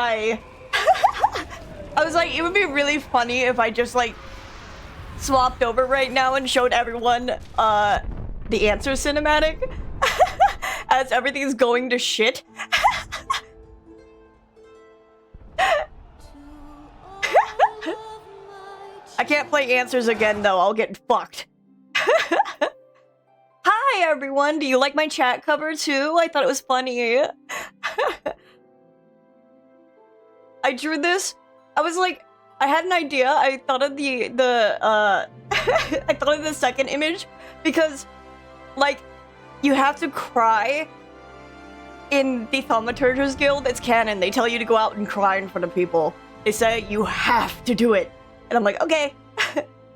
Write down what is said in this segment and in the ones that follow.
Hi. I was like, it would be really funny if I just like swapped over right now and showed everyone the answer cinematic as everything's going to shit. I can't play answers again though, I'll get fucked. Hi everyone, do you like my chat cover too? I thought it was funny. I drew this. I was like, I had an idea. I thought of I thought of the second image because, like, you have to cry in the Thaumaturgers Guild. It's canon. They tell you to go out and cry in front of people. They say you have to do it, and I'm like, okay.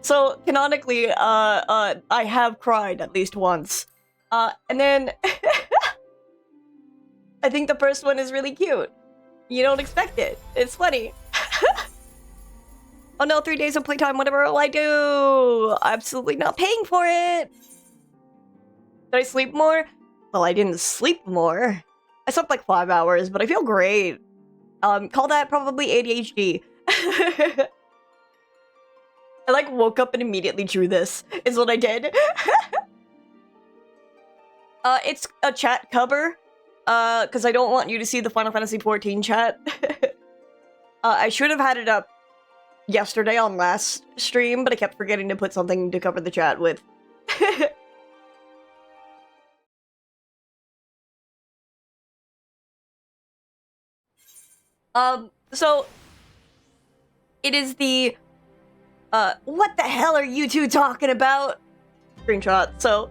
So canonically, I have cried at least once, and then I think the first one is really cute. You don't expect it. It's funny. Oh no, 3 days of playtime, whatever will I do? Absolutely not paying for it. Did I sleep more? Well, I didn't sleep more. I slept like 5 hours, but I feel great. Call that probably ADHD. I like woke up and immediately drew this, is what I did. It's a chat cover. Because I don't want you to see the Final Fantasy XIV chat. I should have had it up yesterday on last stream, but I kept forgetting to put something to cover the chat with. So it is the what the hell are you two talking about? Screenshot. So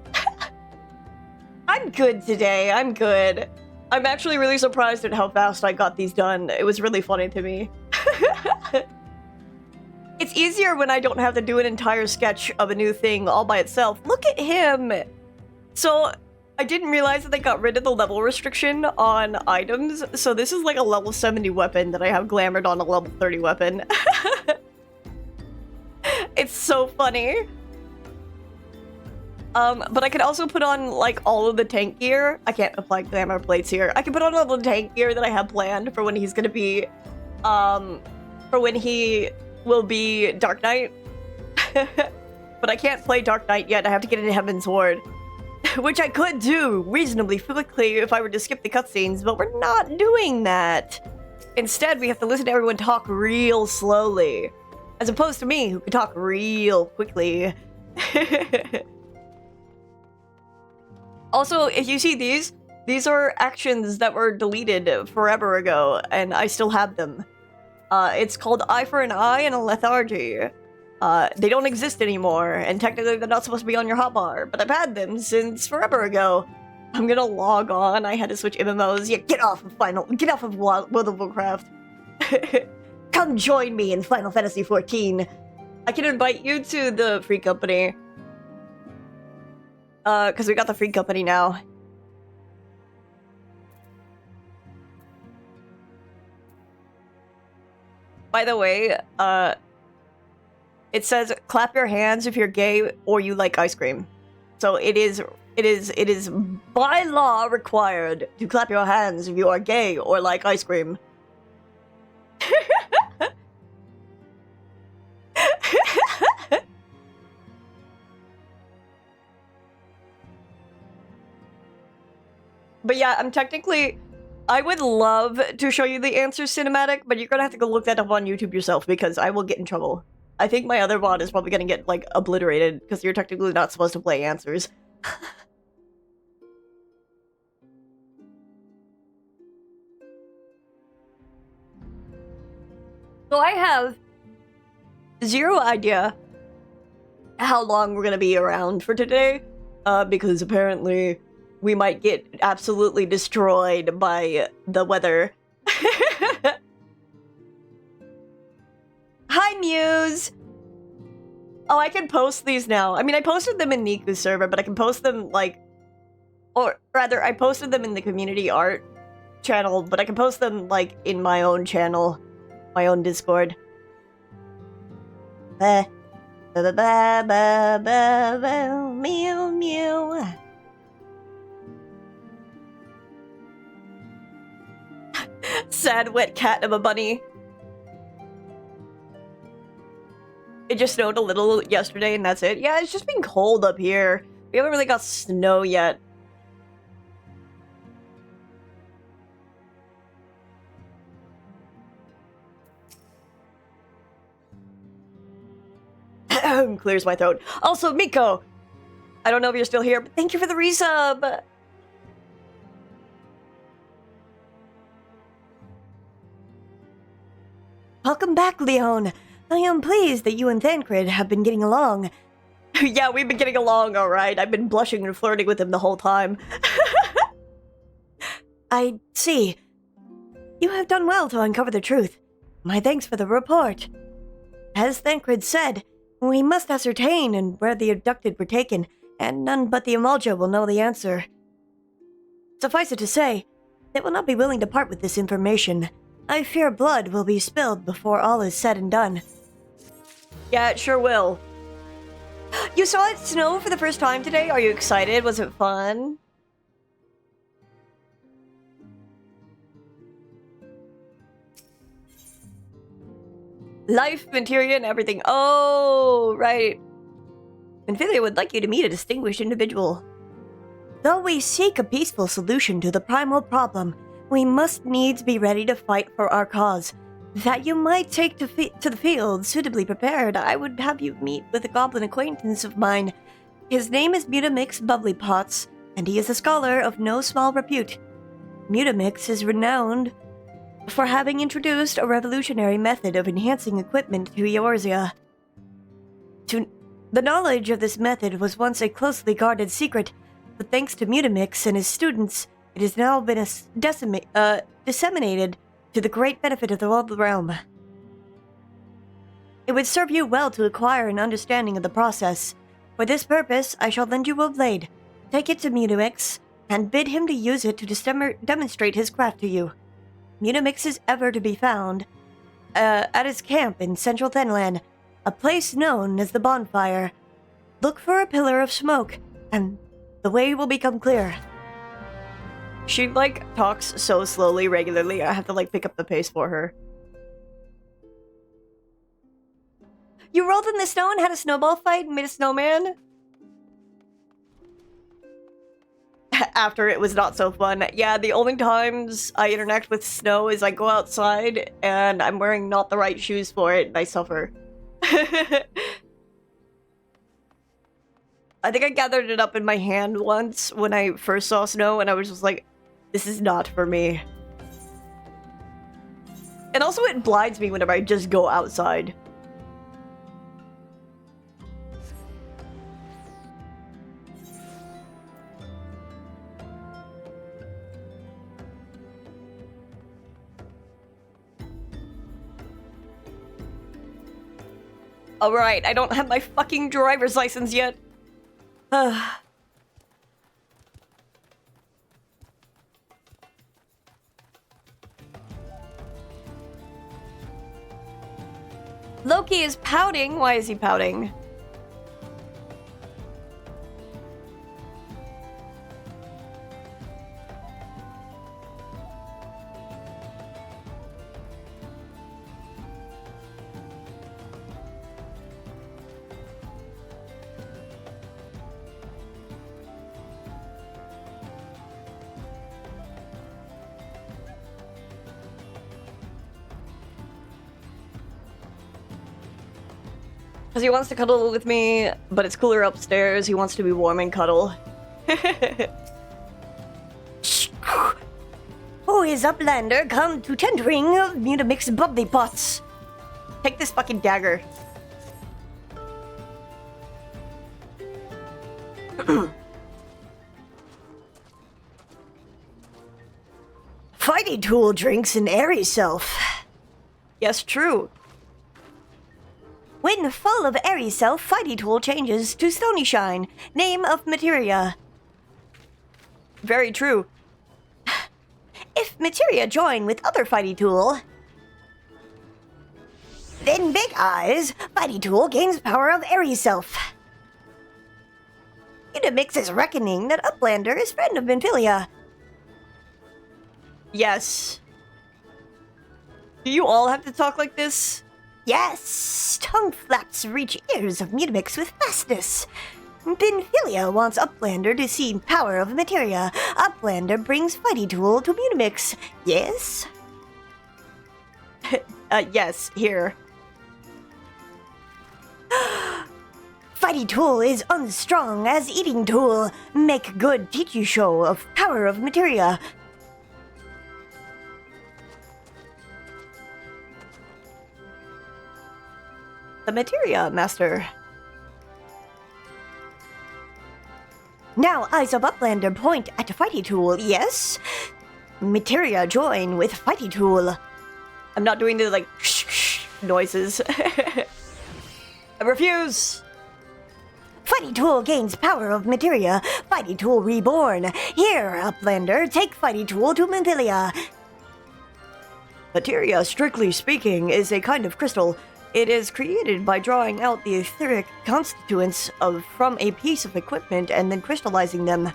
I'm good today. I'm good. I'm actually really surprised at how fast I got these done. It was really funny to me. It's easier when I don't have to do an entire sketch of a new thing all by itself. Look at him! So, I didn't realize that they got rid of the level restriction on items, so this is like a level 70 weapon that I have glamored on a level 30 weapon. It's so funny. But I could also put on, like, all of the tank gear. I can't apply glamour plates here. I can put on all the tank gear that I have planned for when he's gonna be, for when he will be Dark Knight. But I can't play Dark Knight yet. I have to get into Heaven's Ward. Which I could do reasonably quickly if I were to skip the cutscenes, but we're not doing that. Instead, we have to listen to everyone talk real slowly. As opposed to me, who can talk real quickly. Also, if you see these are actions that were deleted forever ago, and I still have them. It's called Eye for an Eye and a Lethargy. They don't exist anymore, and technically they're not supposed to be on your hotbar, but I've had them since forever ago. I'm gonna log on. I had to switch MMOs. Yeah, get off of World of Warcraft. Come join me in Final Fantasy XIV. I can invite you to the free company. Because we got the free company now. By the way, it says clap your hands if you're gay or you like ice cream. So it is by law required to clap your hands if you are gay or like ice cream. But yeah, I would love to show you the answer cinematic, but you're gonna have to go look that up on YouTube yourself because I will get in trouble. I think my other VOD is probably gonna get, like, obliterated because you're technically not supposed to play answers. So I have zero idea how long we're gonna be around for today, because apparently we might get absolutely destroyed by the weather. Hi, Muse! Oh, I can post these now. I mean, I posted them in Niku's server, but I can post them, like... Or, rather, I posted them in the community art channel, but I can post them, like, in my own channel. My own Discord. Mew, mew. Sad wet cat of a bunny. It just snowed a little yesterday and that's it. Yeah, it's just been cold up here. We haven't really got snow yet. Clears my throat. Also, Miko! I don't know if you're still here, but thank you for the resub! Welcome back, Leon. I am pleased that you and Thancred have been getting along. Yeah, we've been getting along alright. I've been blushing and flirting with him the whole time. I see. You have done well to uncover the truth. My thanks for the report. As Thancred said, we must ascertain where the abducted were taken, and none but the Amalja will know the answer. Suffice it to say, they will not be willing to part with this information. I fear blood will be spilled before all is said and done. Yeah, it sure will. You saw it snow for the first time today? Are you excited? Was it fun? Life, materia, and everything. Oh, right. Amphilia would like you to meet a distinguished individual. Though we seek a peaceful solution to the primal problem, we must needs be ready to fight for our cause. That you might take to the field suitably prepared, I would have you meet with a goblin acquaintance of mine. His name is Mutamix Bubblypots, and he is a scholar of no small repute. Mutamix is renowned for having introduced a revolutionary method of enhancing equipment to Eorzea. The knowledge of this method was once a closely guarded secret, but thanks to Mutamix and his students, it has now been disseminated to the great benefit of the whole realm. It would serve you well to acquire an understanding of the process. For this purpose, I shall lend you a blade. Take it to Mutamix, and bid him to use it to demonstrate his craft to you. Mutamix is ever to be found at his camp in central Thenland, a place known as the Bonfire. Look for a pillar of smoke, and the way will become clear. She, talks so slowly regularly, I have to, pick up the pace for her. You rolled in the snow and had a snowball fight and made a snowman? After it was not so fun. Yeah, the only times I interact with snow is I go outside and I'm wearing not the right shoes for it and I suffer. I think I gathered it up in my hand once when I first saw snow and I was just like, this is not for me. And also it blinds me whenever I just go outside. Alright, I don't have my fucking driver's license yet. Loki is pouting. Why is he pouting? Because he wants to cuddle with me, but it's cooler upstairs. He wants to be warm and cuddle. Who is Uplander come to tendering of Mutamix Bubblypots? Take this fucking dagger. Fighting tool drinks an airy self. Yes, true. When full of airy self, Fighty Tool changes to Stony Shine, name of materia. Very true. If materia join with other Fighty Tool, then Big Eyes, Fighty Tool gains power of airy self. Mutamix is reckoning that Uplander is friend of Amphilia. Yes. Do you all have to talk like this? Yes, tongue flaps reach ears of Mutamix with fastness. Pinphilia wants Uplander to see power of materia. Uplander brings Fighty Tool to Mutamix. Yes? Yes, here. Fighty Tool is unstrong as Eating Tool. Make good Teachy show of power of materia. The materia, master. Now eyes of Uplander point at Fighty Tool, yes? Materia join with Fighty Tool. I'm not doing the, like, noises. I refuse! Fighty Tool gains power of materia. Fighty Tool reborn. Here, Uplander, take Fighty Tool to Memphilia. Materia, strictly speaking, is a kind of crystal. It is created by drawing out the etheric constituents from a piece of equipment and then crystallizing them.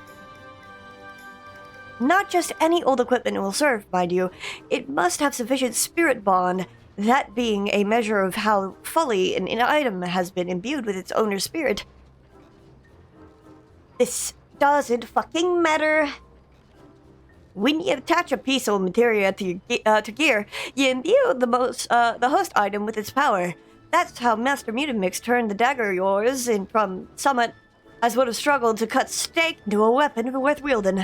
Not just any old equipment will serve, mind you. It must have sufficient spirit bond, that being a measure of how fully an item has been imbued with its owner's spirit. This doesn't fucking matter. When you attach a piece of materia to gear, you imbue the host item with its power. That's how Master Mutamix turned the dagger yours in from Summit, as would have struggled to cut steak into a weapon worth wielding.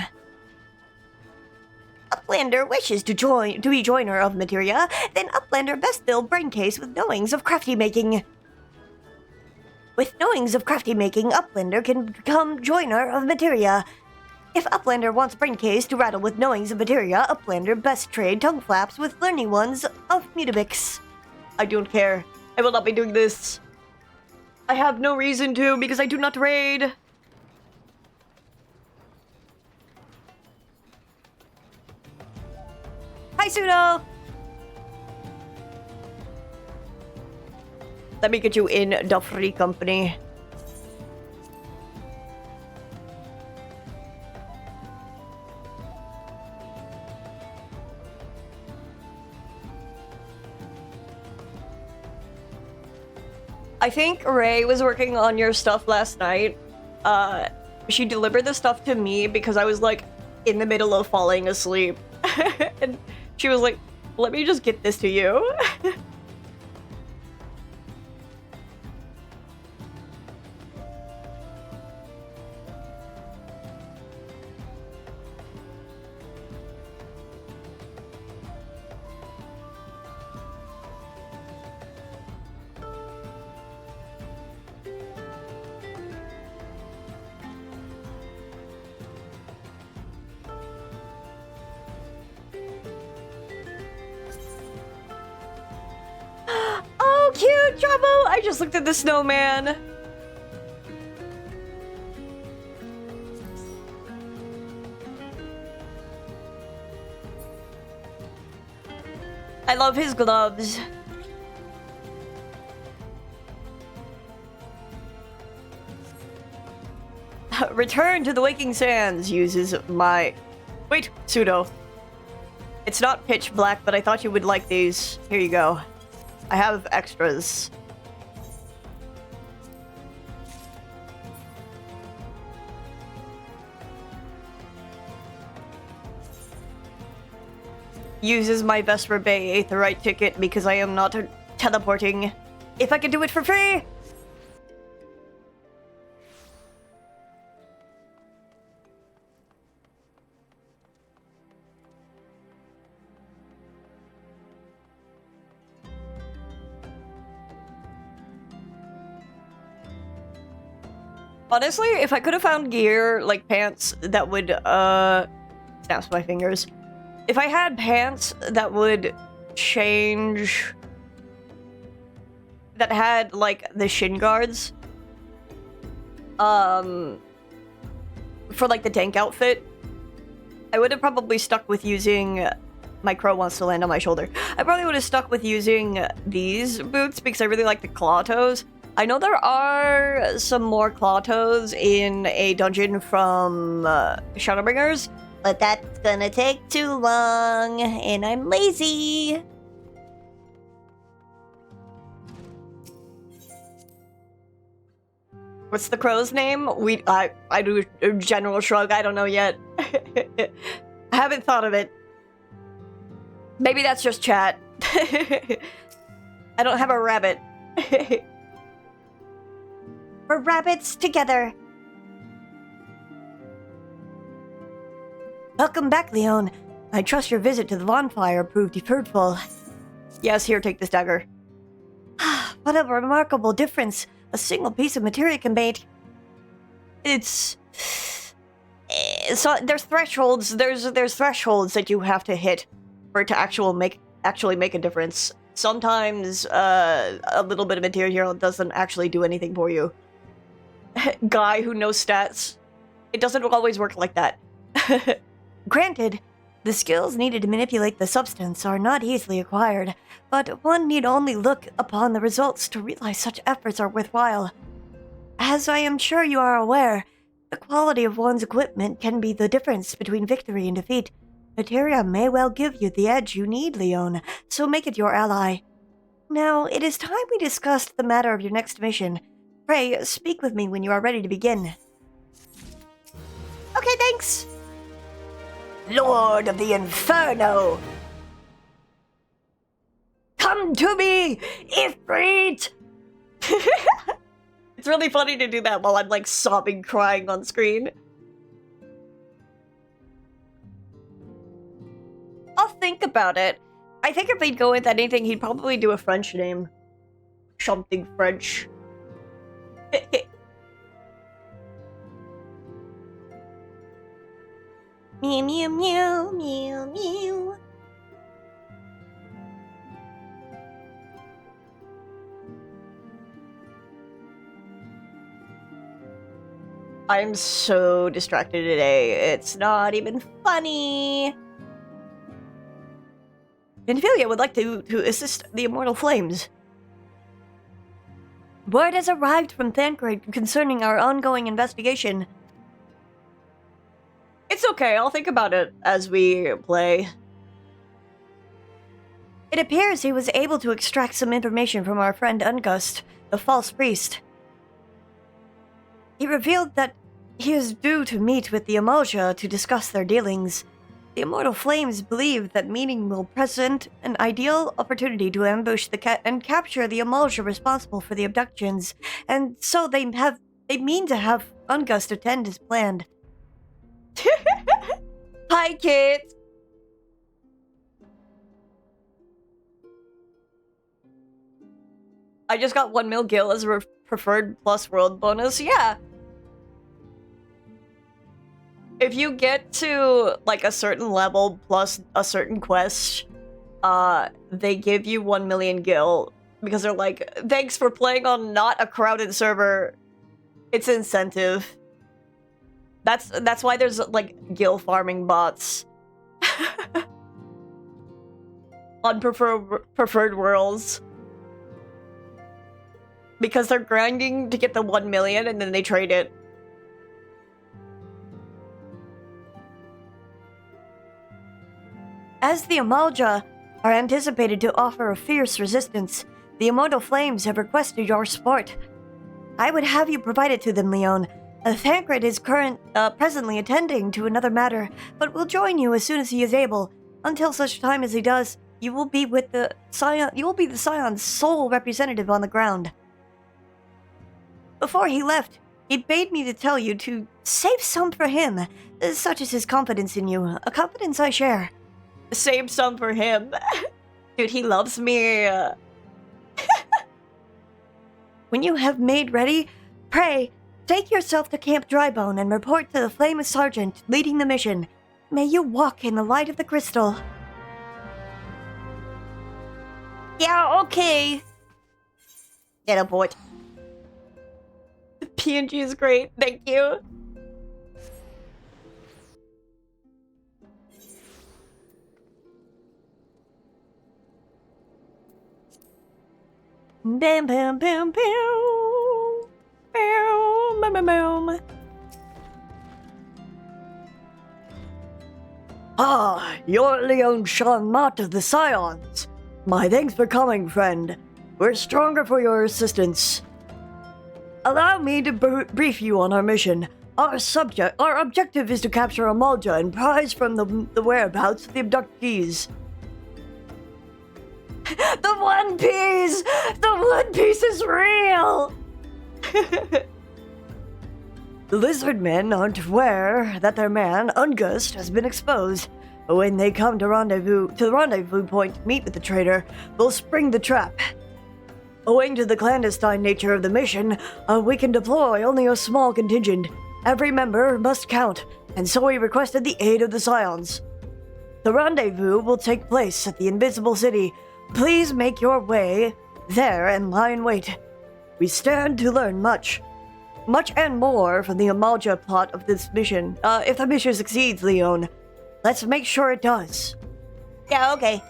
Uplander wishes to be joiner of materia, then Uplander best build braincase with knowings of crafty making. With knowings of crafty making, Uplander can become joiner of materia. If Uplander wants braincase to rattle with knowings of materia, Uplander best trade tongue flaps with learning ones of Mutamix. I don't care. I will not be doing this. I have no reason to, because I do not raid. Hi, Pseudo! Let me get you in the free company. I think Ray was working on your stuff last night. She delivered the stuff to me because I was like in the middle of falling asleep. And she was like, let me just get this to you. Cute, Jumbo! I just looked at the snowman. I love his gloves. Return to the Waking Sands uses my... Wait, Pseudo. It's not pitch black, but I thought you would like these. Here you go. I have extras. Uses my Vesper Bay Aetherite ticket because I am not teleporting. If I could do it for free! Honestly, if I could have found gear, like pants, that would, snaps my fingers. If I had pants that would change... that had, like, the shin guards, for, like, the tank outfit, I would have probably stuck with using... My crow wants to land on my shoulder. I probably would have stuck with using these boots because I really like the claw toes. I know there are some more claw toes in a dungeon from Shadowbringers, but that's gonna take too long, and I'm lazy. What's the crow's name? I do a general shrug. I don't know yet. I haven't thought of it. Maybe that's just chat. I don't have a rabbit. We're rabbits together. Welcome back, Leon. I trust your visit to the bonfire proved fruitful. Yes, here, take this dagger. What a remarkable difference a single piece of materia can make. It's... So there's thresholds. There's thresholds that you have to hit for it to actually make a difference. Sometimes a little bit of material doesn't actually do anything for you. Guy who knows stats. It doesn't always work like that. Granted, the skills needed to manipulate the substance are not easily acquired, but one need only look upon the results to realize such efforts are worthwhile. As I am sure you are aware, the quality of one's equipment can be the difference between victory and defeat. Materia may well give you the edge you need, Leon, so make it your ally. Now, it is time we discussed the matter of your next mission. Pray, speak with me when you are ready to begin. Okay, thanks! Lord of the Inferno! Come to me, Ifrit! It's really funny to do that while I'm like sobbing, crying on screen. I'll think about it. I think if he'd go with anything, he'd probably do a French name. Something French. Mew mew mew mew mew. I'm so distracted today. It's not even funny. Ophelia would like to assist the Immortal Flames. Word has arrived from Thancred concerning our ongoing investigation. It's okay, I'll think about it as we play. It appears he was able to extract some information from our friend Ungust, the false priest. He revealed that he is due to meet with the Emulsia to discuss their dealings. The Immortal Flames believe that meeting will present an ideal opportunity to ambush and capture the Emulsia responsible for the abductions, and so they mean to have Ungust attend as planned. Hi, kids! I just got 1 mil gil as a preferred plus world bonus. Yeah. If you get to like a certain level plus a certain quest, they give you 1 million gil because they're like, thanks for playing on not a crowded server. It's incentive. That's why there's like gil farming bots on preferred worlds. Because they're grinding to get the 1 million and then they trade it. As the Emulsia are anticipated to offer a fierce resistance, the Immortal Flames have requested your support. I would have you provide it to them, Leon. Thancred is presently attending to another matter, but will join you as soon as he is able. Until such time as he does, you will be the Scion's sole representative on the ground. Before he left, he bade me to tell you to save some for him. Such is his confidence in you, a confidence I share. Save some for him. Dude, he loves me. When you have made ready, pray, take yourself to Camp Drybone and report to the Flame Sergeant leading the mission. May you walk in the light of the crystal. Yeah, okay. Get aboard. PNG is great, thank you. Bam bam bam bam. Boom, boom, boom, boom. Ah, you're Leon Shanmat of the Scions. My thanks for coming, friend. We're stronger for your assistance. Allow me to brief you on our mission. Our objective is to capture Amalja and prize from the whereabouts of the abductees. The One Piece! The One Piece is real! The lizard men aren't aware that their man, Ungust, has been exposed. When they come to the rendezvous point to meet with the traitor, they'll spring the trap. Owing to the clandestine nature of the mission, we can deploy only a small contingent. Every member must count, and so we requested the aid of the Scions. The rendezvous will take place at the Invisible City. Please make your way there and lie in wait. We stand to learn much and more from the Amalja plot of this mission. If the mission succeeds, Leon, let's make sure it does. Yeah, okay.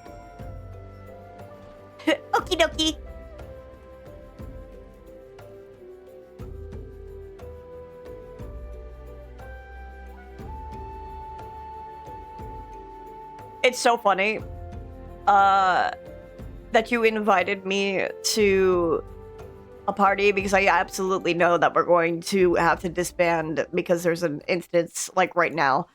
Okie dokie. It's so funny that you invited me to a party because I absolutely know that we're going to have to disband because there's an instance like right now.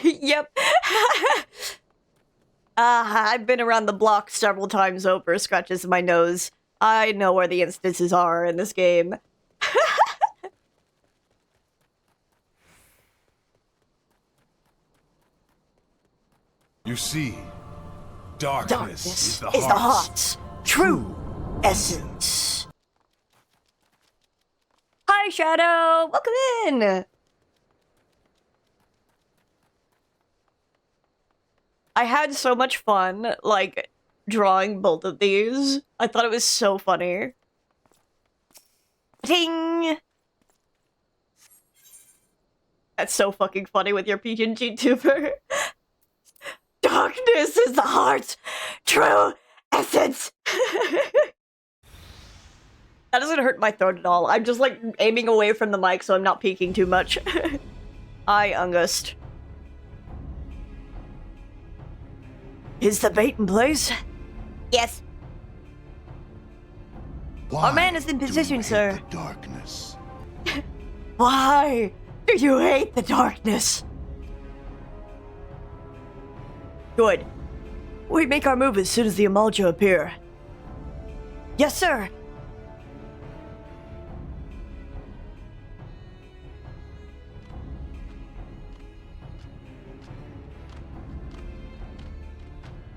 Yep. I've been around the block several times over, scratches my nose. I know where the instances are in this game. You see, darkness is the heart's true essence. Hi, Shadow! Welcome in! I had so much fun, like, drawing both of these. I thought it was so funny. Ting! That's so fucking funny with your PNG tuber. Darkness is the heart's true essence! That doesn't hurt my throat at all. I'm just, like, aiming away from the mic so I'm not peeking too much. Hi, Ungust. Is the bait in place? Yes. Our man is in position, sir. The darkness. Why do you hate the darkness? Good. We make our move as soon as the Amalja appear. Yes, sir.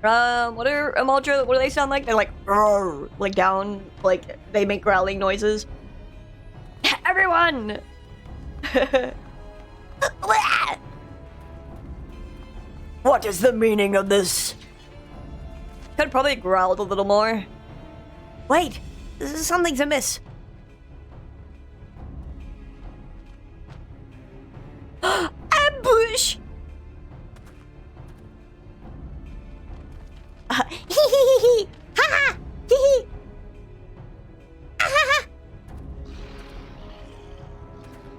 What are Amalja? What do they sound like? They're like, roar, like down, like they make growling noises. Everyone! What is the meaning of this? Could probably growled a little more. Wait, something's amiss. Ambush!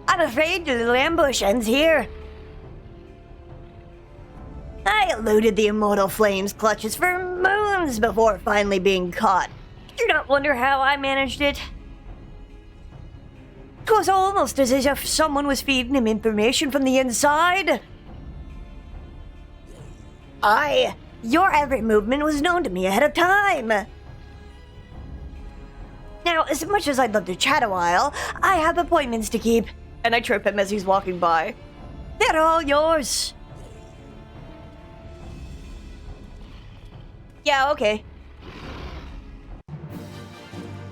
I'm afraid the little ambush ends here. I eluded the immortal flames clutches for moons before finally being caught. Do not wonder how I managed it. It was almost as if someone was feeding him information from the inside. Your every movement was known to me ahead of time. Now, as much as I'd love to chat a while, I have appointments to keep. And I trip him as he's walking by. They're all yours. Yeah, okay.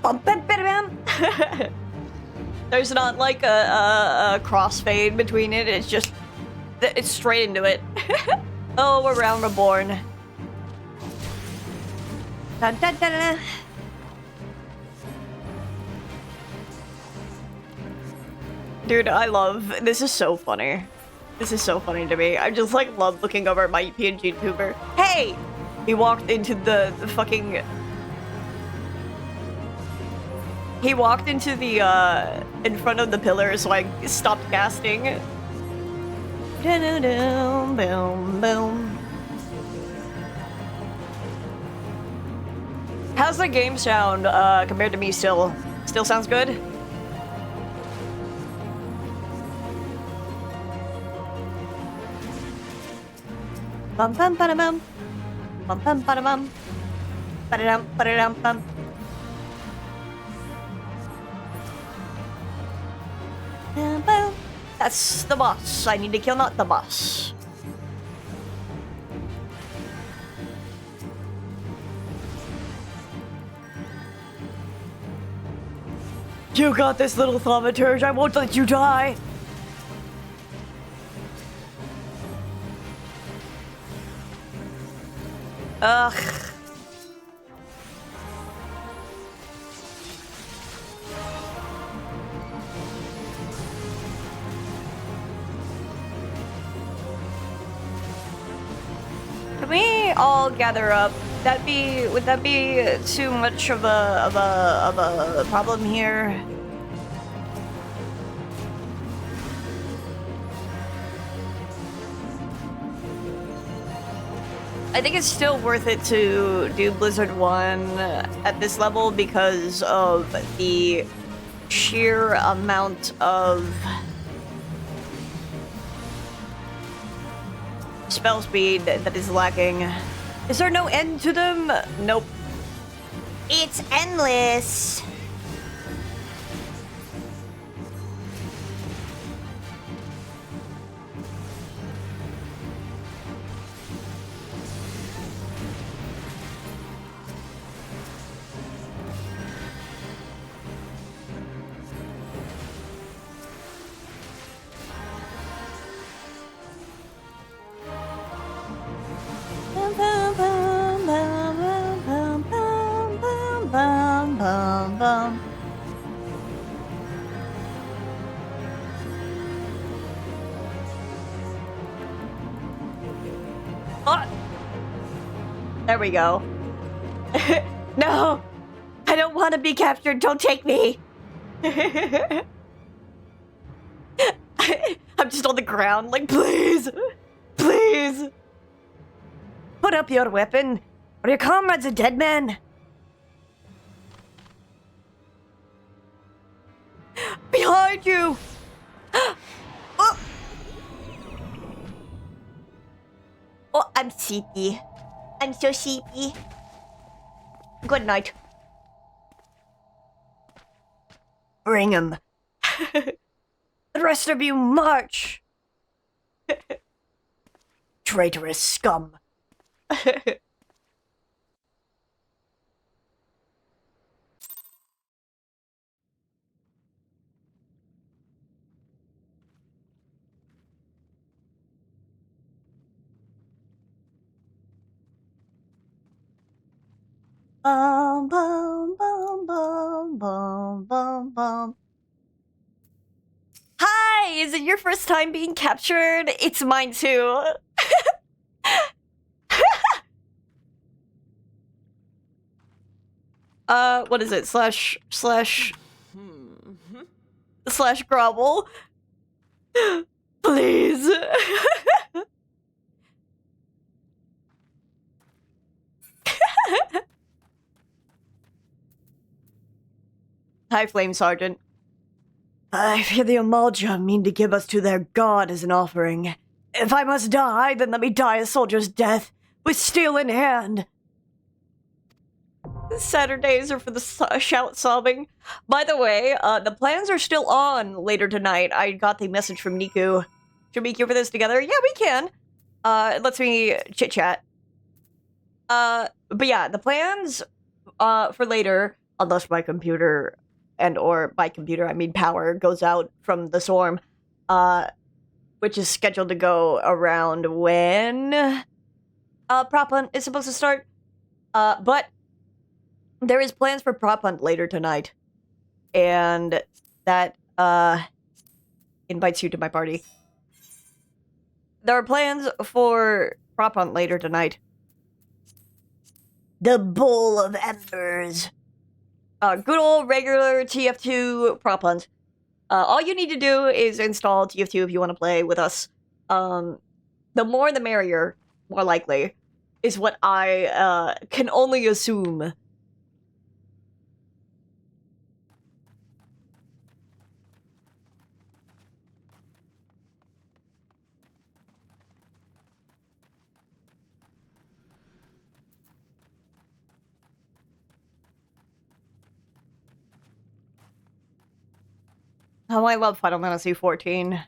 Bum, bum, bam, bam. There's not like a crossfade between it. It's just, it's straight into it. Oh, we're round reborn. Dun, dun, dun, dun. Dude, I love, this is so funny. This is so funny to me. I just like love looking over at my PNG tuber. Hey! He walked into the fucking... He walked into the, in front of the pillar, so I stopped casting. Boom, boom, boom. How's the game sound compared to me still? Still sounds good? Bum bum ba bum. Bum bum ba bum. Ba-da-dum, ba-da-dum, bum. That's the boss. I need to kill not the boss. You got this, little thaumaturge. I won't let you die. Ugh. Can we all gather up? Would that be too much of a problem here? I think it's still worth it to do Blizzard 1 at this level because of the sheer amount of spell speed that is lacking. Is there no end to them? Nope. It's endless. Oh. There we go. No! I don't want to be captured. Don't take me. I'm just on the ground, like, please. Please. Put up your weapon. Are your comrades a dead man? Behind you! Oh. Oh, I'm sleepy. I'm so sleepy. Good night. Bring him. The rest of you march! Traitorous scum. Bum, bum, bum, bum, bum, bum, bum. Hi! Is it your first time being captured? It's mine too. What is it? Slash grovel? Please. Hi, Flame Sergeant. I fear the Amalja mean to give us to their god as an offering. If I must die, then let me die a soldier's death, with steel in hand. Saturdays are for the shout sobbing. By the way, the plans are still on later tonight. I got the message from Niku. Should we queue for this together? Yeah, we can. It lets me chit-chat. But yeah, the plans for later, unless my computer or by computer I mean power goes out from the storm, which is scheduled to go around when prop hunt is supposed to start. But there is plans for prop hunt later tonight, and that invites you to my party. There are plans for prop hunt later tonight. The Bowl of Embers. Good old regular TF2 prop hunt. All you need to do is install TF2 if you want to play with us. The more the merrier, more likely, is what I can only assume. Oh, I love Final Fantasy XIV.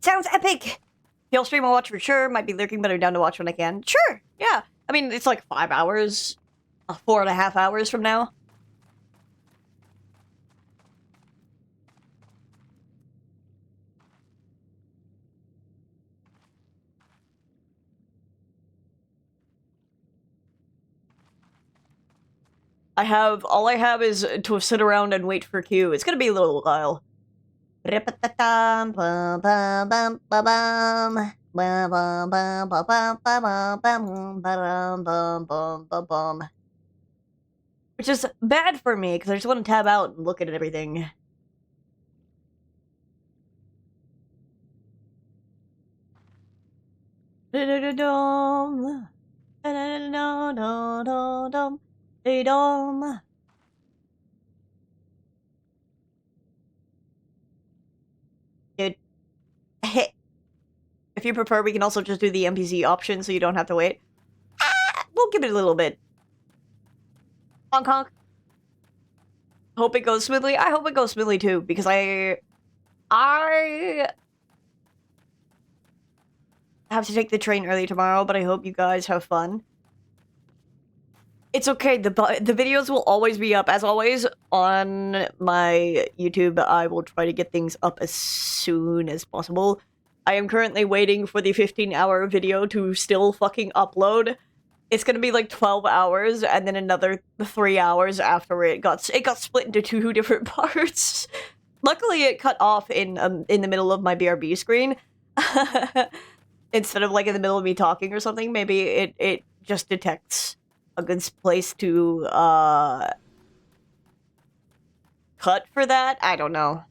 Sounds epic! He'll stream I'll watch for sure. Might be lurking, but I'm down to watch when I can. Sure, yeah. I mean, it's like 5 hours. 4.5 hours from now. All I have is to sit around and wait for Q. It's gonna be a little while. Which is bad for me, because I just want to tab out and look at everything. Dude. If you prefer, we can also just do the NPC option so you don't have to wait. We'll give it a little bit. Honk honk. Hope it goes smoothly. I hope it goes smoothly too, because I have to take the train early tomorrow, but I hope you guys have fun. It's okay, the videos will always be up. As always, on my YouTube, I will try to get things up as soon as possible. I am currently waiting for the 15-hour video to still fucking upload. It's gonna be like 12 hours, and then another 3 hours after it got split into 2 different parts. Luckily, it cut off in the middle of my BRB screen. Instead of like in the middle of me talking or something, maybe it just detects a good place to cut for that. I don't know.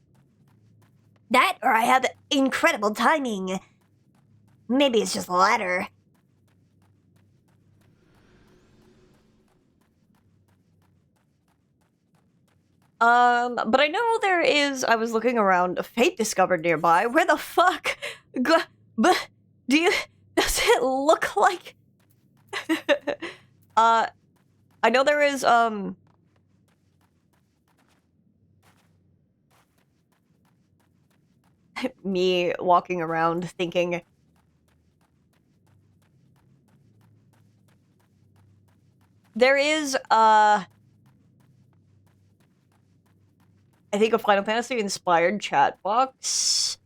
That, or I have incredible timing. Maybe it's just the latter. But I know there is, I was looking around, a fate discovered nearby. Where the fuck? But does it look like? I know there is, me walking around thinking, there is, I think a Final Fantasy inspired chat box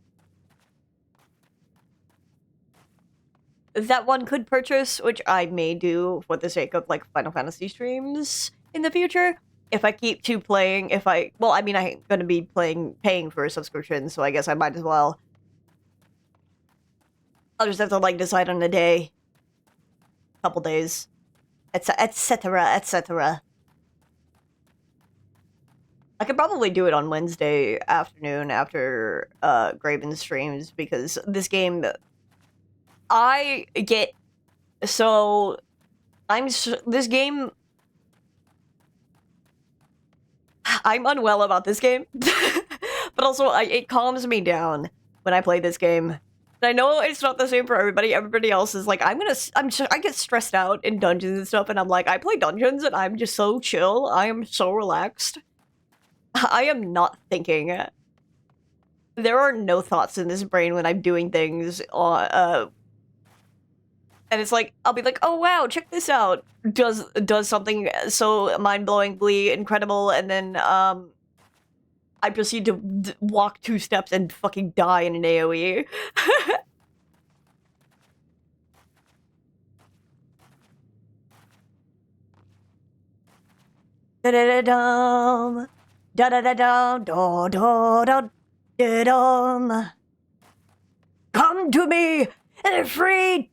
that one could purchase, which I may do for the sake of like Final Fantasy streams in the future. If I keep to playing, well, I mean, I'm gonna be paying for a subscription, so I guess I might as well. I'll just have to like decide on a day, couple days, etc., etc. I could probably do it on Wednesday afternoon after Graven streams, because this game, this game, I'm unwell about this game, but also it calms me down when I play this game. And I know it's not the same for everybody. Everybody else is like, I get stressed out in dungeons and stuff, and I'm like, I play dungeons and I'm just so chill. I am so relaxed. I am not thinking. There are no thoughts in this brain when I'm doing things, and it's like, I'll be like, oh wow, check this out. Does something so mind-blowingly incredible, and then, I proceed to walk 2 steps and fucking die in an AoE. Da-da-da-dum. Da-da-da-dum. Da-da-da-dum. Come to me and free.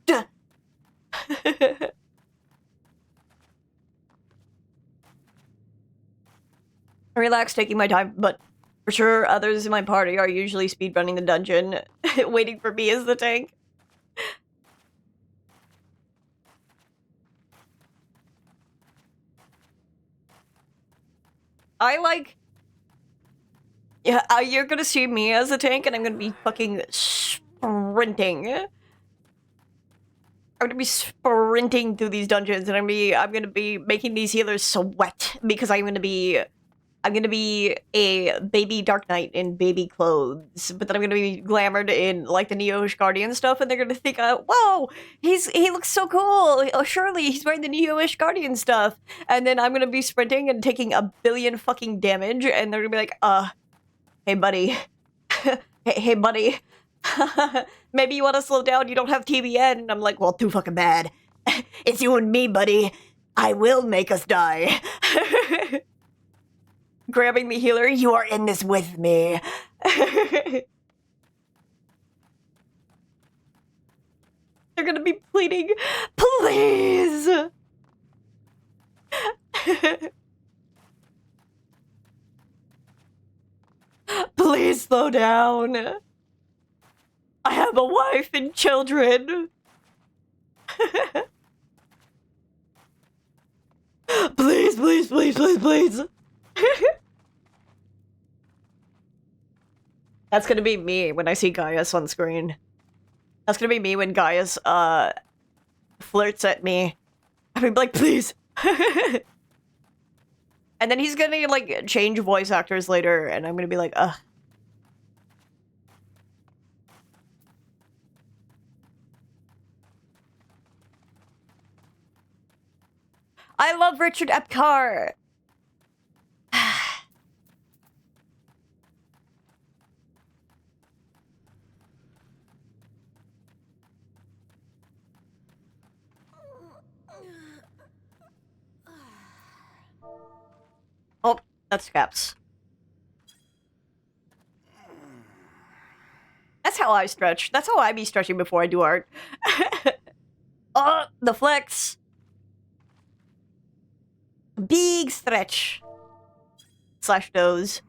Relax, taking my time, but for sure others in my party are usually speedrunning the dungeon, waiting for me as the tank. Yeah, you're gonna see me as a tank, and I'm gonna be fucking sprinting. I'm gonna be sprinting through these dungeons, and I'm gonna be making these healers sweat because I'm gonna be a baby Dark Knight in baby clothes, but then I'm gonna be glamored in like the Neo-ish Guardian stuff, and they're gonna think, "Whoa, he looks so cool. Oh, surely he's wearing the Neo-ish Guardian stuff." And then I'm gonna be sprinting and taking 1,000,000,000 fucking damage, and they're gonna be like, hey buddy, hey buddy." Maybe you want to slow down, you don't have TBN. And I'm like, well, too fucking bad. It's you and me, buddy. I will make us die. Grabbing the healer, you are in this with me. They're gonna be pleading, please. Please slow down. I have a wife and children. Please, please, please, please, please. That's gonna be me when I see Gaius on screen. That's gonna be me when Gaius, flirts at me. I'm gonna be like, please. And then he's gonna, like, change voice actors later, and I'm gonna be like, ugh. I love Richard Epcar. Oh, that's Caps. That's how I stretch. That's how I be stretching before I do art. Oh, the flex. Big stretch. Slash doze.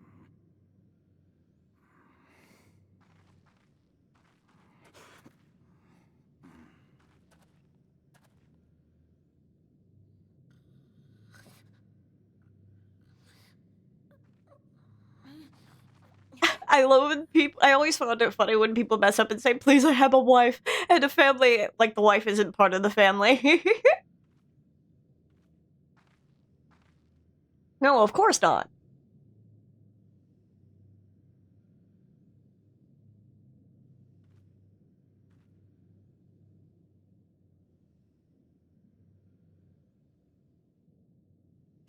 I love when people. I always found it funny when people mess up and say, please, I have a wife and a family. Like the wife isn't part of the family. No, of course not.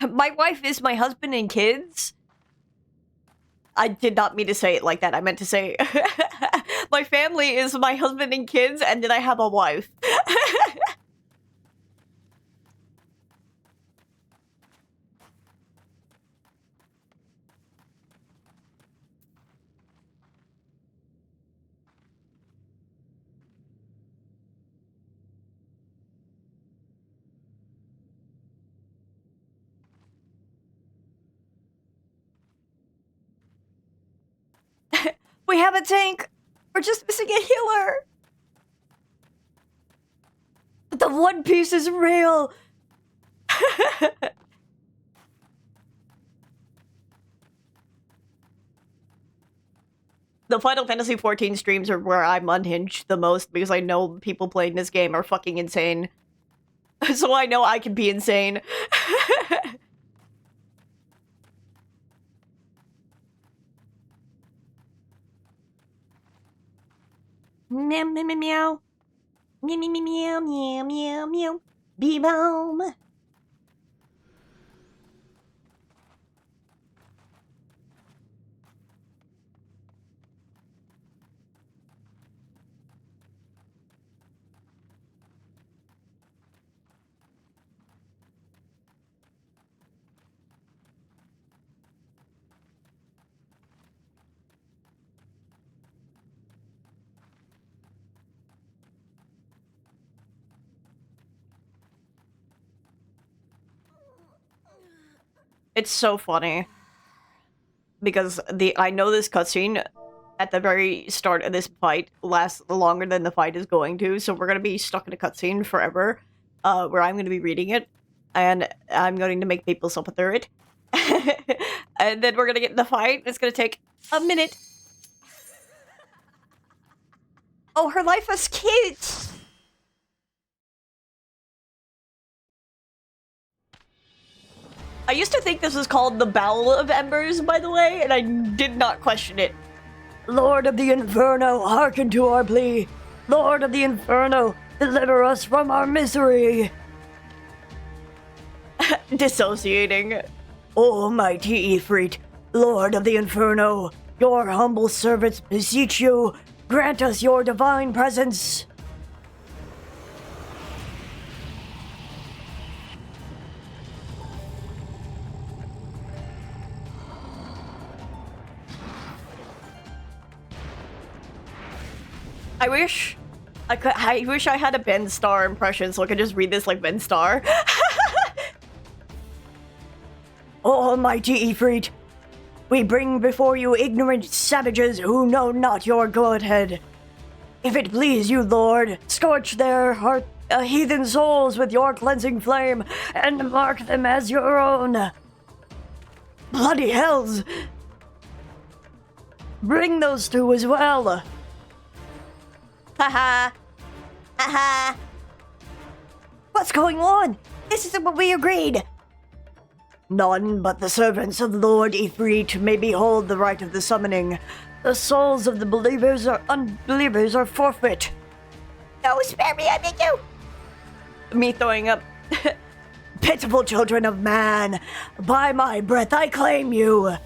My wife is my husband and kids. I did not mean to say it like that. I meant to say my family is my husband and kids, and then I have a wife. We have a tank. We're just missing a healer. The One Piece is real. The Final Fantasy XIV streams are where I'm unhinged the most because I know people playing this game are fucking insane. So I know I can be insane. Meow, meow, meow, meow. Meow, meow, meow, meow, meow, meow. Bee-boom. It's so funny. Because I know this cutscene at the very start of this fight lasts longer than the fight is going to, so we're gonna be stuck in a cutscene forever, where I'm gonna be reading it, and I'm going to make people suffer through it. And then we're gonna get in the fight, it's gonna take a minute. Oh, her life has kids! I used to think this was called the Bowel of Embers, by the way, and I did not question it. Lord of the Inferno, hearken to our plea. Lord of the Inferno, deliver us from our misery. Dissociating. Almighty Ifrit, Lord of the Inferno, your humble servants beseech you, grant us your divine presence. I wish I had a Ben Starr impression so I could just read this like Ben Starr. Almighty Ifrit, we bring before you ignorant savages who know not your Godhead. If it please you, Lord, scorch their heathen souls with your cleansing flame, and mark them as your own. Bloody hells! Bring those two as well. Haha. Haha. What's going on? This isn't what we agreed. None but the servants of Lord Ifrit may behold the rite of the summoning. The souls of the believers or unbelievers are forfeit. No, spare me, I beg you. Me throwing up. Pitiful children of man, by my breath I claim you.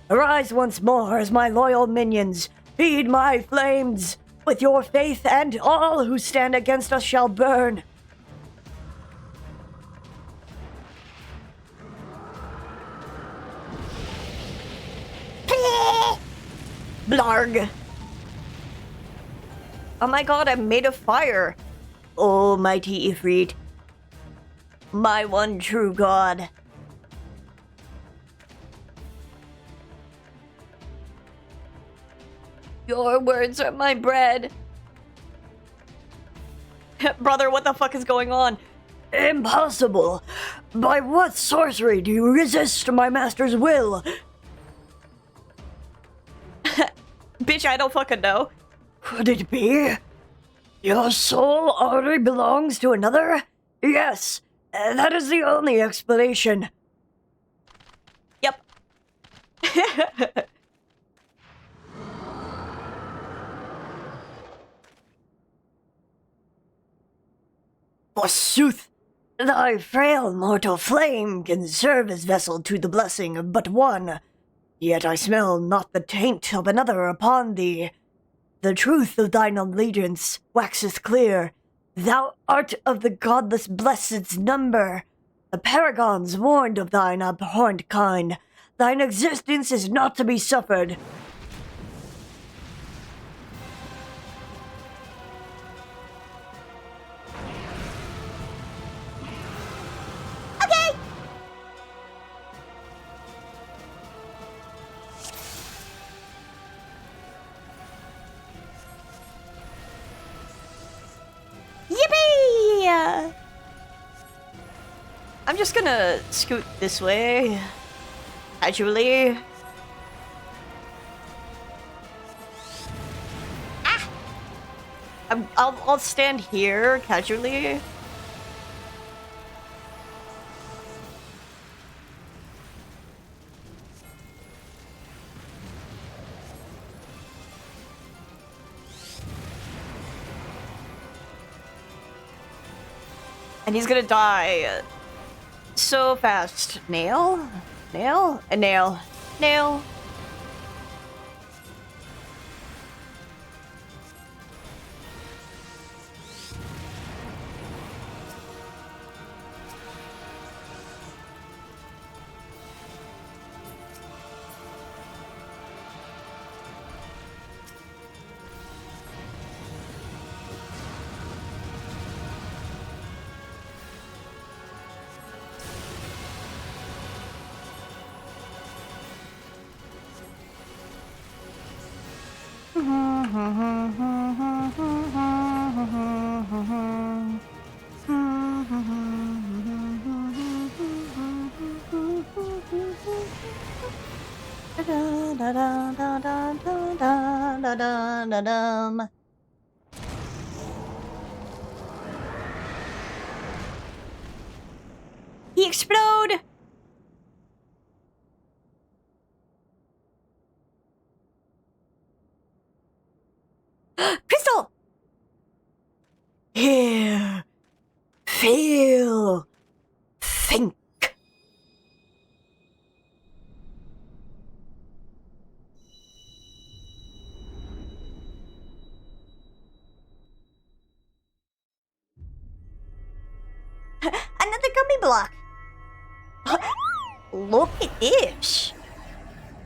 Arise once more as my loyal minions. Feed my flames. With your faith, and all who stand against us shall burn. Blarg. Oh my god, I'm made of fire. Almighty Ifrit, my one true God. Your words are my bread. Brother, what the fuck is going on? Impossible! By what sorcery do you resist my master's will? Bitch, I don't fucking know. Could it be? Your soul already belongs to another? Yes, that is the only explanation. Yep. Forsooth, thy frail mortal flame can serve as vessel to the blessing of but one. Yet I smell not the taint of another upon thee. The truth of thine allegiance waxeth clear. Thou art of the godless blessed's number. The paragons warned of thine abhorrent kind. Thine existence is not to be suffered. Yippee! I'm just gonna scoot this way. Casually. Ah! I'll stand here casually. And he's gonna die so fast. Nail? Nail? A nail. Nail. He explode! Crystal! Hear, feel, think. Another gummy block. Look at this.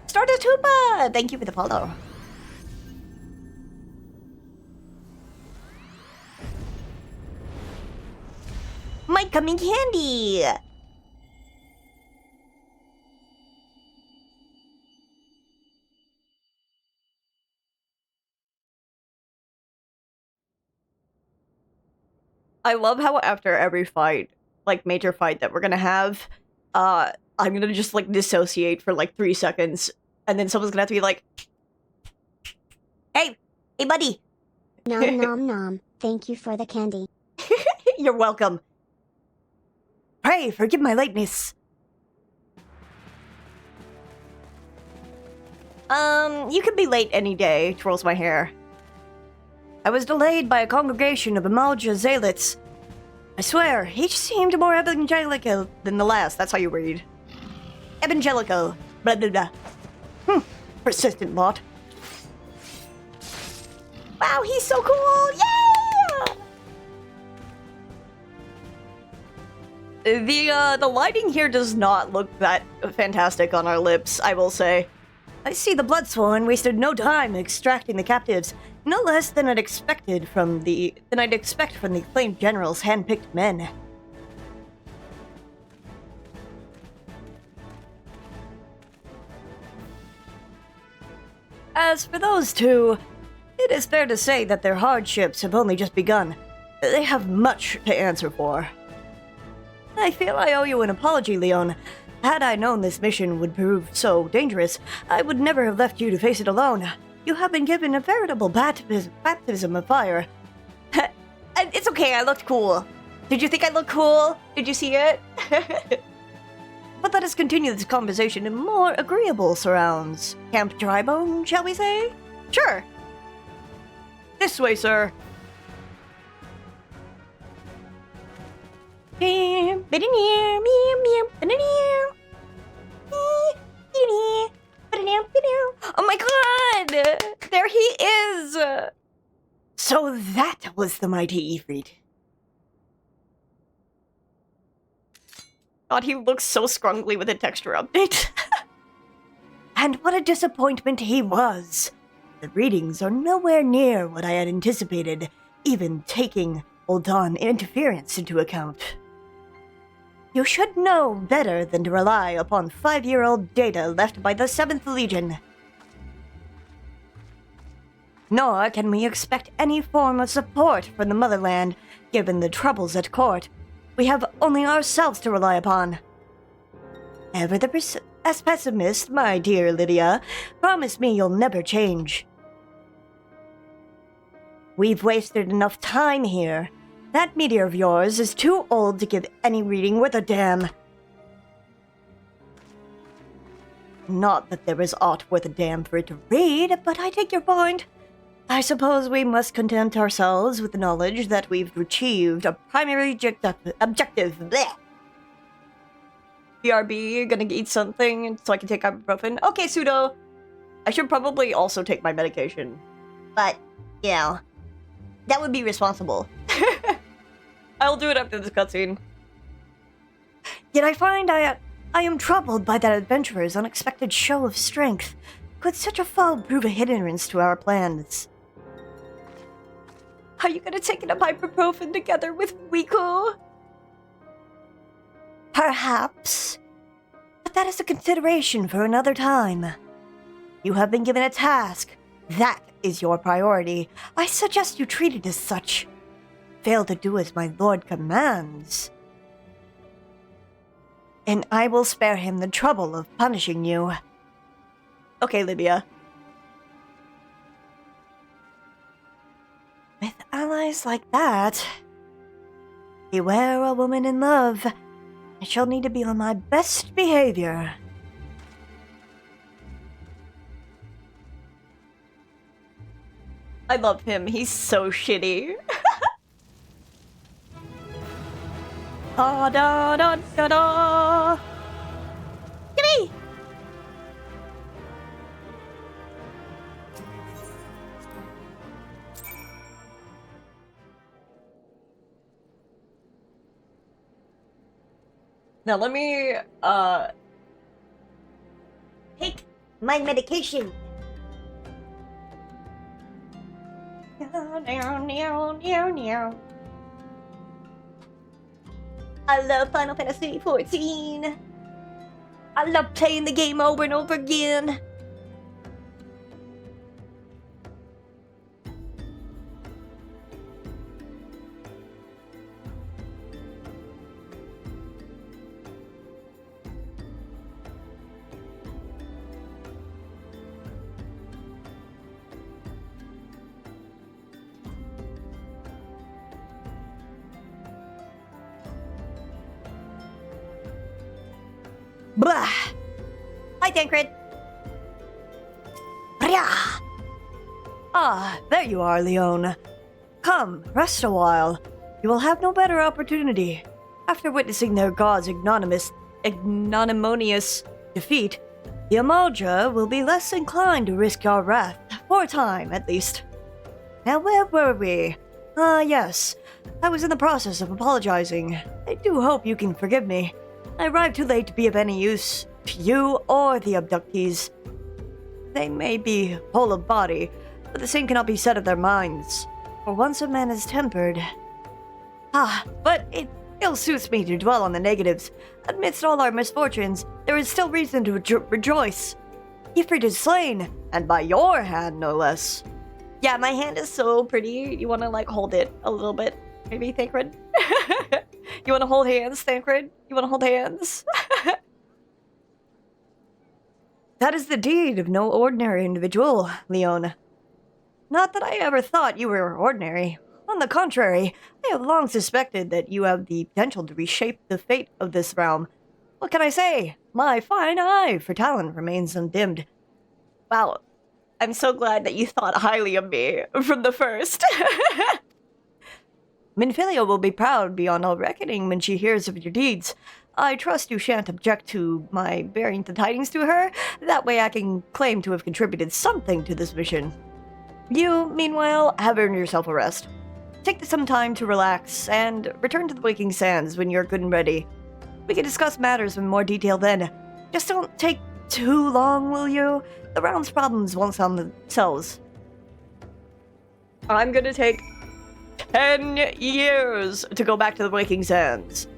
Stardust Hoopa! Thank you for the follow. My gummy candy! I love how after every fight, like major fight that we're gonna have, I'm gonna just like dissociate for like 3 seconds, and then someone's gonna have to be like, Hey buddy! Nom nom nom. Thank you for the candy. "You're welcome." Pray, forgive my lateness. You can be late any day, twirls my hair. I was delayed by a congregation of Imalja zealots. I swear, each seemed more evangelical Then the last, that's how you read. evangelical. Blah blah blah. Persistent lot. Wow, he's so cool! Yeah! The lighting here does not look that fantastic on our lips, I will say. I see the Bloodsworn wasted no time extracting the captives, no less than I'd expect from the acclaimed general's hand-picked men. As for those two, it is fair to say that their hardships have only just begun. They have much to answer for. I feel I owe you an apology, Leon. Had I known this mission would prove so dangerous, I would never have left you to face it alone. You have been given a veritable baptism of fire. It's okay, I looked cool. Did you think I looked cool? Did you see it? But let us continue this conversation in more agreeable surrounds. Camp Drybone, shall we say? Sure. This way, sir. Oh my god! There he is! So that was the mighty Ifrit. God, he looks so scrungly with a texture update. And what a disappointment he was. The readings are nowhere near what I had anticipated, even taking Uldan interference into account. You should know better than to rely upon 5-year-old data left by the 7th Legion. Nor can we expect any form of support from the motherland, given the troubles at court. We have only ourselves to rely upon. Ever the pessimist, my dear Lydia, promise me you'll never change. We've wasted enough time here. That meteor of yours is too old to give any reading worth a damn. Not that there is aught worth a damn for it to read, but I take your point. I suppose we must content ourselves with the knowledge that we've achieved a primary objective. Blech. BRB, gonna eat something so I can take ibuprofen. Okay, Pseudo. I should probably also take my medication. But, you know, that would be responsible. I'll do it after this cutscene. Yet I find I am troubled by that adventurer's unexpected show of strength. Could such a fall prove a hindrance to our plans? Are you gonna take an ibuprofen together with Wiku? Perhaps. But that is a consideration for another time. You have been given a task. That is your priority. I suggest you treat it as such. Fail to do as my lord commands, and I will spare him the trouble of punishing you. Okay, Libya. With allies like that, beware a woman in love. I shall need to be on my best behavior. I love him. He's so shitty. Da da da da da. Gimme! Now let me Take my medication. I love Final Fantasy XIV. I love playing the game over and over again. Blah! Hi, Tancred. Bria! Ah, there you are, Leon. Come, rest a while. You will have no better opportunity. After witnessing their god's ignominious defeat, the Amalja will be less inclined to risk your wrath, for a time at least. Now, where were we? Ah, yes. I was in the process of apologizing. I do hope you can forgive me. I arrived too late to be of any use to you or the abductees. They may be whole of body, but the same cannot be said of their minds. For once a man is tempered... but it ill suits me to dwell on the negatives. Amidst all our misfortunes, there is still reason to rejoice. Ifrit is slain, and by your hand, no less. Yeah, my hand is so pretty. You want to like hold it a little bit, maybe, Thancred? You want to hold hands, Thancred? You want to hold hands? That is the deed of no ordinary individual, Leon. Not that I ever thought you were ordinary. On the contrary, I have long suspected that you have the potential to reshape the fate of this realm. What can I say? My fine eye for talent remains undimmed. Wow. I'm so glad that you thought highly of me from the first. Minfilia will be proud beyond all reckoning when she hears of your deeds. I trust you shan't object to my bearing the tidings to her. That way I can claim to have contributed something to this mission. You, meanwhile, have earned yourself a rest. Take some time to relax, and return to the Waking Sands when you're good and ready. We can discuss matters in more detail then. Just don't take too long, will you? The realm's problems won't solve themselves. I'm gonna take 10 years to go back to the Waking Sands.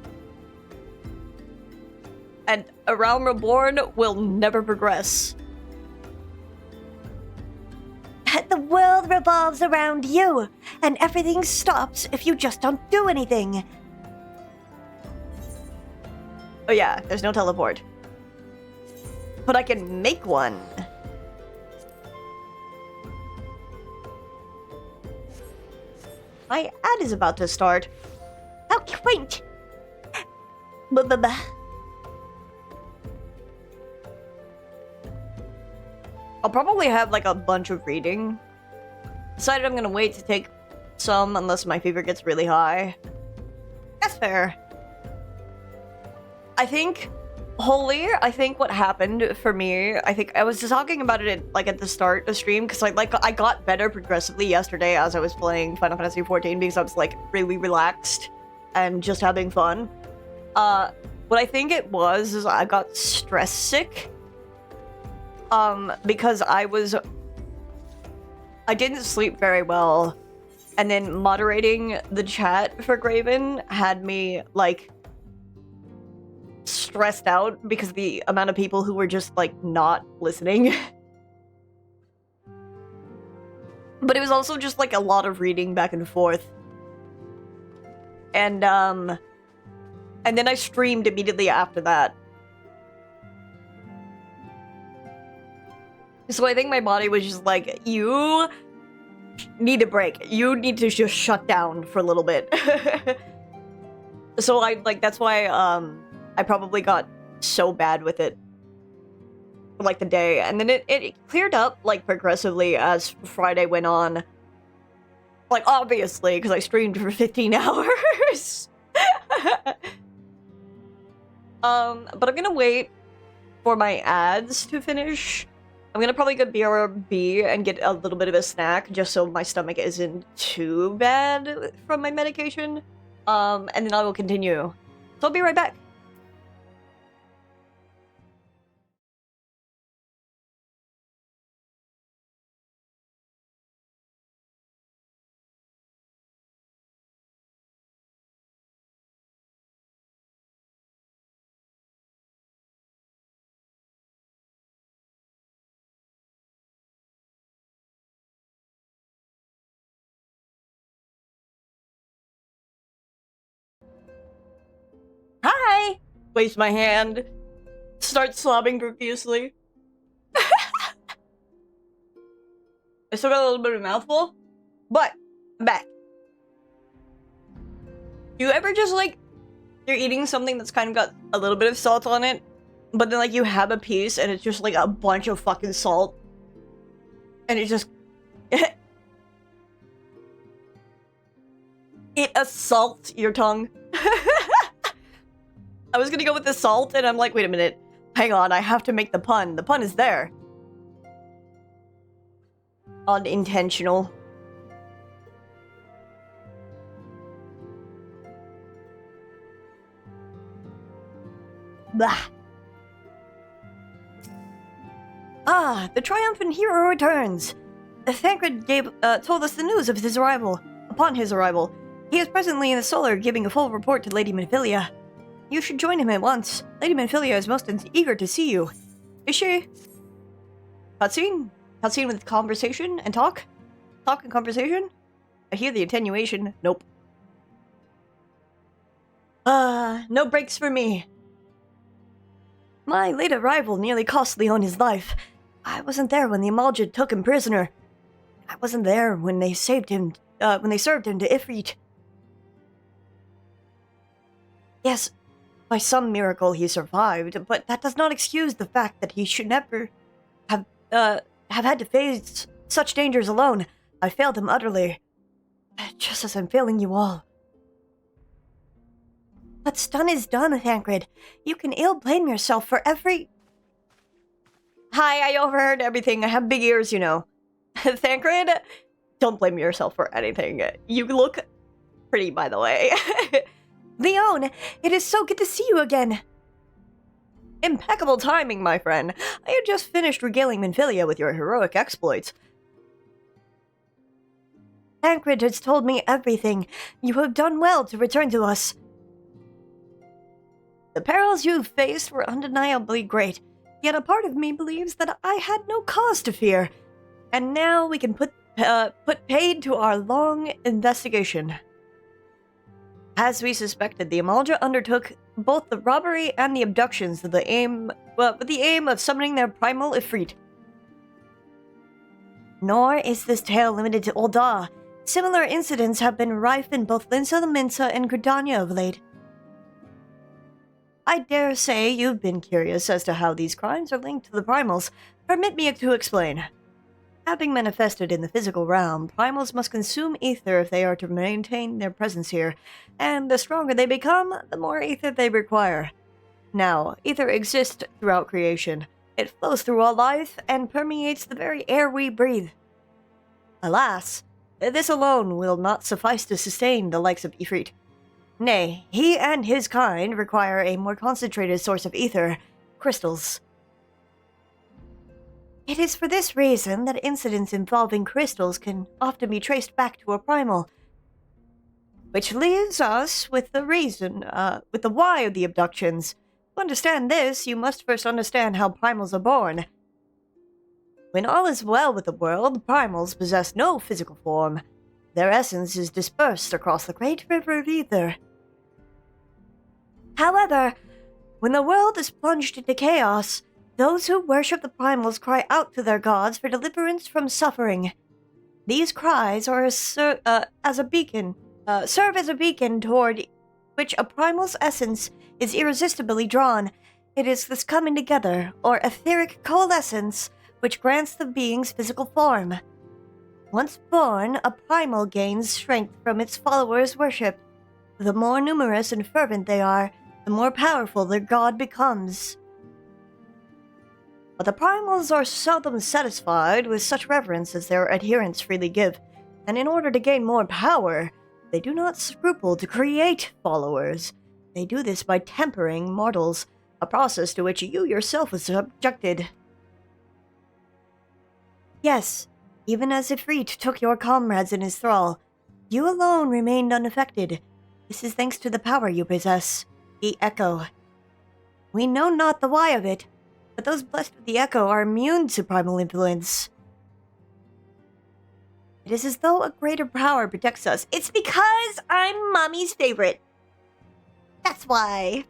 And A Realm Reborn will never progress. The world revolves around you, and everything stops if you just don't do anything. Oh yeah, there's no teleport. But I can make one. My ad is about to start. How quaint! I'll probably have like a bunch of reading. Decided I'm gonna wait to take some unless my fever gets really high. That's fair. I think what happened for me, I think I was just talking about it at the start of stream, because I got better progressively yesterday as I was playing Final Fantasy XIV because I was like really relaxed and just having fun. What I think it was is I got stress sick. Because I didn't sleep very well, and then moderating the chat for Graven had me like stressed out because of the amount of people who were just like not listening. But it was also just like a lot of reading back and forth. And then I streamed immediately after that. So I think my body was just like, you need a break. You need to just shut down for a little bit. So that's why I probably got so bad with it for like the day. And then it cleared up like progressively as Friday went on. Like, obviously, because I streamed for 15 hours. But I'm gonna wait for my ads to finish. I'm gonna probably go BRB and get a little bit of a snack just so my stomach isn't too bad from my medication. And then I will continue. So I'll be right back. Hi! Waves my hand. Start sobbing profusely. I still got a little bit of a mouthful, but I'm back. You ever just like, you're eating something that's kind of got a little bit of salt on it, but then like you have a piece and it's just like a bunch of fucking salt, and it just it assaults your tongue. I was gonna go with the salt, and I'm like, wait a minute. Hang on, I have to make the pun. The pun is there. Unintentional. Blah. Ah, the triumphant hero returns. Thancred told us the news of his arrival. Upon his arrival, he is presently in the solar giving a full report to Lady Manphilia. You should join him at once. Lady Manphilia is most eager to see you. Is she? Cutscene? Cutscene with conversation and talk? Talk and conversation? I hear the attenuation. Nope. No breaks for me. My late arrival nearly cost Leon his life. I wasn't there when the Amalja took him prisoner. I wasn't there when they served him to Ifrit. Yes, by some miracle he survived, but that does not excuse the fact that he should never have had to face such dangers alone. I failed him utterly, just as I'm failing you all. What's done is done, Thancred. You can ill blame yourself for every... Hi, I overheard everything. I have big ears, you know. Thancred, don't blame yourself for anything. You look pretty, by the way. Leon, it is so good to see you again. Impeccable timing, my friend. I had just finished regaling Manphilia with your heroic exploits. Thancred has told me everything. You have done well to return to us. The perils you've faced were undeniably great, yet a part of me believes that I had no cause to fear. And now we can put paid to our long investigation. As we suspected, the Amalja undertook both the robbery and the abductions with the aim of summoning their primal Ifrit. Nor is this tale limited to Ul'dah. Similar incidents have been rife in both Linsa the Minsa and Gridania of late. I dare say you've been curious as to how these crimes are linked to the primals. Permit me to explain. Having manifested in the physical realm, primals must consume ether if they are to maintain their presence here, and the stronger they become, the more ether they require. Now, ether exists throughout creation. It flows through all life and permeates the very air we breathe. Alas, this alone will not suffice to sustain the likes of Ifrit. Nay, he and his kind require a more concentrated source of ether, crystals. It is for this reason that incidents involving crystals can often be traced back to a primal. Which leaves us with the why of the abductions. To understand this, you must first understand how primals are born. When all is well with the world, primals possess no physical form. Their essence is dispersed across the great river of ether. However, when the world is plunged into chaos, those who worship the primals cry out to their gods for deliverance from suffering. These cries serve as a beacon toward which a primal's essence is irresistibly drawn. It is this coming together, or etheric coalescence, which grants the being's physical form. Once born, a primal gains strength from its followers' worship. The more numerous and fervent they are, the more powerful their god becomes. But the primals are seldom satisfied with such reverence as their adherents freely give, and in order to gain more power, they do not scruple to create followers. They do this by tempering mortals, a process to which you yourself was subjected. Yes, even as Ifrit took your comrades in his thrall, you alone remained unaffected. This is thanks to the power you possess, the Echo. We know not the why of it, but those blessed with the Echo are immune to primal influence. It is as though a greater power protects us. It's because I'm Mommy's favorite. That's why.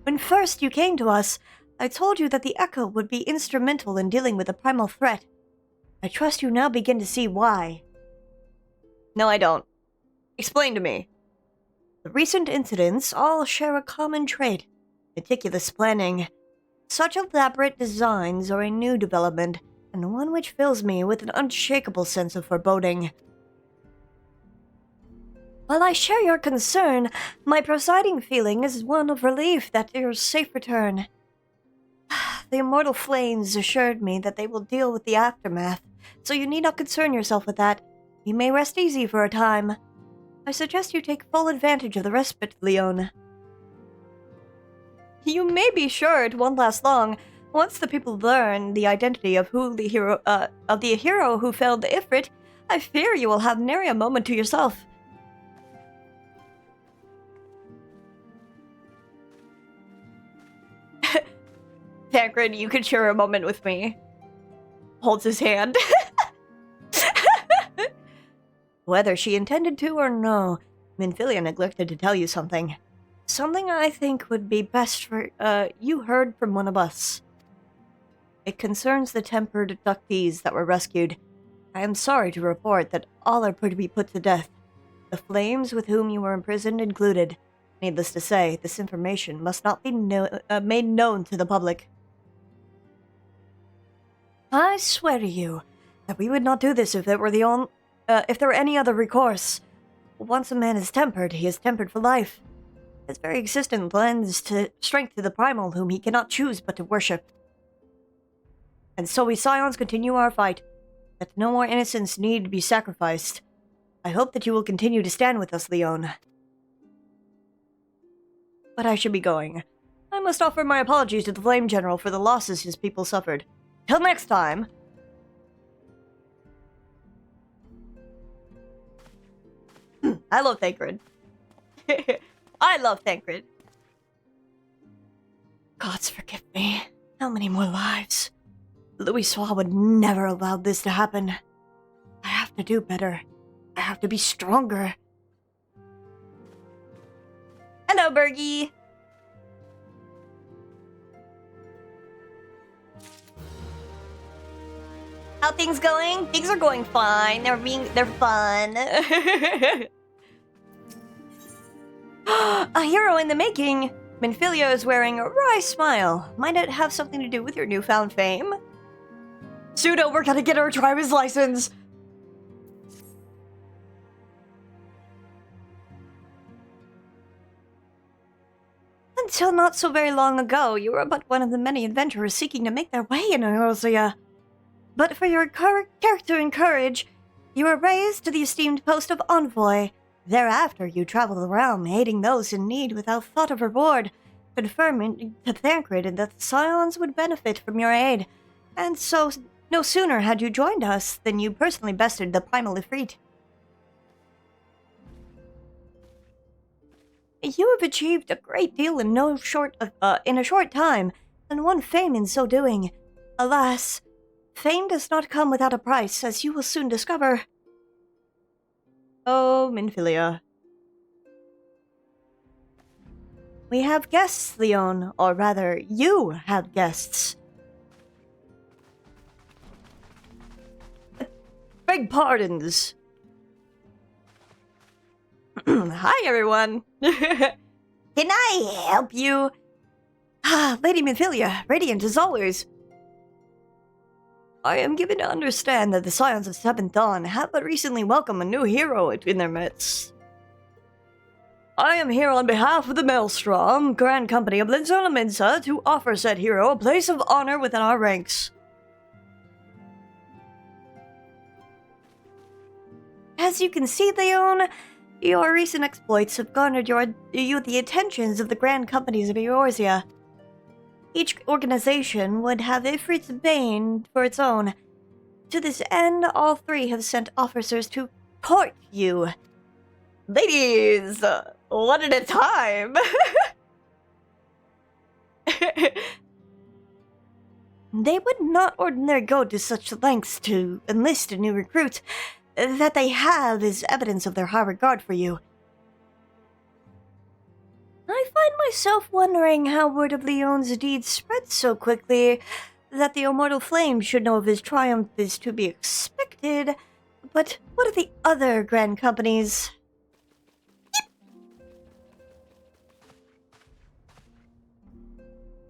When first you came to us, I told you that the Echo would be instrumental in dealing with the primal threat. I trust you now begin to see why. No, I don't. Explain to me. The recent incidents all share a common trait: meticulous planning. Such elaborate designs are a new development, and one which fills me with an unshakable sense of foreboding. While I share your concern, my presiding feeling is one of relief that your safe return. The immortal flames assured me that they will deal with the aftermath, so you need not concern yourself with that. You may rest easy for a time. I suggest you take full advantage of the respite, Leon. You may be sure it won't last long. Once the people learn the identity of the hero who felled the Ifrit, I fear you will have nary a moment to yourself. Tancred, you could share a moment with me. Holds his hand. Whether she intended to or no, Minfilia neglected to tell you something. Something I think would be best for, you heard from one of us. It concerns the tempered abductees that were rescued. I am sorry to report that all are to be put to death. The flames with whom you were imprisoned included. Needless to say, this information must not be made known to the public. I swear to you that we would not do this if there were any other recourse. Once a man is tempered, he is tempered for life. His very existence lends strength to the primal whom he cannot choose but to worship. And so we Scions continue our fight, that no more innocents need be sacrificed. I hope that you will continue to stand with us, Leon. But I should be going. I must offer my apologies to the Flame General for the losses his people suffered. Till next time! I love Tancred. I love Tancred. Gods forgive me. How many more lives? Louisoix would never allow this to happen. I have to do better. I have to be stronger. Hello, Bergie. How things going? Things are going fine. They're fun. A hero in the making. Minfilia is wearing a wry smile. Might it have something to do with your newfound fame? Pseudo, we're gonna get our driver's license. Until not so very long ago, you were but one of the many adventurers seeking to make their way in Eorzea. But for your character and courage, you were raised to the esteemed post of envoy. Thereafter, you traveled around, aiding those in need without thought of reward, confirming to Tancred that the Scions would benefit from your aid. And so, no sooner had you joined us than you personally bested the primal Ifrit. You have achieved a great deal in a short time, and won fame in so doing. Alas, fame does not come without a price, as you will soon discover. Oh, Minfilia. We have guests, Leon, or rather, you have guests. Beg pardons. Hi, everyone. Can I help you? Lady Minfilia, radiant as always. I am given to understand that the Scions of Seventh Dawn have but recently welcomed a new hero in their midst. I am here on behalf of the Maelstrom Grand Company of Linzona to offer said hero a place of honor within our ranks. As you can see, Leon, your recent exploits have garnered you the attentions of the Grand Companies of Eorzea. Each organization would have Ifrit's Bane for its own. To this end, all three have sent officers to court you. Ladies, one at a time. They would not ordinarily go to such lengths to enlist a new recruit. That they have is evidence of their high regard for you. I find myself wondering how word of Leon's deeds spread so quickly that the immortal flame should know of his triumph is to be expected. But what of the other grand companies?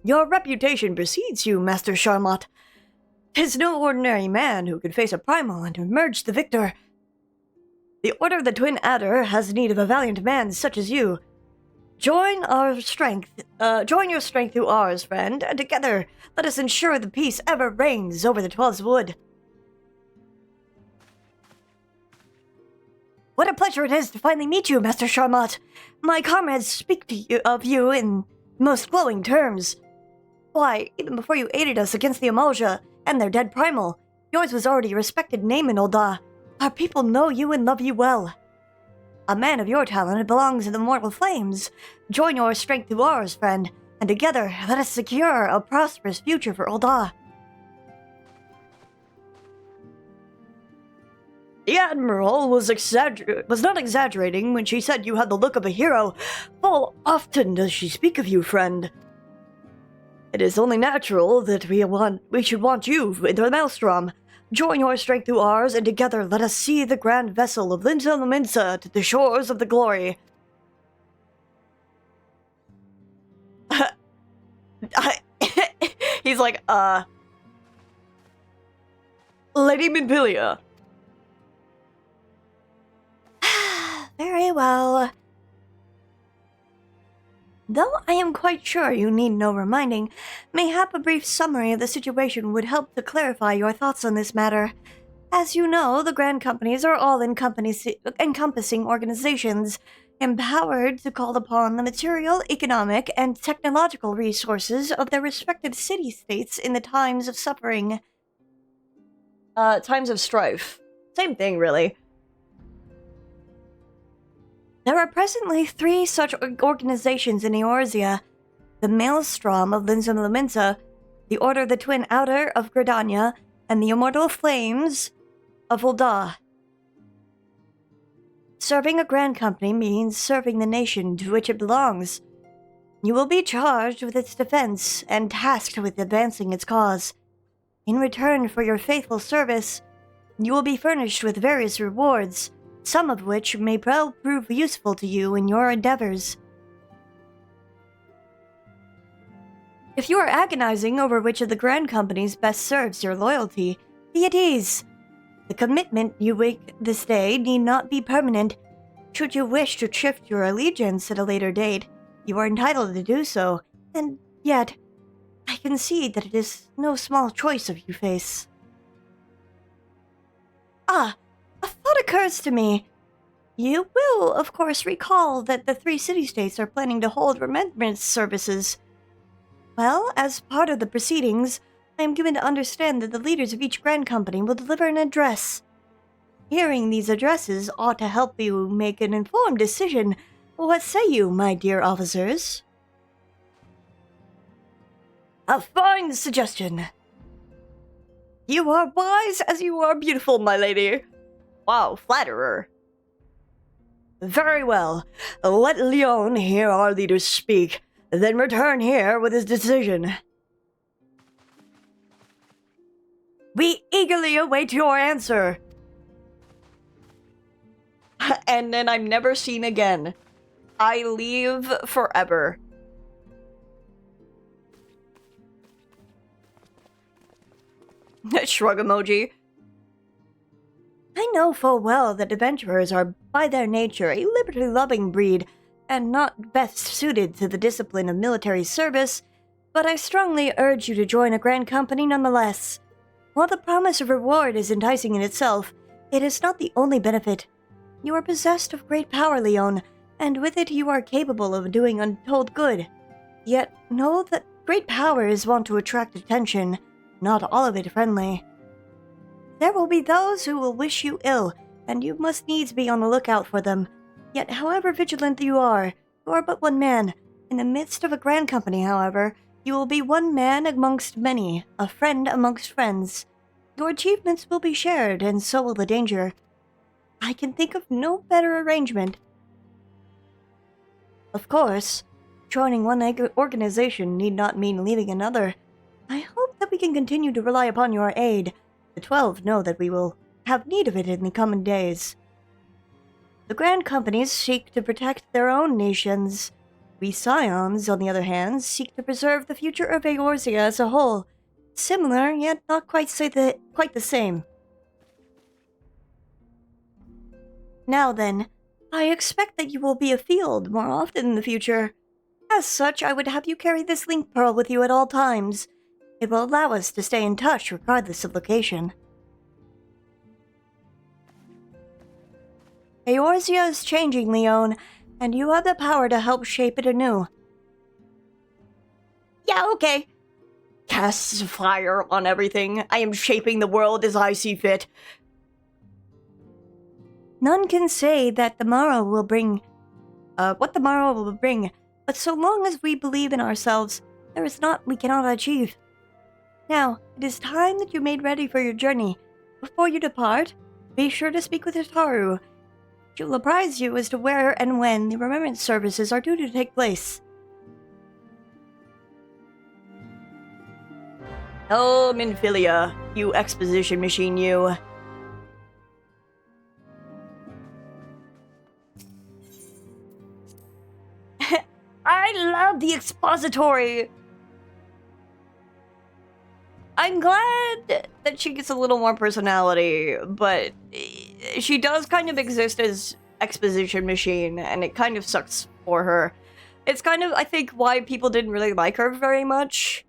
Your reputation precedes you, Master Charmot. 'Tis no ordinary man who could face a primal and emerge the victor. The Order of the Twin Adder has need of a valiant man such as you. Join your strength through ours, friend, and together let us ensure the peace ever reigns over the Twelfth Wood. What a pleasure it is to finally meet you, Master Charmot. My comrades speak of you in most glowing terms. Why, even before you aided us against the Amalja and their dead primal, yours was already a respected name in Ul'dah. Our people know you and love you well. A man of your talent belongs to the mortal flames. Join your strength to ours, friend, and together let us secure a prosperous future for Ul'dah. The Admiral was not exaggerating when she said you had the look of a hero. Full often does she speak of you, friend. It is only natural that we should want you into the Maelstrom. Join your strength to ours, and together let us see the grand vessel of Linzona to the shores of the glory. He's like, Lady Minpilia. Very well. Though I am quite sure you need no reminding, mayhap a brief summary of the situation would help to clarify your thoughts on this matter. As you know, the Grand Companies are all encompassing organizations, empowered to call upon the material, economic, and technological resources of their respective city-states in the times of suffering. Times of strife. Same thing, really. There are presently 3 such organizations in Eorzea: the Maelstrom of Linzona, the Order of the Twin Adder of Gridania, and the Immortal Flames of Ul'dah. Serving a Grand Company means serving the nation to which it belongs. You will be charged with its defense and tasked with advancing its cause. In return for your faithful service, you will be furnished with various rewards, some of which may prove useful to you in your endeavors. If you are agonizing over which of the Grand Companies best serves your loyalty, be at ease. The commitment you make this day need not be permanent. Should you wish to shift your allegiance at a later date, you are entitled to do so, and yet, I concede that it is no small choice of you face. A thought occurs to me. You will, of course, recall that the 3 city-states are planning to hold remembrance services. Well, as part of the proceedings, I am given to understand that the leaders of each Grand Company will deliver an address. Hearing these addresses ought to help you make an informed decision. What say you, my dear officers? A fine suggestion. You are wise as you are beautiful, my lady. Wow, flatterer. Very well. Let Leon hear our leaders speak, then return here with his decision. We eagerly await your answer. And then I'm never seen again. I leave forever. Shrug emoji. I know full well that adventurers are, by their nature, a liberty-loving breed, and not best suited to the discipline of military service, but I strongly urge you to join a grand company nonetheless. While the promise of reward is enticing in itself, it is not the only benefit. You are possessed of great power, Leon, and with it you are capable of doing untold good. Yet know that great power is wont to attract attention, not all of it friendly. There will be those who will wish you ill, and you must needs be on the lookout for them. Yet however vigilant you are but one man. In the midst of a grand company, however, you will be one man amongst many, a friend amongst friends. Your achievements will be shared, and so will the danger. I can think of no better arrangement. Of course, joining one organization need not mean leaving another. I hope that we can continue to rely upon your aid. The 12 know that we will have need of it in the coming days. The grand companies seek to protect their own nations. We scions, on the other hand, seek to preserve the future of Eorzea as a whole. Similar, yet not quite the same. Now then, I expect that you will be afield more often in the future. As such, I would have you carry this link pearl with you at all times. It will allow us to stay in touch regardless of location. Eorzea is changing, Leon, and you have the power to help shape it anew. Yeah, okay. Casts fire on everything. I am shaping the world as I see fit. None can say that the morrow will bring, what the morrow will bring, but so long as we believe in ourselves, there is naught we cannot achieve. Now, it is time that you made ready for your journey. Before you depart, be sure to speak with Itaru. She will apprise you as to where and when the remembrance services are due to take place. Oh, Minfilia, you exposition machine, you. I love the expository. I'm glad that she gets a little more personality, but she does kind of exist as exposition machine, and it kind of sucks for her. It's kind of, I think, why people didn't really like her very much.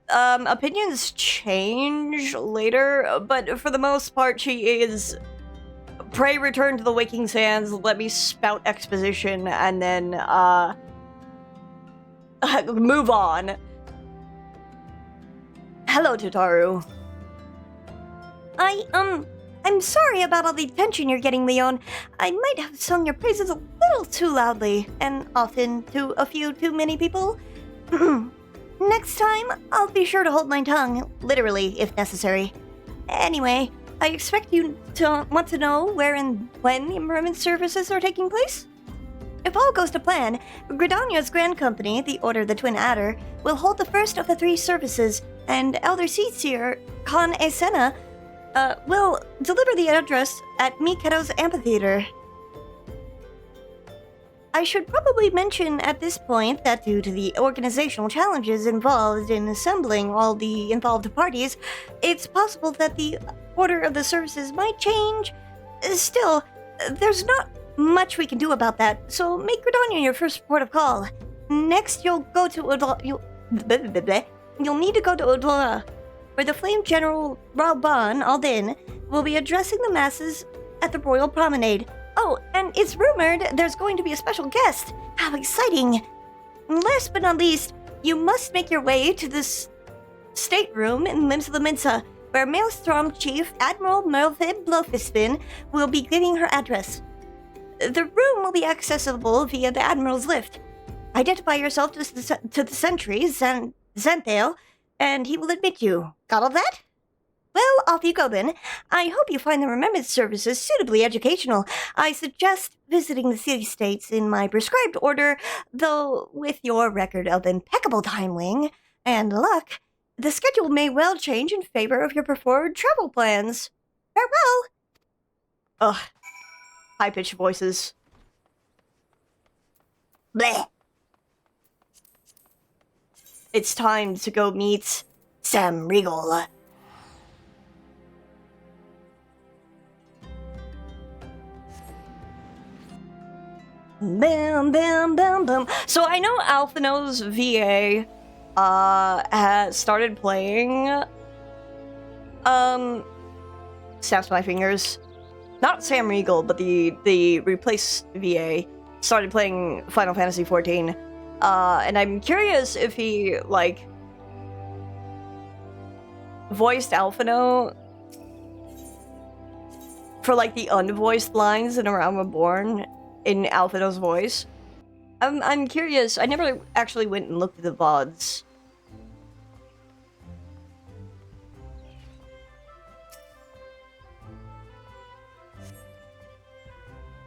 Opinions change later, but for the most part, she is pray return to the waking sands, let me spout exposition, and then, move on. Hello, Tataru. I'm sorry about all the attention you're getting, Leon. I might have sung your praises a little too loudly, and often to a few too many people. Next time, I'll be sure to hold my tongue, literally, if necessary. Anyway, I expect you to want to know where and when the enrollment services are taking place? If all goes to plan, Gridania's Grand Company, the Order of the Twin Adder, will hold the first of the 3 services, and Elder Seaseer Khan Esena will deliver the address at Mikedo's Amphitheater. I should probably mention at this point that due to the organizational challenges involved in assembling all the involved parties, it's possible that the order of the services might change. Still, there's not much we can do about that, so make Gridania your first port of call. Next, you'll need to go to Odora, where the Flame General Rauban Aldin will be addressing the masses at the Royal Promenade. Oh, and it's rumored there's going to be a special guest. How exciting! Last but not least, you must make your way to this stateroom in Limsa Minsa, where Maelstrom Chief Admiral Merlfib Blofispin will be giving her address. The room will be accessible via the Admiral's lift. Identify yourself to the sentry, Xanthale, and he will admit you. Got all that? Well, off you go then. I hope you find the remembrance services suitably educational. I suggest visiting the city-states in my prescribed order, though with your record of impeccable timing and luck, the schedule may well change in favor of your preferred travel plans. Farewell! Ugh. High-pitched voices. Bleh. It's time to go meet Sam Riegel. Bam, bam, bam, bam. So I know Alphino's VA has started playing snaps my fingers. Not Sam Riegel, but the replaced VA started playing Final Fantasy XIV. And I'm curious if he like voiced Alphino for like the unvoiced lines in A Realm Reborn in Alphino's voice. I'm curious. I never actually went and looked at the VODs.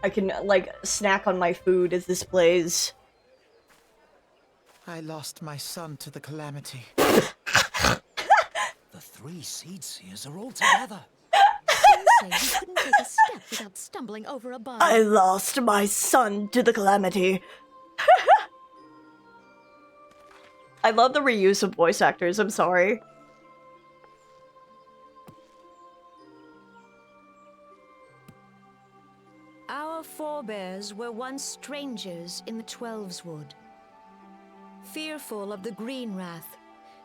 I can like snack on my food as this plays. I lost my son to the calamity. The 3 seed seers are all together. Say you couldn't take a step without stumbling over a bug. I lost my son to the calamity. I love the reuse of voice actors, I'm sorry. Our forebears were once strangers in the Twelveswood. Fearful of the green wrath,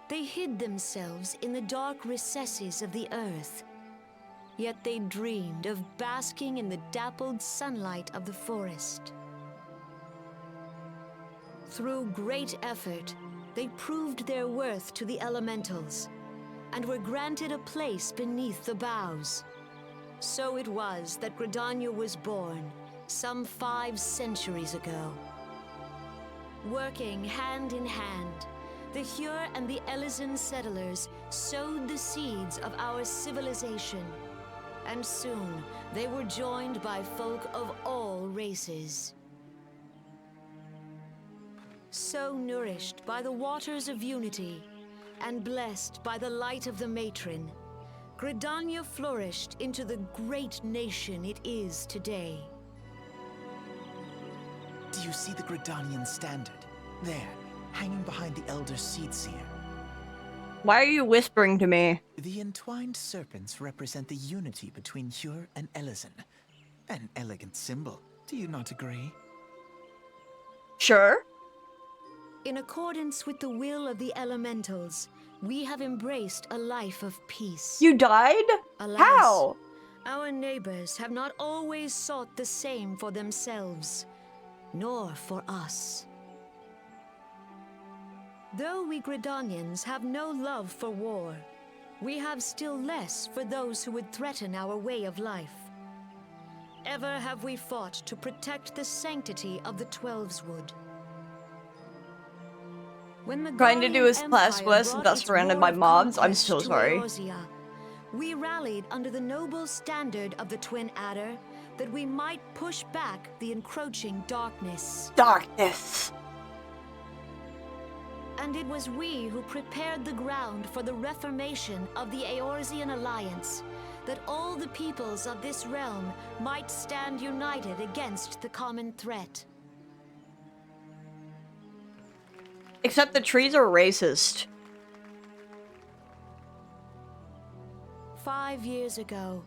they hid themselves in the dark recesses of the earth. Yet they dreamed of basking in the dappled sunlight of the forest. Through great effort, they proved their worth to the elementals, and were granted a place beneath the boughs. So it was that Gridania was born, some 5 centuries ago. Working hand in hand, the Hyur and the Elysian settlers sowed the seeds of our civilization, and soon they were joined by folk of all races. So nourished by the waters of unity, and blessed by the light of the matron, Gridania flourished into the great nation it is today. Do you see the Gridanian standard? There, hanging behind the Elder Seedseer. Why are you whispering to me? The entwined serpents represent the unity between Hyur and Elysian. An elegant symbol, do you not agree? Sure. In accordance with the will of the elementals, we have embraced a life of peace. You died? Alas, How? our neighbors have not always sought the same for themselves, nor for us. Though we Gridanians have no love for war, we have still less for those who would threaten our way of life. Ever have we fought to protect the sanctity of the Twelveswood. When the Trying to do his class quest and thus surrounded by mobs? I'm so sorry. We rallied under the noble standard of the Twin Adder that we might push back the encroaching darkness. Darkness. And it was we who prepared the ground for the reformation of the Eorzean Alliance, that all the peoples of this realm might stand united against the common threat. Except the trees are racist. 5 years ago,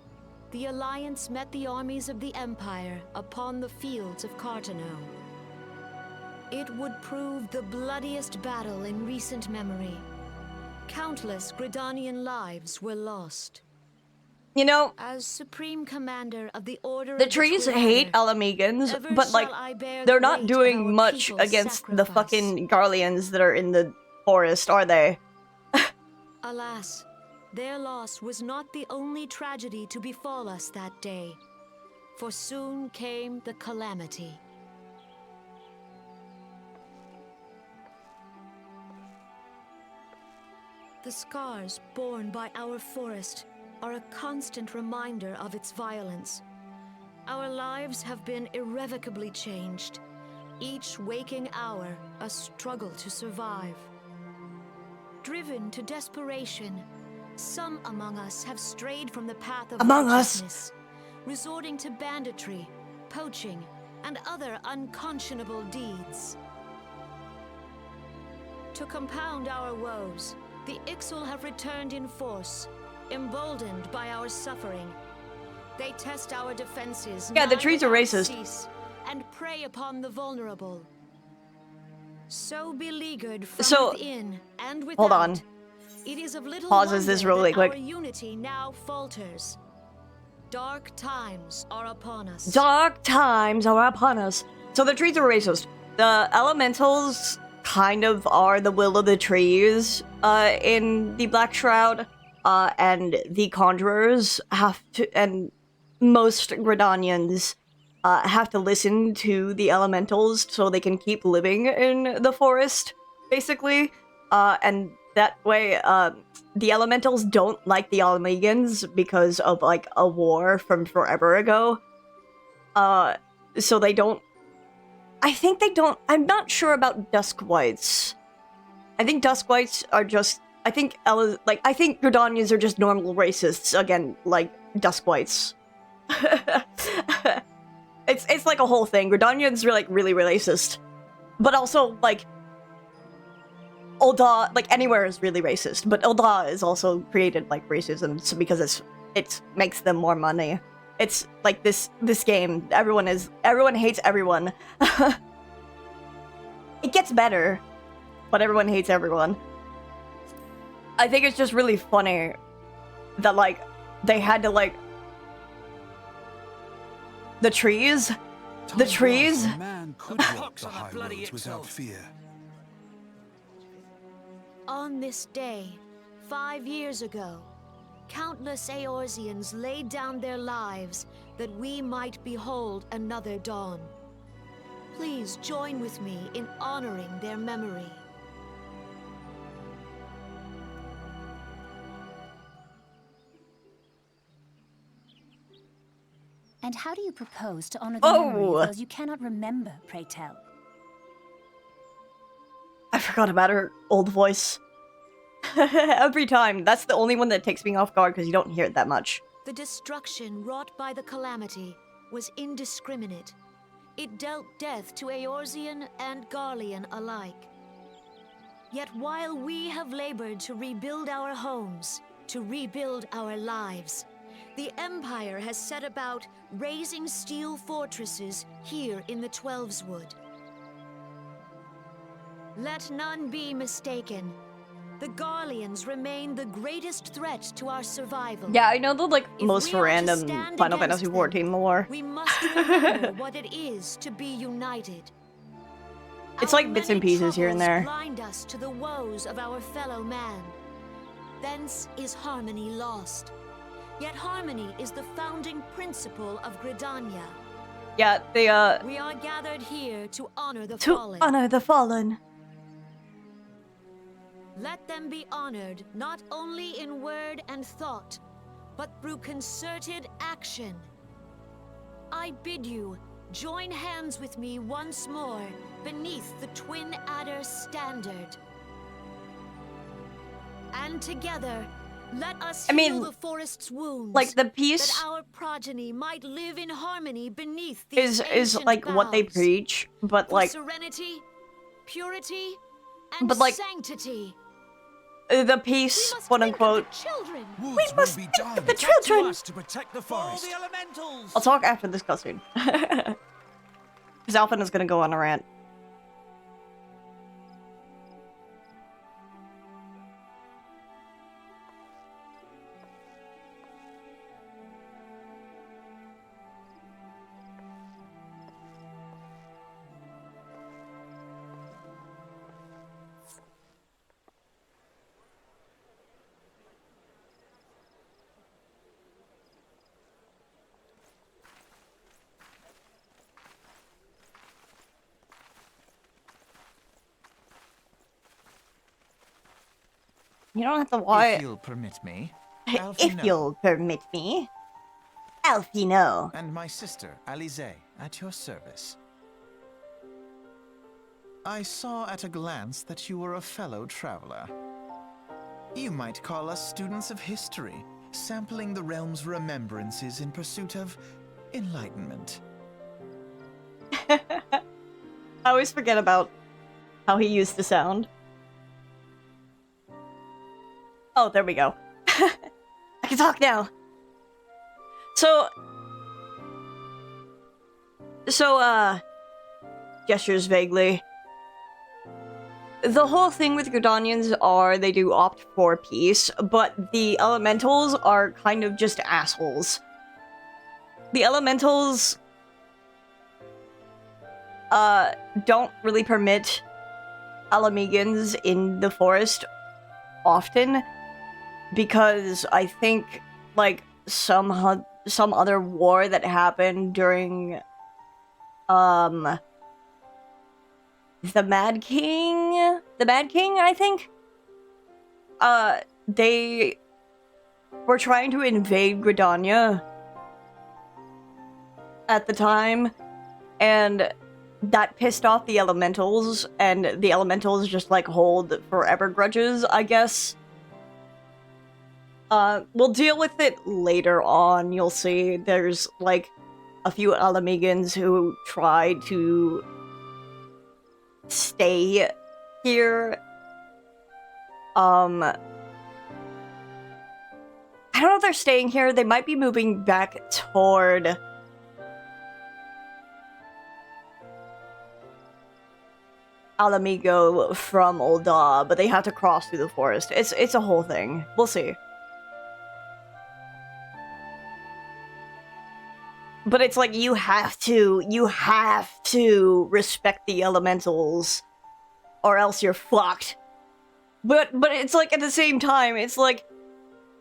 the Alliance met the armies of the Empire upon the fields of Cartano. It would prove the bloodiest battle in recent memory. Countless Gridanian lives were lost. You know, As Supreme Commander of the Order the of trees Twin hate Adder, Alamegans, ever but like, shall I bear they're the not weight doing of our much people's against the sacrifice. fucking Garleans that are in the forest, are they? Alas, their loss was not the only tragedy to befall us that day, for soon came the calamity. The scars borne by our forest are a constant reminder of its violence. Our lives have been irrevocably changed, each waking hour a struggle to survive. Driven to desperation, some among us have strayed from the path of righteousness, resorting to banditry, poaching, and other unconscionable deeds. To compound our woes, the Ixal have returned in force, emboldened by our suffering. They test our defenses. Yeah, the not trees are without racist. cease, and prey upon the vulnerable. So beleaguered from So, within and without, hold on. it is of little Pauses this wonder really that our quick. unity now falters. Dark times are upon us. Dark times are upon us. So the trees are racist. The elementals kind of are the will of the trees in the Black Shroud, and the conjurers have to, and most Gridanians have to listen to the elementals so they can keep living in the forest, basically. And that way, the elementals don't like the Almegans because of, like, a war from forever ago. So they don't... I think they don't... I'm not sure about Duskwights. I think Duskwights are just... I think Gridanians are just normal racists, again, like Duskwights. It's like a whole thing. Gridanians are, like, really racist. But also, like... Ul'dah, like, anywhere is really racist, but Ul'dah is also created, like, racism, so because it makes them more money. It's like this game, everyone hates everyone. It gets better, but everyone hates everyone. I think it's just really funny that, like, they had to, like, the trees, Man could walk the high roads without fear. On this day, 5 years ago, countless Eorzeans laid down their lives that we might behold another dawn. Please join with me in honoring their memory. And how do you propose to honor the memory of those you cannot remember, pray tell? I forgot about her old voice. Every time. That's the only one that takes me off guard because you don't hear it that much. The destruction wrought by the calamity was indiscriminate. It dealt death to Eorzean and Garlean alike. Yet while we have labored to rebuild our homes, to rebuild our lives, the Empire has set about raising steel fortresses here in the Twelveswood. Let none be mistaken. The Garleans remain the greatest threat to our survival. Yeah, I know the, like, If most we are to random stand Final against Fantasy them, XIV lore. We must remember what it is to be united. It's Our like bits and many pieces here and troubles there. blind us to the woes of our fellow man. Thence is harmony lost. Yet harmony is the founding principle of Gridania. Yeah, they, We are gathered here to honor the to fallen. honor the fallen. Let them be honored not only in word and thought, but through concerted action. I bid you join hands with me once more beneath the Twin Adder's standard. And together, let us heal the forest's wounds. Like, the peace that our progeny might live in harmony beneath these is like what they boughs. preach, but For like serenity, purity, and But, like, sanctity. The peace, quote unquote. Woods We must will be think of dying. the children. To protect the forest. the elementals! I'll talk after this cutscene. Because Alphen is gonna go on a rant. You don't have to watch. If you'll permit me. If you'll permit me. Alfie, no. And my sister, Alize, at your service. I saw at a glance that you were a fellow traveler. You might call us students of history, sampling the realm's remembrances in pursuit of enlightenment. I always forget about how he used to sound. Oh, there we go. I can talk now. So, So, gestures vaguely. The whole thing with Gridanians are they do opt for peace, but the elementals are kind of just assholes. The elementals don't really permit Alamegans in the forest often because I think like some other war that happened during the Mad King, I think. They were trying to invade Gridania at the time, and that pissed off the elementals, and the elementals just, like, hold forever grudges, I guess. We'll deal with it later on, you'll see. There's, like, a few Alamegans who tried to stay here. I don't know if they're staying here. They might be moving back toward Alamigo from Ul'dah, but they have to cross through the forest. It's a whole thing. We'll see. But it's like you have to respect the elementals, or else you're fucked. But it's like at the same time, it's like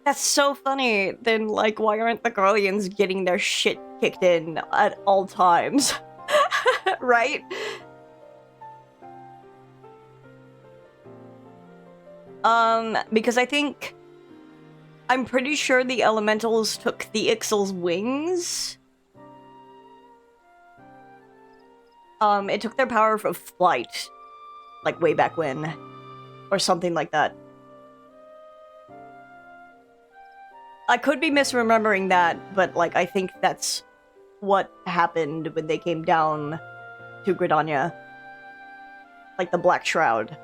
that's so funny. Then like, why aren't the Guardians getting their shit kicked in at all times, right? Because I'm pretty sure the elementals took the Ixal's wings. It took their power of flight, like way back when, or something like that. I could be misremembering that, but like I think that's what happened when they came down to Gridania. Like the Black Shroud.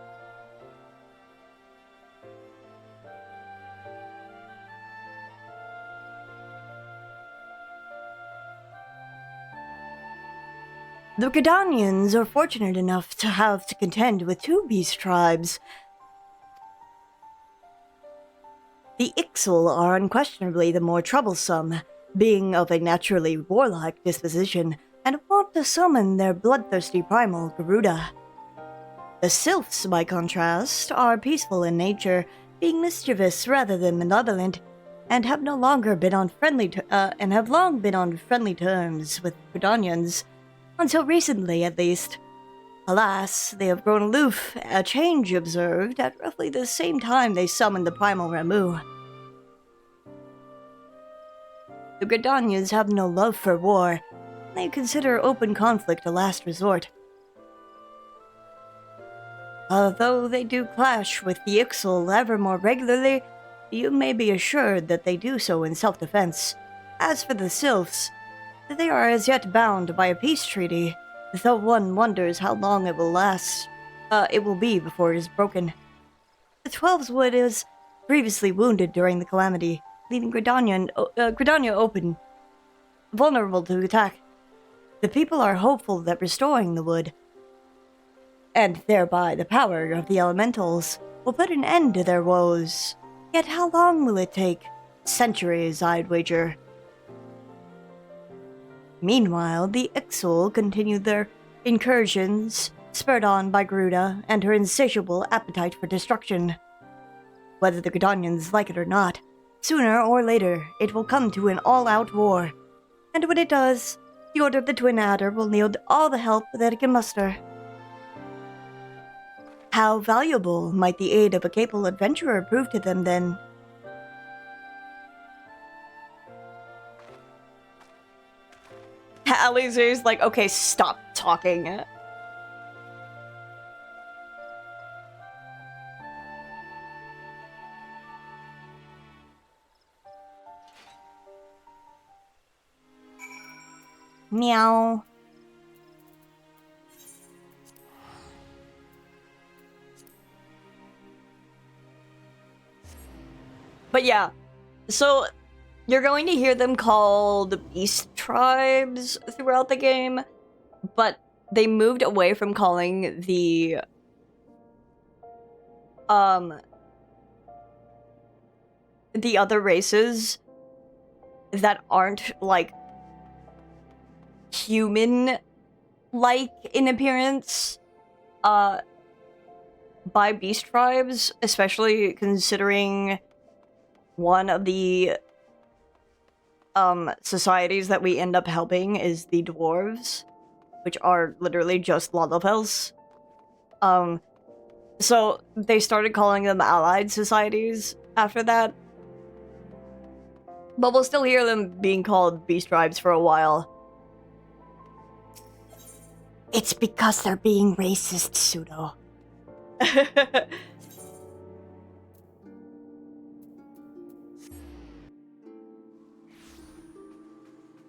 The Gridanians are fortunate enough to have to contend with two beast tribes. The Ixal are unquestionably the more troublesome, being of a naturally warlike disposition, and want to summon their bloodthirsty primal Garuda. The Sylphs, by contrast, are peaceful in nature, being mischievous rather than malevolent, and have long been on friendly terms with Gridanians. Until recently, at least. Alas, they have grown aloof, a change observed at roughly the same time they summoned the primal Ramu. The Gridanians have no love for war, and they consider open conflict a last resort. Although they do clash with the Ixal ever more regularly, you may be assured that they do so in self-defense. As for the Sylphs, they are as yet bound by a peace treaty, though one wonders how long it will last. It will be before it is broken. The Twelves Wood is previously wounded during the calamity, leaving Gridania open, vulnerable to attack. The people are hopeful that restoring the wood, and thereby the power of the elementals, will put an end to their woes. Yet how long will it take? Centuries, I'd wager. Meanwhile, the Ixal continued their incursions, spurred on by Garuda and her insatiable appetite for destruction. Whether the Gridanians like it or not, sooner or later it will come to an all-out war. And when it does, the Order of the Twin Adder will need all the help that it can muster. How valuable might the aid of a capable adventurer prove to them then? Alizer's like, okay, stop talking. Meow. But yeah, so you're going to hear them called beast tribes throughout the game. but they moved away from calling the other races that aren't like human like in appearance by beast tribes, especially considering one of the societies that we end up helping is the dwarves, which are literally just Lalafels. So they started calling them allied societies after that. But we'll still hear them being called beast tribes for a while. It's because they're being racist, Pseudo.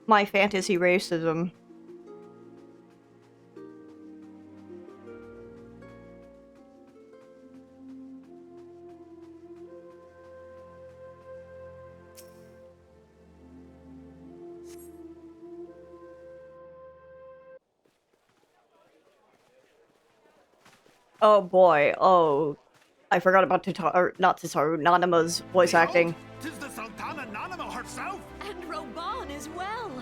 My fantasy racism. Oh boy, oh. I forgot about Nanamo's voice acting. Tis the Sultana Nanamo herself! And Roban as well.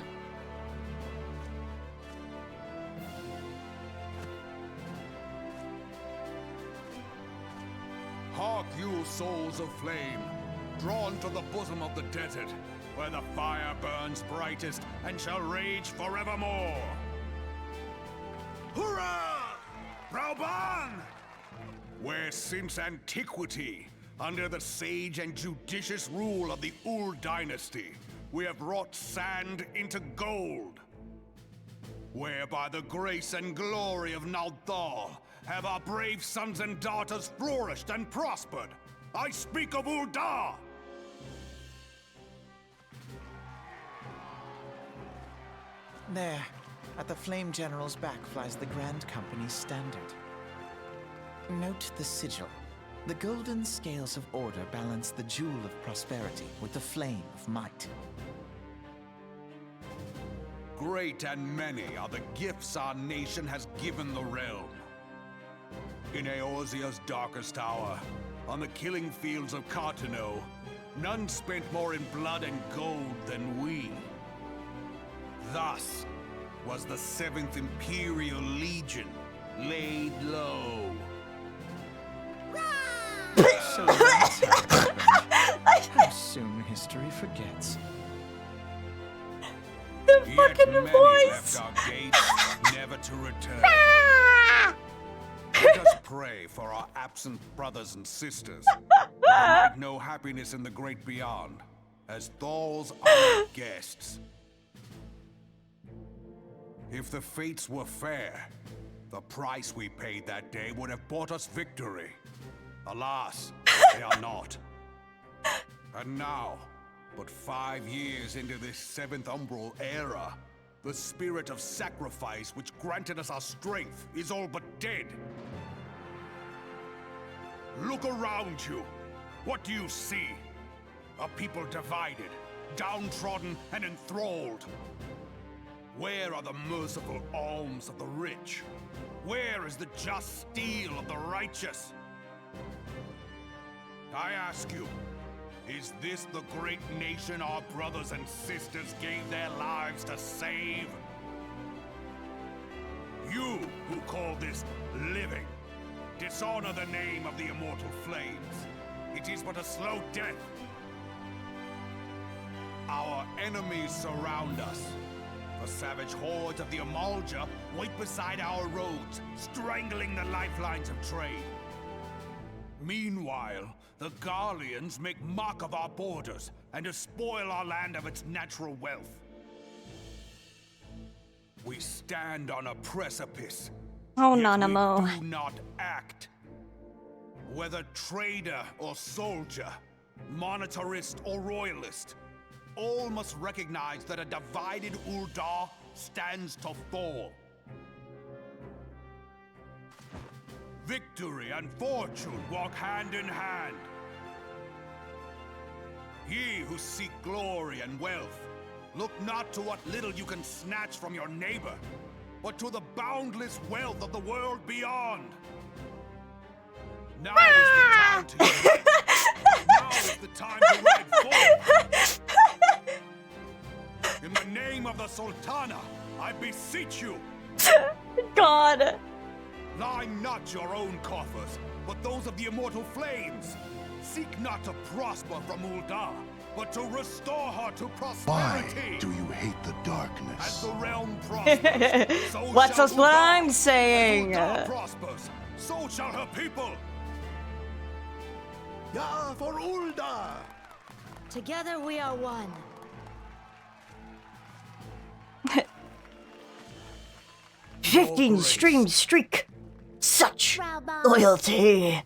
Hark you, souls of flame, drawn to the bosom of the desert, where the fire burns brightest and shall rage forevermore. Hurrah! Brauban! Where since antiquity, under the sage and judicious rule of the Ul dynasty, we have wrought sand into gold. Where by the grace and glory of Naldal have our brave sons and daughters flourished and prospered. I speak of Ul'dah! There, at the Flame General's back flies the Grand Company's standard. Note the sigil. The golden scales of order balance the jewel of prosperity with the flame of might. Great and many are the gifts our nation has given the realm. In Eorzea's darkest hour, on the killing fields of Cartano, none spent more in blood and gold than we. Thus was the 7th Imperial Legion laid low. So that's how it happened. How soon history forgets. The Yet fucking many voice! left our gates, never to return. Let us pray for our absent brothers and sisters, that they might know happiness in the great beyond, as Thal's honored guests. If the fates were fair, the price we paid that day would have bought us victory. Alas, they are not. And now, but 5 years into this 7th Umbral era, the spirit of sacrifice which granted us our strength is all but dead. Look around you. What do you see? A people divided, downtrodden, and enthralled. Where are the merciful alms of the rich? Where is the just steel of the righteous? I ask you, is this the great nation our brothers and sisters gave their lives to save? You who call this living, dishonor the name of the immortal flames. It is but a slow death. Our enemies surround us. The savage hordes of the Amalja wait beside our roads, strangling the lifelines of trade. Meanwhile, the Garleans make mock of our borders and despoil our land of its natural wealth. We stand on a precipice. Oh, yet Nanamo. we do not act. Whether trader or soldier, monetarist or royalist, all must recognize that a divided Ul'dah stands to fall. Victory and fortune walk hand in hand. Ye who seek glory and wealth, look not to what little you can snatch from your neighbor, but to the boundless wealth of the world beyond. Now is the time to unite. Now is the time to ride forth. In the name of the Sultana, I beseech you. God. Line not your own coffers, but those of the immortal flames. Seek not to prosper from Ul'dah, but to restore her to prosperity. Why do you hate the darkness? As the realm prospers, so What's shall this what Ul'dah. I'm saying? As Ul'dah prospers, so shall her people. Ya for Ul'dah! Together we are one. 15 stream streak. Such Bravo. loyalty.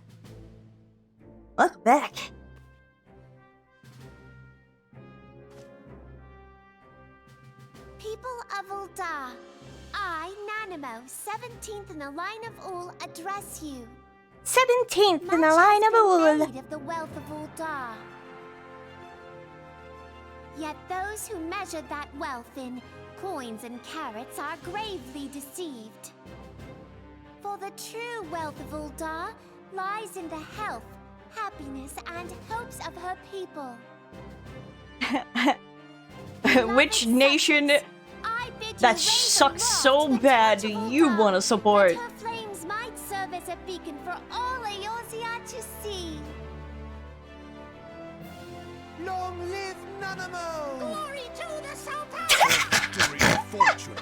Welcome back. People of Ul'dah, I, Nanimo, 17th in the line of Ul, address you. 17th Much in the line of has been Ul. made of the wealth of Ul'dah. Yet those who measure that wealth in coins and carats are gravely deceived. For the true wealth of Ul'dah lies in the health, happiness, and hopes of her people. Which nation I bid you that raise sucks aloft so the bad do torch of you Ul'dah, want to support? that her flames might serve as a beacon for all Eorzea to see. Long live Nanamo! Glory to the Sultan! Victory and fortune.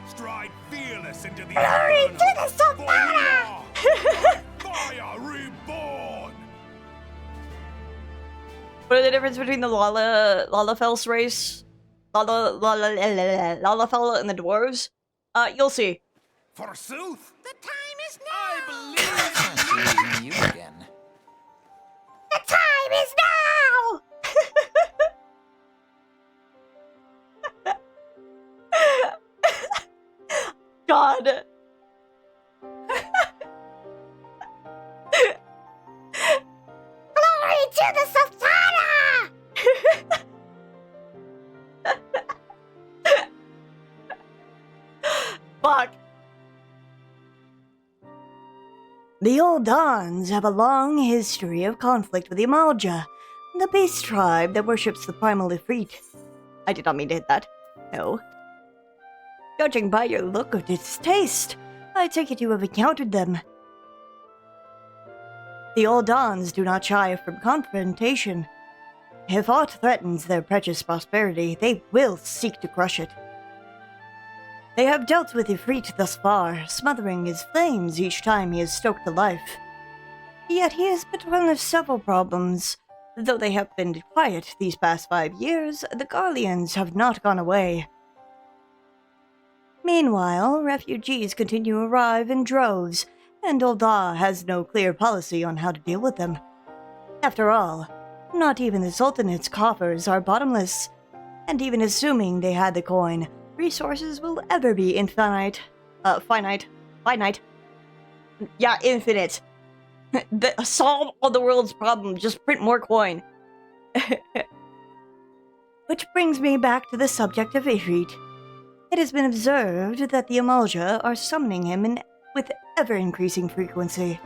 Stride fearless into the Glory inferno. to the For we Sultana! are fire reborn. What are the difference between the Lalafels race? Lalafell and the dwarves? You'll see. Forsooth, The time is now! I believe. Fancy meeting you again. The time is now! God. Glory to the Sultana! Fuck. The Old Dons have a long history of conflict with the Amalja, the beast tribe that worships the primal Ifrit. I did not mean to hit that. No. Judging by your look of distaste, I take it you have encountered them. The Old Dons do not shy from confrontation. If aught threatens their precious prosperity, they will seek to crush it. They have dealt with Ifrit thus far, smothering his flames each time he has stoked the life. Yet he is but one of several problems. Though they have been quiet these past 5 years, the Garleans have not gone away. Meanwhile, refugees continue to arrive in droves, and Ul'dah has no clear policy on how to deal with them. After all, not even the Sultanate's coffers are bottomless, and even assuming they had the coin, resources will ever be infinite. Finite. Yeah, infinite. Solve all the world's problems, just print more coin. Which brings me back to the subject of Ifrit. It has been observed that the Amalja are summoning him with ever-increasing frequency.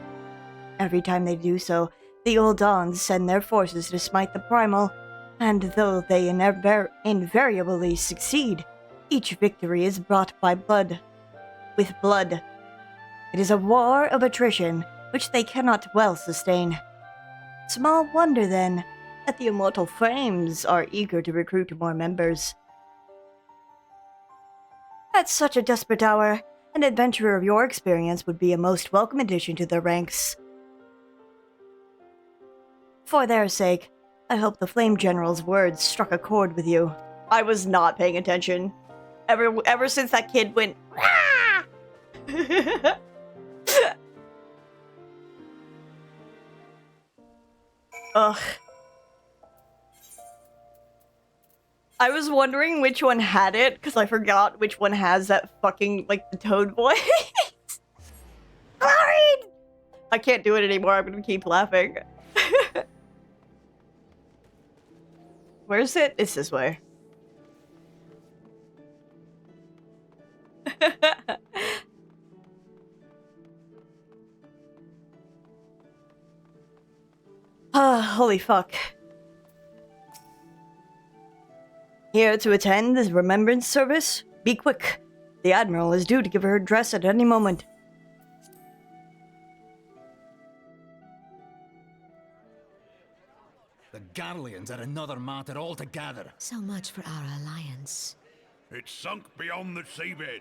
Every time they do so, the Old Dons send their forces to smite the primal, and though they invariably succeed, each victory is brought by blood. With blood. It is a war of attrition, which they cannot well sustain. Small wonder, then, that the immortal flames are eager to recruit more members. At such a desperate hour, an adventurer of your experience would be a most welcome addition to their ranks. For their sake, I hope the Flame General's words struck a chord with you. I was not paying attention. Ever since that kid went, "Rah!" Ugh. I was wondering which one had it, because I forgot which one has that fucking, like, the toad voice. Glory! I can't do it anymore, I'm gonna keep laughing. Where is it? It's this way. Holy fuck. Here to attend this remembrance service? Be quick. The Admiral is due to give her dress at any moment. The Garleans are another matter altogether. So much for our alliance. It's sunk beyond the seabed.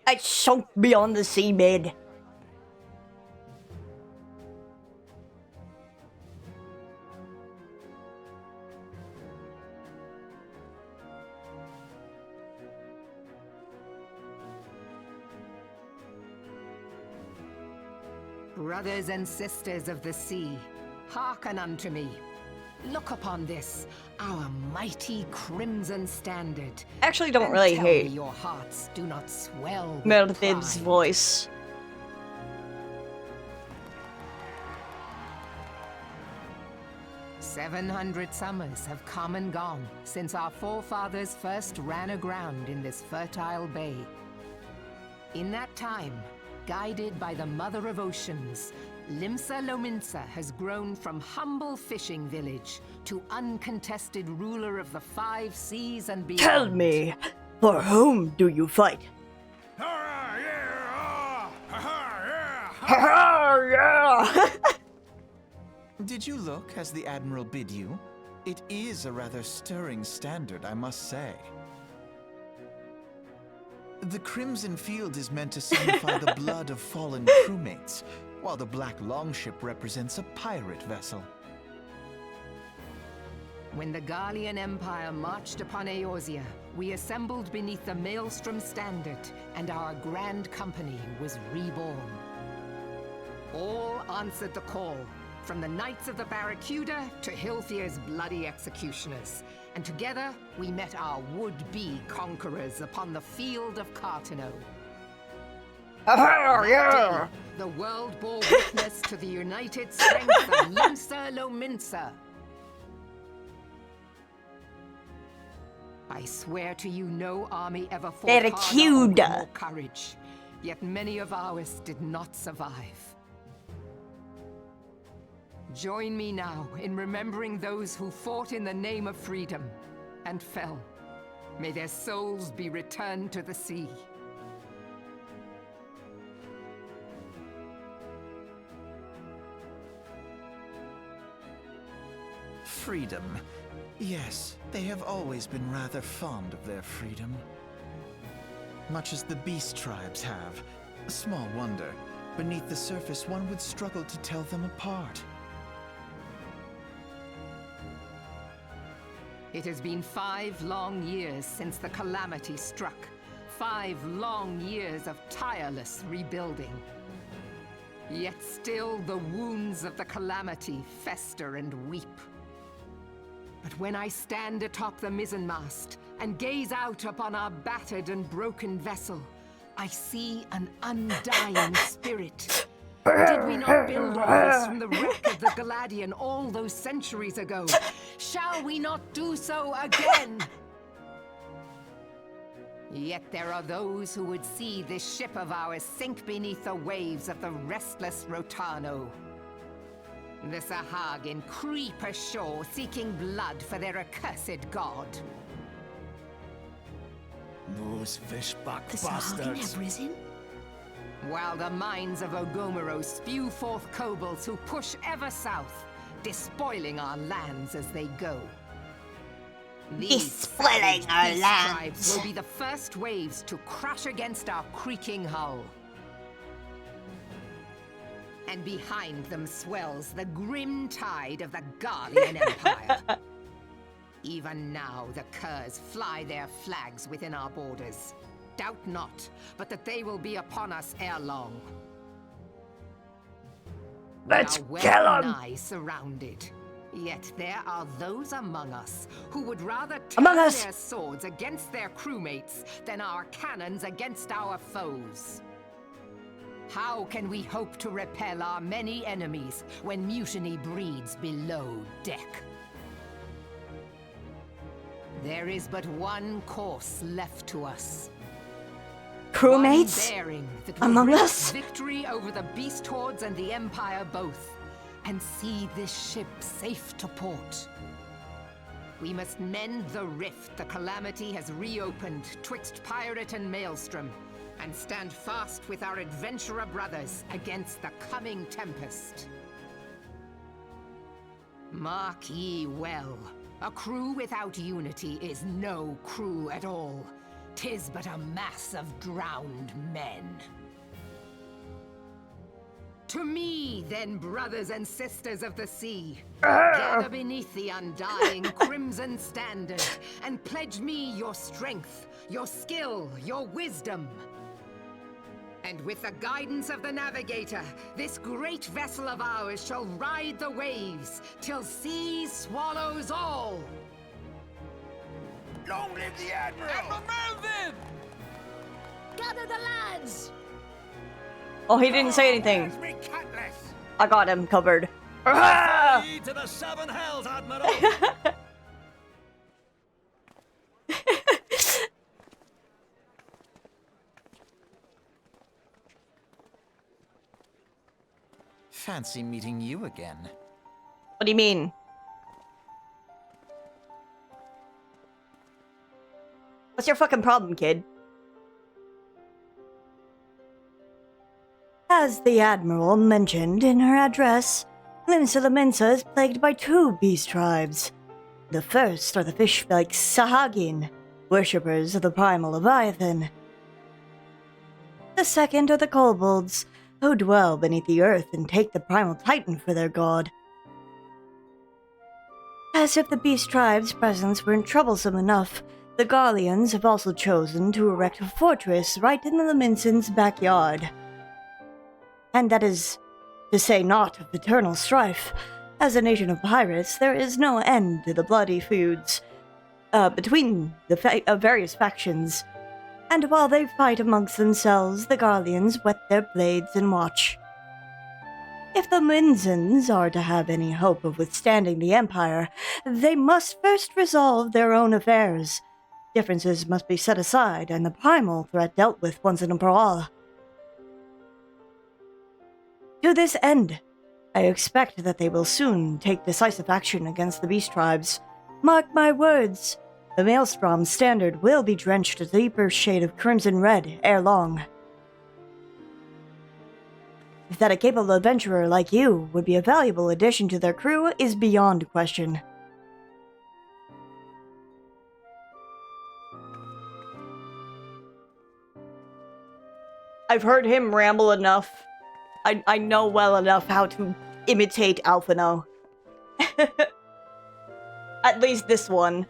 It's sunk beyond the seabed. Brothers and sisters of the sea, hearken unto me. Look upon this, our mighty crimson standard. I actually don't and really tell hate me your hearts do not swell with Meredith's pride. voice. "700 summers have come and gone since our forefathers first ran aground in this fertile bay. In that time, guided by the Mother of Oceans, Limsa Lominsa has grown from humble fishing village to uncontested ruler of the 5 seas and beyond. Tell me, for whom do you fight? Yeah! Did you look as the Admiral bid you? It is a rather stirring standard, I must say. The Crimson Field is meant to signify the blood of fallen crewmates, while the Black Longship represents a pirate vessel. When the Garlean Empire marched upon Eorzea, we assembled beneath the Maelstrom Standard, and our grand company was reborn. All answered the call, from the Knights of the Barracuda to Hilthier's bloody executioners. And together, we met our would-be conquerors upon the field of Cartano. That day, the world bore witness to the united strength of Limsa Lominsa. I swear to you, no army ever fought harder or with Barracuda. more courage. Yet many of ours did not survive. Join me now in remembering those who fought in the name of freedom and fell. May their souls be returned to the sea. Freedom. Yes, they have always been rather fond of their freedom. Much as the beast tribes have. Small wonder. Beneath the surface, one would struggle to tell them apart. It has been 5 long years since the calamity struck. 5 long years of tireless rebuilding. Yet still the wounds of the calamity fester and weep. But when I stand atop the mizzenmast and gaze out upon our battered and broken vessel, I see an undying spirit. Did we not build all this from the wreck of the Galadian all those centuries ago? Shall we not do so again? Yet there are those who would see this ship of ours sink beneath the waves of the restless Rotano. The Sahagin creep ashore seeking blood for their accursed god. Those fishback The Sahagin bastards. have risen? While the mines of Ogomoro spew forth kobolds who push ever south, despoiling our lands as they go. These Despoiling savage our beast lands. tribes will be the first waves to crash against our creaking hull. And behind them swells the grim tide of the Garlean Empire. Even now, the curs fly their flags within our borders. Doubt not, but that they will be upon us ere long. Let's we are kill well 'em. nigh surrounded. Yet there are those among us who would rather Among turn us. their swords against their crewmates than our cannons against our foes. How can we hope to repel our many enemies when mutiny breeds below deck? There is but one course left to us. Crewmates? One bearing that will Among bring us? victory over the beast hordes and the Empire both. and see this ship safe to port. We must mend the rift the Calamity has reopened twixt pirate and maelstrom, and stand fast with our adventurer brothers against the coming tempest. Mark ye well, a crew without unity is no crew at all. 'Tis but a mass of drowned men. To me, then, brothers and sisters of the sea, gather beneath the undying crimson standard, and pledge me your strength, your skill, your wisdom. And with the guidance of the navigator, this great vessel of ours shall ride the waves till sea swallows all. Long live the Admiral! Admiral Melvin! Gather the lads! Oh, he didn't say anything. Where's me cutlass? I got him covered. Follow ye to the seven hells, Admiral! Fancy meeting you again. What do you mean? What's your fucking problem, kid? As the Admiral mentioned in her address, Limsa Mensa is plagued by two beast tribes. The first are the fish-like Sahagin, worshippers of the primal Leviathan. The second are the kobolds, who dwell beneath the earth and take the primal titan for their god. As if the beast tribe's presence weren't troublesome enough, the Garleans have also chosen to erect a fortress right in the Leminson's backyard. And that is to say naught of eternal strife. As a nation of pirates, there is no end to the bloody feuds between the various factions. And while they fight amongst themselves, the Garleans whet their blades and watch. If the Minsons are to have any hope of withstanding the Empire, they must first resolve their own affairs. Differences must be set aside, and the primal threat dealt with once and for all. To this end, I expect that they will soon take decisive action against the beast tribes. Mark my words, the Maelstrom standard will be drenched a deeper shade of crimson red ere long. That a capable adventurer like you would be a valuable addition to their crew is beyond question. I've heard him ramble enough. I know well enough how to imitate Alphino. At least this one.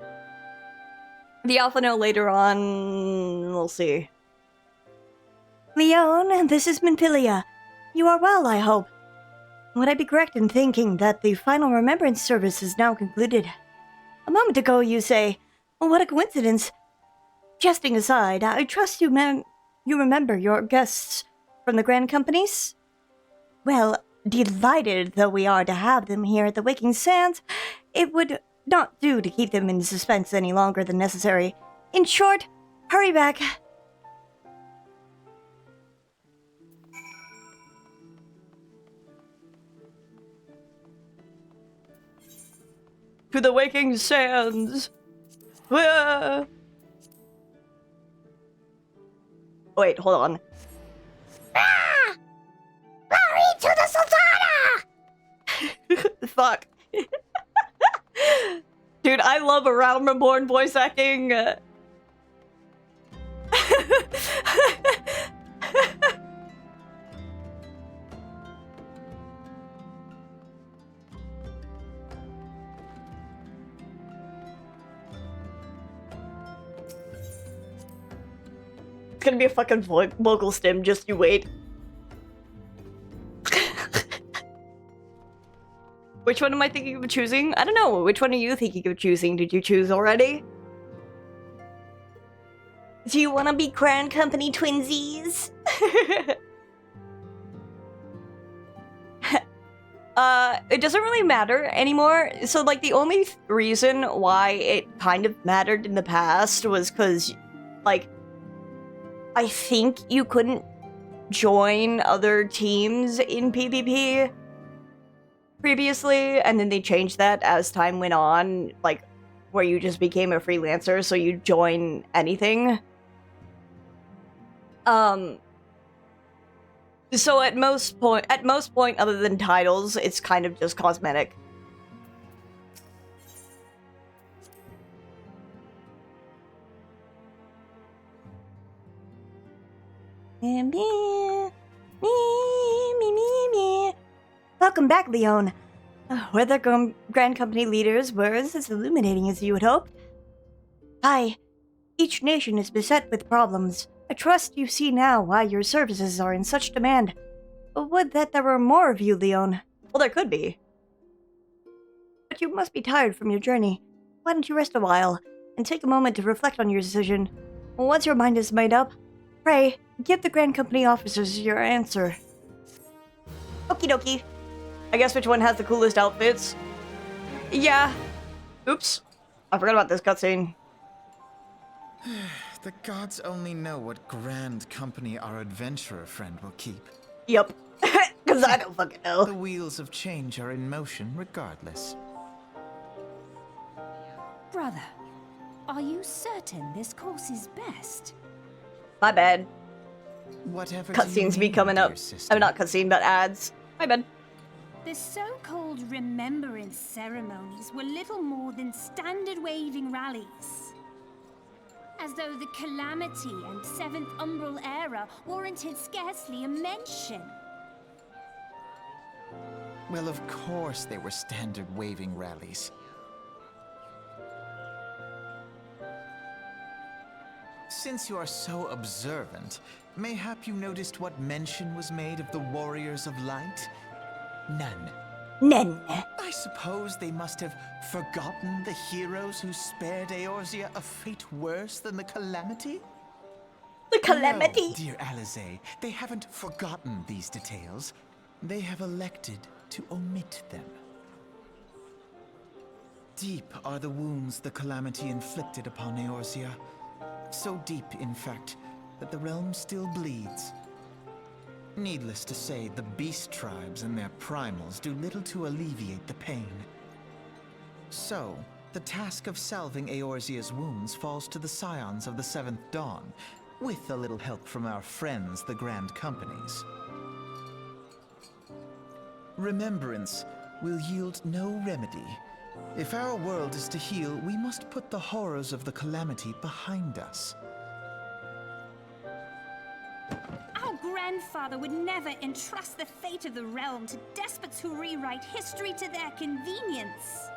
The Alphino later on, we'll see. Leon, this is Minfilia. You are well, I hope. Would I be correct in thinking that the final remembrance service is now concluded? A moment ago you say, what a coincidence. Jesting aside, I trust you remember your guests from the Grand Companies? Well, delighted though we are to have them here at the Waking Sands, it would not do to keep them in suspense any longer than necessary. In short, hurry back. To the Waking Sands! Ah! Wait, hold on. Ah! Glory to the Sultana! Fuck. Dude, I love Around Reborn voice acting. It's gonna be a fucking vocal stim, just you wait. Which one am I thinking of choosing? I don't know. Which one are you thinking of choosing? Did you choose already? Do you want to be Crown Company twinsies? It doesn't really matter anymore. So, like, the only reason why it kind of mattered in the past was because, like, I think you couldn't join other teams in PvP. previously, and then they changed that as time went on, like where you just became a freelancer, so you join anything. So at most point, other than titles, it's kind of just cosmetic. Welcome back, Leon. Were the Grand Company leaders were as illuminating as you had hoped? Aye. Each nation is beset with problems. I trust you see now why your services are in such demand. Would that there were more of you, Leon. Well, there could be. But you must be tired from your journey. Why don't you rest a while, and take a moment to reflect on your decision? Once your mind is made up, pray, give the Grand Company officers your answer. Okie dokie. I guess which one has the coolest outfits? Yeah. Oops. I forgot about this cutscene. The gods only know what Grand Company our adventurer friend will keep. Yep. Because I don't fucking know. The wheels of change are in motion regardless. Brother, are you certain this course is best? My bad. Whatever Cutscenes be coming up. I'm not cutscene, but ads. My bad. The so-called remembrance ceremonies were little more than standard waving rallies. As though the Calamity and Seventh Umbral Era warranted scarcely a mention. Well, of course they were standard waving rallies. Since you are so observant, mayhap you noticed what mention was made of the Warriors of Light? None. None. I suppose they must have forgotten the heroes who spared Eorzea a fate worse than the Calamity? The Calamity? No, dear Alize, they haven't forgotten these details. They have elected to omit them. Deep are the wounds the Calamity inflicted upon Eorzea. So deep, in fact, that the realm still bleeds. Needless to say, the beast tribes and their primals do little to alleviate the pain. So, the task of salving Eorzea's wounds falls to the scions of the Seventh Dawn, with a little help from our friends, the Grand Companies. Remembrance will yield no remedy. If our world is to heal, we must put the horrors of the Calamity behind us. Our grandfather would never entrust the fate of the realm to despots who rewrite history to their convenience.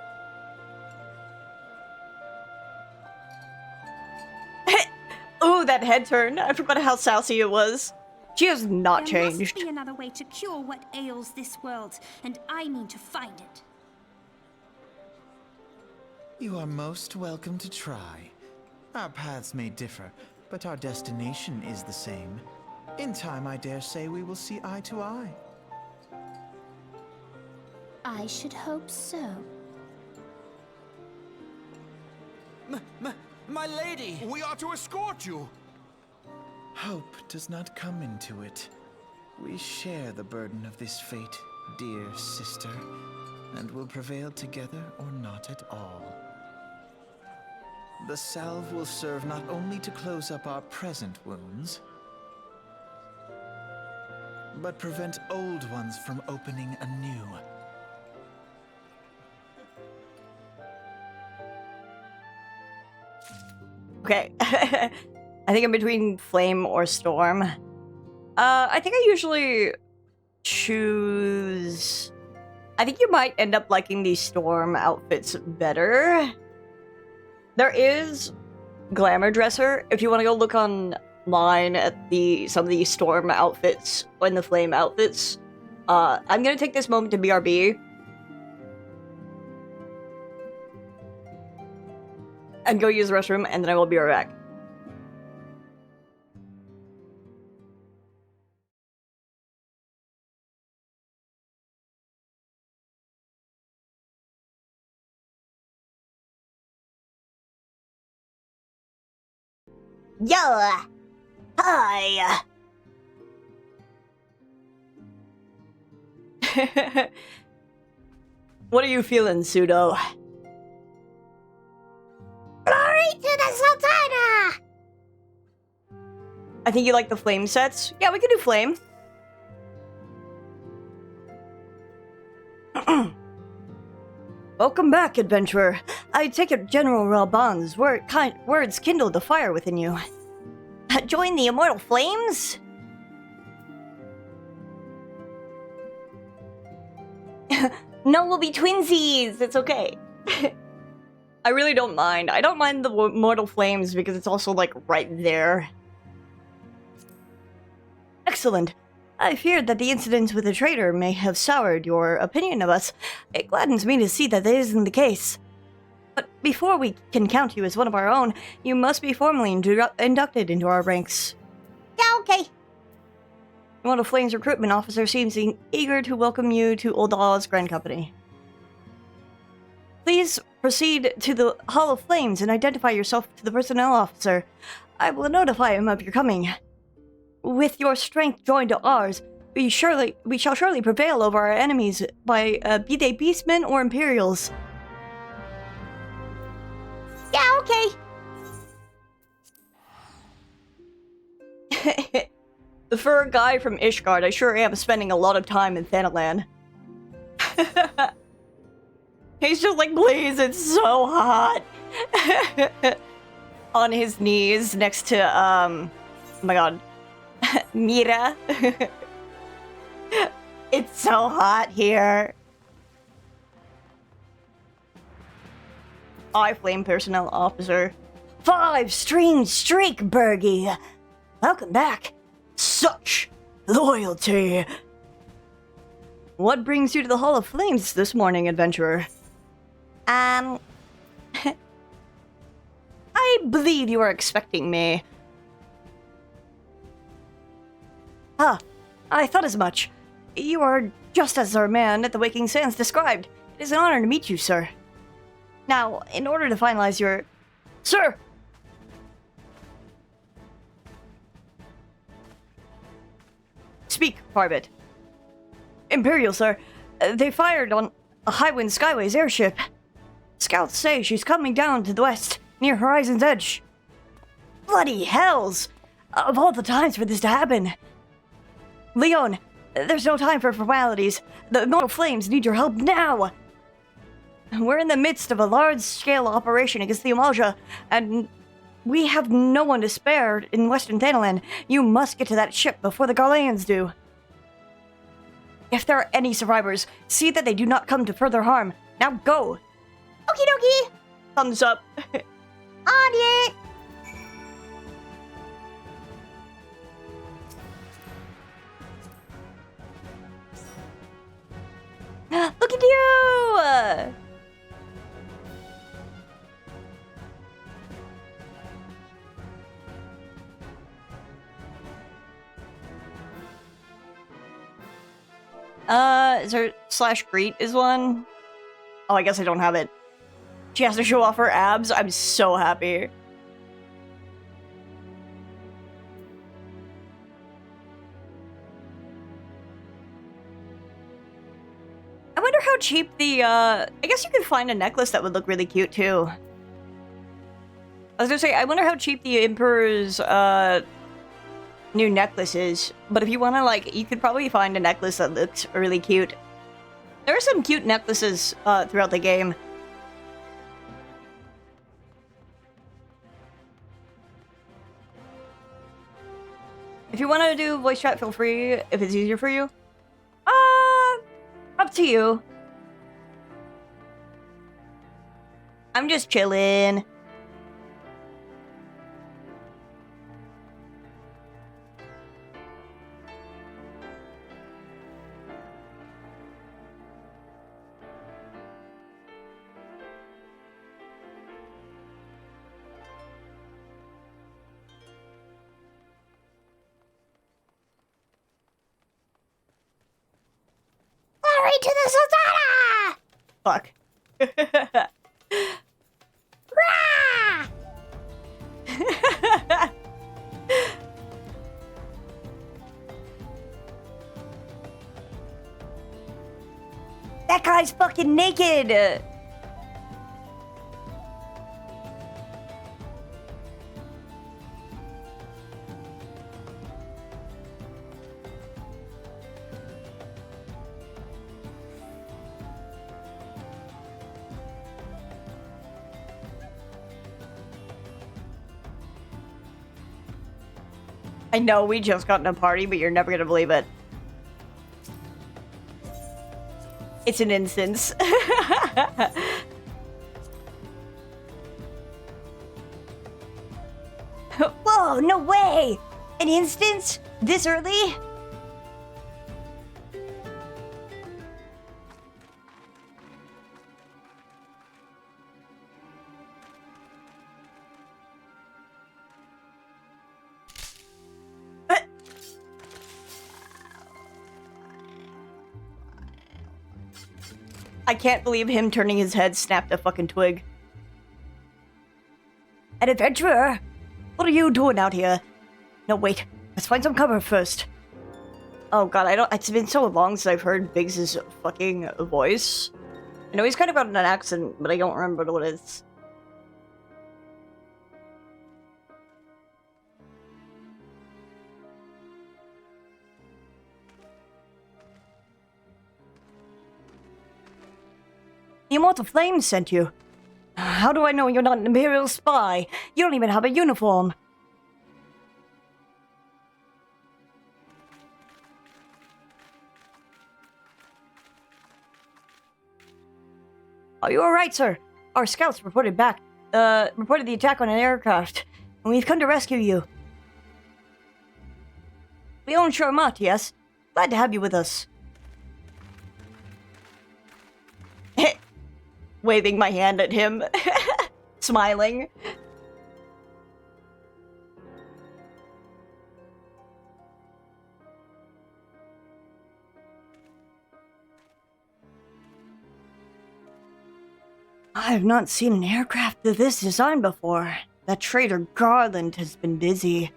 Oh, that head turn. I forgot how sassy it was. She has not changed. There must be another way to cure what ails this world, and I mean to find it. You are most welcome to try. Our paths may differ, but our destination is the same. In time, I dare say we will see eye to eye. I should hope so. My lady! We are to escort you. Hope does not come into it. We share the burden of this fate, dear sister, and will prevail together or not at all. The salve will serve not only to close up our present wounds, but prevent old ones from opening anew. Okay. I think I'm between Flame or Storm. I think I usually choose... I think you might end up liking these Storm outfits better. There is Glamour Dresser. If you want to go look online at some of the Storm outfits and the Flame outfits, I'm gonna take this moment to BRB. And go use the restroom, and then I will be right back. Yeah. Hi. What are you feeling, Pseudo? Glory to the Sultana! I think you like the flame sets. Yeah, we could do flame. Welcome back, adventurer. I take it General Ralban's words kindled the fire within you. Join the immortal flames? No, we'll be twinsies. It's okay. I really don't mind. I don't mind the mortal flames because it's also, like, right there. Excellent. I feared that the incidents with the traitor may have soured your opinion of us. It gladdens me to see that that isn't the case. But before we can count you as one of our own, you must be formally inducted into our ranks. Yeah, okay. Immortal Flames recruitment officer seems eager to welcome you to Uldal's Grand Company. Please proceed to the Hall of Flames and identify yourself to the personnel officer. I will notify him of your coming. With your strength joined to ours, we shall surely prevail over our enemies, be they beastmen or Imperials. Yeah, okay. For a guy from Ishgard, I sure am spending a lot of time in Thanalan. He's just like, please, it's so hot. On his knees next to, oh my god, Mira. It's so hot here. I flame personnel officer. 5 strange streak, Bergie. Welcome back. Such loyalty. What brings you to the Hall of Flames this morning, adventurer? I believe you are expecting me. Ah, I thought as much. You are just as our man at the Waking Sands described. It is an honor to meet you, sir. Now, in order to finalize your... Sir! Speak, Parvit. Imperial, sir. They fired on a Highwind Skyways airship. Scouts say she's coming down to the west, near Horizon's Edge. Bloody hells! Of all the times for this to happen. Leon, there's no time for formalities. The Immortal Flames need your help now! We're in the midst of a large-scale operation against the Umalja, and we have no one to spare in Western Thanalan. You must get to that ship before the Garleans do. If there are any survivors, see that they do not come to further harm. Now go! Okie dokie. Thumbs up. On it. Look at you! Is there /greet is one? Oh, I guess I don't have it. She has to show off her abs. I'm so happy. I wonder how cheap the, I guess you could find a necklace that would look really cute, too. I was gonna say, I wonder how cheap the Emperor's, new necklace is. But if you wanna, like, you could probably find a necklace that looks really cute. There are some cute necklaces, throughout the game. If you want to do voice chat, feel free, if it's easier for you. Up to you. I'm just chilling. Glory to the Sultana! Fuck. Rah! That guy's fucking naked! I know we just got in a party, but you're never gonna believe it. It's an instance. Whoa, no way! An instance? This early? I can't believe him turning his head snapped a fucking twig. An adventurer? What are you doing out here? No, wait. Let's find some cover first. Oh god, it's been so long since I've heard Biggs's fucking voice. I know he's kind of got an accent, but I don't remember what it is. The Immortal Flames sent you. How do I know you're not an Imperial spy? You don't even have a uniform. Are you alright, sir? Our scouts reported the attack on an aircraft, and we've come to rescue you. Leon Charmat, yes? Glad to have you with us. Waving my hand at him. Smiling. I have not seen an aircraft of this design before. That traitor Garland has been busy.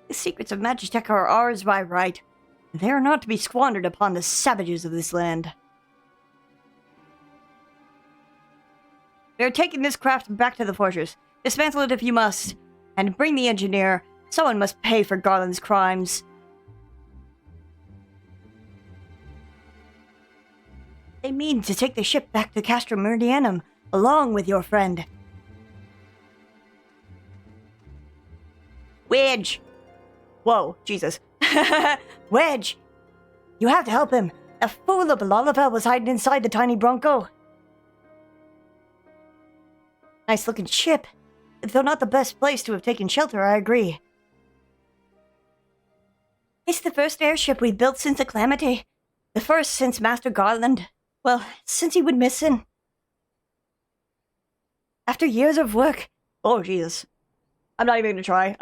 The secrets of Magitech are ours by right. They are not to be squandered upon the savages of this land. We are taking this craft back to the fortress. Dismantle it if you must. And bring the engineer. Someone must pay for Garland's crimes. They mean to take the ship back to Castrum Meridianum, along with your friend. Wedge! Whoa, Jesus. Wedge! You have to help him. A fool of a Lalafell was hiding inside the tiny Bronco. Nice looking ship. Though not the best place to have taken shelter, I agree. It's the first airship we've built since the Calamity. The first since Master Garland. Well, since he went missing. After years of work. Oh, Jesus. I'm not even gonna try.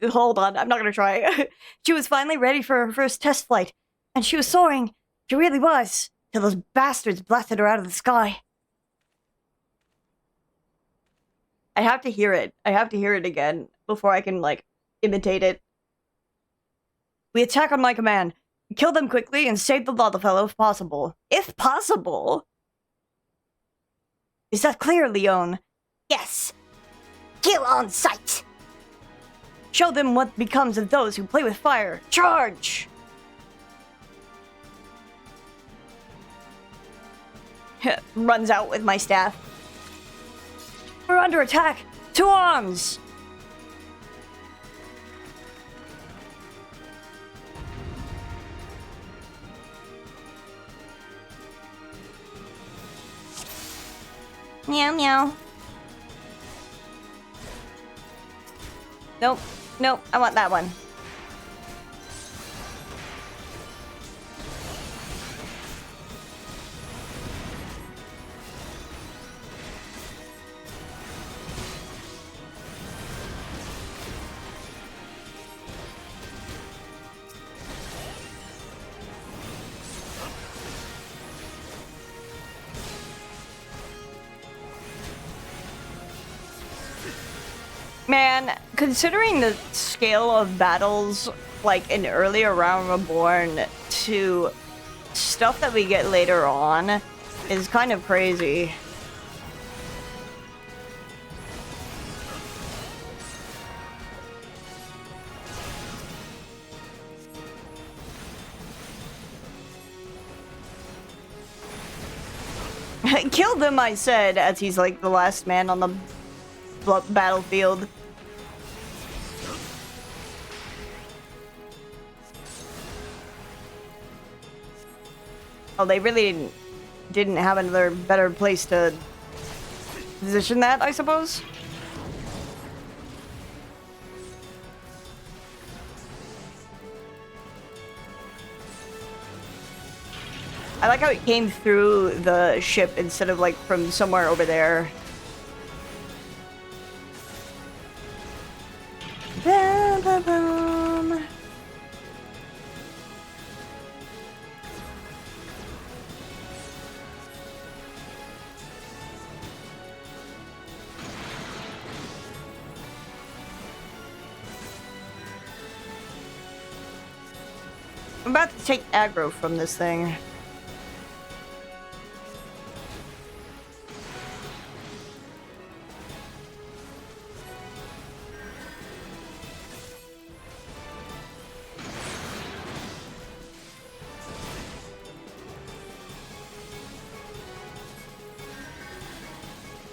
Hold on, I'm not gonna try. She was finally ready for her first test flight. And she was soaring. She really was. Till those bastards blasted her out of the sky. I have to hear it. I have to hear it again before I can, imitate it. We attack on my command. Kill them quickly and save the Lalafell if possible. If possible? Is that clear, Leon? Yes. Kill on sight. Show them what becomes of those who play with fire. Charge! Runs out with my staff. We're under attack! To arms! Meow meow. Nope. Nope. I want that one. Man, considering the scale of battles, in earlier Round Reborn to stuff that we get later on is kind of crazy. Killed him, I said, as he's like the last man on the battlefield. Oh, they really didn't have another better place to position that, I suppose. I like how it came through the ship instead of like from somewhere over there. Bum, bum, bum. I'm about to take aggro from this thing.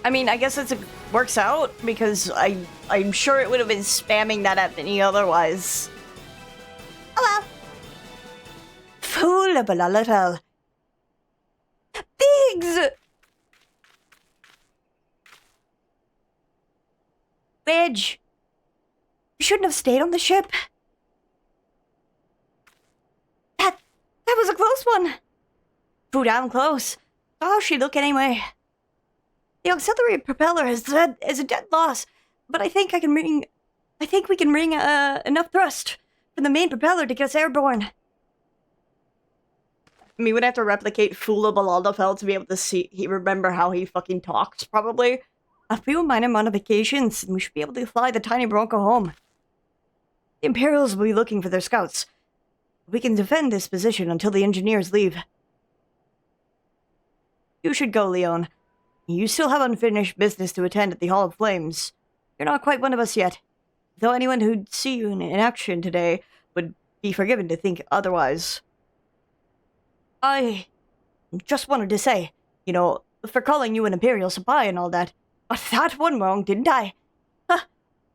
I mean, I guess it works out because I'm sure it would have been spamming that at me otherwise. Oh well. Foolable a little. Pigs! Wedge! You shouldn't have stayed on the ship. That was a close one. Too damn close. How's she look anyway? The auxiliary propeller is a dead loss, but I think we can bring enough thrust from the main propeller to get us airborne. I mean, we'd have to replicate Fula Balalafel to be able to remember how he fucking talks, probably. A few minor modifications, and we should be able to fly the tiny Bronco home. The Imperials will be looking for their scouts. We can defend this position until the engineers leave. You should go, Leon. You still have unfinished business to attend at the Hall of Flames. You're not quite one of us yet, though anyone who'd see you in action today would be forgiven to think otherwise. I just wanted to say, you know, for calling you an Imperial spy and all that, got that one wrong, didn't I? Huh.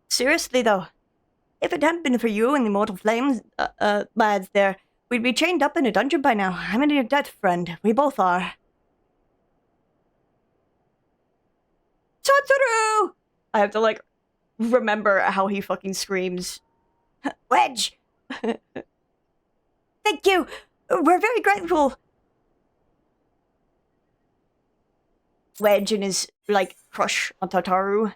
Seriously, though, if it hadn't been for you and the Immortal Flames, lads there, we'd be chained up in a dungeon by now. I'm in your debt, friend. We both are. Satoru! I have to, like, remember how he fucking screams. Wedge! Thank you! We're very grateful! Wedge and his, like, crush on Tataru.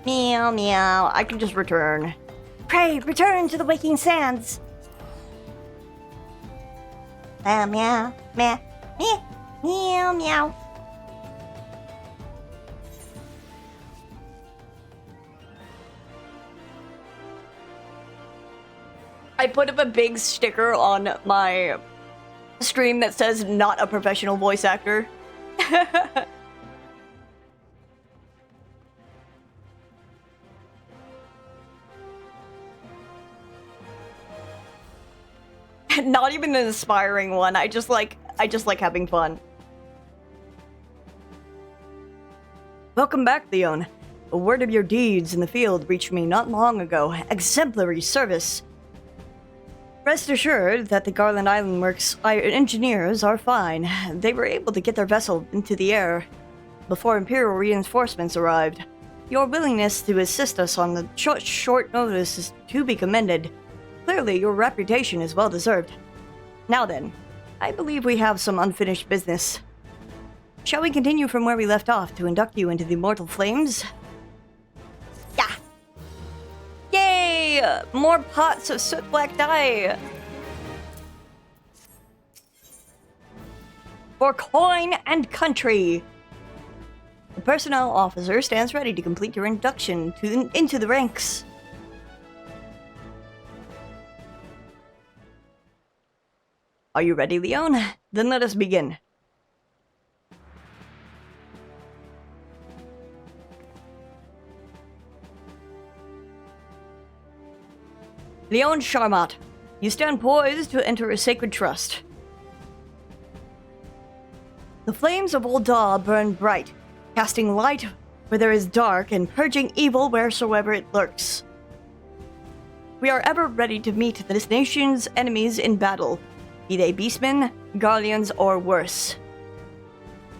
Meow, meow. I can just return. Pray, return to the waking sands. Meow, meow, meow, meow, meow, meow. I put up a big sticker on my stream that says not a professional voice actor. Not even an inspiring one. I just like having fun. Welcome back, Leon. A word of your deeds in the field reached me not long ago. Exemplary service. Rest assured that the Garland Island Works engineers are fine. They were able to get their vessel into the air before Imperial reinforcements arrived. Your willingness to assist us on the short notice is to be commended. Clearly, your reputation is well deserved. Now then, I believe we have some unfinished business. Shall we continue from where we left off to induct you into the Immortal Flames? Yeah! Yay! More pots of soot black dye! For coin and country! personnel officer stands ready to complete your induction into the ranks. Are you ready, Leon? Then let us begin. Leon Charmat, you stand poised to enter a sacred trust. The flames of Ul'dah burn bright, casting light where there is dark and purging evil wheresoever it lurks. We are ever ready to meet this nation's enemies in battle, be they beastmen, guardians, or worse.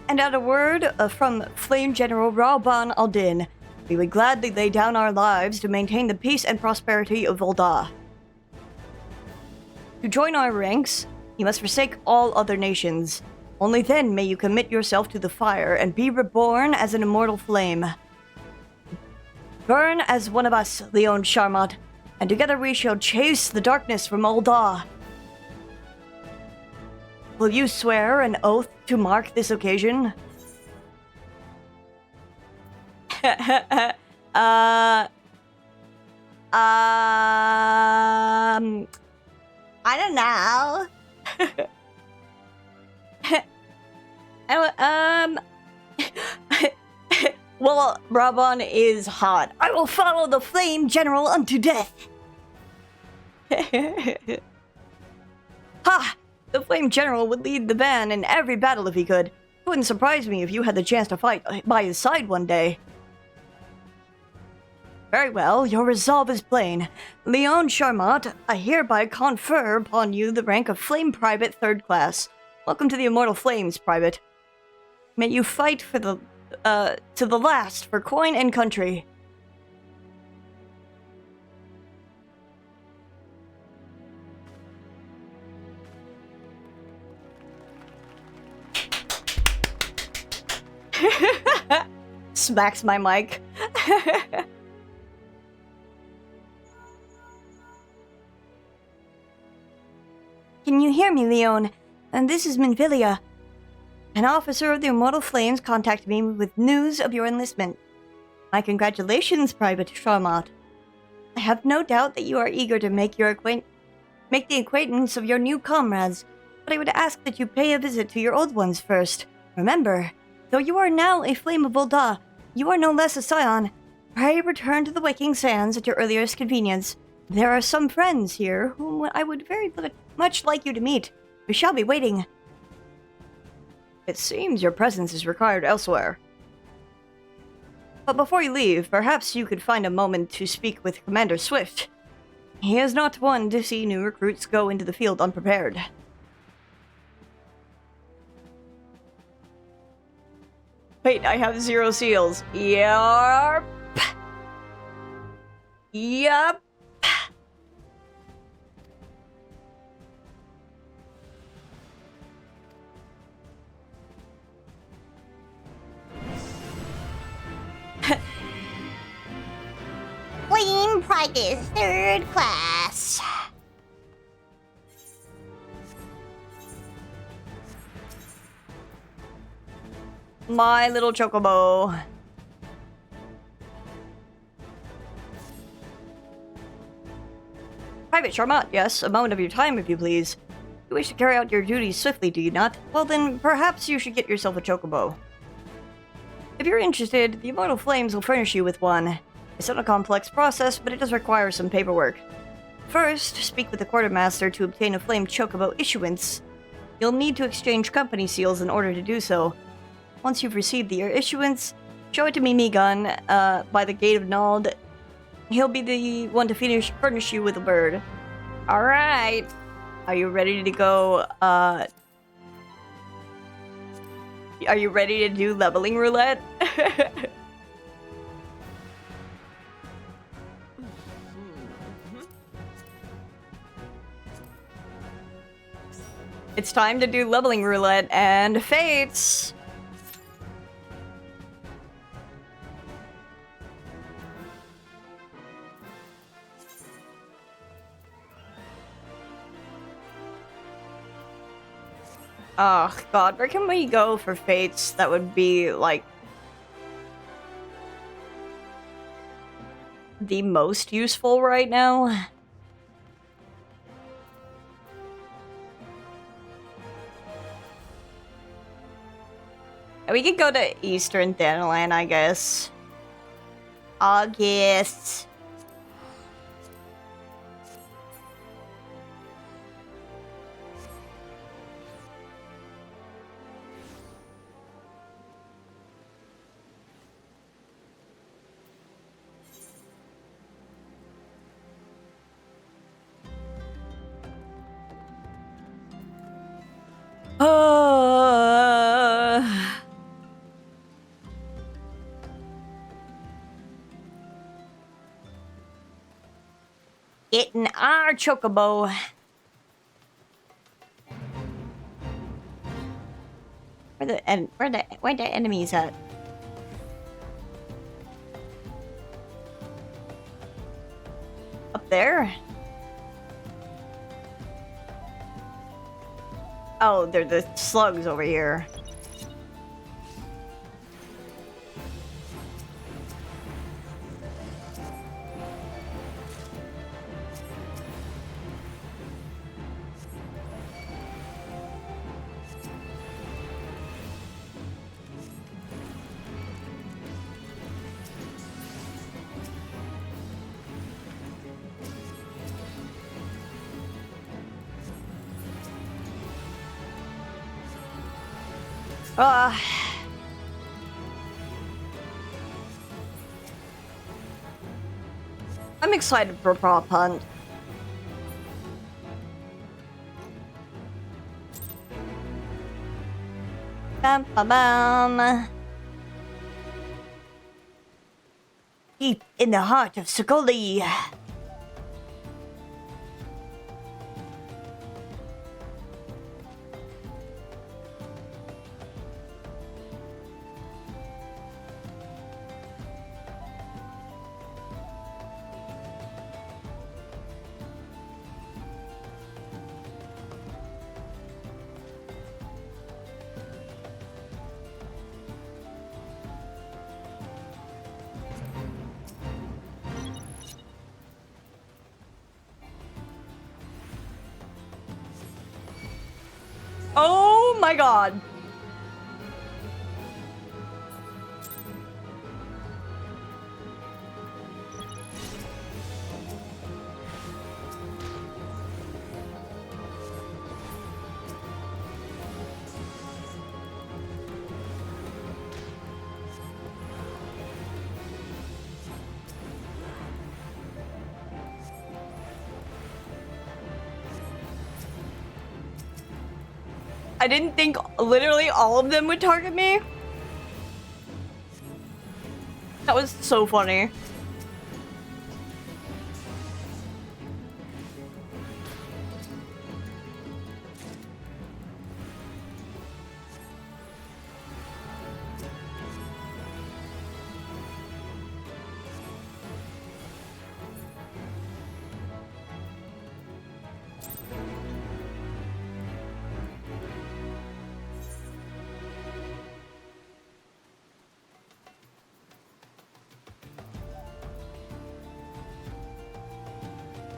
And at a word from Flame General Rauban Aldin, we would gladly lay down our lives to maintain the peace and prosperity of Ul'dah. To join our ranks, you must forsake all other nations. Only then may you commit yourself to the fire and be reborn as an immortal flame. Burn as one of us, Leon Charmat, and together we shall chase the darkness from Ul'dah. Will you swear an oath to mark this occasion? I don't know. Well, Brabon is hot. I will follow the Flame General unto death. Ha! The Flame General would lead the band in every battle if he could. It wouldn't surprise me if you had the chance to fight by his side one day. Very well, your resolve is plain. Leon Charmat, I hereby confer upon you the rank of Flame Private 3rd Class. Welcome to the Immortal Flames, Private. May you fight for to the last for coin and country. Smacks my mic. Can you hear me, Leon? And this is Minfilia. An officer of the Immortal Flames contacted me with news of your enlistment. My congratulations, Private Charmat. I have no doubt that you are eager to make the acquaintance of your new comrades, but I would ask that you pay a visit to your old ones first. Remember, though you are now a Flame of Ul'dah, you are no less a scion. Pray return to the Waking Sands at your earliest convenience. There are some friends here whom I would very much like you to meet. We shall be waiting. It seems your presence is required elsewhere. But before you leave, perhaps you could find a moment to speak with Commander Swift. He is not one to see new recruits go into the field unprepared. Wait, I have 0 seals. Yarp. Yup. Flame Private 3rd Class. My little chocobo. Private Charmat, yes, a moment of your time, if you please. You wish to carry out your duties swiftly, do you not? Well then, perhaps you should get yourself a chocobo. If you're interested, the Immortal Flames will furnish you with one. It's not a complex process, but it does require some paperwork. First, speak with the quartermaster to obtain a Flame Chocobo issuance. You'll need to exchange company seals in order to do so. Once you've received your issuance, show it to Mimigun by the Gate of Nald. He'll be the one to furnish you with a bird. Alright! Are you ready to go, Are you ready to do leveling roulette? It's time to do leveling roulette and fates! Oh god, where can we go for fates that would be, like, the most useful right now. We could go to Eastern Thanalan, I guess. August. Getting our chocobo. Where the enemies at? Up there? Oh, they're the slugs over here. I'm excited for prop hunt. Bam, bam, bam. Deep in the heart of Sokoli. Oh my god. I didn't think literally all of them would target me. That was so funny.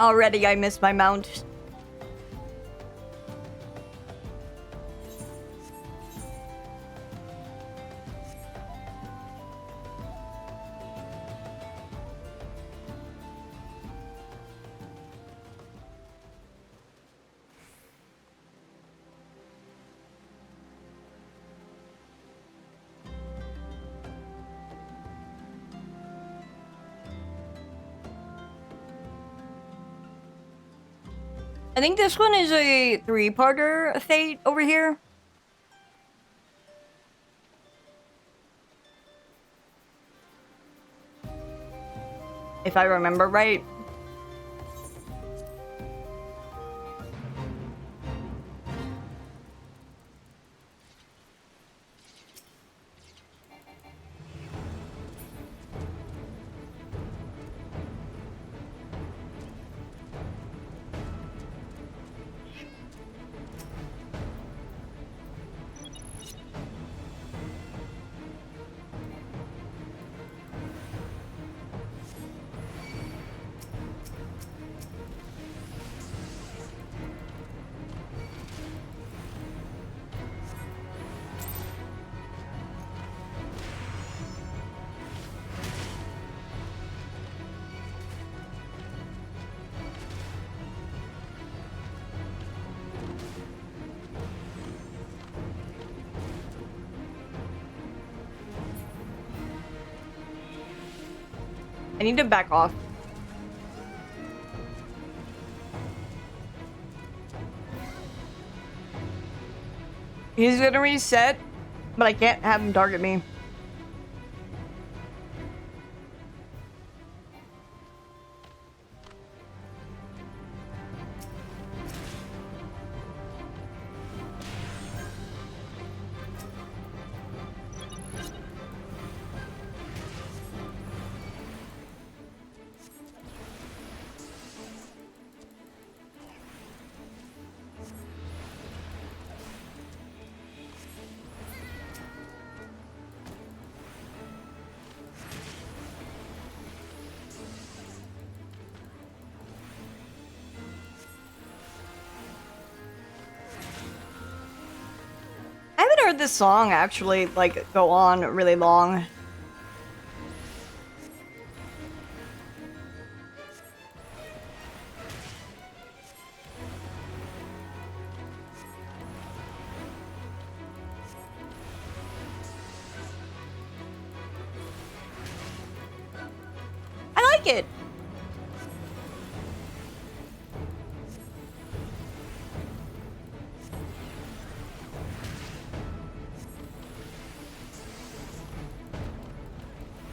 Already I miss my mount. I think this one is a 3-parter fate over here. If I remember right. I need to back off. He's gonna reset, but I can't have him target me. I haven't heard this song actually, like, go on really long. I like it.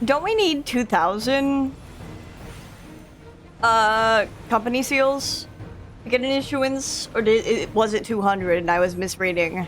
Don't we need 2,000 company seals to get an issuance, or was it 200 and I was misreading?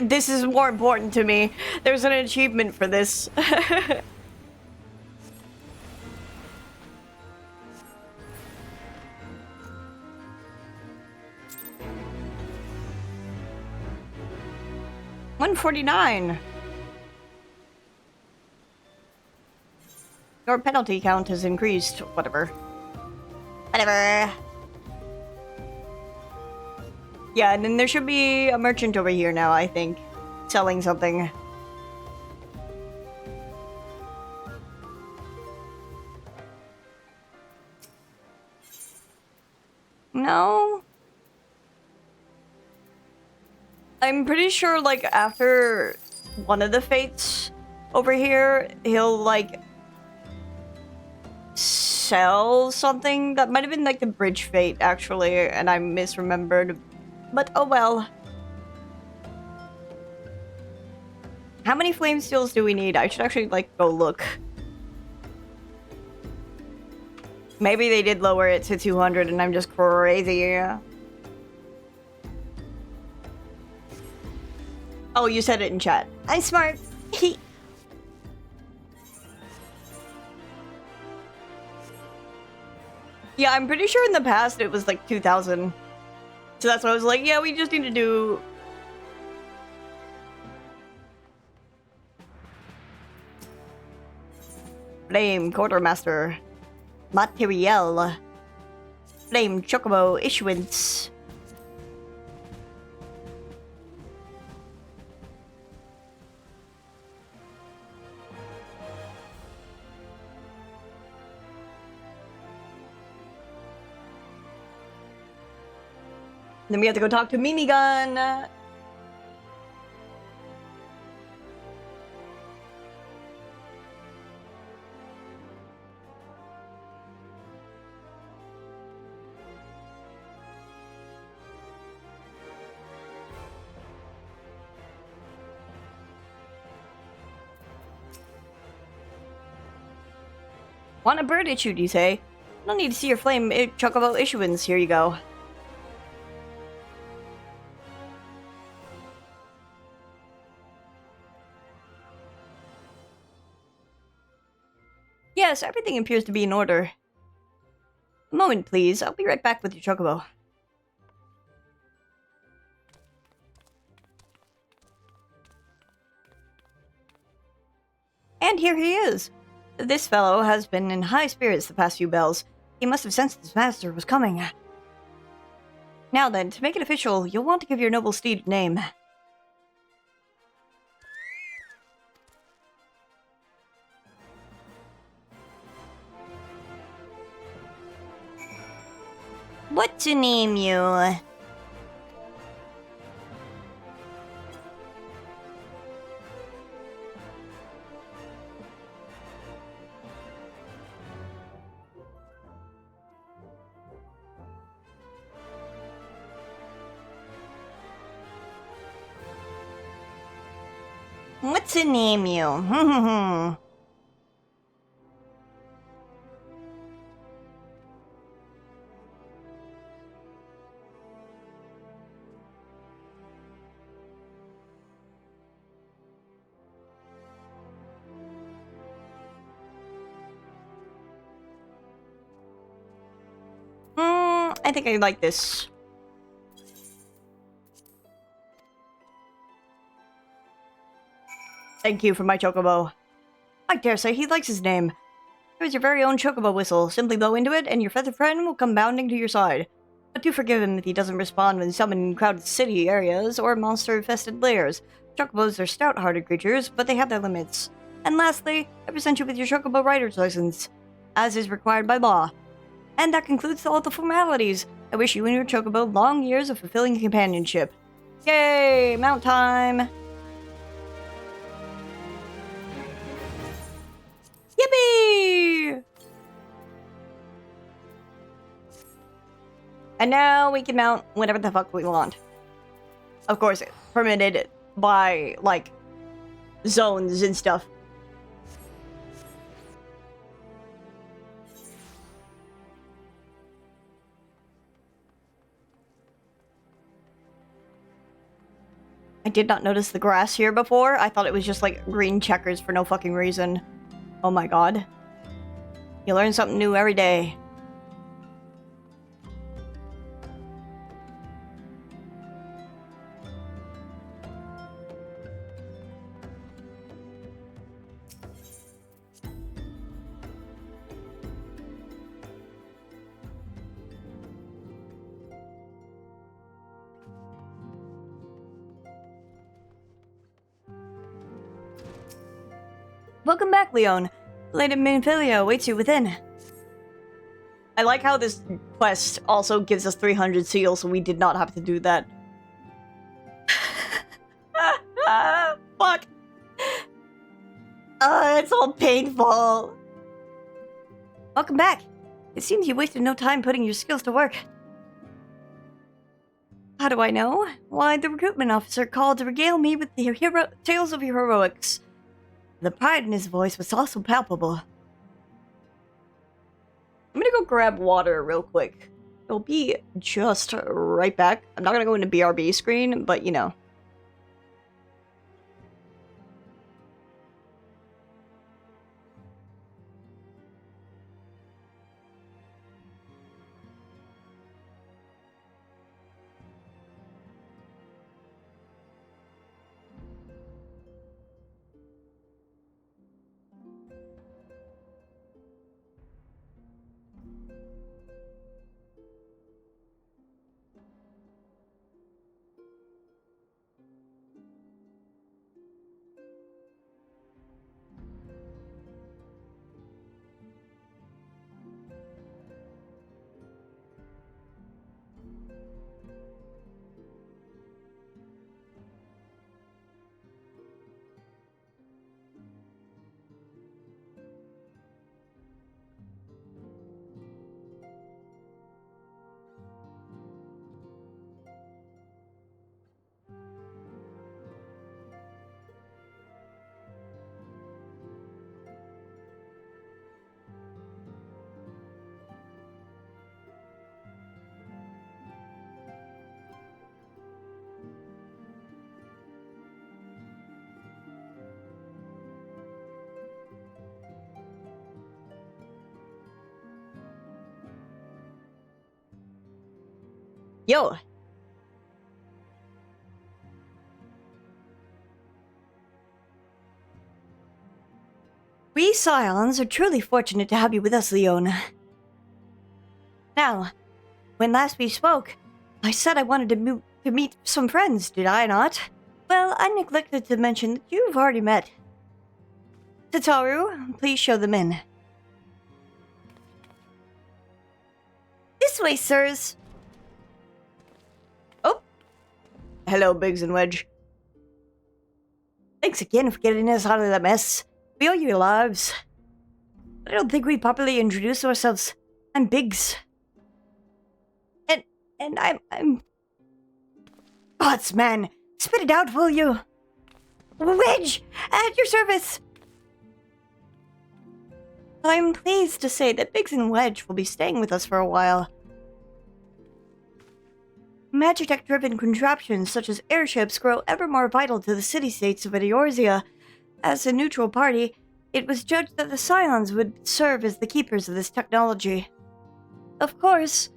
This is more important to me. There's an achievement for this. $149. Your penalty count has increased. Whatever. Whatever. Yeah, and then there should be a merchant over here now, I think. Selling something. No? I'm pretty sure, like, after one of the fates over here, he'll, like, sell something. That might have been, like, the bridge fate, actually, and I misremembered. But, oh well. How many flame steels do we need? I should actually, like, go look. Maybe they did lower it to 200 and I'm just crazy. Oh, you said it in chat. I'm smart. Yeah, I'm pretty sure in the past it was like 2,000. So that's why I was like, yeah, we just need to do... Flame Quartermaster. Materiel. Flame Chocobo Issuance. Then we have to go talk to Minigun. Want a bird issued, you say? No need to see your flame chocobo issuance. Here you go. Yes, everything appears to be in order. A moment, please. I'll be right back with your chocobo. And here he is. This fellow has been in high spirits the past few bells. He must have sensed his master was coming. Now then, to make it official, you'll want to give your noble steed a name. What to name you? What to name you? I think I like this. Thank you for my chocobo. I dare say he likes his name. Here's your very own chocobo whistle. Simply blow into it, and your feathered friend will come bounding to your side. But do forgive him if he doesn't respond when summoned in crowded city areas or monster-infested lairs. Chocobos are stout-hearted creatures, but they have their limits. And lastly, I present you with your chocobo rider's license, as is required by law. And that concludes all the formalities. I wish you and your chocobo long years of fulfilling companionship. Yay! Mount time! Yippee! And now we can mount whatever the fuck we want. Of course, permitted by, like, zones and stuff. I did not notice the grass here before. I thought it was just like green checkers for no fucking reason. Oh my god. You learn something new every day. Welcome back, Leon. Lady Minfilia awaits you within. I like how this quest also gives us 300 seals, so we did not have to do that. Fuck. It's all painful. Welcome back. It seems you wasted no time putting your skills to work. How do I know? Why, the recruitment officer called to regale me with the tales of your heroics. The pride in his voice was also palpable. I'm gonna go grab water real quick. It'll be just right back. I'm not gonna go into BRB screen, but you know. Yo. We Scions are truly fortunate to have you with us, Leon. Now, when last we spoke, I said I wanted to meet some friends, did I not? Well, I neglected to mention that you've already met. Tataru, please show them in. This way, sirs. Oh. Hello, Biggs and Wedge. Thanks again for getting us out of that mess. We owe you your lives. I don't think we properly introduced ourselves. I'm Biggs. And I'm... Bots, man. Spit it out, will you? Wedge! At your service! I'm pleased to say that Biggs and Wedge will be staying with us for a while. Magitech-driven contraptions such as airships grow ever more vital to the city-states of Eorzea. As a neutral party, it was judged that the Scions would serve as the keepers of this technology. Of course,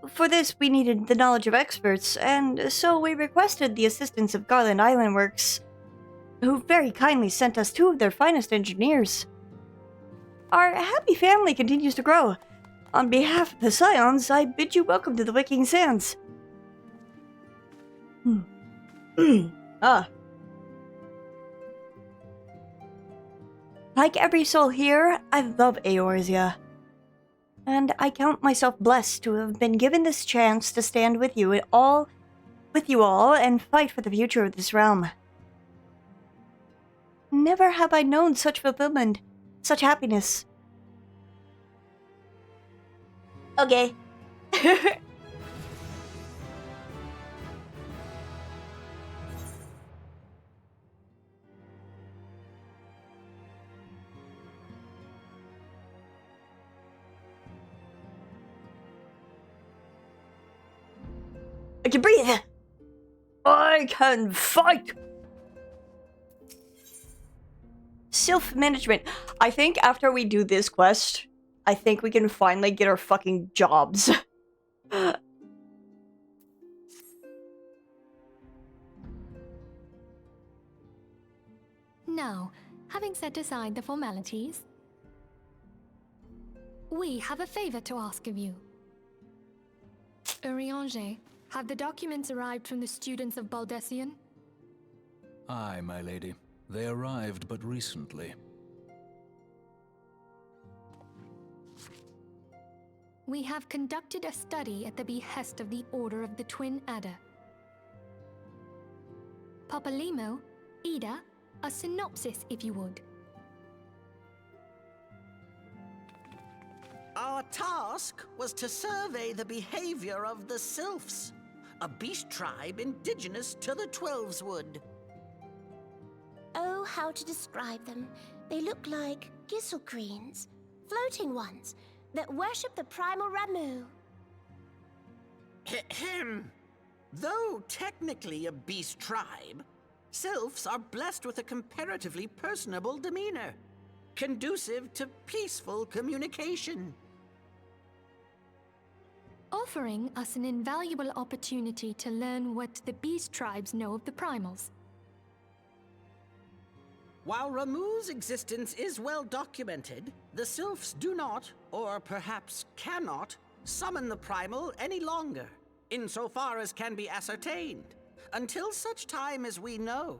for this we needed the knowledge of experts, and so we requested the assistance of Garland Island Works, who very kindly sent us 2 of their finest engineers. Our happy family continues to grow. On behalf of the Scions, I bid you welcome to the Wicking Sands. Like every soul here, I love Eorzea. And I count myself blessed to have been given this chance to stand with you all and fight for the future of this realm. Never have I known such fulfillment, such happiness. Okay. I can breathe. I can fight. Self-management. I think after we do this quest, I think we can finally get our fucking jobs. Now, having set aside the formalities, we have a favor to ask of you. Urianger, have the documents arrived from the students of Baldessian? Aye, my lady. They arrived but recently. We have conducted a study at the behest of the Order of the Twin Adder. Papalimo, Ida, a synopsis if you would. Our task was to survey the behavior of the Sylphs, a beast tribe indigenous to the Twelveswood. Oh, how to describe them. They look like gisselcreens, floating ones, that worship the primal Ramu. Ahem. Though technically a beast tribe, Sylphs are blessed with a comparatively personable demeanor, conducive to peaceful communication. Offering us an invaluable opportunity to learn what the beast tribes know of the primals. While Ramu's existence is well documented, the Sylphs do not, or perhaps cannot, summon the primal any longer, insofar as can be ascertained, until such time as we know.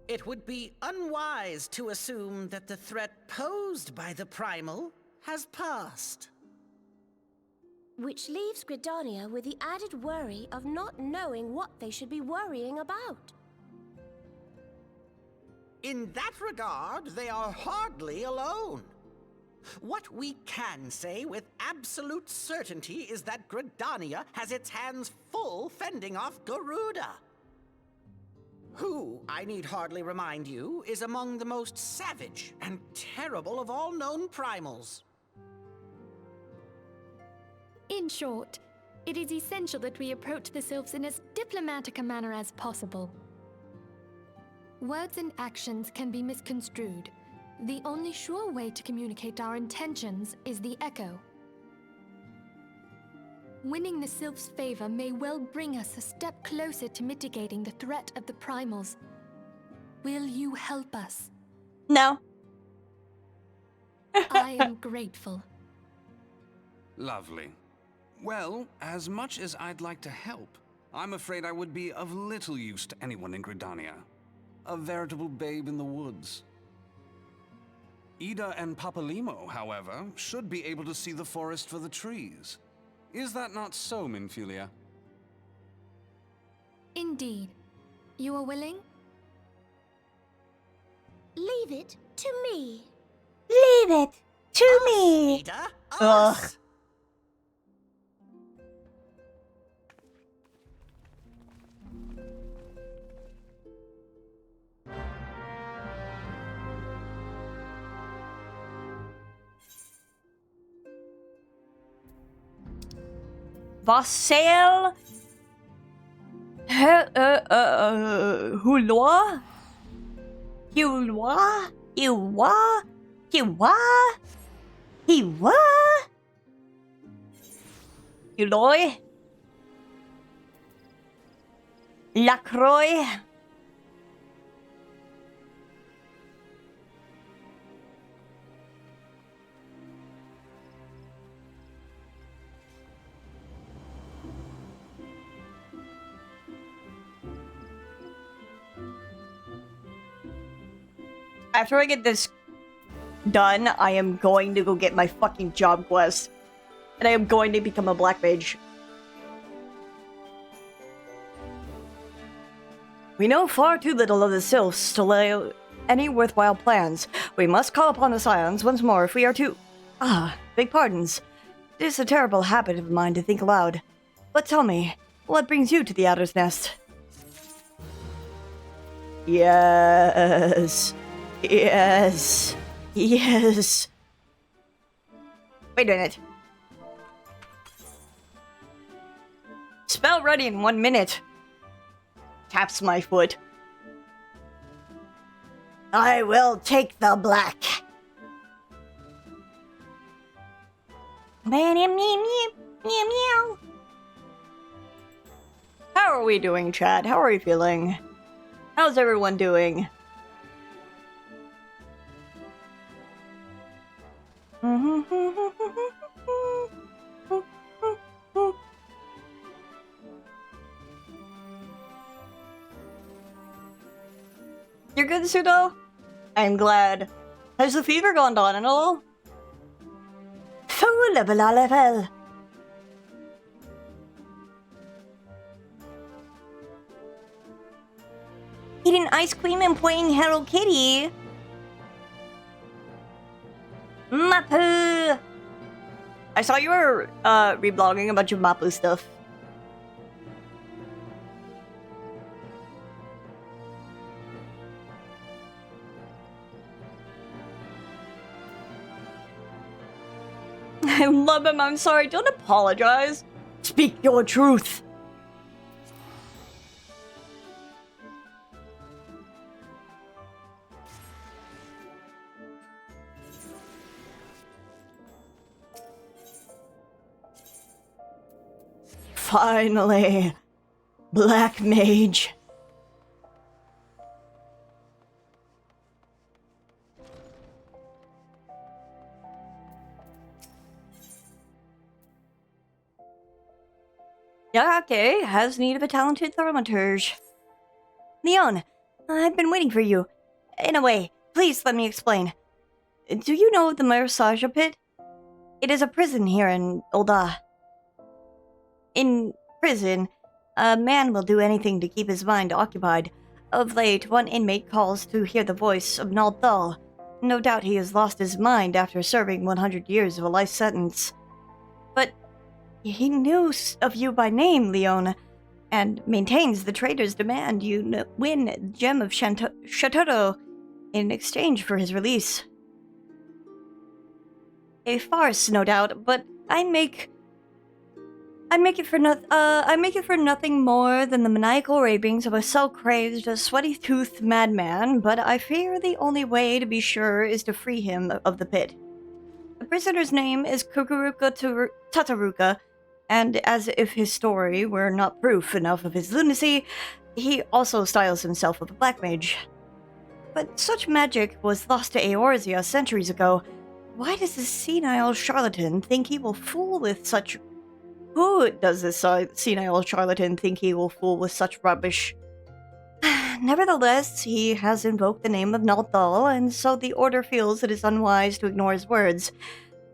It would be unwise to assume that the threat posed by the primal has passed. Which leaves Gridania with the added worry of not knowing what they should be worrying about. In that regard, they are hardly alone. What we can say with absolute certainty is that Gridania has its hands full fending off Garuda, who, I need hardly remind you, is among the most savage and terrible of all known primals. In short, it is essential that we approach the Sylphs in as diplomatic a manner as possible. Words and actions can be misconstrued. The only sure way to communicate our intentions is the echo. Winning the Sylph's favor may well bring us a step closer to mitigating the threat of the primals. Will you help us? No. I am grateful. Lovely. Well, as much as I'd like to help, I'm afraid I would be of little use to anyone in Gridania. A veritable babe in the woods. Ida and Papalimo, however, should be able to see the forest for the trees. Is that not so, Minfilia? Indeed. You are willing? Leave it to me. Leave it to me. Ida, Ugh. us. Vassal Huloa? Huloa? Hiwa? Hiwa? Hiwa? Huloi? Lacroix? After I get this done, I am going to go get my fucking job quest. And I am going to become a black mage. We know far too little of the Sylphs to lay out any worthwhile plans. We must call upon the Scions once more if we are to... beg pardons. It is a terrible habit of mine to think aloud. But tell me, what brings you to the Adder's Nest? Yes... Yes. Yes. Wait a minute. Spell ready in 1 minute. Taps my foot. I will take the black. Meow, meow, meow, meow, meow. How are we doing, Chad? How are you feeling? How's everyone doing? You're good, Pseudo? I'm glad. Has the fever gone down at all? Level. Eating ice cream and playing Hello Kitty. Mapu! I saw you were reblogging a bunch of Mapu stuff. I love him, I'm sorry, don't apologize. Speak your truth. Finally, Black Mage. Yeah, okay, has need of a talented thaumaturge. Leon, I've been waiting for you. In a way, please let me explain. Do you know of the Marasaja pit? It is a prison here in Ul'dah. In prison, a man will do anything to keep his mind occupied. Of late, one inmate calls to hear the voice of Nalthal. No doubt he has lost his mind after serving 100 years of a life sentence. But he knew of you by name, Leon, and maintains the trader's demand you win the Gem of Shatoro in exchange for his release. A farce, no doubt, but I make it for nothing more than the maniacal ravings of a self-crazed, sweaty-toothed madman, but I fear the only way to be sure is to free him of the pit. The prisoner's name is Kukuruka Tataruka. And as if his story were not proof enough of his lunacy, he also styles himself as a black mage. But such magic was lost to Eorzea centuries ago. Why does this senile charlatan think he will fool with such... Who does this senile charlatan think he will fool with such rubbish? Nevertheless, he has invoked the name of Naldal, and so the Order feels it is unwise to ignore his words.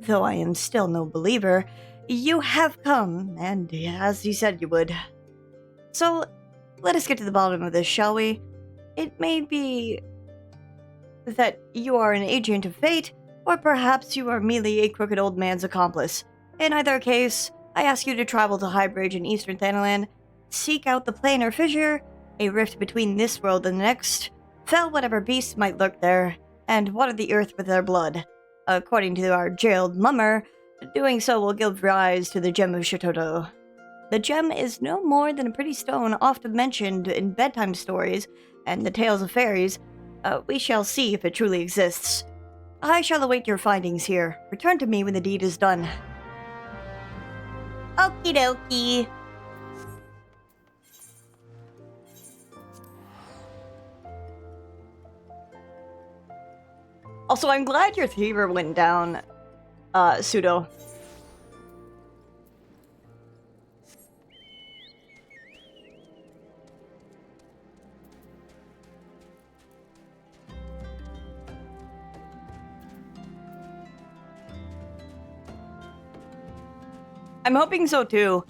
Though I am still no believer, you have come, and as you said you would. So, let us get to the bottom of this, shall we? It may be that you are an agent of fate, or perhaps you are merely a crooked old man's accomplice. In either case, I ask you to travel to Highbridge in Eastern Thanalan, seek out the planar fissure, a rift between this world and the next, fell whatever beasts might lurk there, and water the earth with their blood. According to our jailed mummer, doing so will give rise to the Gem of Shitoto. The gem is no more than a pretty stone often mentioned in bedtime stories and the tales of fairies. We shall see if it truly exists. I shall await your findings here. Return to me when the deed is done. Okie dokie. Also, I'm glad your fever went down, Pseudo. I'm hoping so too.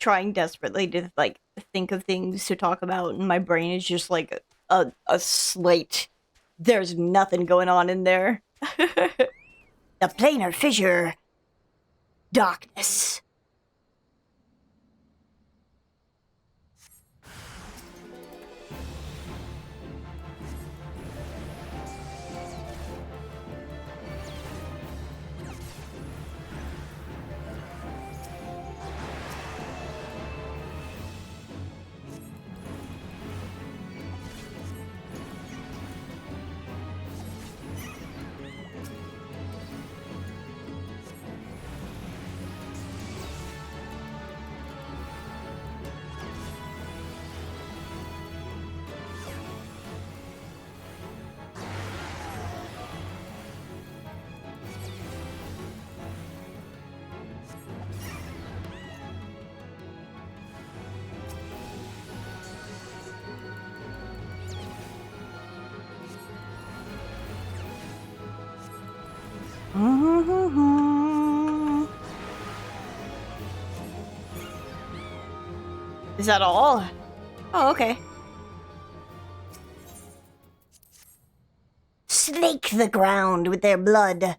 Trying desperately to like think of things to talk about, and my brain is just like a slate. There's nothing going on in there. The planar fissure. Darkness. Is that all? Oh, okay. Slake the ground with their blood.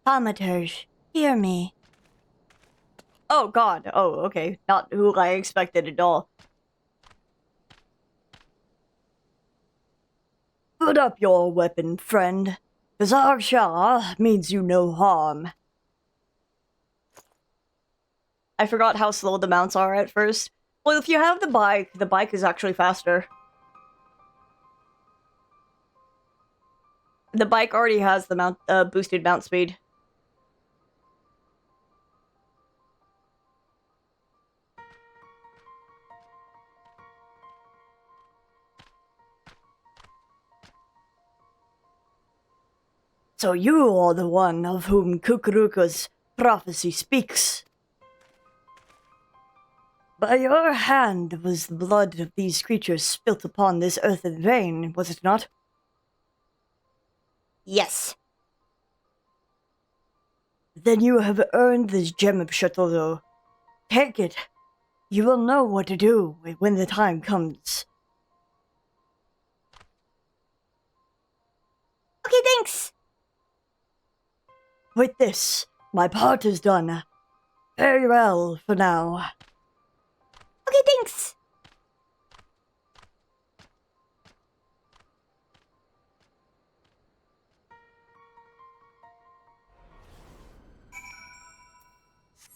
Amateurs, hear me. Oh god. Oh, okay. Not who I expected at all. Put up your weapon, friend. Bizarre Shah means you no harm. I forgot how slow the mounts are at first. Well, if you have the bike is actually faster. The bike already has the mount boosted mount speed. So you are the one of whom Kukuruka's prophecy speaks. By your hand was the blood of these creatures spilt upon this earthen vein, was it not? Yes. Then you have earned this gem of Shatoto. Take it. You will know what to do when the time comes. Okay, thanks. With this, my part is done. Very well, for now. Okay, thanks.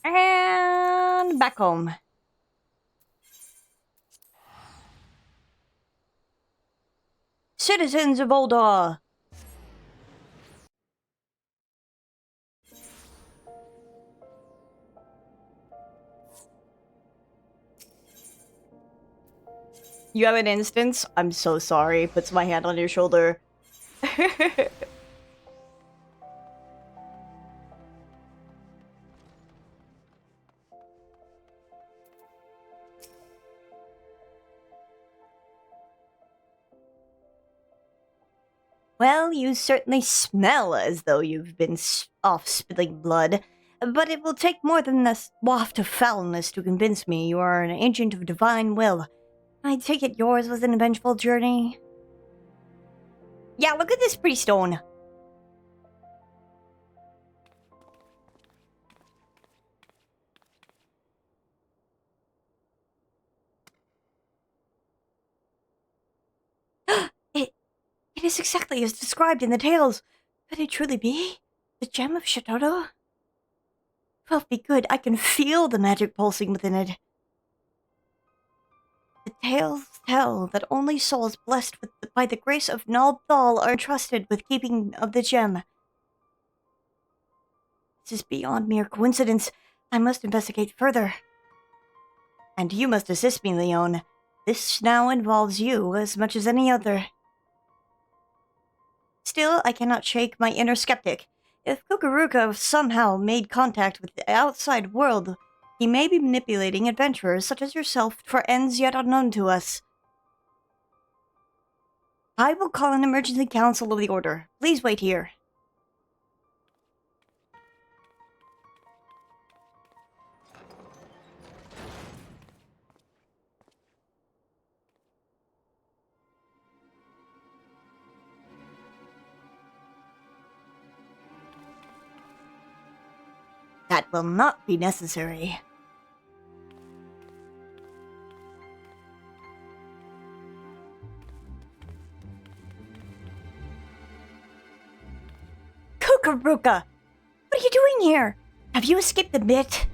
And back home. Citizens of Uldar. You have an instance? I'm so sorry. Puts my hand on your shoulder. Well, you certainly smell as though you've been off spilling blood, but it will take more than this waft of foulness to convince me you are an agent of divine will. I take it yours was an eventful journey? Yeah, look at this pretty stone. It is exactly as described in the tales. Could it truly be? The gem of Shatoro? Well, be good. I can feel the magic pulsing within it. The tales tell that only souls blessed by the grace of Nalbthal are entrusted with keeping of the gem. This is beyond mere coincidence. I must investigate further. And you must assist me, Leon. This now involves you as much as any other. Still, I cannot shake my inner skeptic. If Kukuruka somehow made contact with the outside world, he may be manipulating adventurers such as yourself for ends yet unknown to us. I will call an emergency council of the Order. Please wait here. That will not be necessary. Kukuruka! What are you doing here? Have you escaped the bit?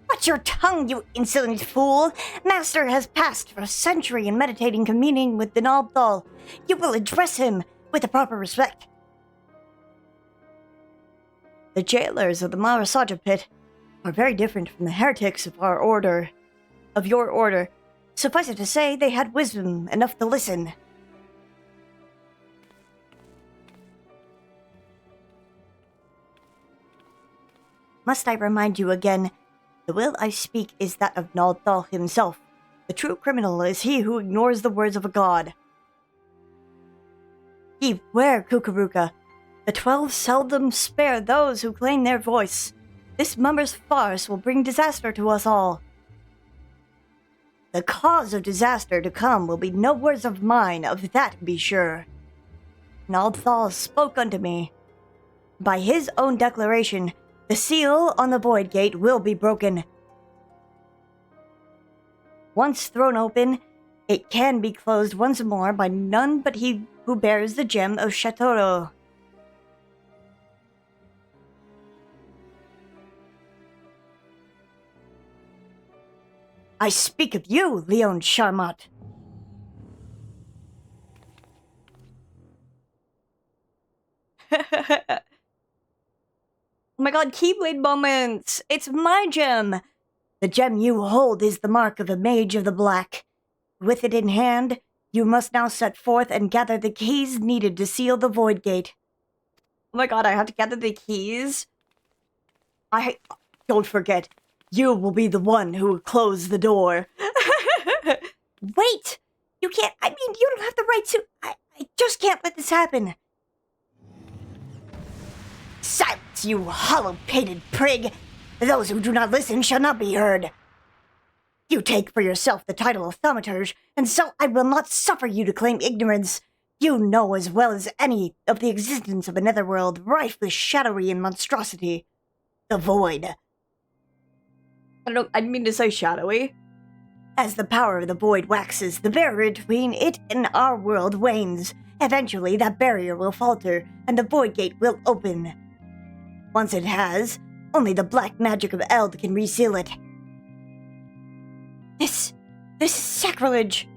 Watch your tongue, you insolent fool! Master has passed for a century in meditating communing with the Nalbthal. You will address him with the proper respect. The jailers of the Marasaja pit are very different from the heretics of our order. Of your order. Suffice it to say, they had wisdom enough to listen. Must I remind you again, the will I speak is that of Nalbthal himself. The true criminal is he who ignores the words of a god. Beware, Kukuruka. The 12 seldom spare those who claim their voice. This mummer's farce will bring disaster to us all. The cause of disaster to come will be no words of mine, of that be sure. Nalbthal spoke unto me. By his own declaration, the seal on the Void Gate will be broken. Once thrown open, it can be closed once more by none but he who bears the gem of Shatoro. I speak of you, Leon Charmat. Oh my god, Keyblade moments! It's my gem! The gem you hold is the mark of a mage of the black. With it in hand, you must now set forth and gather the keys needed to seal the Void Gate. Oh my god, I have to gather the keys? Don't forget, you will be the one who will close the door. Wait! You can't, you don't have the right to... I just can't let this happen. Silence, you hollow-pated prig! Those who do not listen shall not be heard. You take for yourself the title of thaumaturge, and so I will not suffer you to claim ignorance. You know as well as any of the existence of a netherworld rife with shadowy and monstrosity. the void. I didn't mean to say shadowy. As the power of the void waxes, the barrier between it and our world wanes. Eventually, that barrier will falter, and the void gate will open. Once it has, only the black magic of Eld can reseal it. This is sacrilege.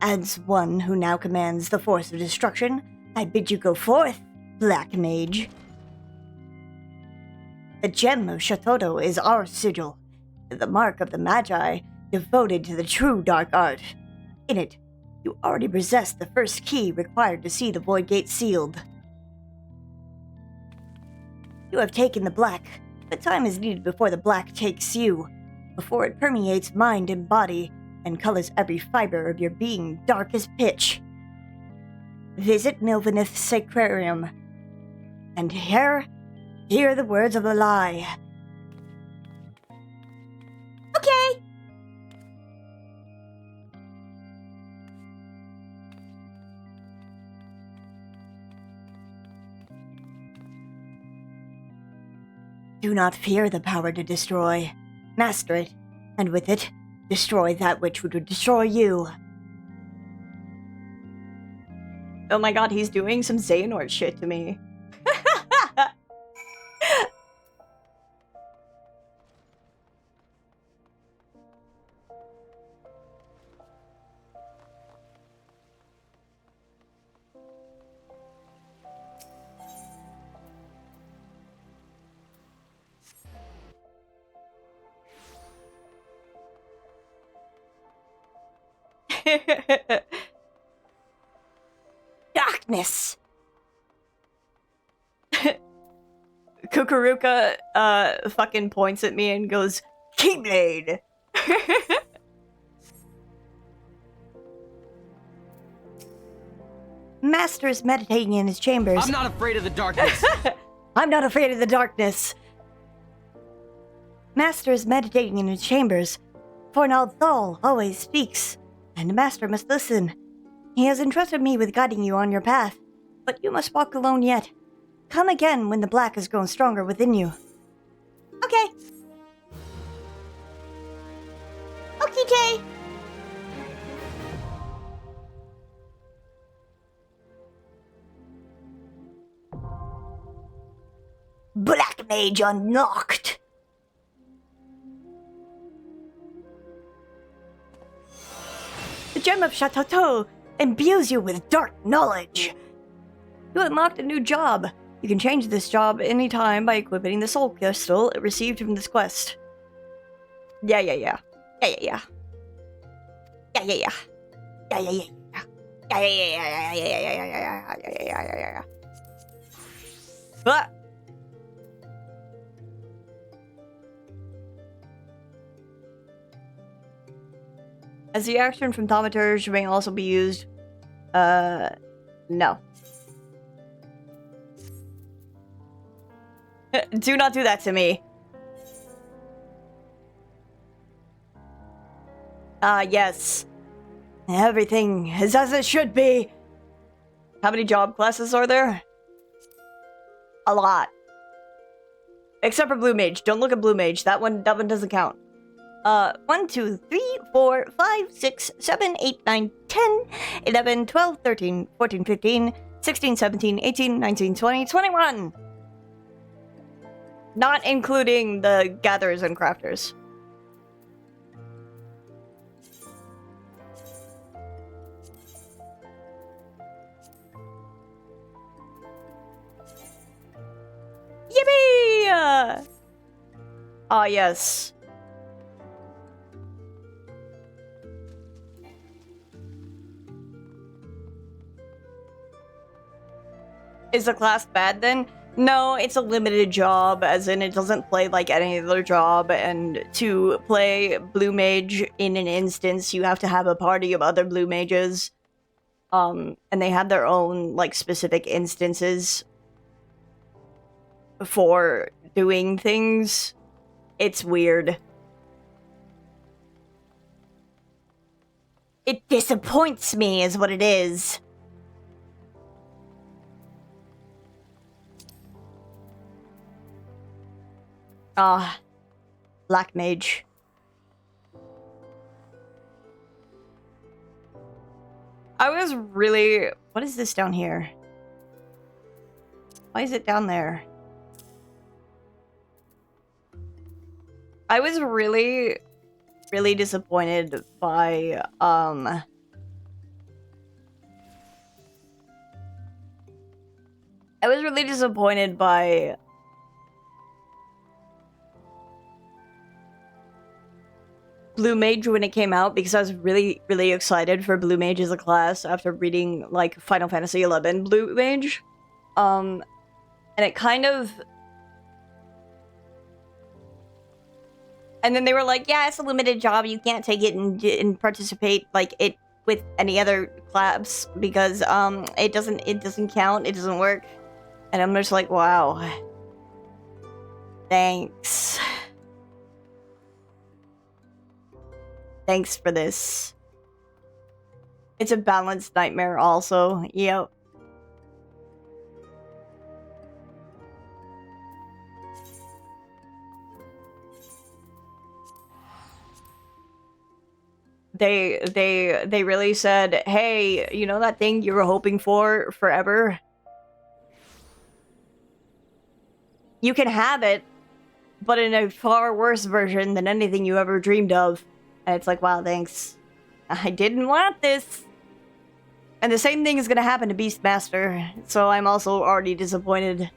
As one who now commands the force of destruction, I bid you go forth, Black Mage. The gem of Shatoto is our sigil, the mark of the Magi, devoted to the true dark art. In it, you already possess the first key required to see the Void Gate sealed. You have taken the black, but time is needed before the black takes you, before it permeates mind and body, and colors every fiber of your being dark as pitch. Visit Milvanith's Sacrarium, and hear the words of the lie. Okay. Do not fear the power to destroy. Master it, and with it, destroy that which would destroy you. Oh my god, he's doing some Xehanort shit to me. Darkness! Kukuruka fucking points at me and goes, Keyblade! Master is meditating in his chambers. I'm not afraid of the darkness. I'm not afraid of the darkness. Master is meditating in his chambers, for Naldthal always speaks, and the Master must listen. He has entrusted me with guiding you on your path, but you must walk alone yet. Come again when the black has grown stronger within you. Okay. Okay, Jay. Black Mage unlocked. The gem of Shatoto imbues you with dark knowledge. You unlocked a new job. You can change this job anytime by equipping the soul crystal received from this quest. Yeah. But as the action from Thaumaturge may also be used. No. Do not do that to me. Yes. Everything is as it should be. How many job classes are there? A lot. Except for Blue Mage. Don't look at Blue Mage. That one doesn't count. 1, 2, 3, 4, 5, 6, 7, 8, 9, 10, 11, 12, 13, 14, 15, 16, 17, 18, 19, 20, 21. Not including the gatherers and crafters. Yippee! Ah, yes. Is the class bad then? No, it's a limited job, as in it doesn't play like any other job, and to play Blue Mage in an instance, you have to have a party of other Blue Mages. And they have their own, like, specific instances for doing things. It's weird. It disappoints me, is what it is. Ah, Black Mage. I was really... What is this down here? Why is it down there? I was really, really disappointed by, I was really disappointed by Blue Mage when it came out, because I was really, really excited for Blue Mage as a class after reading, like, Final Fantasy XI Blue Mage. And it kind of... And then they were like, yeah, it's a limited job, you can't take it and participate, like, it with any other class, because, it doesn't count, it doesn't work. And I'm just like, wow. Thanks. Thanks for this. It's a balanced nightmare also. Yep. They really said, hey, you know that thing you were hoping for forever? You can have it, but in a far worse version than anything you ever dreamed of. And it's like, wow, thanks. I didn't want this. And the same thing is gonna happen to Beastmaster, so I'm also already disappointed.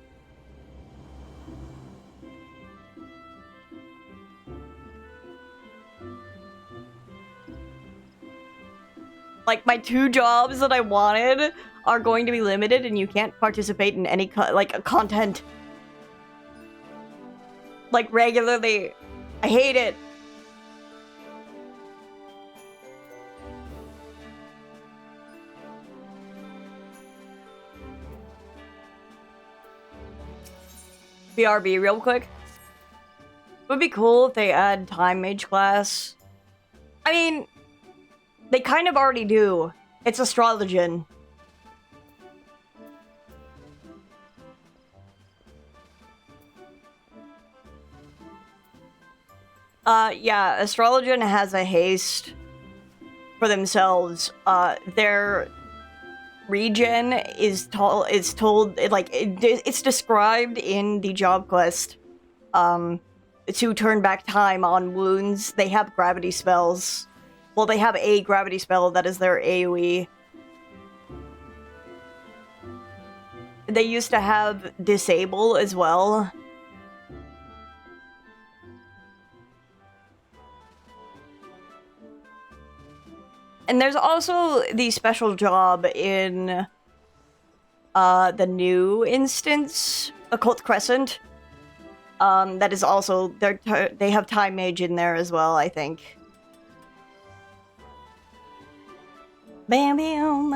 Like, my 2 jobs that I wanted are going to be limited, and you can't participate in any, content. Like, regularly. I hate it. BRB real quick. It would be cool if they add Time Mage class. I mean, they kind of already do. It's Astrologian. Yeah, Astrologian has a haste for themselves. Their regen is told, like, it's described in the job quest, to turn back time on wounds. They have gravity spells. Well, they have a gravity spell that is their AoE. They used to have disable as well. And there's also the special job in the new instance, Occult Crescent. That is also, they have Time Mage in there as well, I think. Bam, bam.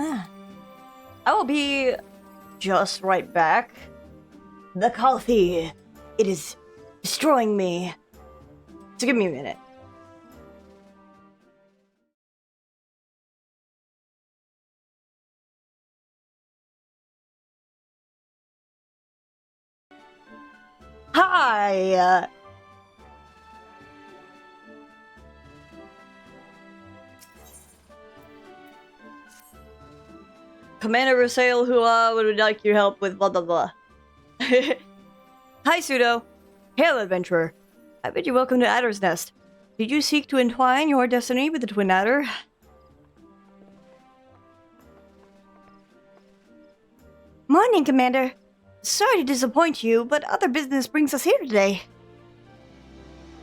I will be just right back. The coffee, it is destroying me. So give me a minute. Hi! Commander Rasail, who would like your help with blah blah blah. Hi, Pseudo. Hail, adventurer. I bid you welcome to Adder's Nest. Did you seek to entwine your destiny with the Twin Adder? Morning, Commander. Sorry to disappoint you, but other business brings us here today.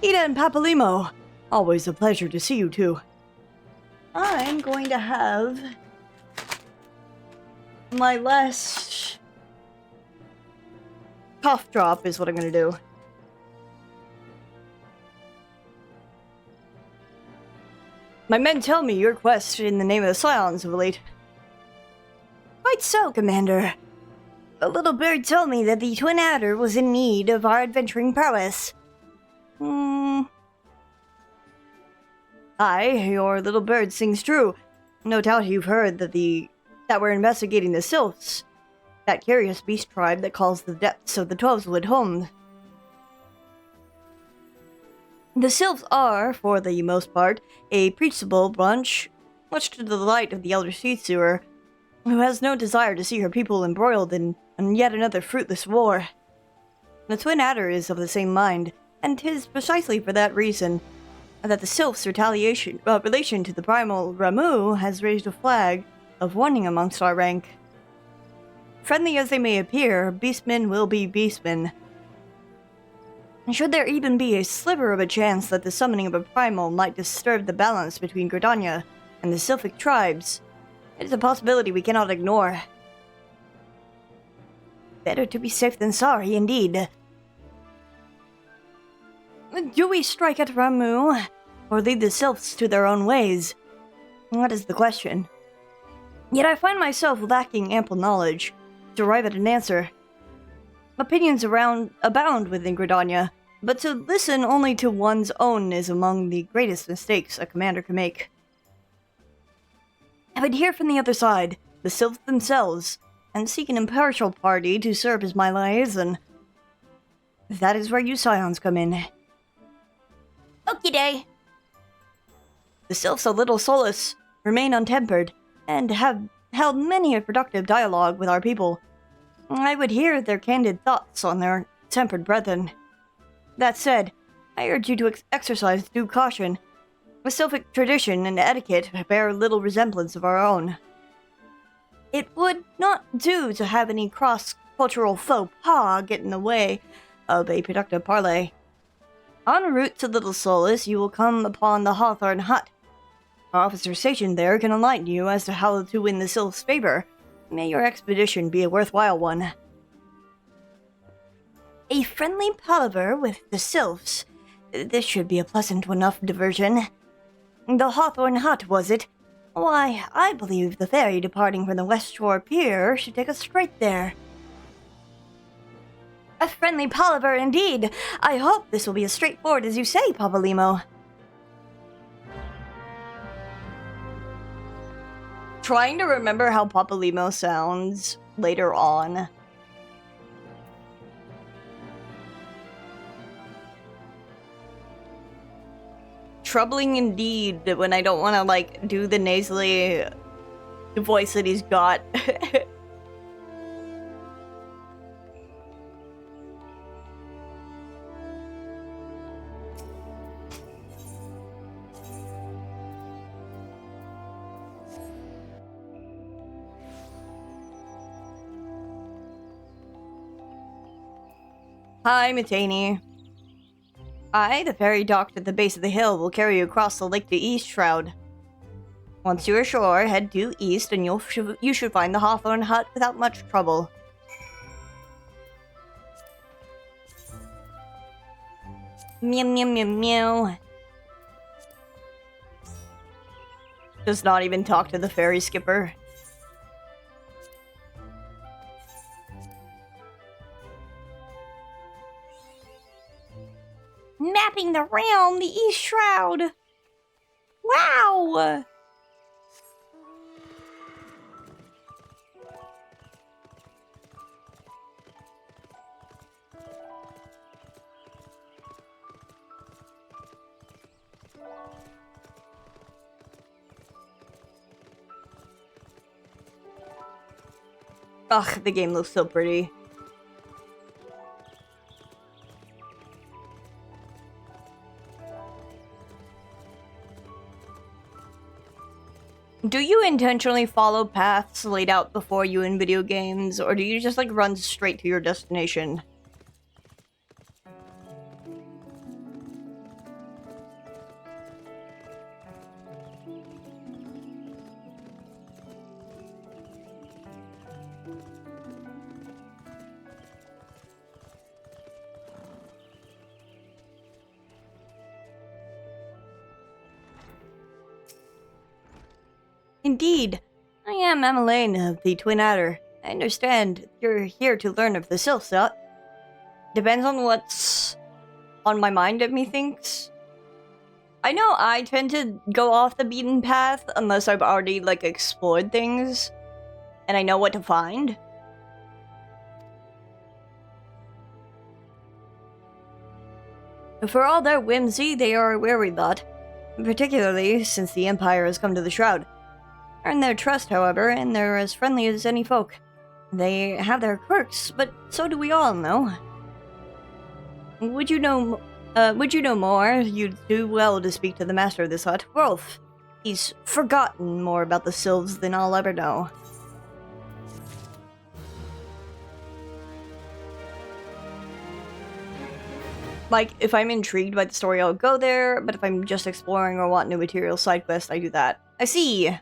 Ida and Papalimo. Always a pleasure to see you two. I'm going to have my last cough drop is what I'm going to do. My men tell me your quest in the name of the Scions of late. Quite so, Commander. A little bird told me that the Twin Adder was in need of our adventuring prowess. Aye, your little bird sings true. No doubt you've heard that we're investigating the Sylphs, that curious beast tribe that calls the depths of the Twelveswood home. The Sylphs are, for the most part, a peaceable bunch, much to the delight of the Elder Seed Sewer, who has no desire to see her people embroiled in yet another fruitless war. The Twin Adder is of the same mind, and 'tis precisely for that reason that the Sylphs' relation to the primal Ramu has raised a flag of warning amongst our rank. Friendly as they may appear, beastmen will be beastmen. Should there even be a sliver of a chance that the summoning of a primal might disturb the balance between Gridania and the Sylphic tribes, it is a possibility we cannot ignore. Better to be safe than sorry, indeed. Do we strike at Ramu, or lead the Sylphs to their own ways? That is the question. Yet I find myself lacking ample knowledge to arrive at an answer. Opinions abound within Gridania, but to listen only to one's own is among the greatest mistakes a commander can make. I would hear from the other side, the Sylphs themselves, and seek an impartial party to serve as my liaison. That is where you Scions come in. Okie day. The Sylphs of Little Solace remain untempered, and have held many a productive dialogue with our people. I would hear their candid thoughts on their tempered brethren. That said, I urge you to exercise due caution. The Sylphic tradition and etiquette bear little resemblance of our own. It would not do to have any cross-cultural faux pas get in the way of a productive parley. En route to Little Solace, you will come upon the Hawthorn Hut. Our officer stationed there can enlighten you as to how to win the Sylph's favor. May your expedition be a worthwhile one. A friendly palaver with the Sylphs. This should be a pleasant enough diversion. The Hawthorn Hut, was it? Why, I believe the ferry departing from the West Shore Pier should take us straight there. A friendly palaver indeed. I hope this will be as straightforward as you say, Papalymo. Trying to remember how Papalymo sounds later on. Troubling indeed when I don't want to, like, do the nasally voice that he's got. Hi, Mitani. The ferry docked at the base of the hill will carry you across the lake to East Shroud. Once you're ashore, head due east and you should find the Hawthorn Hut without much trouble. Meow meow meow meow. Does not even talk to the ferry skipper. Mapping the realm, the East Shroud. Wow! Ugh, the game looks so pretty. Do you intentionally follow paths laid out before you in video games, or do you just, like, run straight to your destination? Indeed, I am Emmeline of the Twin Adder. I understand you're here to learn of the Sylphs. Depends on what's on my mind, methinks. I know I tend to go off the beaten path unless I've already, like, explored things and I know what to find. For all their whimsy, they are a wary lot, particularly since the Empire has come to the Shroud. Earn their trust, however, and they're as friendly as any folk. They have their quirks, but so do we all, no? Would you know more? You'd do well to speak to the master of this hut, Rolf. He's forgotten more about the Sylphs than I'll ever know. Like, if I'm intrigued by the story, I'll go there, but if I'm just exploring or want new material side quest, I do that. I see!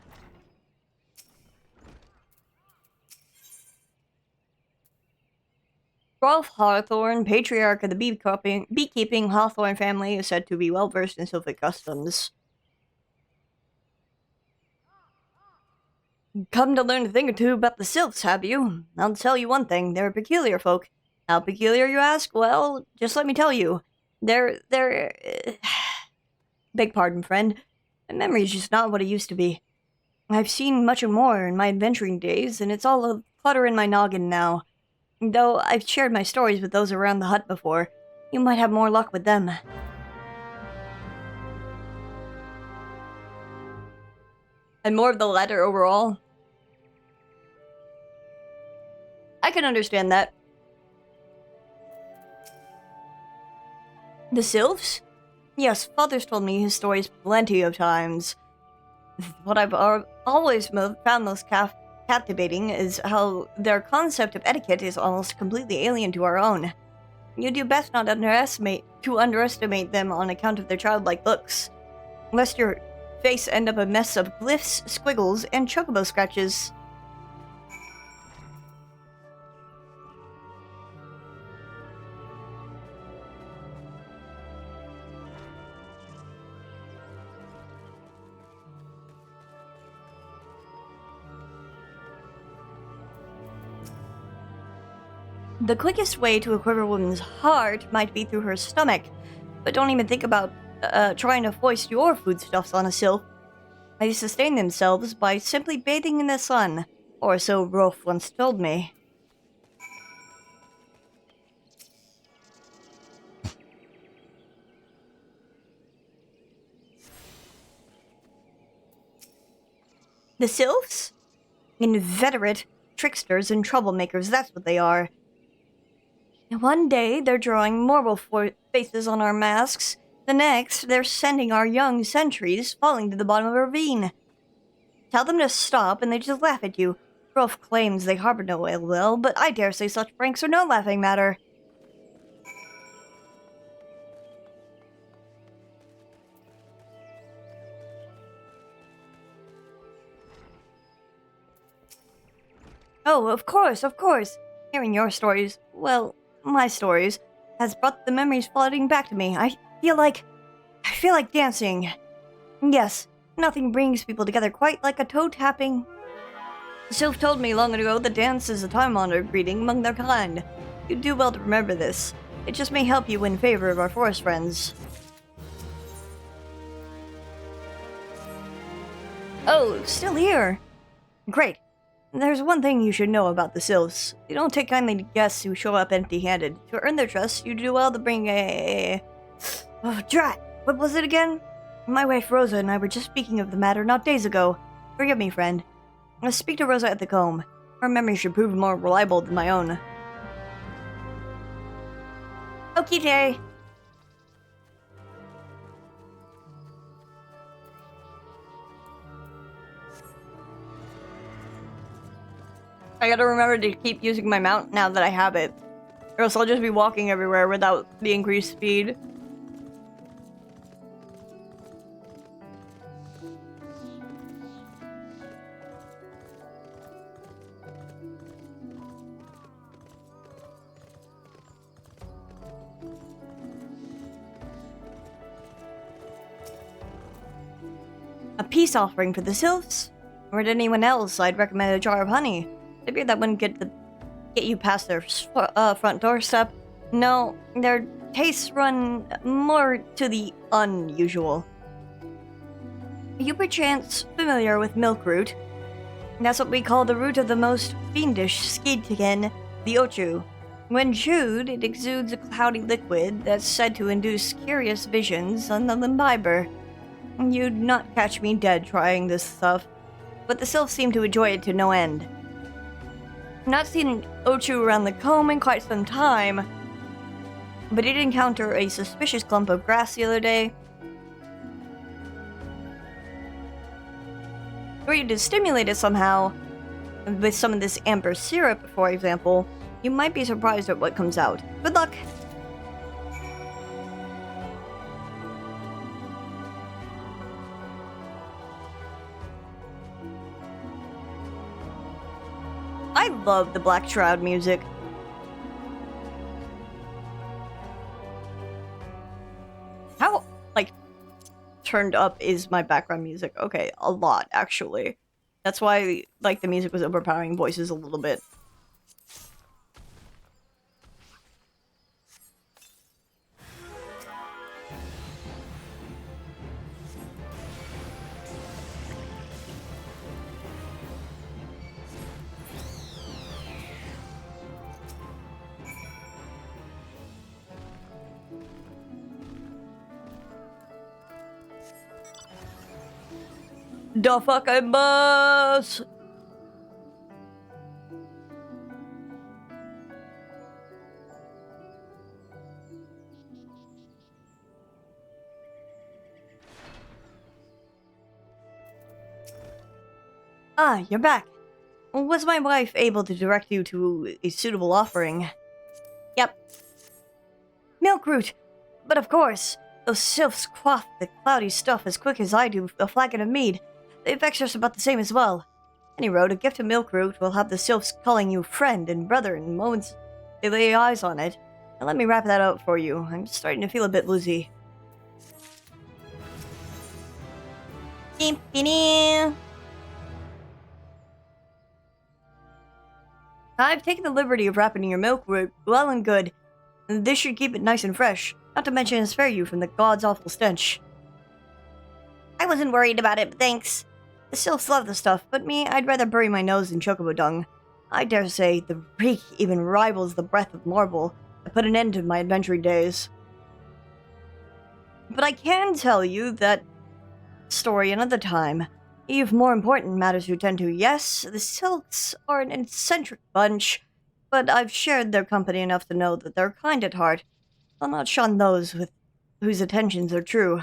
Rolf Hawthorne, patriarch of the beekeeping Hawthorne family, is said to be well versed in Sylphic customs. Come to learn a thing or two about the Sylphs, have you? I'll tell you one thing, they're peculiar folk. How peculiar, you ask? Well, just let me tell you. They're beg pardon, friend. My memory's just not what it used to be. I've seen much more in my adventuring days, and it's all a clutter in my noggin now. Though I've shared my stories with those around the hut before, you might have more luck with them. And more of the latter overall. I can understand that. The Sylphs? Yes, Father's told me his stories plenty of times. What I've always found most captivating is how their concept of etiquette is almost completely alien to our own. You do best not underestimate them on account of their childlike looks, lest your face end up a mess of glyphs, squiggles, and chocobo scratches. The quickest way to a quiver woman's heart might be through her stomach, but don't even think about trying to foist your foodstuffs on a sylph. They sustain themselves by simply bathing in the sun, or so Rolf once told me. The sylphs? Inveterate tricksters and troublemakers, that's what they are. One day, they're drawing marble faces on our masks. The next, they're sending our young sentries falling to the bottom of a ravine. Tell them to stop, and they just laugh at you. Rolf claims they harbor no ill will, but I dare say such pranks are no laughing matter. Oh, of course. Hearing your stories, well, my stories, has brought the memories flooding back to me. I feel like dancing. Yes, nothing brings people together quite like a toe tapping. Sylph told me long ago that dance is a time-honored greeting among their kind. You'd do well to remember this. It just may help you win favor of our forest friends. Oh, still here. Great. There's one thing you should know about the Sylphs. They don't take kindly to guests who show up empty-handed. To earn their trust, you do well to bring Oh, drat! What was it again? My wife Rosa and I were just speaking of the matter not days ago. Forgive me, friend. Let's speak to Rosa at the comb. Her memory should prove more reliable than my own. Okay. I gotta remember to keep using my mount now that I have it, or else I'll just be walking everywhere without the increased speed. A peace offering for the Sylphs? Or to anyone else, I'd recommend a jar of honey. Maybe that wouldn't get you past their front doorstep. No, their tastes run more to the unusual. Are you perchance familiar with milk root? That's what we call the root of the most fiendish Skeedkin, the Ochu. When chewed, it exudes a cloudy liquid that's said to induce curious visions on the imbiber. You'd not catch me dead trying this stuff, but the sylphs seem to enjoy it to no end. Not seen Ochu around the comb in quite some time, but he did encounter a suspicious clump of grass the other day. Were you to stimulate it somehow, with some of this amber syrup, for example, you might be surprised at what comes out. Good luck! I love the Black Shroud music. How, like, turned up is my background music? Okay, a lot, actually. That's why, like, the music was overpowering voices a little bit. The fucking bus! Ah, you're back. Was my wife able to direct you to a suitable offering? Yep. Milk root! But of course, those sylphs quaff the cloudy stuff as quick as I do a flagon of mead. The effects are about the same as well. Any road, a gift of milk root will have the sylphs calling you friend and brother in moments they lay eyes on it. Now let me wrap that out for you. I'm starting to feel a bit woozy. I've taken the liberty of wrapping your milk root well and good. This should keep it nice and fresh, not to mention spare you from the god's awful stench. I wasn't worried about it, but thanks. The sylphs love the stuff, but me, I'd rather bury my nose in chocobo dung. I dare say the reek even rivals the breath of marble. I put an end to my adventuring days. But I can tell you that story another time. You've more important matters to attend to. Yes, the sylphs are an eccentric bunch, but I've shared their company enough to know that they're kind at heart. I'll not shun those with whose attentions are true.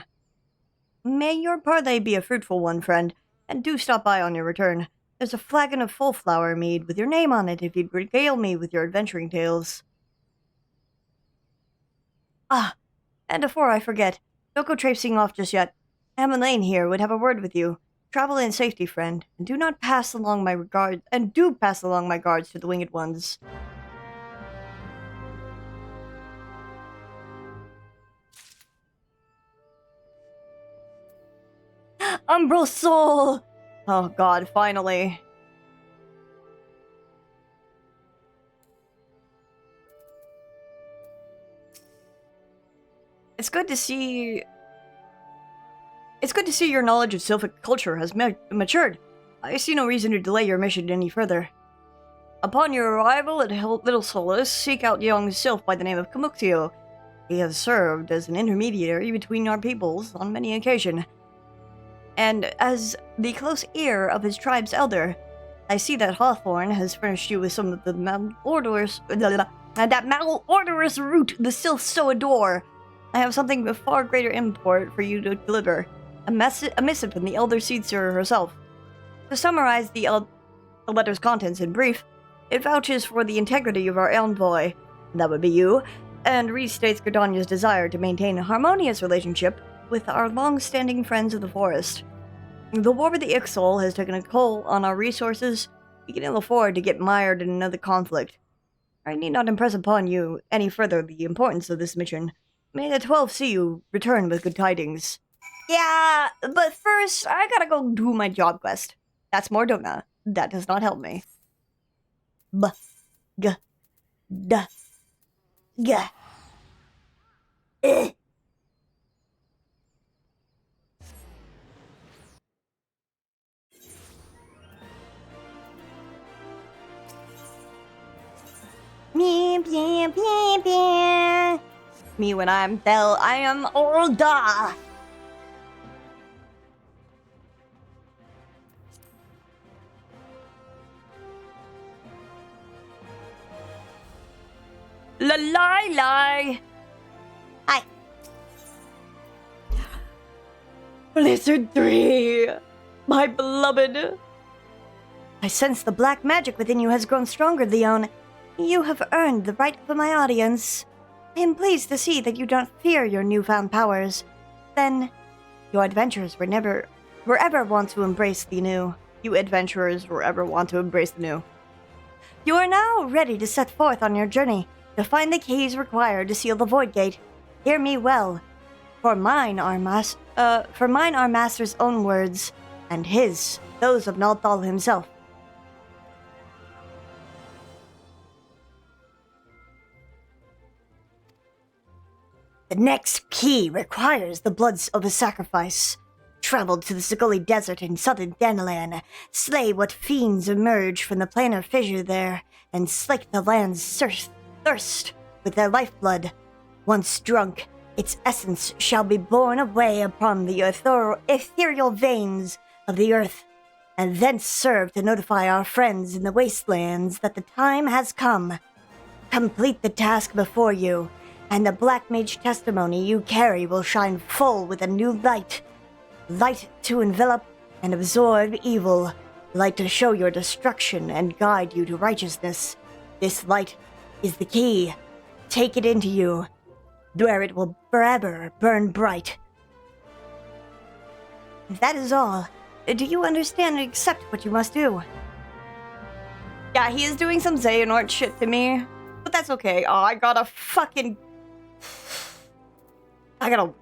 May your parley be a fruitful one, friend, and do stop by on your return. There's a flagon of full flower mead with your name on it if you'd regale me with your adventuring tales. Ah, and before I forget, don't go traipsing off just yet. Am Lane here would have a word with you. Travel in safety, friend, and do pass along my regards to the winged ones. Umbral Soul! Oh god, finally. It's good to see your knowledge of Sylphic culture has matured. I see no reason to delay your mission any further. Upon your arrival at Little Solace, seek out young Sylph by the name of Kamuxio. He has served as an intermediary between our peoples on many occasions. And as the close ear of his tribe's elder, I see that Hawthorne has furnished you with some of the malodorous root the Sylphs so adore. I have something of far greater import for you to deliver. A missive from the Elder Seedseer herself. To summarize the letter's contents in brief, it vouches for the integrity of our envoy, that would be you, and restates Gridania's desire to maintain a harmonious relationship with our long-standing friends of the forest. The war with the Ixol has taken a toll on our resources. We can ill afford to get mired in another conflict. I need not impress upon you any further the importance of this mission. May the 12 see you return with good tidings. Yeah, but first, I gotta go do my job quest. That's Mordona. That does not help me. Me, me, me, me. Me when I am Belle, I am older. La lie lie. Hi. Blizzard 3, my beloved. I sense the black magic within you has grown stronger, Leon. You have earned the right of my audience. I am pleased to see that you don't fear your newfound powers. Then, your adventurers were ever want to embrace the new. You adventurers were ever want to embrace the new. You are now ready to set forth on your journey to find the keys required to seal the Void Gate. Hear me well, for mine are Master's own words, and his, those of Nalthal himself. The next key requires the bloods of a sacrifice. Travel to the Siguli Desert in southern Danalan, slay what fiends emerge from the planar fissure there, and slake the land's thirst with their lifeblood. Once drunk, its essence shall be borne away upon the ethereal veins of the earth, and thence serve to notify our friends in the wastelands that the time has come. Complete the task before you, and the Black Mage testimony you carry will shine full with a new light. Light to envelop and absorb evil. Light to show your destruction and guide you to righteousness. This light is the key. Take it into you, where it will forever burn bright. That is all. Do you understand and accept what you must do? Yeah, he is doing some Xehanort shit to me, but that's okay. Oh, I gotta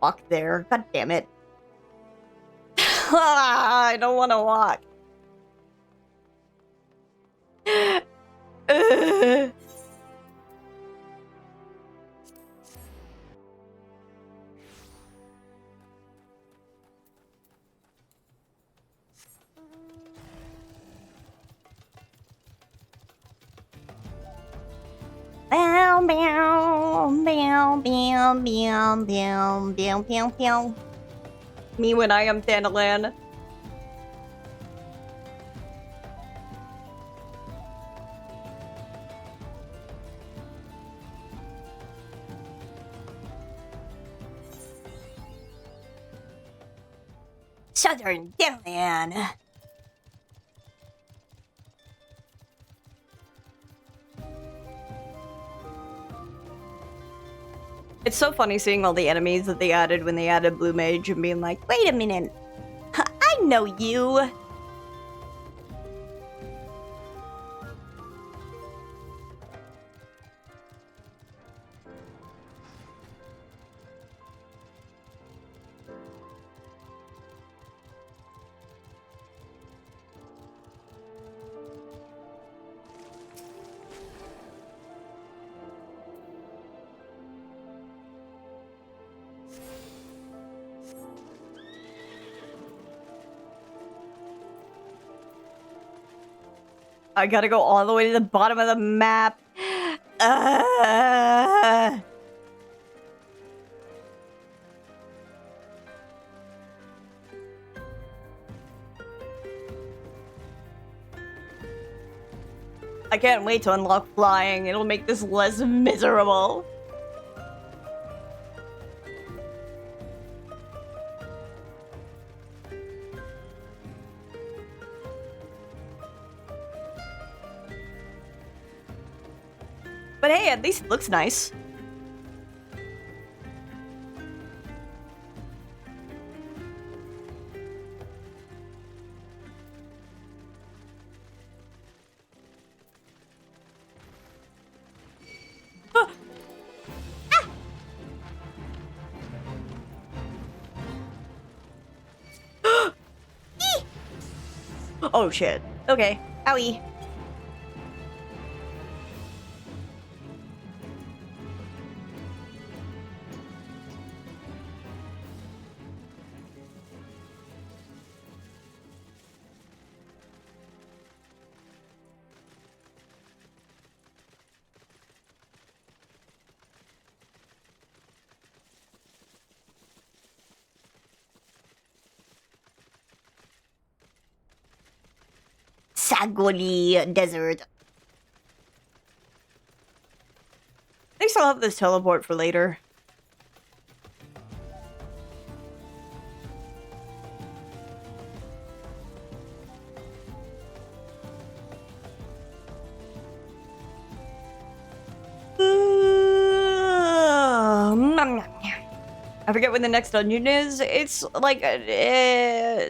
walk there. God damn it. I don't want to walk. Bow, bow, bow, bow, bow, bow, bow, bow, bow. Me when I am Thanalan. Southern Danalan. It's so funny seeing all the enemies that they added when they added Blue Mage and being like, Wait a minute. I know you. I gotta go all the way to the bottom of the map. I can't wait to unlock flying. It'll make this less miserable. But hey, at least it looks nice. Oh shit. Okay. Owie. Sagwali Desert. I think I'll have this teleport for later. I forget when the next dungeon is. It's like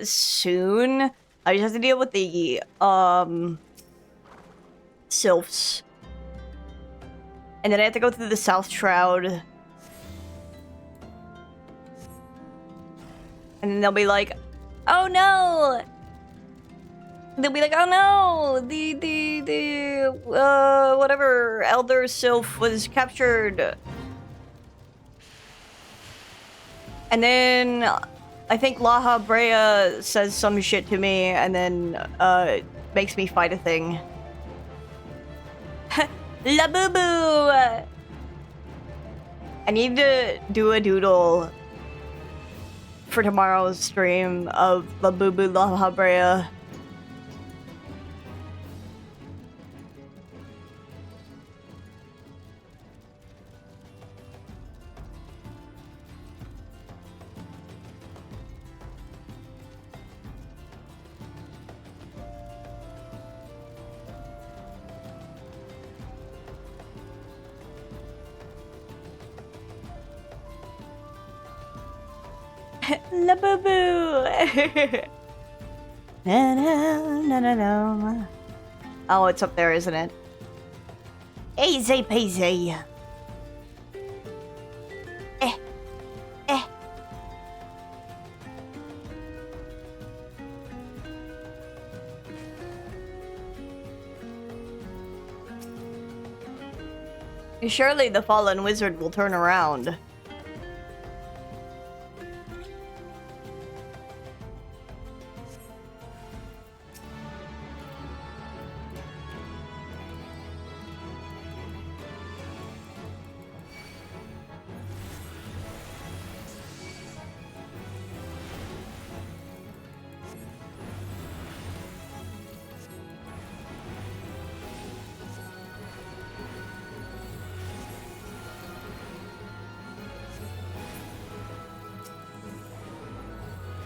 soon. I just have to deal with the sylphs. And then I have to go through the South Shroud. And then they'll be like, oh no! They'll be like, oh no! The whatever Elder Sylph was captured. And then I think La Brea says some shit to me and then makes me fight a thing. La Boo Boo! I need to do a doodle for tomorrow's stream of La Boo Boo La Brea. La Boo Boo! Na, na, na, na, na. Oh, it's up there, isn't it? Easy peasy. Surely the fallen wizard will turn around.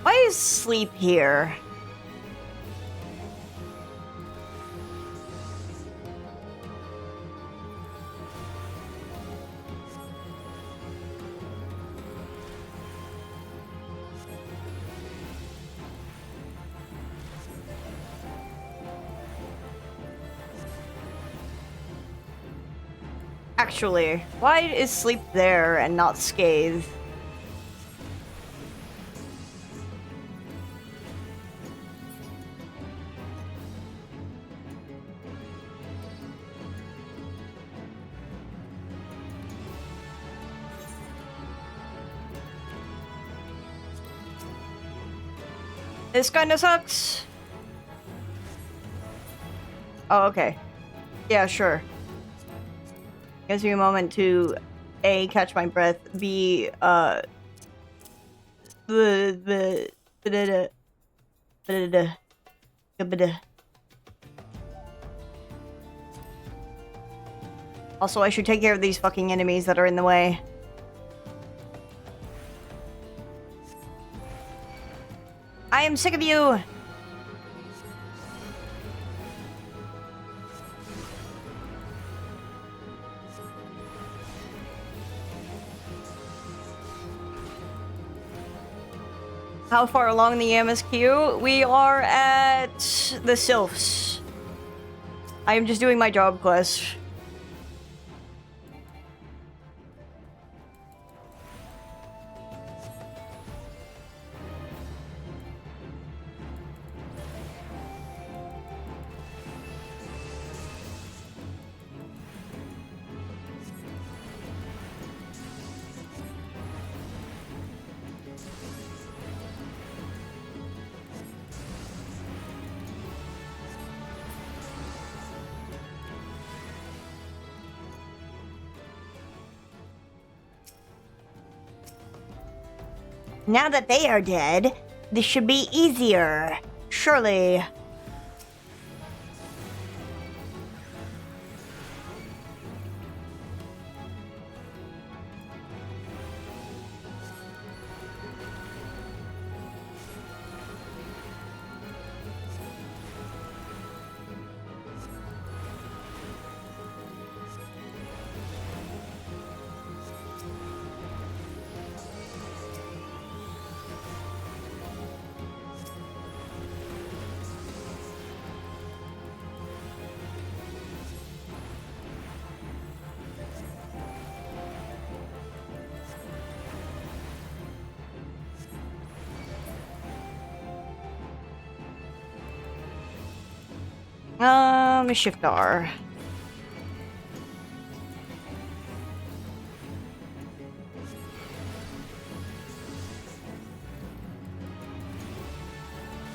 Why is sleep here? Actually, why is sleep there and not scathe? This kinda sucks. Oh, okay. Yeah, sure. Gives me a moment to A, catch my breath, B, also, I should take care of these fucking enemies that are in the way. I am sick of you! How far along the MSQ? We are at the Sylphs. I am just doing my job quest. Now that they are dead, this should be easier. Surely. Shift R.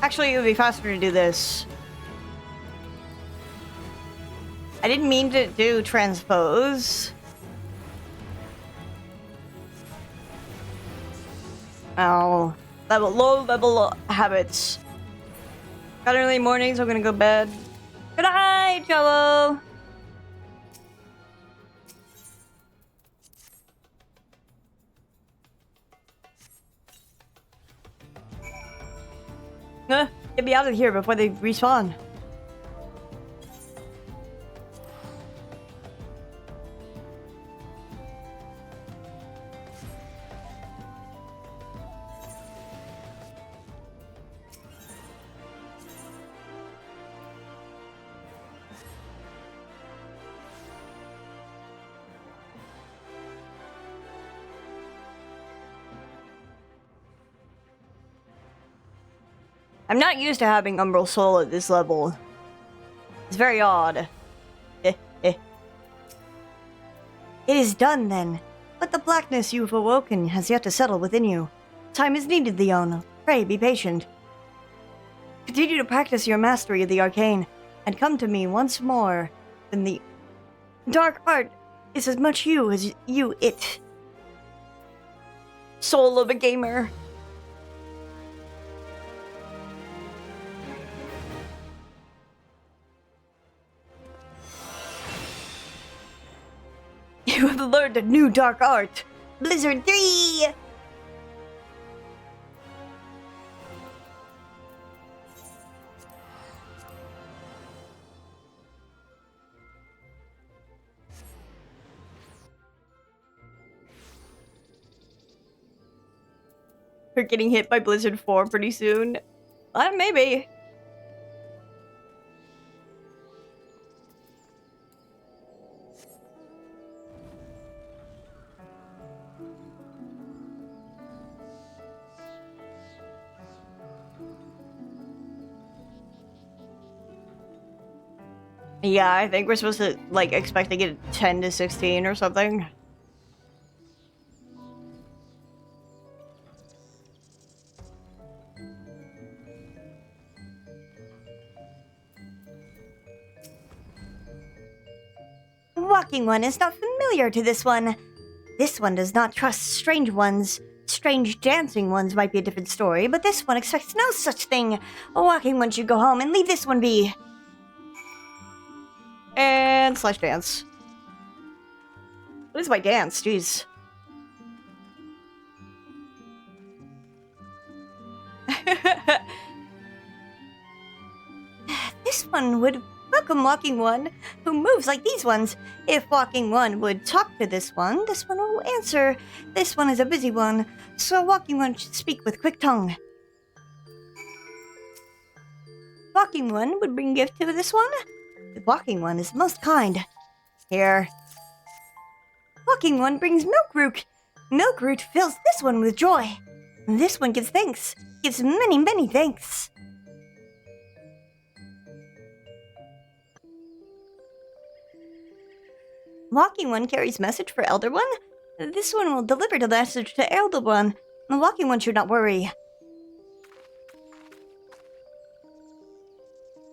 Actually, it would be faster to do this. I didn't mean to do transpose. Oh, low level habits. Got early mornings, I'm gonna go to bed. Good night, Jello! Get me out of here before they respawn. I'm not used to having Umbral Soul at this level. It's very odd. It is done then. But the blackness you've awoken has yet to settle within you. Time is needed, Leon. Pray, be patient. Continue to practice your mastery of the arcane, and come to me once more. Then the dark art is as much you as you it. Soul of a gamer. You have learned a new dark art. Blizzard 3! We're getting hit by Blizzard 4 pretty soon. Maybe. Yeah, I think we're supposed to, like, expect to get 10 to 16 or something. Walking One is not familiar to this one. This one does not trust strange ones. Strange dancing ones might be a different story, but this one expects no such thing. A Walking One should go home and leave this one be. And slash dance. What is my dance? Jeez. This one would welcome Walking One, who moves like these ones. If Walking One would talk to this one will answer. This one is a busy one, so Walking One should speak with quick tongue. Walking One would bring gift to this one. The Walking One is most kind. Here. Walking One brings Milkroot. Milkroot fills this one with joy. This one gives thanks. Gives many, many thanks. Walking One carries message for Elder One. This one will deliver the message to Elder One. The Walking One should not worry.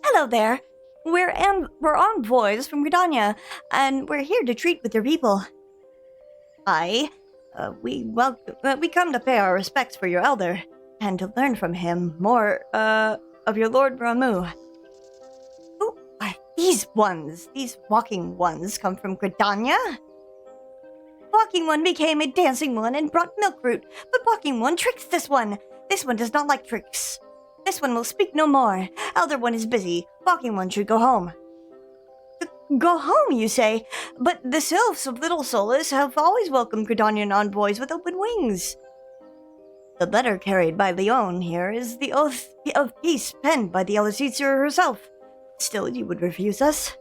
Hello there. We're envoys from Gridania, and we're here to treat with your people. We come to pay our respects for your elder, and to learn from him more, of your Lord Ramu. Who are these ones? These Walking Ones come from Gridania? Walking One became a dancing one and brought Milkroot, but Walking One tricks this one. This one does not like tricks. This one will speak no more. Elder One is busy. Walking One should go home. Go home, you say? But the sylphs of Little Solace have always welcomed Gridanian envoys with open wings. The letter carried by Leon here is the oath of peace penned by the Elisitzer herself. Still, you would refuse us?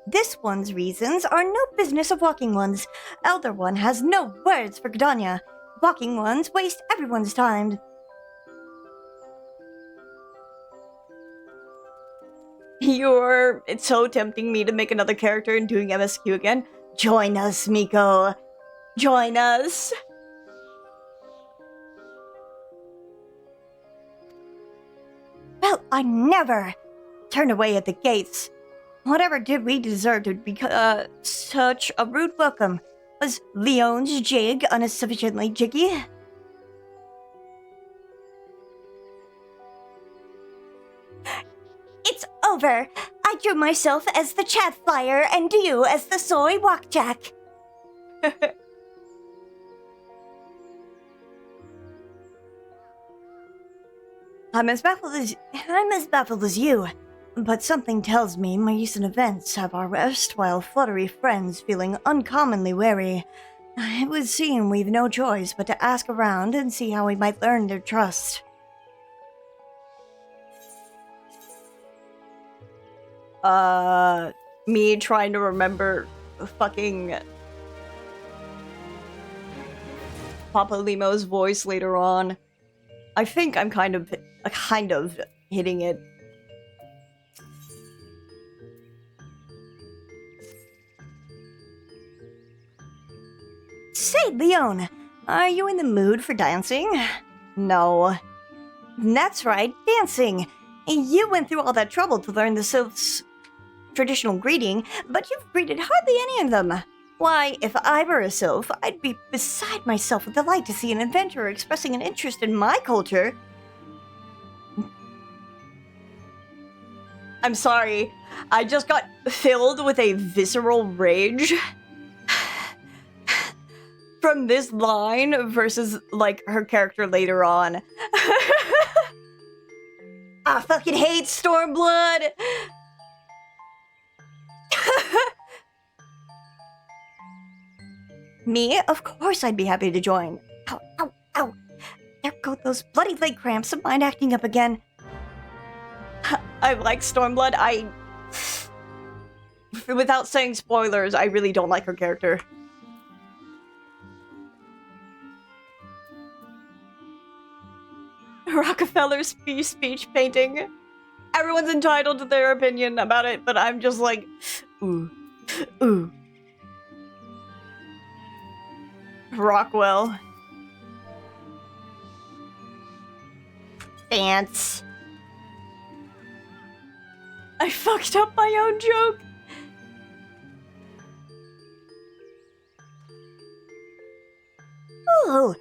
This one's reasons are no business of Walking One's. Elder One has no words for Gridania. Walking Ones waste everyone's time. It's so tempting me to make another character and doing MSQ again. Join us, Miko. Join us. Well, I never turned away at the gates. Whatever did we deserve to be such a rude welcome? Was Leon's jig insufficiently jiggy? It's over. I drew myself as the chat flyer and you as the soy walkjack. I'm as baffled as you, but something tells me my recent events have our erstwhile fluttery friends feeling uncommonly wary. It would seem we've no choice but to ask around and see how we might earn their trust. Me trying to remember fucking Papa Limo's voice later on. I think I'm kind of hitting it. Say, Leon, are you in the mood for dancing? No. That's right, dancing. You went through all that trouble to learn the sylph's traditional greeting, but you've greeted hardly any of them. Why, if I were a sylph, I'd be beside myself with delight to see an adventurer expressing an interest in my culture. I'm sorry. I just got filled with a visceral rage from this line versus, like, her character later on. I fucking hate Stormblood! Me? Of course I'd be happy to join. Ow, ow, ow. There go those bloody leg cramps of mine acting up again. I like Stormblood. Without saying spoilers, I really don't like her character. Rockefeller's speech painting. Everyone's entitled to their opinion about it, but I'm just like, ooh, ooh. Rockwell. Dance. I fucked up my own joke. Ooh,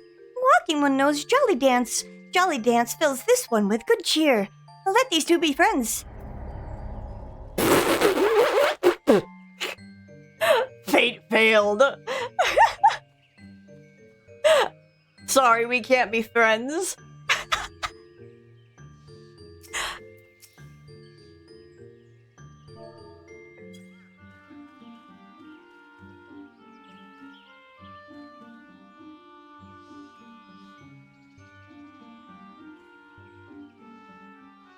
Walking One knows Jolly Dance. Jolly Dance fills this one with good cheer. Let these two be friends. Fate failed. Sorry, we can't be friends.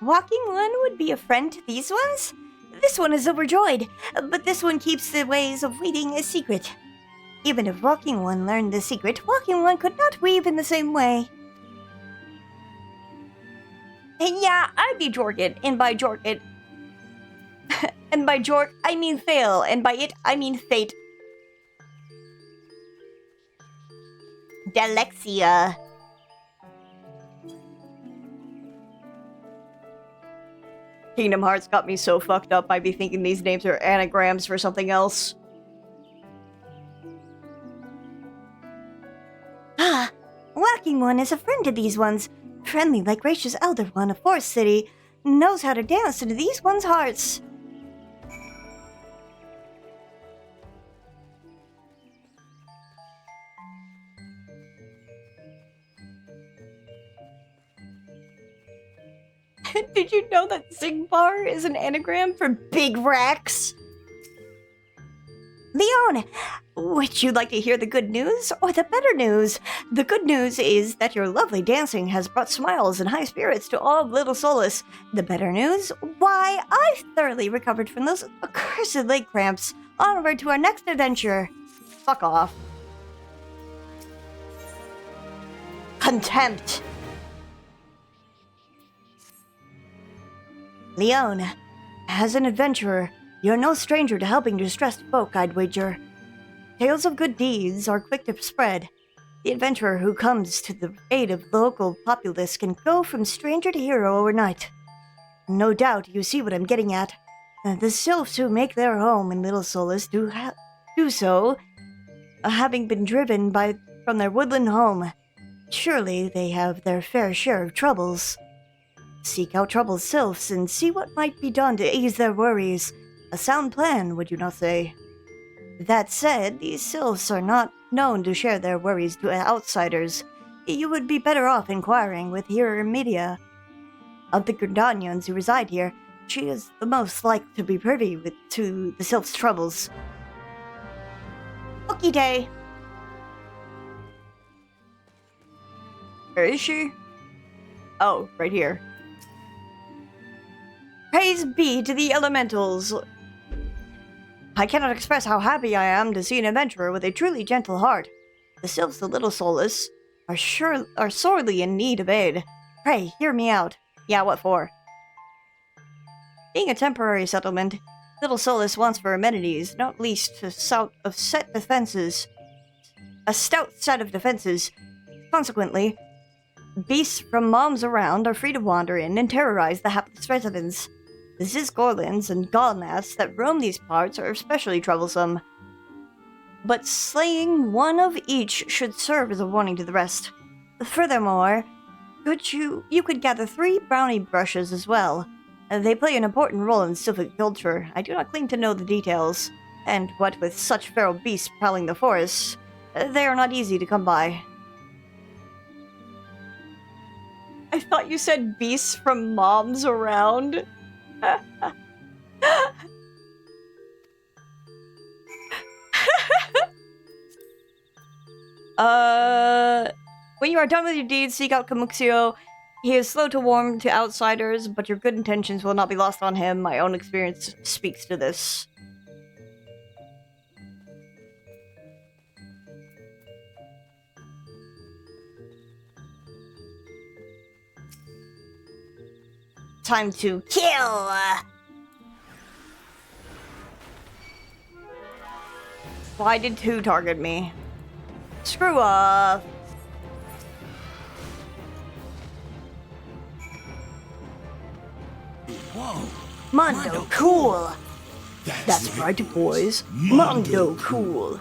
Walking One would be a friend to these ones? This one is overjoyed, but this one keeps the ways of weaving a secret. Even if Walking One learned the secret, Walking One could not weave in the same way. And yeah, I'd be Jorget, and by Jorget... and by Jork, I mean fail, and by it, I mean fate. Dalexia. Kingdom Hearts got me so fucked up I'd be thinking these names are anagrams for something else. Ah, Walking One is a friend to these ones. Friendly like gracious Elder One of Forest City. Knows how to dance into these ones' hearts. Did you know that Zigbar is an anagram for Big Rex? Leon, would you like to hear the good news or the better news? The good news is that your lovely dancing has brought smiles and high spirits to all of Little Solus. The better news? Why, I've thoroughly recovered from those accursed leg cramps. Onward to our next adventure. Fuck off. Contempt. Leon, As an adventurer, you're no stranger to helping distressed folk, I'd wager. Tales of good deeds are quick to spread. The adventurer who comes to the aid of the local populace can go from stranger to hero overnight. No doubt you see what I'm getting at. The sylphs who make their home in Little Solace do so, having been driven from their woodland home. Surely they have their fair share of troubles. Seek out troubled sylphs and see what might be done to ease their worries. A sound plan, would you not say? That said, these sylphs are not known to share their worries to outsiders. You would be better off inquiring with Media. Of the Gridanians who reside here, she is the most likely to be privy to the sylphs' troubles. Cookie day. Where is she? Oh, right here. Praise be to the elementals. I cannot express how happy I am to see an adventurer with a truly gentle heart. The sylphs of Little Solace are sorely in need of aid. Pray, hear me out. Yeah, what for? Being a temporary settlement, Little Solace wants for amenities, not least a stout set of defenses. Consequently, beasts from moms around are free to wander in and terrorize the hapless residents. The Zizgorlins and Godnaths that roam these parts are especially troublesome. But slaying one of each should serve as a warning to the rest. Furthermore, you could gather 3 brownie brushes as well. They play an important role in sylphic culture. I do not claim to know the details, and what with such feral beasts prowling the forests, they are not easy to come by. I thought you said beasts from moms around. When you are done with your deeds, seek out Kamuxio. He is slow to warm to outsiders, but your good intentions will not be lost on him. My own experience speaks to this. Time to kill! Why did 2 target me? Screw off! Whoa! Mondo cool! That's right, boys. Mondo cool!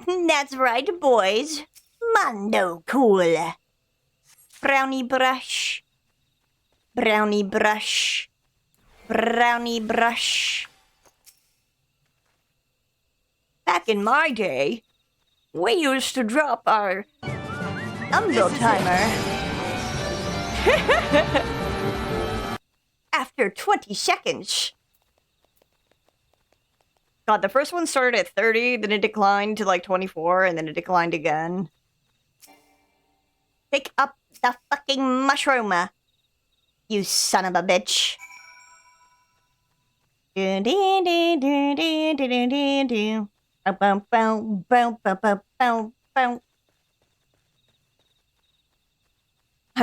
That's right, boys. Mondo cool. Brownie brush. Brownie brush. Brownie brush. Back in my day, we used to drop our Umbro timer after 20 seconds. God, the first one started at 30, then it declined to like 24, and then it declined again. Pick up the fucking mushroom, you son of a bitch. I'm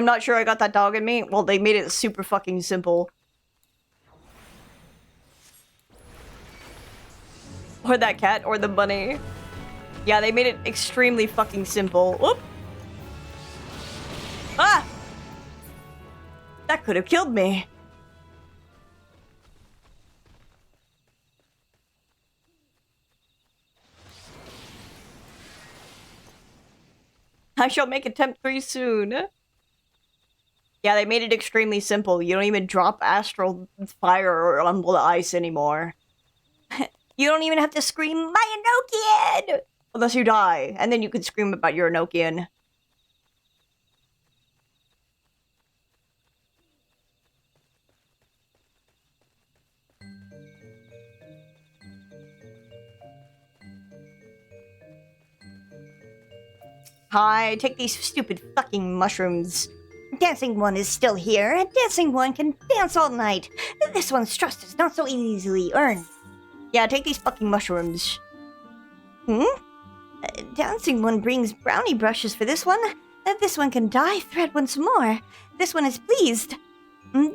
not sure I got that dog in me. Well, they made it super fucking simple. Or that cat, or the bunny. Yeah, they made it extremely fucking simple. Whoop! Ah! That could have killed me. I shall make attempt 3 soon. Yeah, they made it extremely simple. You don't even drop astral fire or umble ice anymore. You don't even have to scream, "My Enochian!" Unless you die, and then you can scream about your Enochian. Hi, take these stupid fucking mushrooms. Dancing One is still here, and Dancing One can dance all night. This one's trust is not so easily earned. Yeah, take these fucking mushrooms. Dancing One brings brownie brushes for this one. This one can die, thread once more. This one is pleased.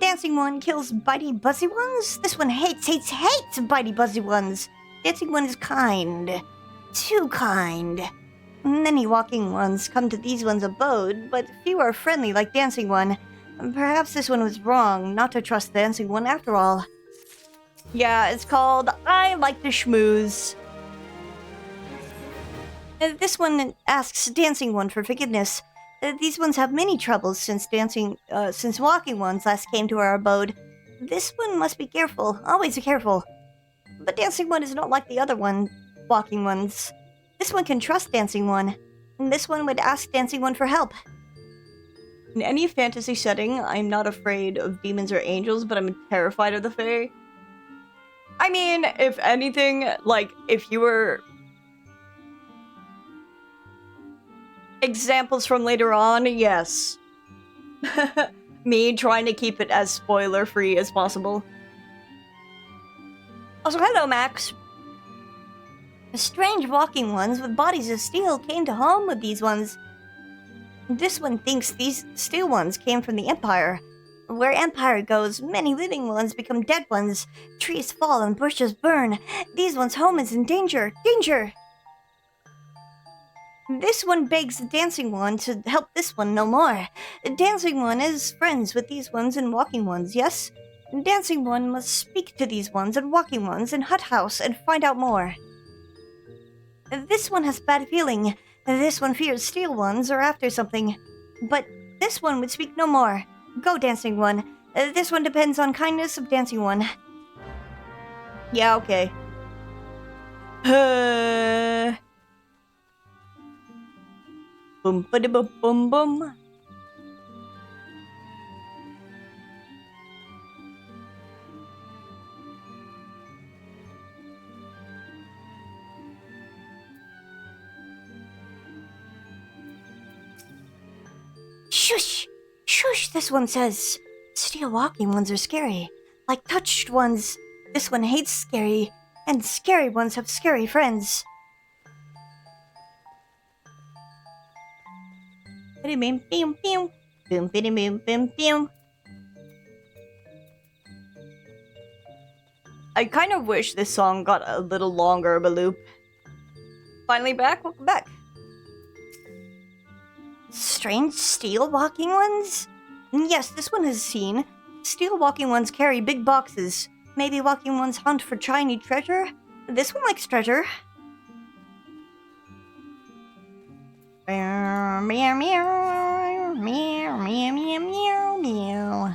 Dancing one kills bitey buzzy ones. This one hates bitey buzzy ones. Dancing one is kind. Too kind. Many walking ones come to these one's abode, but few are friendly like dancing one. Perhaps this one was wrong not to trust dancing one after all. Yeah, it's called I Like to Schmooze. This one asks dancing one for forgiveness. These ones have many troubles since walking ones last came to our abode. This one must be careful, always careful. But dancing one is not like the other walking ones. This one can trust dancing one. And this one would ask dancing one for help. In any fantasy setting, I'm not afraid of demons or angels, but I'm terrified of the Fae. I mean, if anything, like, if you were... Examples from later on, yes. Me trying to keep it as spoiler-free as possible. Also, hello, Max. Strange walking ones with bodies of steel came to home with these ones. This one thinks these steel ones came from the Empire. Where Empire goes, many living ones become dead ones. Trees fall and bushes burn. These ones' home is in danger. Danger! This one begs the dancing one to help this one no more. The dancing one is friends with these ones and walking ones, yes? Dancing one must speak to these ones and walking ones in Hut House and find out more. This one has bad feeling. This one fears steel ones are after something. But this one would speak no more. Go, dancing one. This one depends on kindness of dancing one. Yeah, okay. Boom, ba boom, boom, boom. Shush! Shush, this one says. Steel walking ones are scary. Like touched ones. This one hates scary. And scary ones have scary friends. Boom, boom, boom. Boom, boom, boom, boom, boom. I kind of wish this song got a little longer, Baloop. Finally back? Welcome back. Strange steel walking ones? Yes, this one has seen. Steel walking ones carry big boxes. Maybe walking ones hunt for shiny treasure? This one likes treasure. Meow, meow, meow, meow, meow, meow, meow, meow.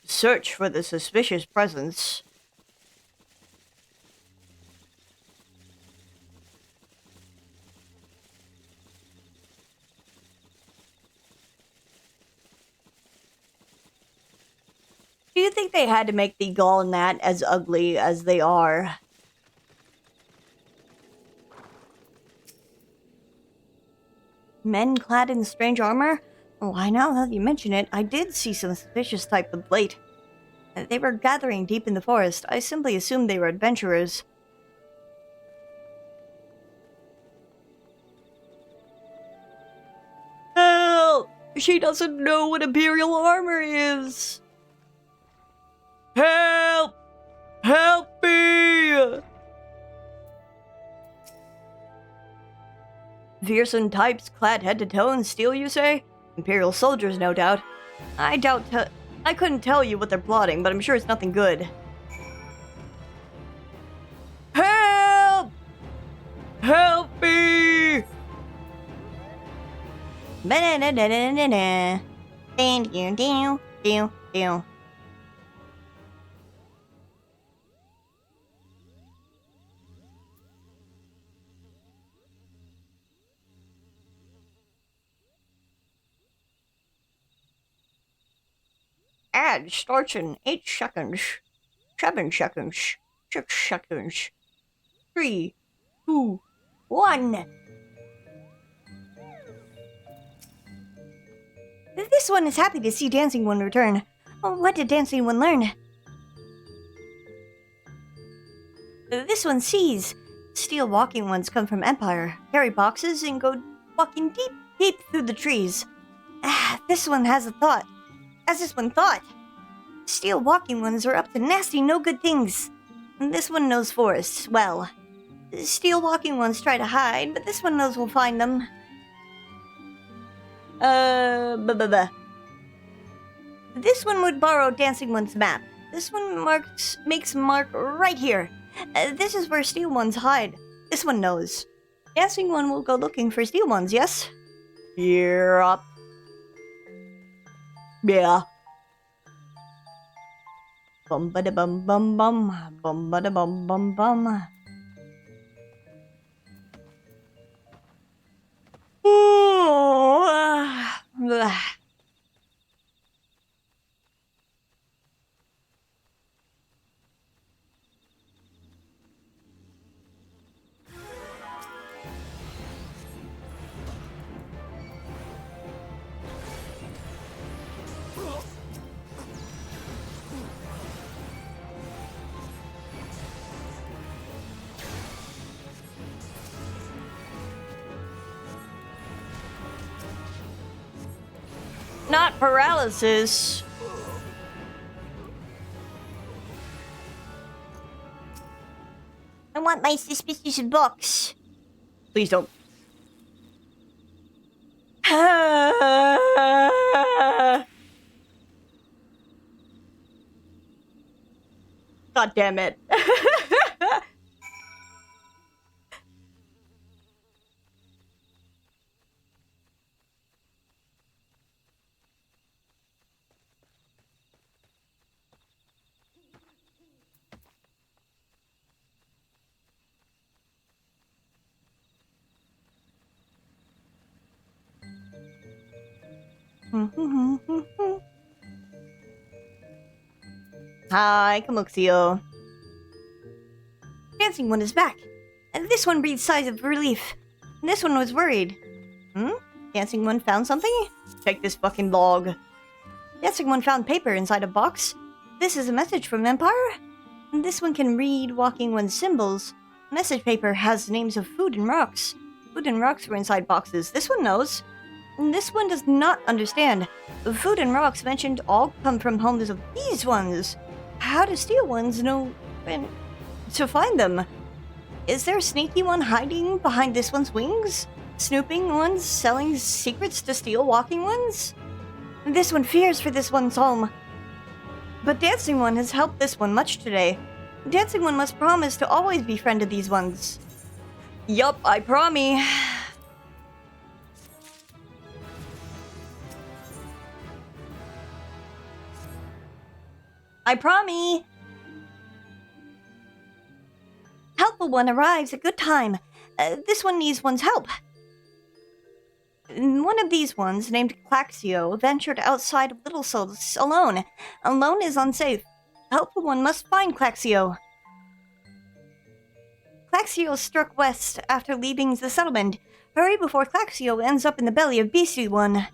Search for the suspicious presence. Do you think they had to make the Gall Gnat as ugly as they are? Men clad in strange armor? Why, now that you mention it, I did see some suspicious type of late. They were gathering deep in the forest. I simply assumed they were adventurers. Help! She doesn't know what Imperial armor is! Help! Help me! Fearsome types clad head to toe in steel, you say? Imperial soldiers, no doubt. I couldn't tell you what they're plotting, but I'm sure it's nothing good. Help! Help me! Ba-da-da-da-da-da-da. Do-do-do-do-do. Add starts in 8 seconds. 7 seconds. 6 seconds. 3, 2, 1. This one is happy to see Dancing One return. What did Dancing One learn? This one sees. steel walking ones come from Empire, carry boxes, and go walking deep, deep through the trees. This one has a thought. As this one thought. Steel walking ones are up to nasty, no good things. And this one knows forests well. Steel walking ones try to hide, but this one knows we'll find them. This one would borrow Dancing One's map. This one makes a mark right here. This is where Steel Ones hide. This one knows. Dancing One will go looking for Steel Ones, yes? Yup. Yeah. Bum ba da bum bum bum. Bum ba da bum bum bum. Not paralysis. I want my suspicious box. Please don't. God damn it. Hi, Camuxio. Dancing One is back. And this one breathed sighs of relief. And this one was worried. Dancing One found something? Take this fucking log. Dancing One found paper inside a box. This is a message from Empire. And this one can read Walking One's symbols. Message paper has names of food and rocks. Food and rocks were inside boxes. This one knows. And this one does not understand. The food and rocks mentioned all come from homes of these ones. How do Steel Ones know when to find them? Is there a sneaky one hiding behind this one's wings? Snooping ones selling secrets to Steel Walking Ones? This one fears for this one's home. But Dancing One has helped this one much today. Dancing One must promise to always be friend to these ones. Yup, I promise. I promise. Helpful One arrives at good time. This one needs one's help. One of these ones, named Claxio, ventured outside of Little Souls alone. Alone is unsafe. Helpful One must find Claxio. Claxio struck west after leaving the settlement. Hurry before Claxio ends up in the belly of Beastie One.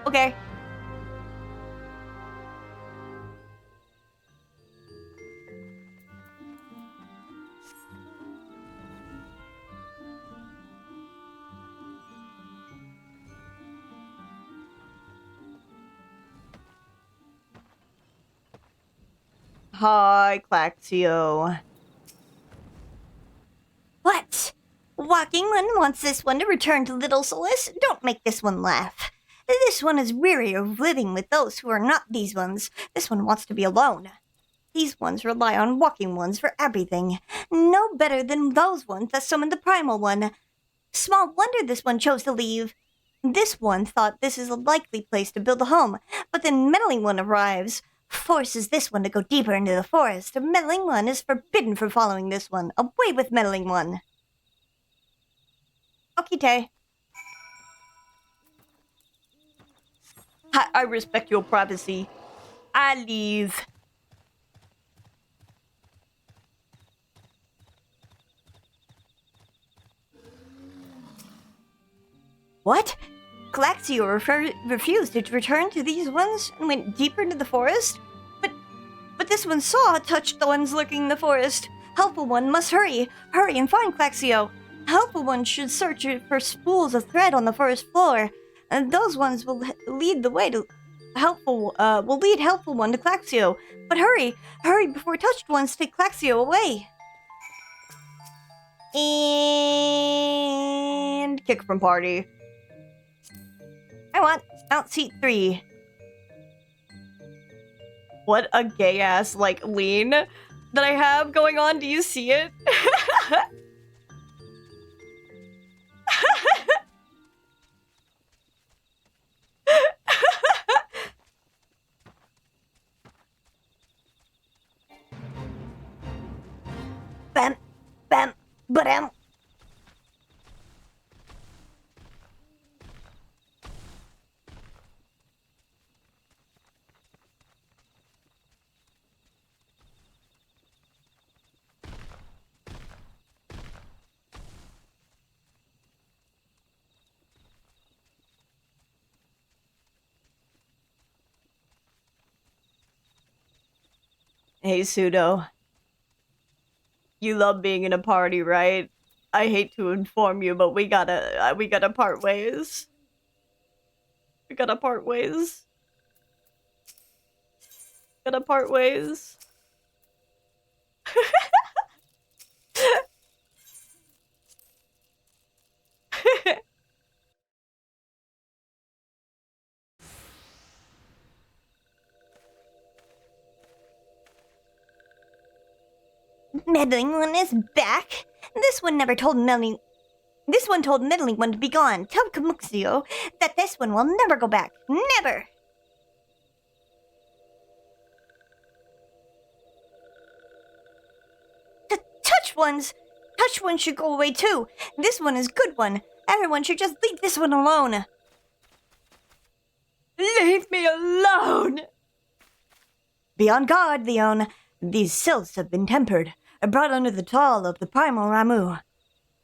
Okay. Hi, Claxio. What? Walking One wants this one to return to Little Solace? Don't make this one laugh. This one is weary of living with those who are not these ones. This one wants to be alone. These ones rely on Walking Ones for everything. No better than those ones that summoned the Primal One. Small wonder this one chose to leave. This one thought this is a likely place to build a home, but then Meddling One arrives. Forces this one to go deeper into the forest. Meddling One is forbidden from following this one. Away with Meddling One. Okite. I respect your privacy. I leave. What? Claxio refused to return to these ones and went deeper into the forest? But this one saw touched the ones lurking in the forest. Helpful One must hurry. Hurry and find Claxio. Helpful One should search for spools of thread on the first floor, and those ones will lead the way to Helpful One to Claxio. But hurry before Touched Ones take Claxio away. And kick from party. I want out seat 3. What a gay ass like lean that I have going on. Do you see it? Bam, bam, ba-dam. Hey, Pseudo. You love being in a party, right? I hate to inform you, but we gotta part ways. We gotta part ways. Gotta part ways. Meddling One is back. This one told Meddling One to be gone. Tell Camuxio that this one will never go back. Never. Touch Ones should go away too. This one is good one. Everyone should just leave this one alone. Leave me alone! Be on guard, Leon. These sylphs have been tempered, brought under the tall of the primal Ramu.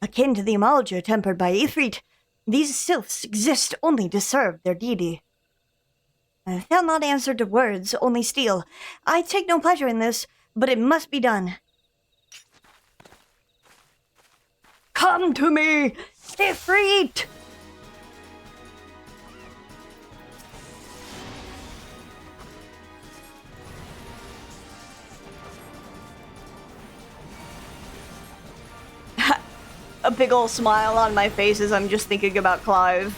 Akin to the Amalja tempered by Ifrit, these sylphs exist only to serve their deity. They'll not answer to words, only steel. I take no pleasure in this, but it must be done. Come to me, Ifrit! A big ol' smile on my face as I'm just thinking about Clive.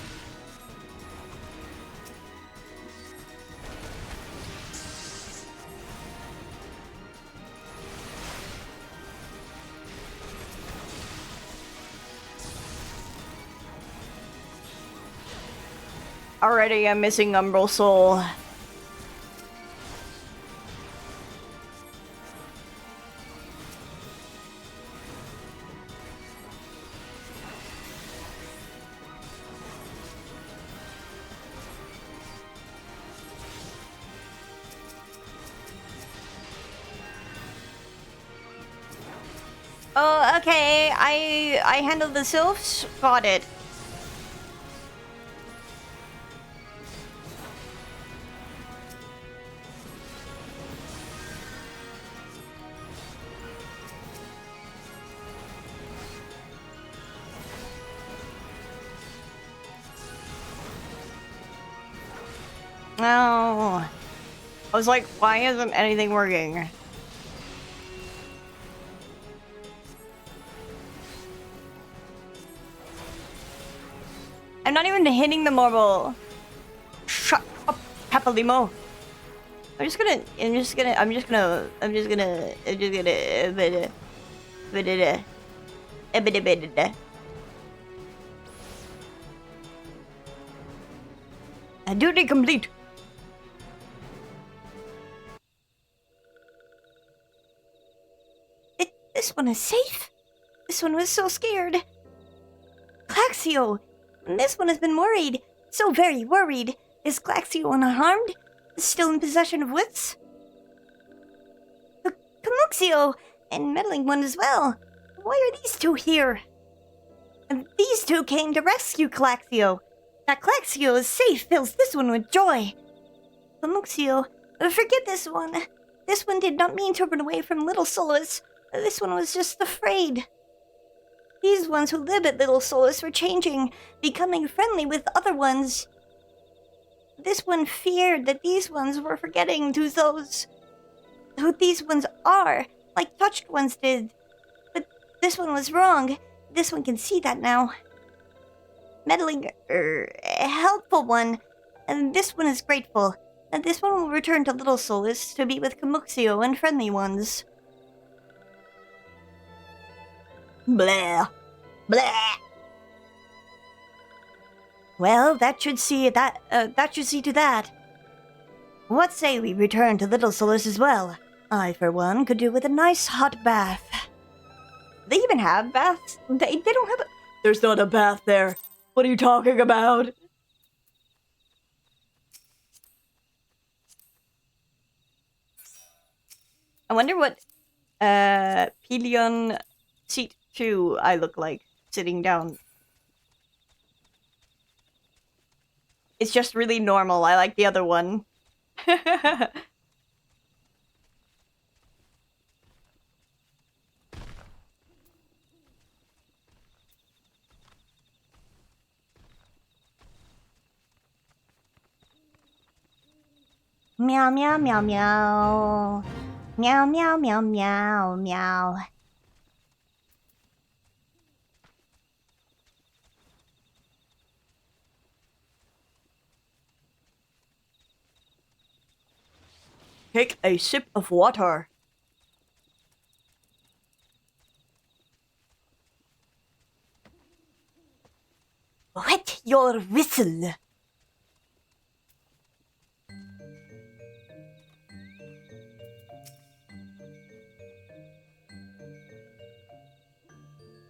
Already I'm missing Umbral Soul. Oh, okay. I handled the sylphs. Got it. No. I was like, why isn't anything working? I'm not even hitting the marble. Shut up, Papalimo. I'm just gonna. Duty complete. This one is safe. This one was so scared. Claxio. This one has been worried. So very worried. Is Claxio unharmed? Still in possession of wits? Camuxio and Meddling One as well. Why are these two here? And these two came to rescue Claxio. That Claxio is safe fills this one with joy. Camuxio, forget this one. This one did not mean to run away from little Solus. This one was just afraid. These ones who live at Little Solus were changing, becoming friendly with other ones. This one feared that these ones were forgetting who these ones are, like touched ones did. But this one was wrong. This one can see that now. Meddling, helpful one. And this one is grateful. And this one will return to Little Solus to be with Camuxio and friendly ones. Blah. Blah. Well, that should see to that. What say we return to Little Solus as well? I, for one, could do with a nice hot bath. They even have baths? They don't have a... There's not a bath there. What are you talking about? I wonder what Pelion seat 2 I look like sitting down. It's just really normal. I like the other one. Meow, meow, meow, meow. Meow, meow, meow, meow, meow. Take a sip of water. Wet your whistle.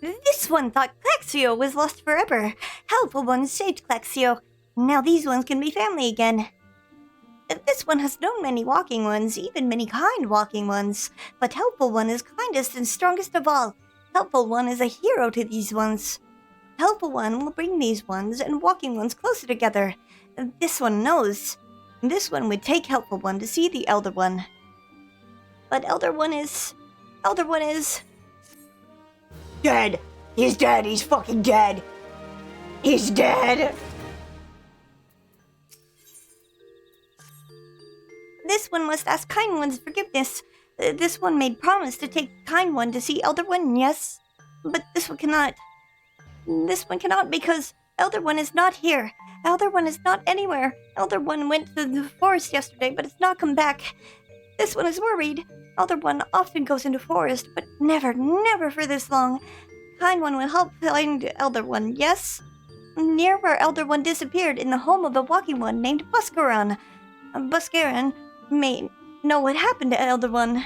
This one thought Claxio was lost forever. Helpful one saved Claxio. Now these ones can be family again. This one has known many walking ones, even many kind walking ones. But Helpful one is kindest and strongest of all. Helpful one is a hero to these ones. Helpful one will bring these ones and walking ones closer together. This one knows. This one would take Helpful one to see the Elder one. But Elder one is... Dead! He's dead! He's fucking dead! He's dead! This one must ask Kind One's forgiveness. This one made promise to take Kind One to see Elder One, yes? But this one cannot. This one cannot because Elder One is not here. Elder One is not anywhere. Elder One went to the forest yesterday, but has not come back. This one is worried. Elder One often goes into forest, but never for this long. Kind One will help find Elder One, yes? Near where Elder One disappeared in the home of a walking one named Buscaron. Buscaron may know what happened to Elder One.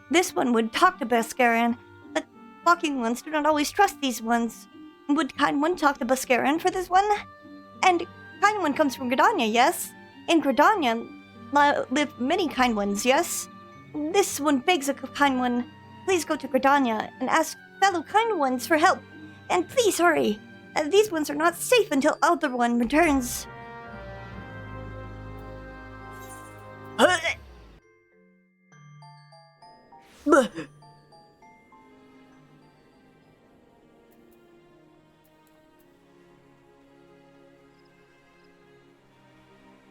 This one would talk to Buscaron, but walking ones do not always trust these ones. Would Kind One talk to Buscaron for this one? And Kind One comes from Gridania, yes? In Gridania live many Kind Ones, yes? This one begs a Kind One, please go to Gridania and ask fellow Kind Ones for help. And please hurry. These ones are not safe until Elder One returns.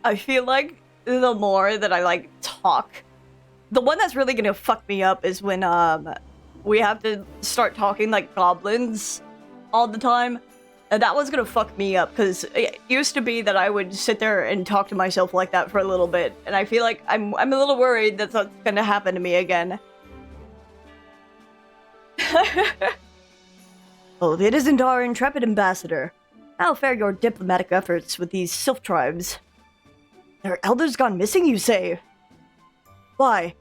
I feel like the more that I talk, the one that's really gonna fuck me up is when we have to start talking like goblins all the time. And that one's gonna fuck me up because it used to be that I would sit there and talk to myself like that for a little bit, and I feel like I'm a little worried that that's gonna happen to me again. Oh, it isn't our intrepid ambassador. How fare your diplomatic efforts with these sylph tribes? Their elders gone missing, you say? Why?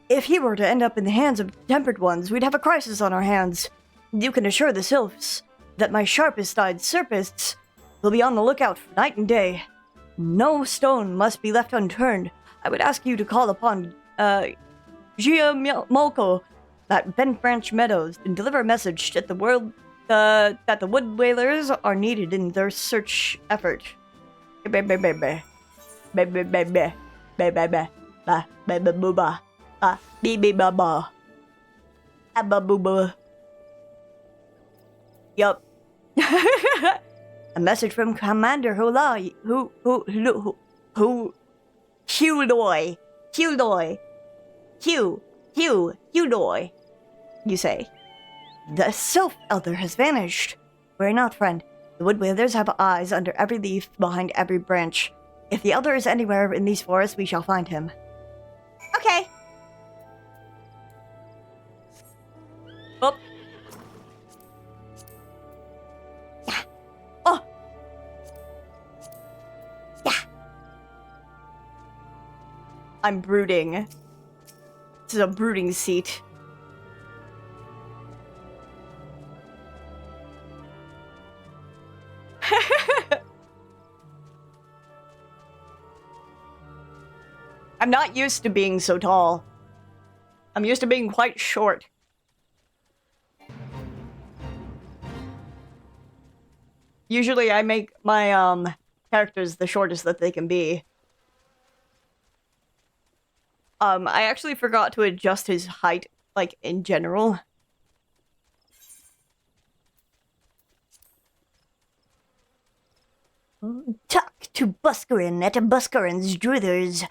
If he were to end up in the hands of tempered ones, we'd have a crisis on our hands. You can assure the sylphs that my sharpest-eyed serpists will be on the lookout for night and day. No stone must be left unturned. I would ask you to call upon, Molko at Bent Branch Meadows and deliver a message that the wood whalers are needed in their search effort. Abba-booba. Yup. A message from Commander Hulai. Huloy. Huloy. You say. The Sylph Elder has vanished. Worry not, friend. The Wood Withers have eyes under every leaf, behind every branch. If the Elder is anywhere in these forests, we shall find him. Okay. Oh. Yeah. Oh. Yeah. I'm brooding. This is a brooding seat. I'm not used to being so tall. I'm used to being quite short. Usually I make my characters the shortest that they can be. I actually forgot to adjust his height, like, in general. Talk to Buscarin at Buscarin's Druthers.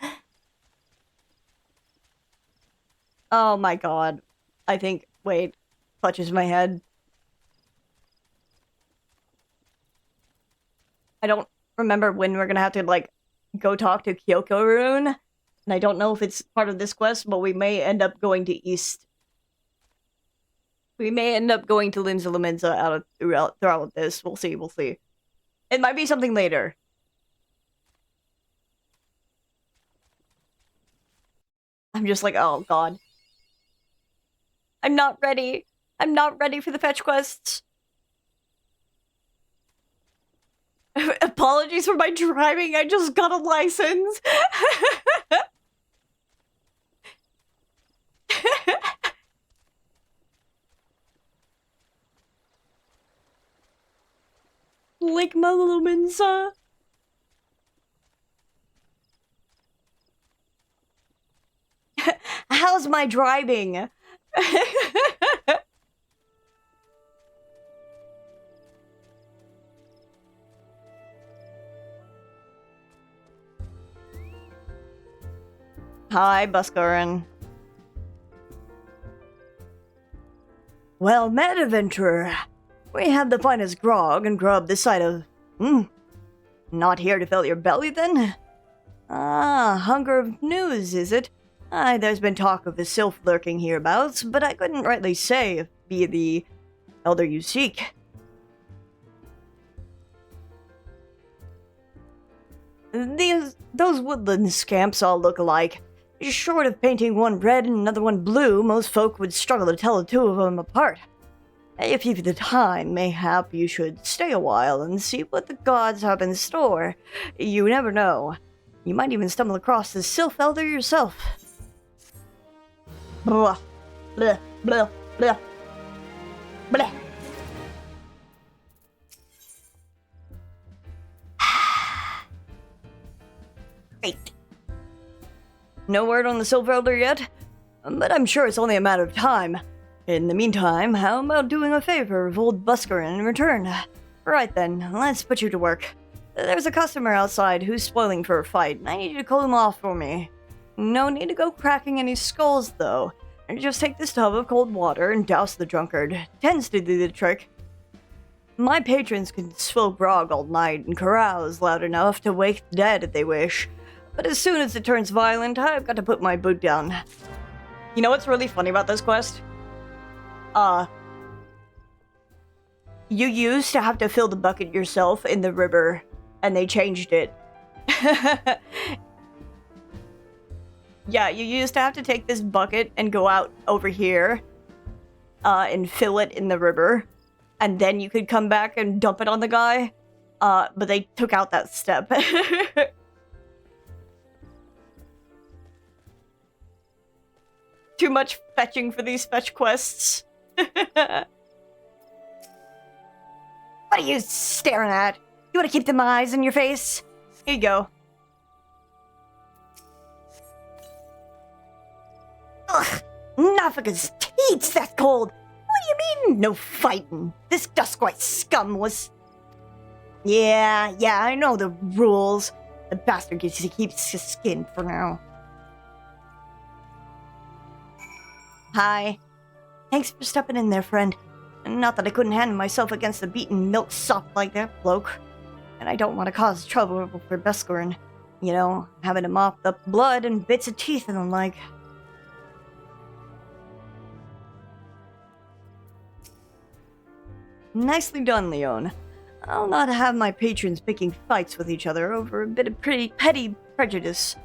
Oh my god. I think, wait, clutches my head. I don't remember when we're gonna have to, like, go talk to Kyoko Rune. And I don't know if it's part of this quest, but we may end up going to East. We may end up going to Linza Laminza throughout this. We'll see, we'll see. It might be something later. I'm just like, oh god. I'm not ready. I'm not ready for the fetch quests. Apologies for my driving. I just got a license. Like my little Mensa. How's my driving? Hi, Buscarin. Well met, adventurer. We had the finest grog and grub this side of... Not here to fill your belly, then? Ah, hunger of news, is it? Aye, there's been talk of a sylph lurking hereabouts, but I couldn't rightly say if be the elder you seek. Those woodland scamps all look alike. Short of painting one red and another one blue, most folk would struggle to tell the two of them apart. If you've the time, mayhap you should stay a while and see what the gods have in store. You never know. You might even stumble across the Sylph Elder yourself. Blah, blah, blah, blah, blah. Great. No word on the Sylph Elder yet, but I'm sure it's only a matter of time. In the meantime, how about doing a favor of old Buscarin in return? Right then, let's put you to work. There's a customer outside who's spoiling for a fight, and I need you to cool him off for me. No need to go cracking any skulls, though. Just take this tub of cold water and douse the drunkard. Tends to do the trick. My patrons can swill grog all night and carouse loud enough to wake the dead if they wish. But as soon as it turns violent, I've got to put my boot down. You know what's really funny about this quest? You used to have to fill the bucket yourself in the river, and they changed it. Yeah, you used to have to take this bucket and go out over here, and fill it in the river, and then you could come back and dump it on the guy. But they took out that step. Too much fetching for these fetch quests. What are you staring at? You want to keep them eyes in your face? Here you go. Ugh, Nafika's teeth! eats that cold. What do you mean, no fighting? This Duskwhite scum was... Yeah, I know the rules. The bastard gets to keep his skin for now. Hi. Thanks for stepping in there, friend. Not that I couldn't handle myself against a beaten milk sop like that bloke. And I don't want to cause trouble for Bescorin. You know, having to mop up blood and bits of teeth and the like. Nicely done, Leon. I'll not have my patrons picking fights with each other over a bit of pretty petty prejudice.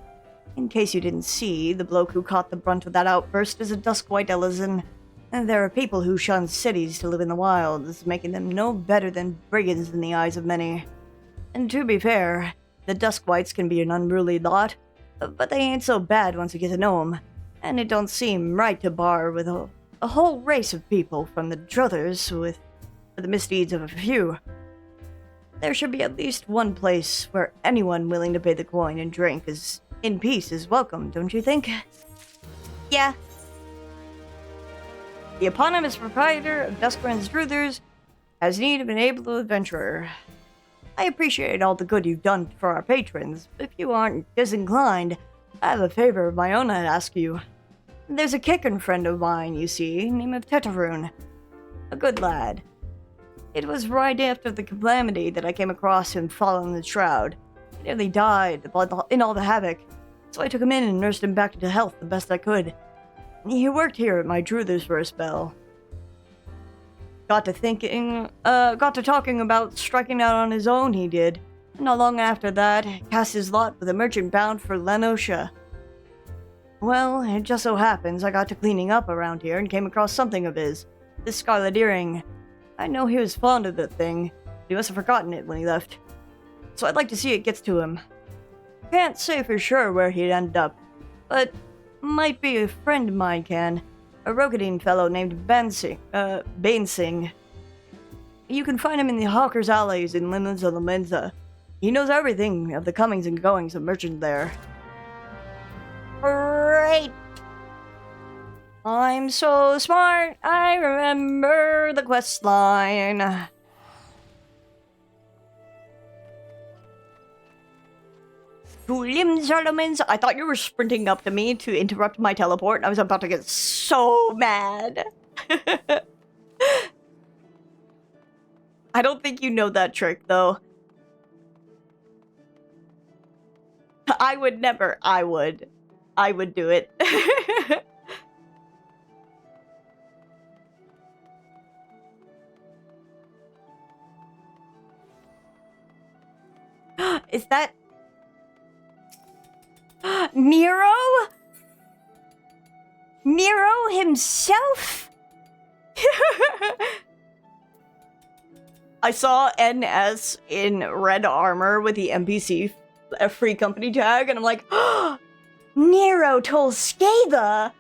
In case you didn't see, the bloke who caught the brunt of that outburst is a Duskwhite Ellison, and there are people who shun cities to live in the wilds, making them no better than brigands in the eyes of many. And to be fair, the Duskwhites can be an unruly lot, but they ain't so bad once you get to know 'em, and it don't seem right to bar with a whole race of people from the Druthers for the misdeeds of a few. There should be at least one place where anyone willing to pay the coin and drink in peace is welcome, don't you think? Yeah. The eponymous proprietor of Duskwhite's Druthers has need of an able adventurer. I appreciate all the good you've done for our patrons, but if you aren't disinclined, I have a favor of my own I'd ask you. There's a kickin' friend of mine, you see, named of Teteroon. A good lad. It was right after the calamity that I came across him following the shroud. He nearly died in all the havoc, so I took him in and nursed him back to health the best I could. He worked here at my Druthers for a spell. Got to talking about striking out on his own, he did. And not long after that, cast his lot with a merchant bound for Lenosha. Well, it just so happens I got to cleaning up around here and came across something of his. This scarlet earring. I know he was fond of the thing. He must have forgotten it when he left. So I'd like to see it gets to him. Can't say for sure where he'd end up, but might be a friend of mine can. A Rogadine fellow named Bainsing. You can find him in the Hawker's Alleys in Limenza. He knows everything of the comings and goings of merchants there. Great! I'm so smart, I remember the quest line. I thought you were sprinting up to me to interrupt my teleport, and I was about to get so mad. I don't think you know that trick, though. I would never. I would do it. Is that... Nero? Nero himself? I saw NS in red armor with the NPC free company tag, and I'm like, oh, Nero Tolskeva!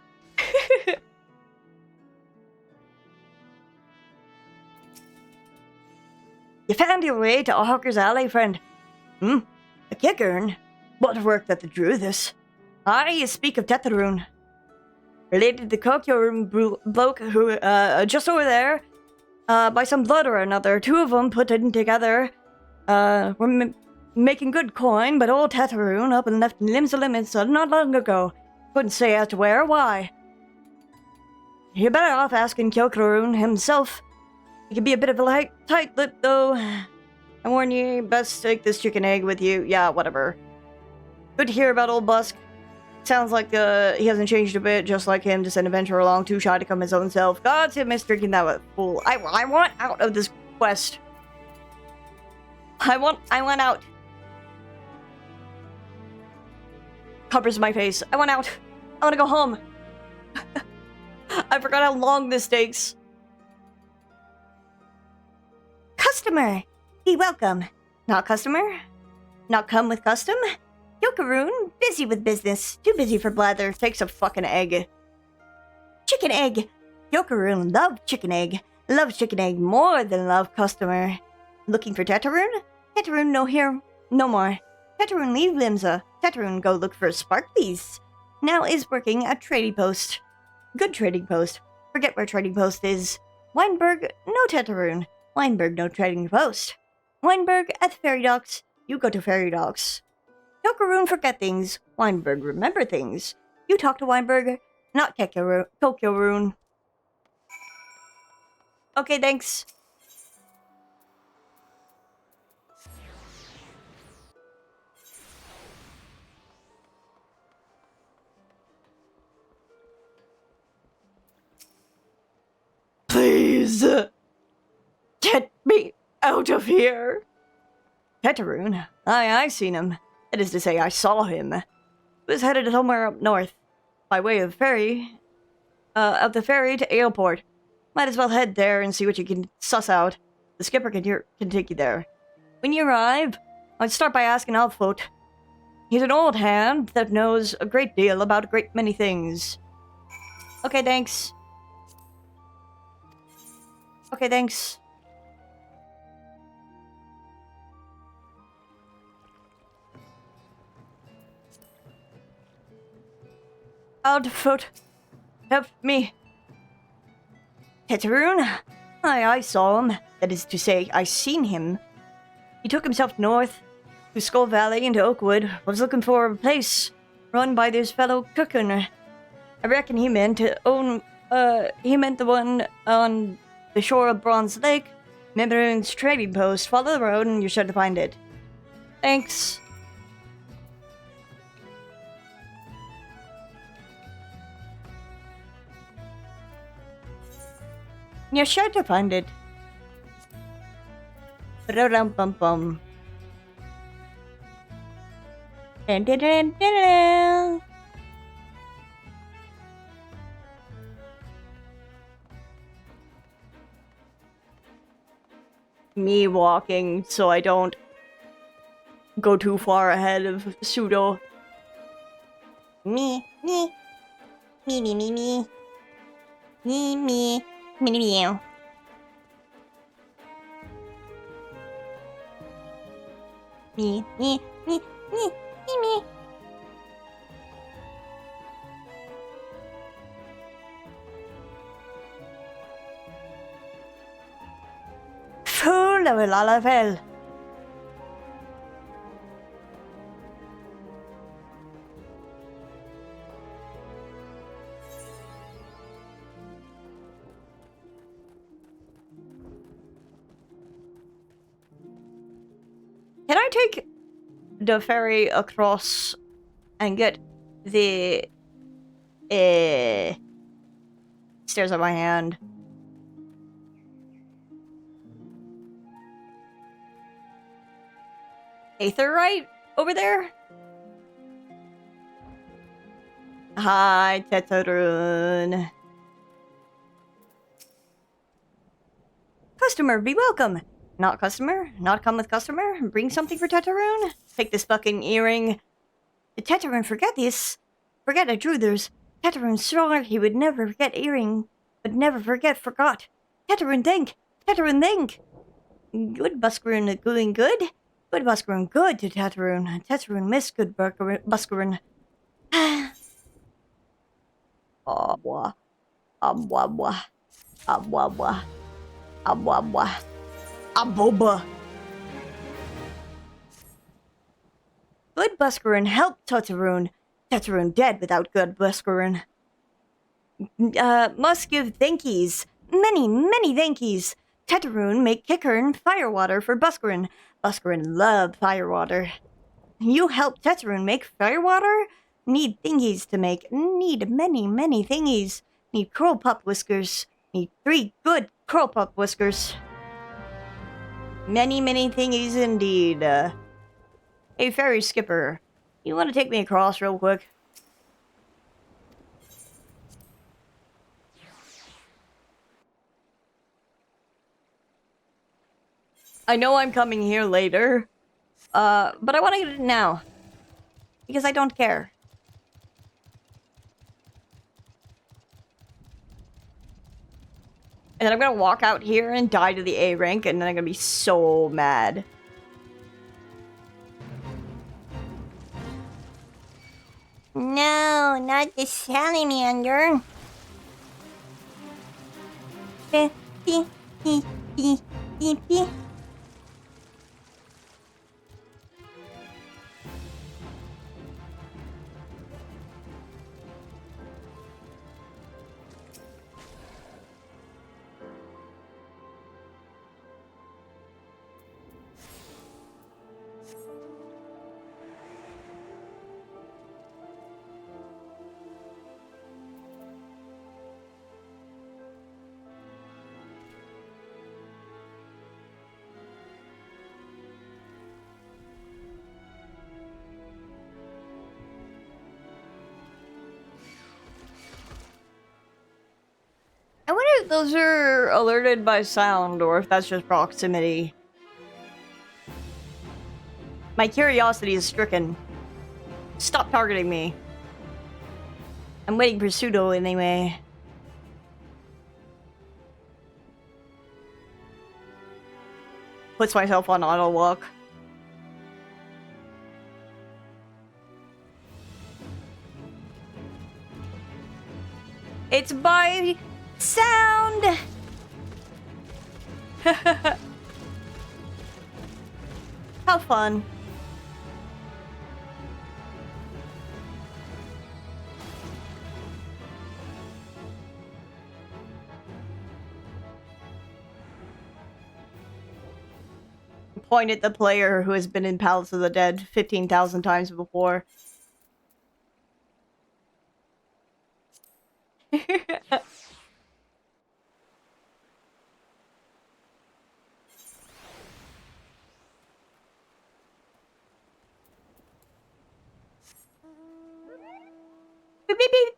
You found your way to Hawker's Alley, friend. A kickern? What work that drew this? You speak of Teteroon. Related to the Kokyo bloke who, just over there, by some blood or another. Two of them put in together, were making good coin, but old Teteroon up and left limbs of limits not long ago. Couldn't say as to where or why. You're better off asking Kyokroon himself. He can be a bit of a tight-lip, though. I warn you, best take this chicken egg with you. Yeah, whatever. Good to hear about old Busk. Sounds like he hasn't changed a bit, just like him to send an adventurer along, too shy to come his own self. God's him is drinking that fool. I want out of this quest. I want out. Covers my face. I want out. I want to go home. I forgot how long this takes. Customer, be welcome. Not customer? Not come with custom? Yokaroon, busy with business. Too busy for blather. Takes a fucking egg. Chicken egg. Yokaroon love chicken egg. Loves chicken egg more than love customer. Looking for Teteroon? Teteroon no here. No more. Teteroon leave Limsa. Teteroon go look for Sparklies. Now is working at trading post. Good trading post. Forget where trading post is. Weinberg, no Teteroon. Weinberg, no trading post. Weinberg, at the ferry docks. You go to ferry docks. Tokaroon, forget things. Weinberg, remember things. You talk to Weinberg, not Tokyoroon. Okay, thanks. Please get me out of here. Teteroon? I seen him. That is to say, I saw him. He was headed somewhere up north, by way of ferry, of the ferry to airport. Might as well head there and see what you can suss out. The skipper can take you there. When you arrive, I'd start by asking Alfoot. He's an old hand that knows a great deal about a great many things. Okay, thanks. Okay, thanks. Alfoot, help me. Teteroon? I saw him. That is to say, I seen him. He took himself north, to Skull Valley and to Oakwood, was looking for a place run by this fellow Cookun. I reckon he meant the one on the shore of Bronze Lake. Member's trading post. Follow the road and you're sure to find it. Thanks. You're sure to find it. Ba-dum-bum-bum. Dun-dun-dun-dun-dun. Me walking so I don't go too far ahead of Pseudo. Me. Me, me, me. Me, me. Me, meow. Me, me, me, me, me, me. Fool of a lalafel. Can I take the ferry across and get the stairs on my hand? Aetherite over there? Hi, Teteroon. Customer, be welcome. Not customer? Not come with customer? Bring something for Teteroon? Take this fucking earring. Did Teteroon forget this? Forget I drew theirs. Teteroon swore he would never forget earring, but never forgot. Teteroon think! Teteroon think! Good Buscaroon doing good? Good Buscaroon good to Teteroon. Teteroon miss good Buscaroon. Abwa. Abwabwa. Abwabwa. Abwabwa. Aboba. Good Buscaroon helped Teteroon. Teteroon dead without good Buscaroon. Must give thankies. Many, many thankies. Teteroon make Kickern firewater for Buscaroon. Buscaroon love firewater. You help Teteroon make firewater? Need thingies to make. Need many, many thingies. Need curl pup whiskers. Need 3 good curl pup whiskers. Many, many thingies indeed. Hey, ferry skipper. You want to take me across real quick? I know I'm coming here later, but I want to get it now. Because I don't care. And then I'm gonna walk out here and die to the A rank, and then I'm gonna be so mad. No, not the salamander. I wonder if those are alerted by sound or if that's just proximity. My curiosity is stricken. Stop targeting me. I'm waiting for Pseudo anyway. Puts myself on auto walk. It's by sound. How fun. Point at the player who has been in Palace of the Dead 15,000 times before. Beep, beep, beep.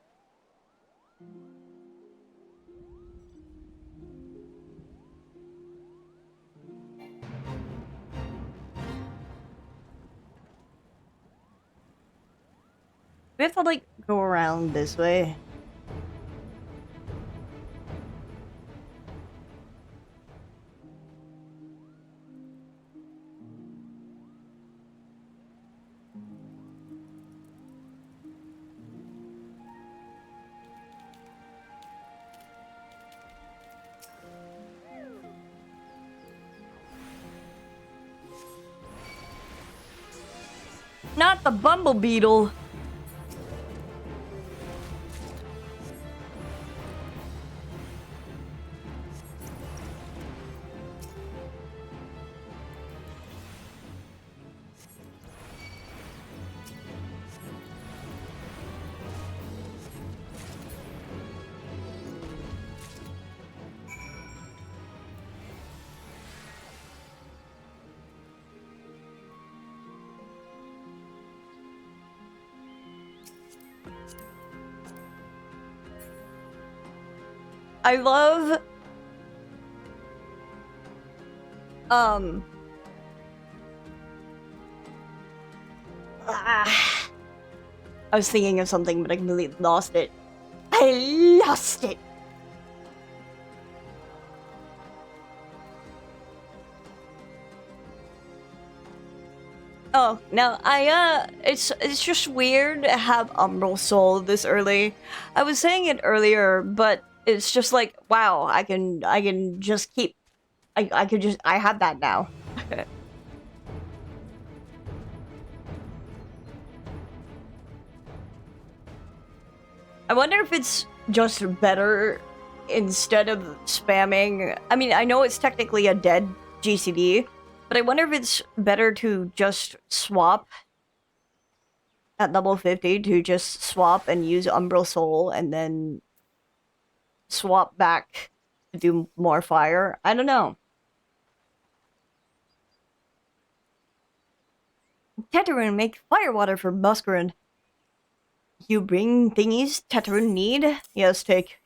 We have to, like, go around this way. Not the bumble beetle. I love I was thinking of something, but I completely lost it. I lost it. Oh, no, it's just weird to have Umbral Soul this early. I was saying it earlier, but it's just like, wow, I can just keep, I have that now. I wonder if it's just better instead of spamming. I mean, I know it's technically a dead GCD, but I wonder if it's better to just swap at level 50 to just swap and use Umbral Soul and then swap back to do more fire. I don't know. Tetarun, make fire water for Buscarin. You bring thingies Tetarun need? Yes, take.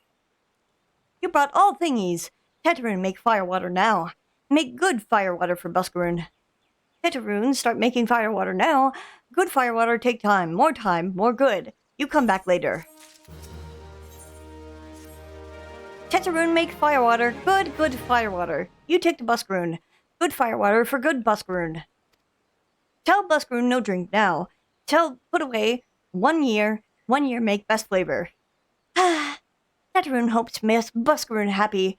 You brought all thingies. Tetarun, make fire water now. Make good fire water for Buscarin. Tetarun, start making fire water now. Good fire water take time, more good. You come back later. Tetarun, make fire water. Good fire water. You take to Buscarin. Good fire water for good Buscarin. Tell Buscarin no drink now. Put away 1 year make best flavor. Tetarun hopes to make Buscarin happy.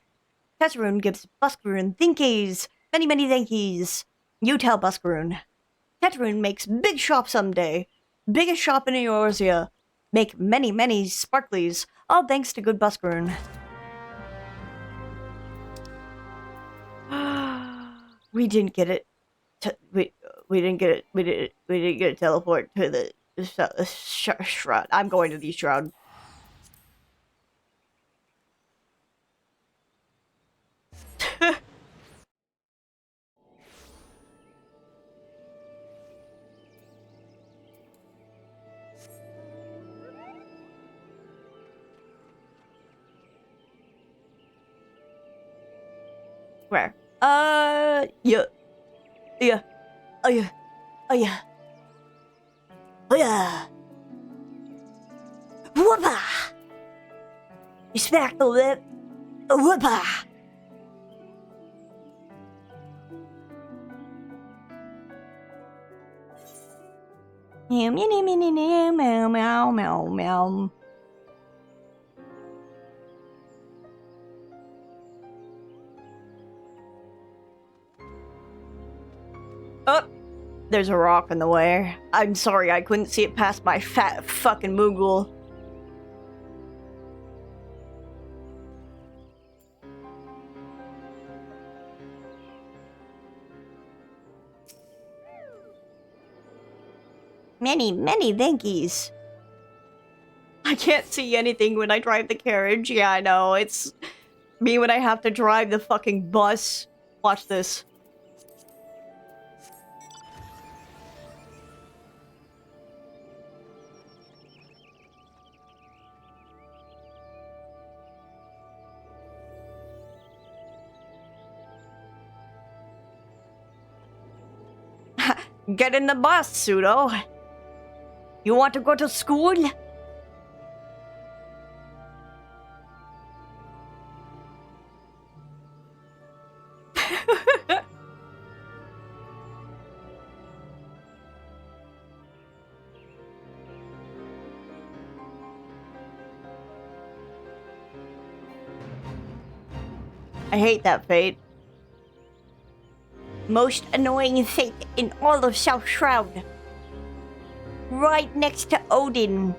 Tetraroon gives Buscaroon thinkies. Many, many thankies. You tell Buscaroon. Tetraroon makes big shop someday. Biggest shop in Eorzea. Make many, many sparklies. All thanks to good Buscaroon. We didn't get it. We didn't get it. We didn't get a teleport to the shroud. I'm going to the shroud. Where? Yeah. Yeah. Oh yeah. Oh yeah. Oh yeah. Whoopa! You smack the lip. Whoopa! Meow meow meow meow meow meow meow meow. Oh, there's a rock in the way. I'm sorry, I couldn't see it past my fat fucking Moogle. Many, many thankies. I can't see anything when I drive the carriage. Yeah, I know. It's me when I have to drive the fucking bus. Watch this. Get in the bus, Pseudo. You want to go to school? I hate that fate. Most annoying fate in all of South Shroud. Right next to Odin.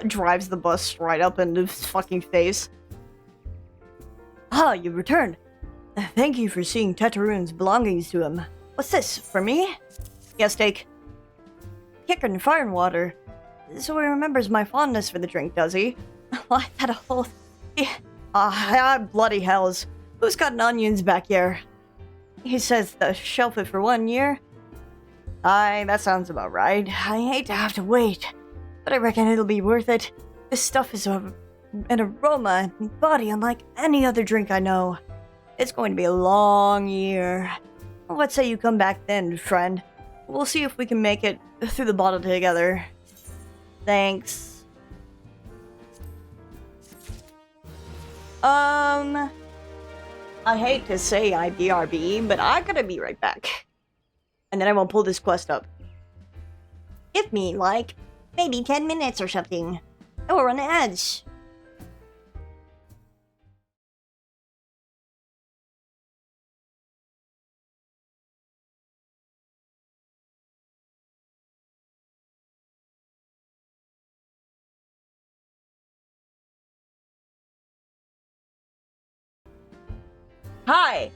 Drives the bus right up into his fucking face. Ah, you returned. Thank you for seeing Tetraroon's belongings to him. What's this, for me? Yes, take. Kicker and fire and water. So he remembers my fondness for the drink, does he? Well, I've had a whole... bloody hells. Who's got an onions back here? He says to shelf it for 1 year. Aye, that sounds about right. I hate to have to wait, but I reckon it'll be worth it. This stuff is an aroma and body unlike any other drink I know. It's going to be a long year. What say you come back then, friend? We'll see if we can make it through the bottle together. Thanks. I hate to say I BRB, but I gotta be right back. And then I won't pull this quest up. Give me, like, maybe 10 minutes or something. I will run ads. Hi!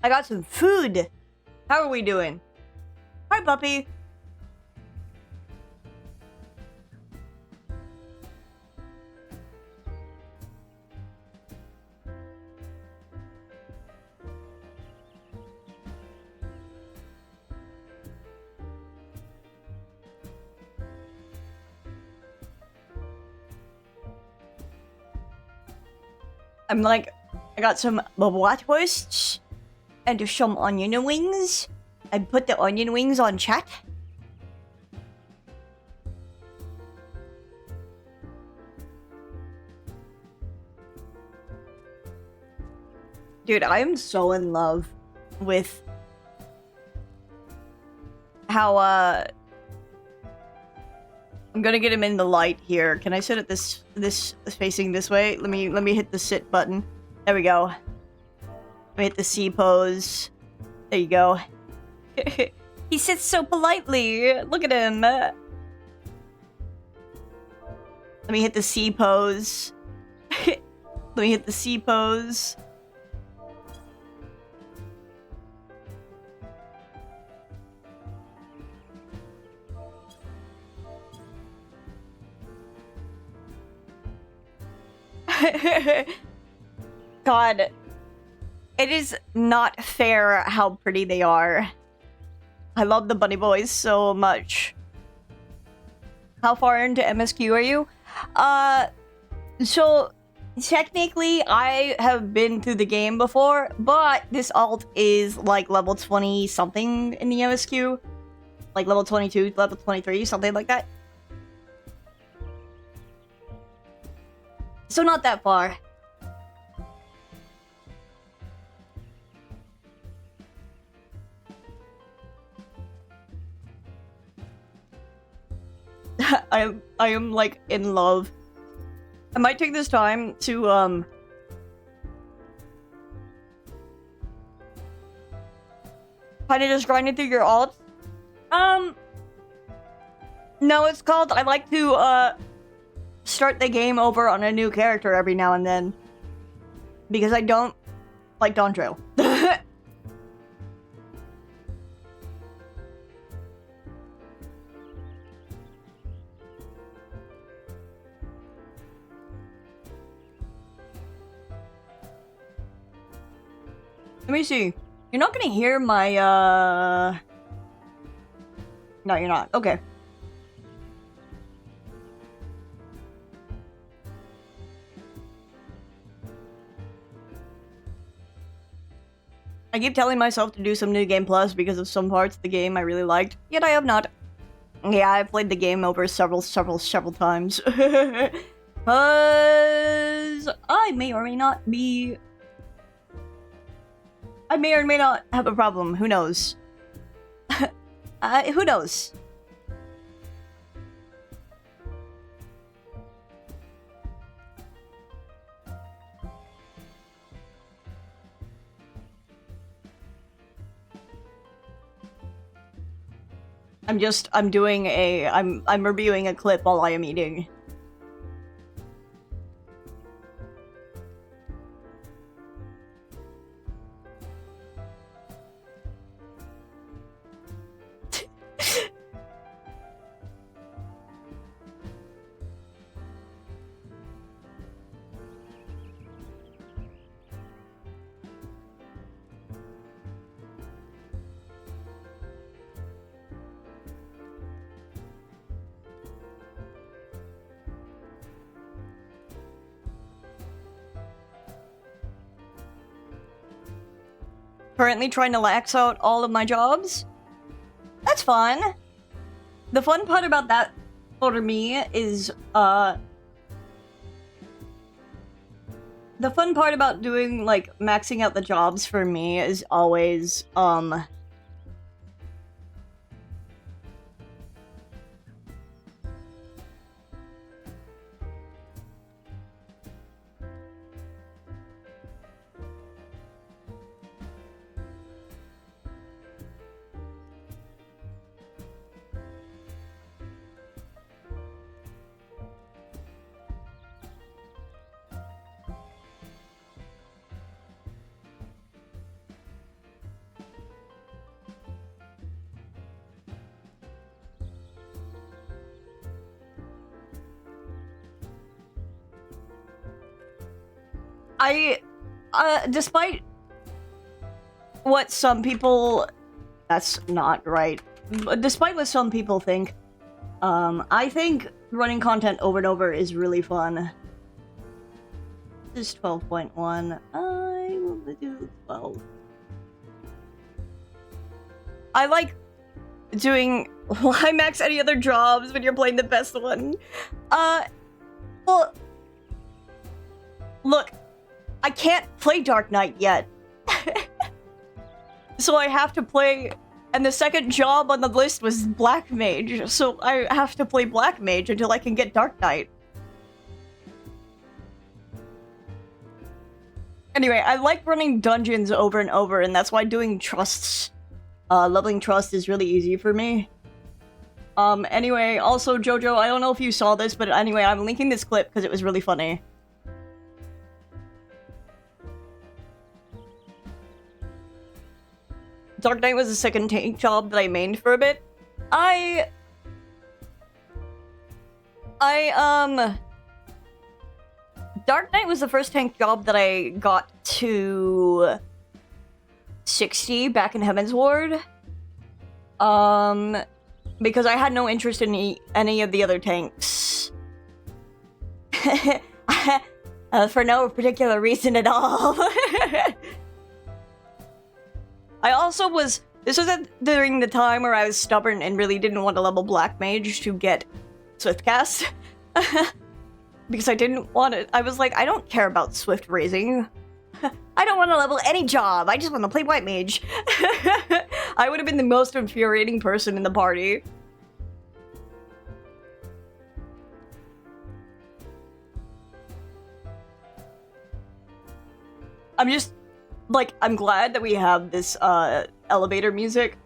I got some food! How are we doing? Hi, puppy! I'm like, I got some bratwursts and some onion wings. I put the onion wings on chat. Dude, I am so in love with how, I'm gonna get him in the light here. Can I sit at this facing this way? Let me hit the sit button. There we go. Let me hit the C pose. There you go. He sits so politely. Look at him. Let me hit the C pose. Let me hit the C pose. God, it is not fair how pretty they are. I love the bunny boys so much. How far into MSQ are you? So technically I have been through the game before, but this alt is like level 20 something in the MSQ. Like level 22, level 23, something like that. So not that far. I am like in love. I might take this time to kind of just grind it through your alts. No, it's called I like to start the game over on a new character every now and then. Because I don't like Dawntrail. Let me see. You're not gonna hear my, No, you're not. Okay. I keep telling myself to do some New Game Plus because of some parts of the game I really liked, yet I have not. Yeah, I've played the game over several times. Cause I may or may not be... I may or may not have a problem, who knows? Who knows? I'm reviewing a clip while I am eating. Currently trying to lax out all of my jobs. That's fun. The fun part about that for me is, the fun part about doing, like, maxing out the jobs for me is always, despite what some people... That's not right. Despite what some people think, I think running content over and over is really fun. This is 12.1. I will do 12. I like doing Climax any other jobs when you're playing the best one. Well... Look, I can't play Dark Knight yet So I have to play... And the second job on the list was Black Mage, so I have to play Black Mage until I can get Dark Knight. Anyway, I like running dungeons over and over, and that's why doing trusts, leveling trust is really easy for me. Anyway, also, Jojo, I don't know if you saw this, but anyway, I'm linking this clip because it was really funny. Dark Knight was the second tank job that I mained for a bit. Dark Knight was the first tank job that I got to 60 back in Heaven's Ward. Because I had no interest in any of the other tanks. For no particular reason at all. I also was... This was during the time where I was stubborn and really didn't want to level Black Mage to get Swiftcast. Because I didn't want it. I was like, I don't care about Swift raising. I don't want to level any job. I just want to play White Mage. I would have been the most infuriating person in the party. I'm just... Like, I'm glad that we have this, elevator music.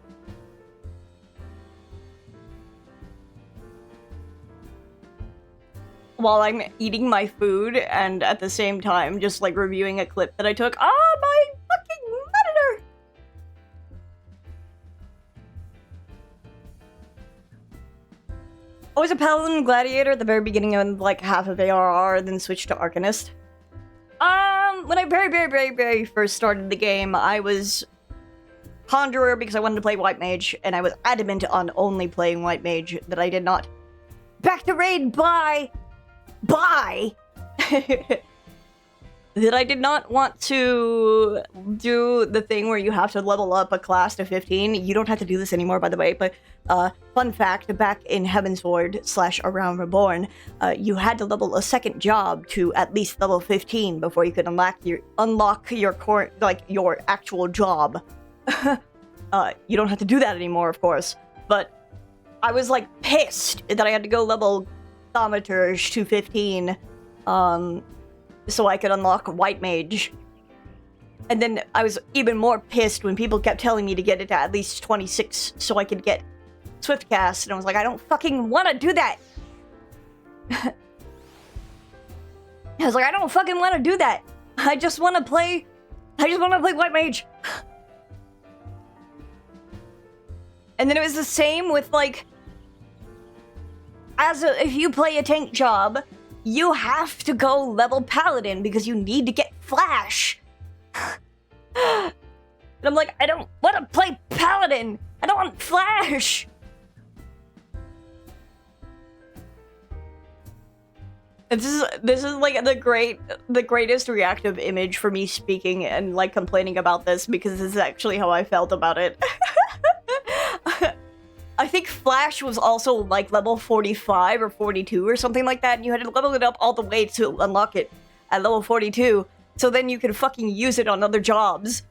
While I'm eating my food, and at the same time, just, like, reviewing a clip that I took. Ah, my fucking monitor! I was a Paladin Gladiator at the very beginning of, like, half of ARR, then switched to Arcanist. When I very first started the game, I was Conjurer because I wanted to play White Mage, and I was adamant on only playing White Mage, that I did not. Back to raid, bye! Bye! That I did not want to do the thing where you have to level up a class to 15. You don't have to do this anymore, by the way, but fun fact, back in Heaven's Ward / Around Reborn, you had to level a second job to at least level 15 before you could unlock your core, like, your actual job. You don't have to do that anymore, of course, but I was, like, pissed that I had to go level Thaumaturge to 15, so I could unlock White Mage. And then I was even more pissed when people kept telling me to get it to at least 26 so I could get Swiftcast, and I was like, I don't fucking want to do that! I was like, I don't fucking want to do that! I just want to play White Mage! And then it was the same with, like, if you play a tank job, you have to go level Paladin because you need to get Flash. And I'm like, I don't want to play Paladin. I don't want Flash. And this is like the greatest reactive image for me speaking and like complaining about this, because this is actually how I felt about it. I think Flash was also like level 45 or 42 or something like that, and you had to level it up all the way to unlock it at level 42, so then you could fucking use it on other jobs.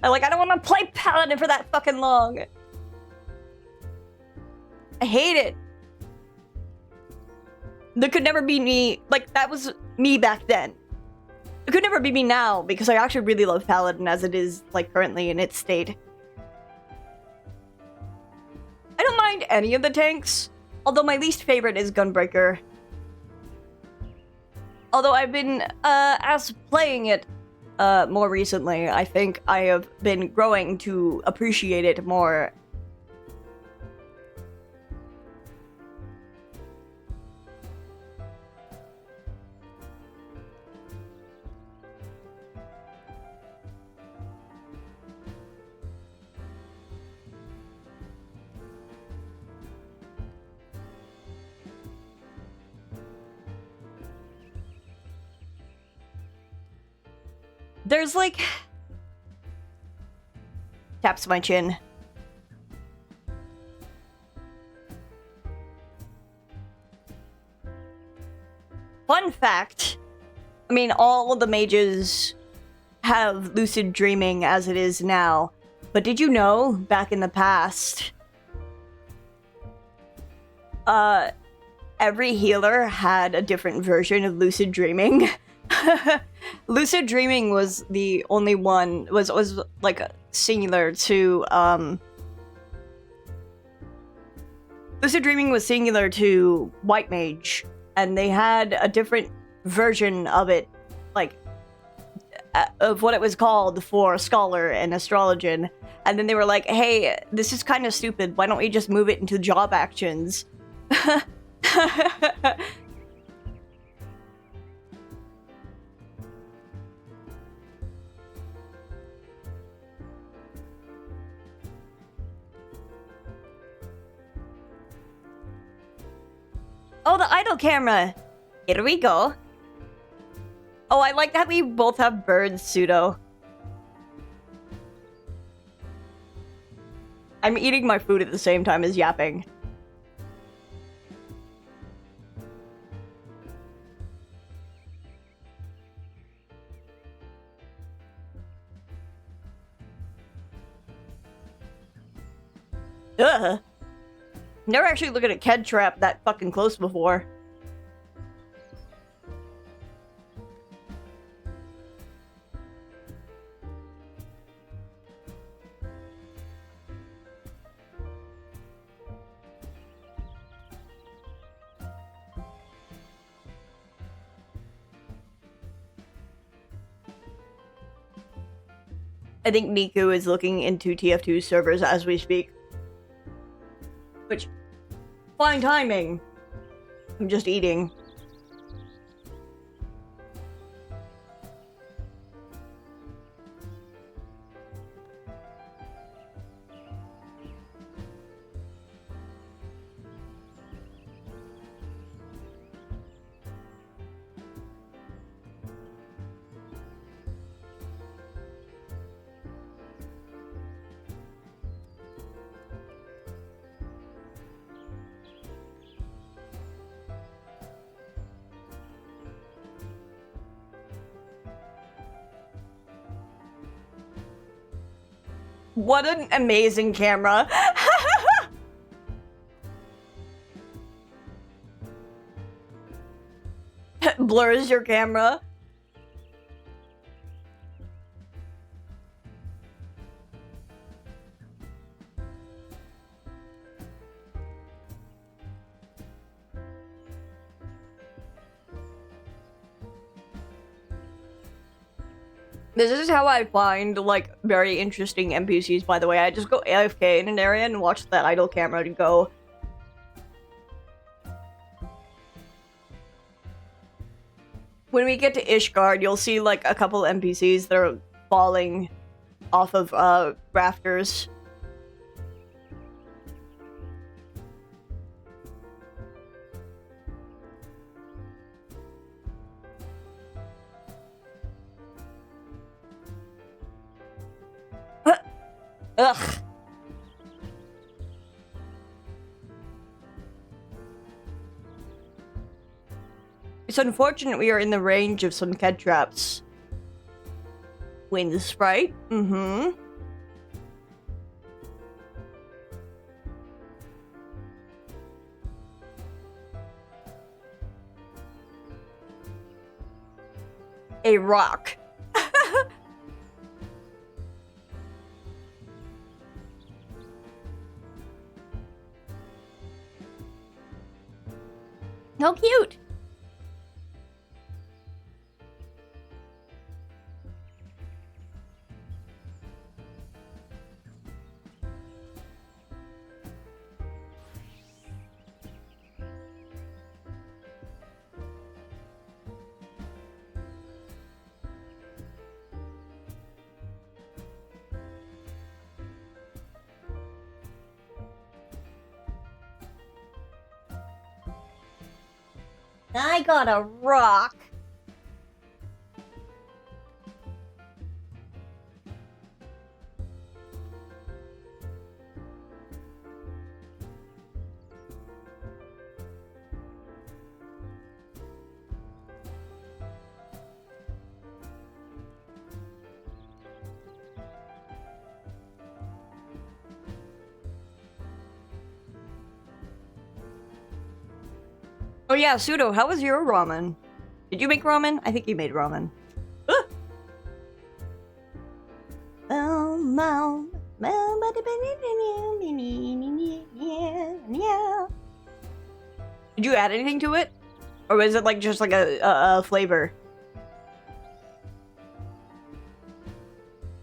I don't want to play Paladin for that fucking long. I hate it. There could never be me, like, that was me back then. It could never be me now, because I actually really love Paladin as it is, like, currently in its state. I don't mind any of the tanks, although my least favorite is Gunbreaker. Although I've been, as playing it, more recently, I think I have been growing to appreciate it more. There's like... Taps my chin. Fun fact, I mean, all of the mages have lucid dreaming as it is now, but did you know back in the past, every healer had a different version of lucid dreaming? Lucid dreaming was the only one, was like singular to, lucid dreaming was singular to White Mage, and they had a different version of it, like, of what it was called for Scholar and Astrologian. And then they were like, hey, this is kind of stupid, why don't we just move it into job actions? Oh, the idle camera! Here we go. Oh, I like that we both have birds, Pseudo. I'm eating my food at the same time as yapping. Ugh. Never actually looked at a Ked trap that fucking close before. I think Niku is looking into TF2 servers as we speak. Which, fine timing. I'm just eating. What an amazing camera. Blurs your camera. This is how I find, like, very interesting NPCs, by the way. I just go AFK in an area and watch that idle camera to go. When we get to Ishgard, you'll see, like, a couple NPCs that are falling off of, rafters. Ugh. It's unfortunate we are in the range of some Ked traps. Wind Sprite? Mm-hmm. A rock. How cute! I got a rock. Oh yeah, Pseudo, how was your ramen? Did you make ramen? I think you made ramen. Did you add anything to it? Or was it like just like a flavor?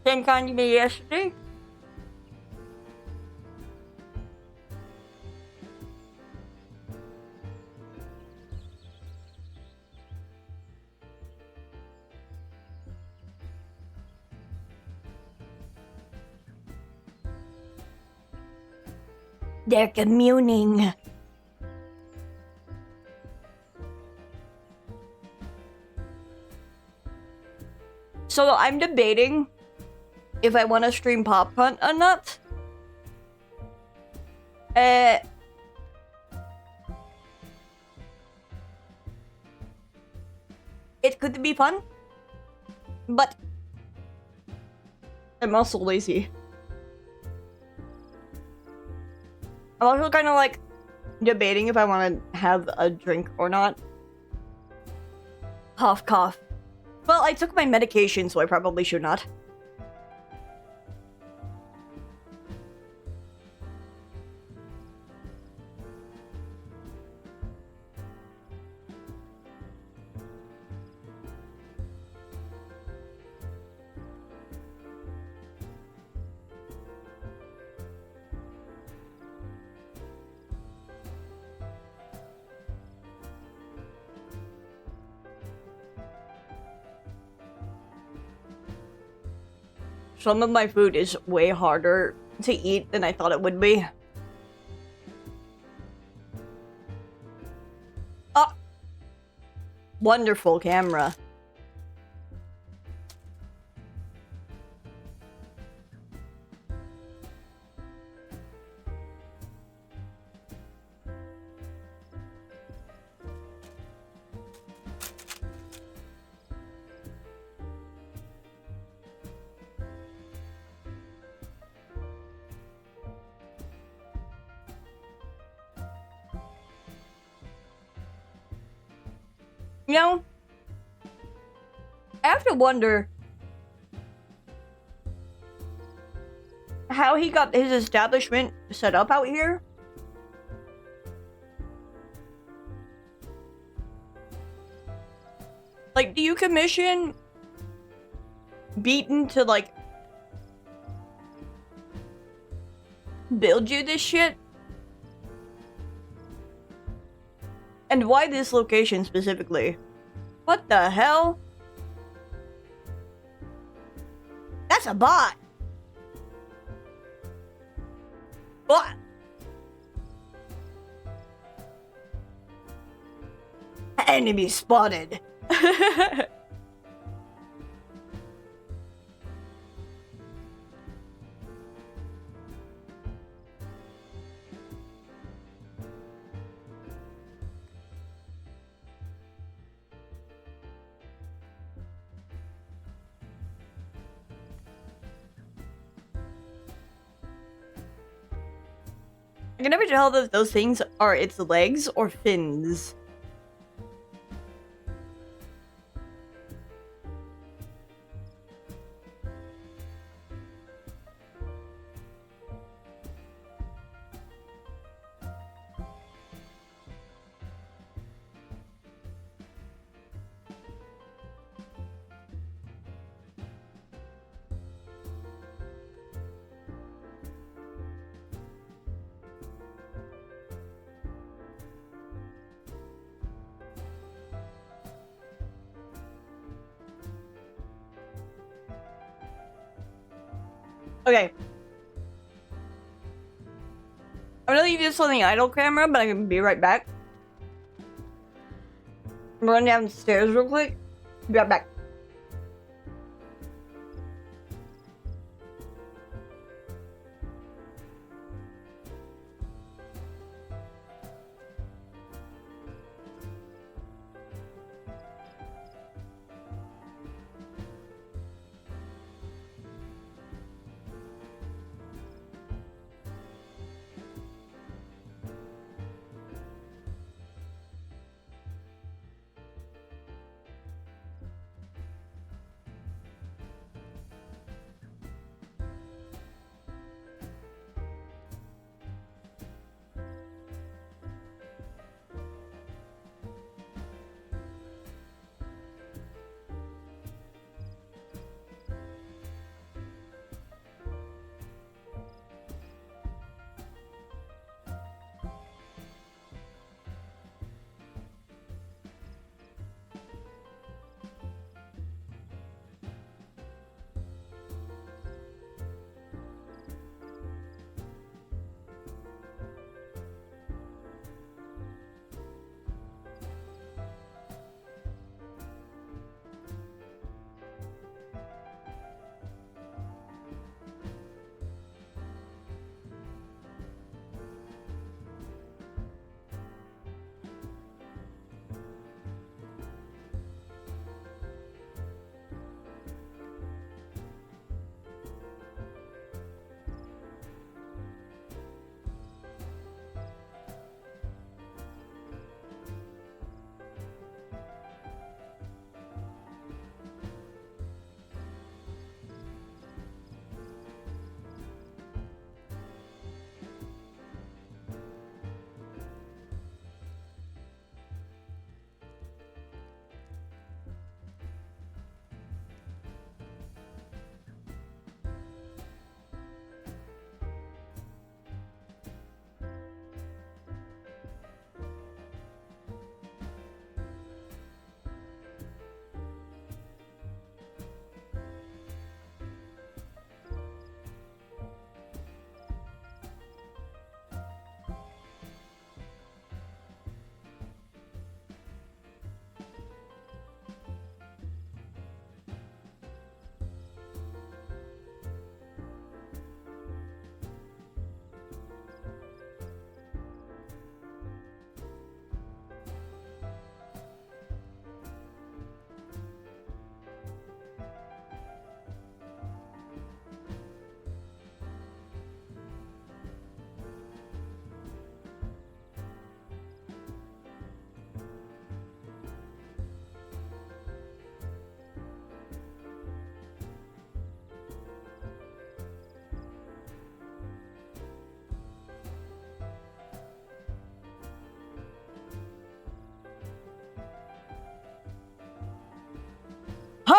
Same kind you made yesterday? They're communing. So I'm debating if I want to stream Pop Hunt or not. It could be fun, but I'm also lazy. I'm also kind of like debating if I want to have a drink or not. Cough, cough. Well, I took my medication, so I probably should not. Some of my food is way harder to eat than I thought it would be. Ah! Wonderful camera. You know, I have to wonder how he got his establishment set up out here. Like, do you commission Beaten to, like, build you this shit? And why this location specifically? What the hell? That's a bot. What? Enemy spotted. I can never tell if those things are its legs or fins. Okay. I'm gonna leave this on the idle camera, but I can be right back. Run downstairs real quick. Be right back.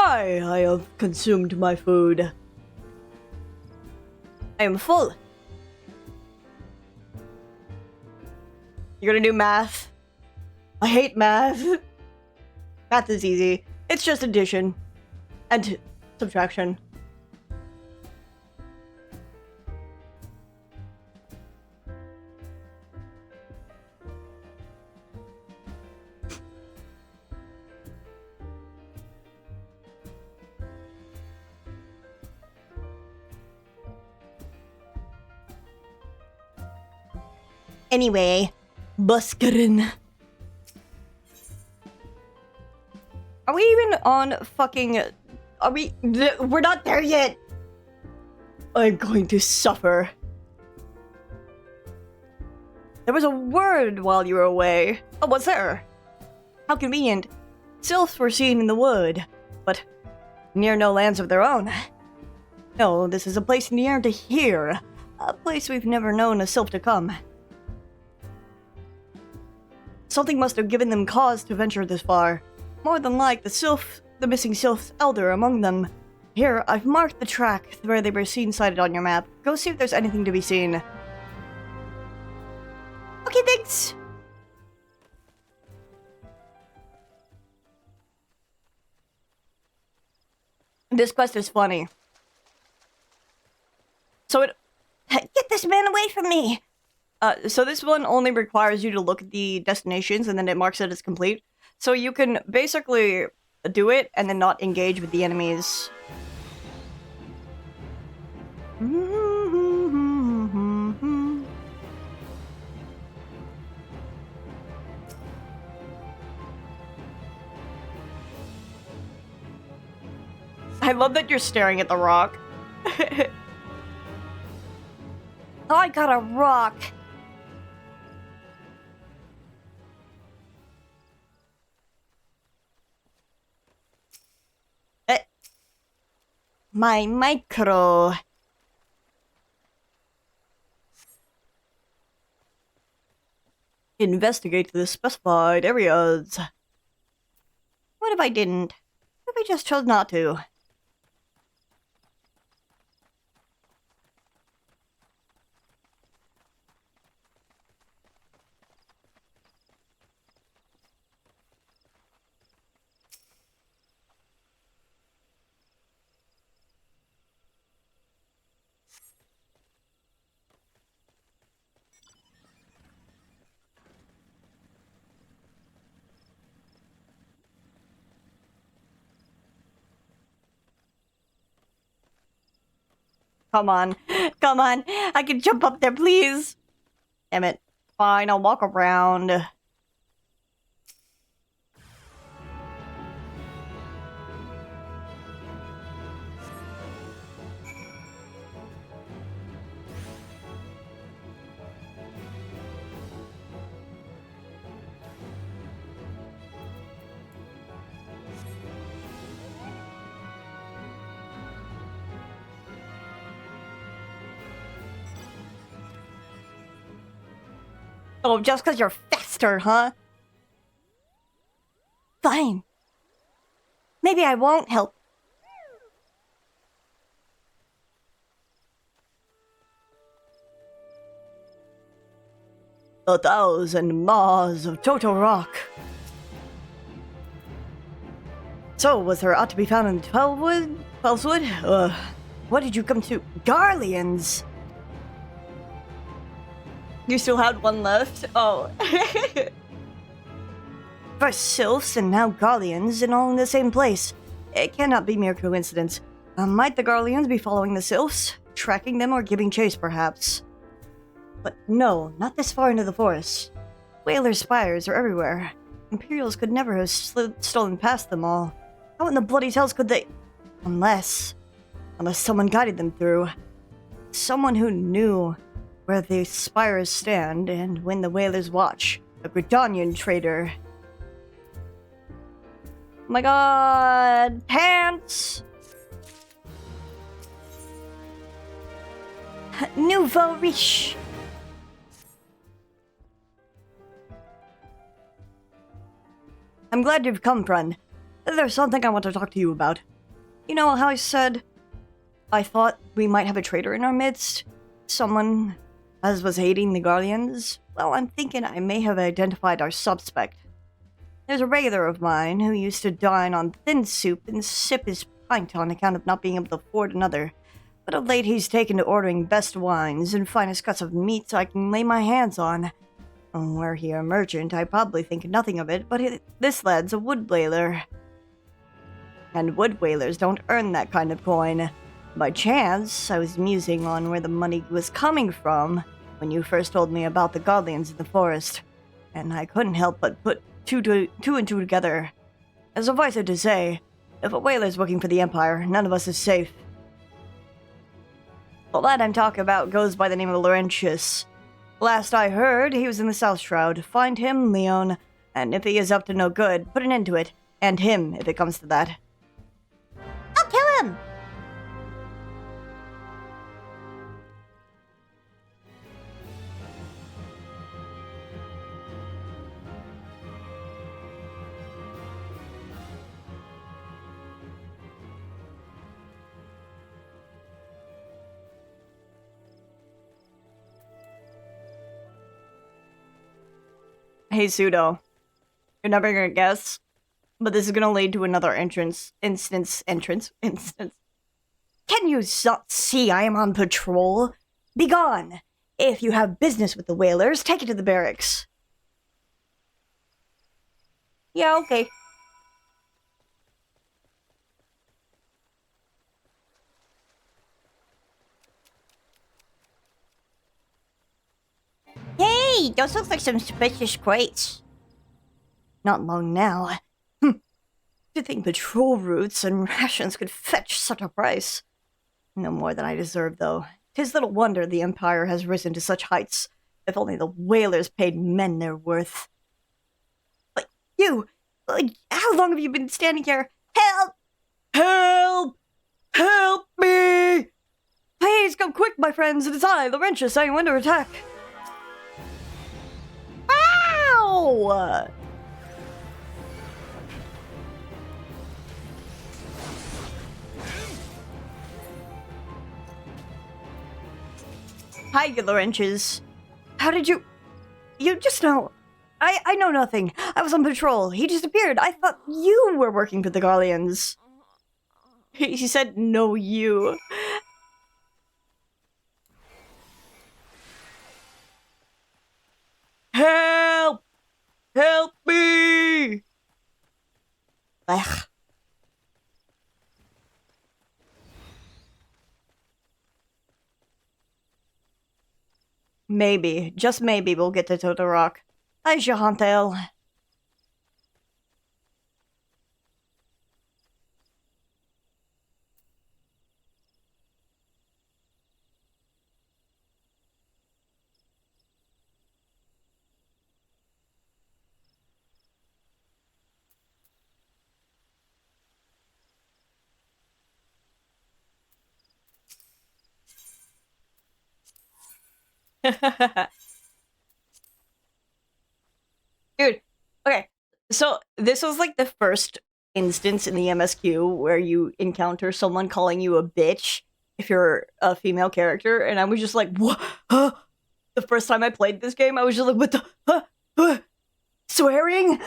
I have consumed my food. I am full. You're gonna do math? I hate math. Math is easy. It's just addition and subtraction. Anyway, Buskarin. Are we even on fucking... Are we... We're not there yet! I'm going to suffer. There was a word while you were away. Oh, what's there? How convenient. Sylphs were seen in the wood, but near no lands of their own. No, this is a place near to here. A place we've never known a sylph to come. Something must have given them cause to venture this far. More than like the missing sylph's elder among them. Here, I've marked the track where they were seen sighted on your map. Go see if there's anything to be seen. okay, thanks. This quest is funny. So Get this man away from me. so this one only requires you to look at the destinations and then it marks it as complete. So you can basically do it and then not engage with the enemies. I love that you're staring at the rock. Oh, I got a rock. My micro. Investigate the specified areas. What if I didn't? What if I just chose not to? Come on. Come on. I can jump up there, please. Damn it. Fine, I'll walk around. Oh, just because you're faster, huh? Fine. Maybe I won't help. A 1,000 maws of Toto Rock. So, was there ought to be found in Twelveswood? What did you come to? Garleans! You still had one left? Oh. First sylphs and now Garleans, and all in the same place. It cannot be mere coincidence. Might the Garleans be following the sylphs? Tracking them or giving chase, perhaps? But no, not this far into the forest. Whaler spires are everywhere. Imperials could never have stolen past them all. How in the bloody hells could they... Unless someone guided them through. Someone who knew where the spires stand and when the whalers watch. A Gridanian trader. Oh my god! Pants! Nouveau riche. I'm glad you've come, friend. There's something I want to talk to you about. You know how I said I thought we might have a traitor in our midst? Someone as was hating the Guardians? Well, I'm thinking I may have identified our suspect. There's a regular of mine who used to dine on thin soup and sip his pint on account of not being able to afford another. But of late he's taken to ordering best wines and finest cuts of meats I can lay my hands on. Were he a merchant, I probably think nothing of it, but this lad's a wood whaler. And wood whalers don't earn that kind of coin. By chance, I was musing on where the money was coming from when you first told me about the goblins in the forest, and I couldn't help but put two and two together. As suffice it to say, if a whaler's working for the Empire, none of us is safe. The lad I'm talking about goes by the name of Laurentius. Last I heard, he was in the South Shroud. Find him, Leon, and if he is up to no good, put an end to it. And him, if it comes to that. I'll kill him! Hey, Pseudo. You're never gonna guess, but this is gonna lead to another instance. Can you see I am on patrol? Begone! If you have business with the whalers, take it to the barracks. Yeah, okay. Hey, those look like some suspicious crates. Not long now. To think patrol routes and rations could fetch such a price. No more than I deserve, though. 'Tis little wonder the Empire has risen to such heights. If only the whalers paid men their worth. But you! How long have you been standing here? Help! Help! Help me! Please come quick, my friends. It is I, Laurentius. I am under attack. Ow! Hi, Laurentius. How did you... You just know... I know nothing. I was on patrol. He disappeared. I thought you were working for the Guardians. He said, no, you. Help! Help me! Ugh. Maybe, just maybe, we'll get to Totorock. Hi, Jehantel. Dude, okay, so this was like the first instance in the MSQ where you encounter someone calling you a bitch if you're a female character, and I was just like, what? Huh? The first time I played this game, I was just like, what the? Huh? Swearing?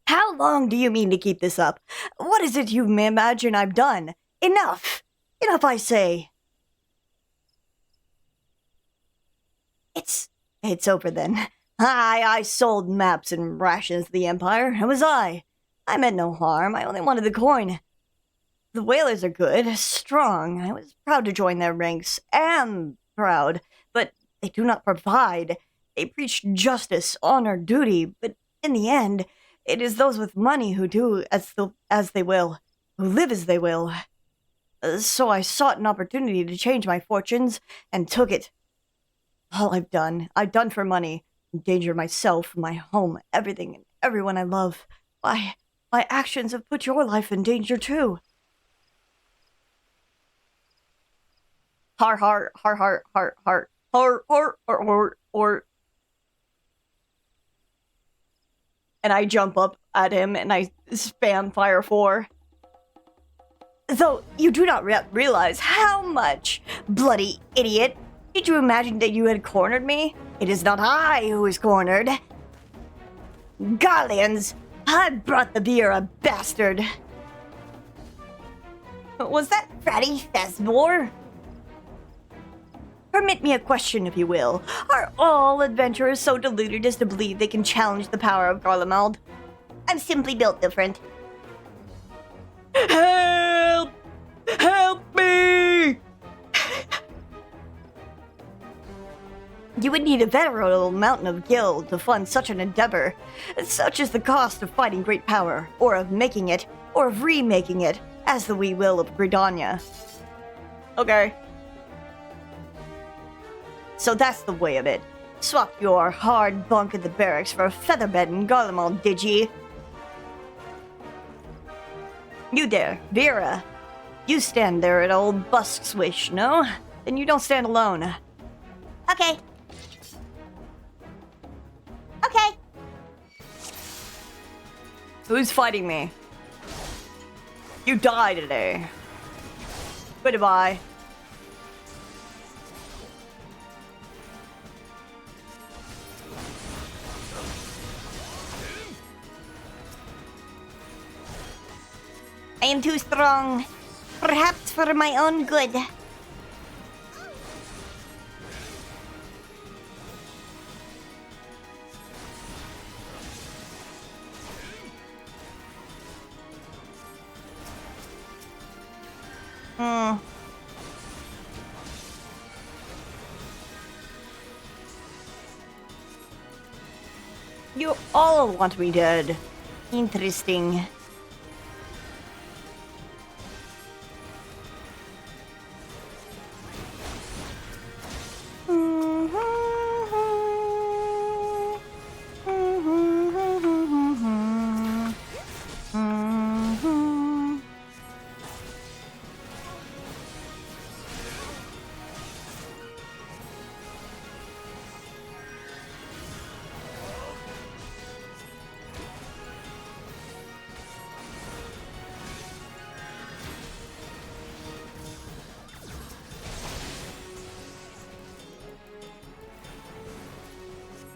How long do you mean to keep this up? What is it you imagine I've done? Enough! Enough, I say! It's over then. I sold maps and rations to the Empire. It was I. I meant no harm. I only wanted the coin. The whalers are good, strong. I was proud to join their ranks. Am proud. But they do not provide. They preach justice, honor, duty. But in the end, it is those with money who do as they will, who live as they will. So I sought an opportunity to change my fortunes, and took it. All I've done for money. Endanger myself, my home, everything, and everyone I love. Why, my actions have put your life in danger too. Har har har har har har har or. And I jump up at him and I spam fire 4. Though you do not realize how much, bloody idiot. Did you imagine that you had cornered me? It is not I who is cornered. Garleans, I brought the beer, a bastard. Was that Fratty Fesmore? Permit me a question, if you will. Are all adventurers so deluded as to believe they can challenge the power of Garlemald? I'm simply built different. Help! Help me! You would need a veritable mountain of gil to fund such an endeavor. Such is the cost of fighting great power, or of making it, or of remaking it, as the wee will of Gridania. Okay. So that's the way of it. Swap your hard bunk in the barracks for a featherbed in Garlemald, did ye? You there, Vera. You stand there at old Busk Swish, no? Then you don't stand alone. Okay. Okay. Who's fighting me? You die today. Goodbye. I am too strong. Perhaps for my own good. You all want me dead. Interesting.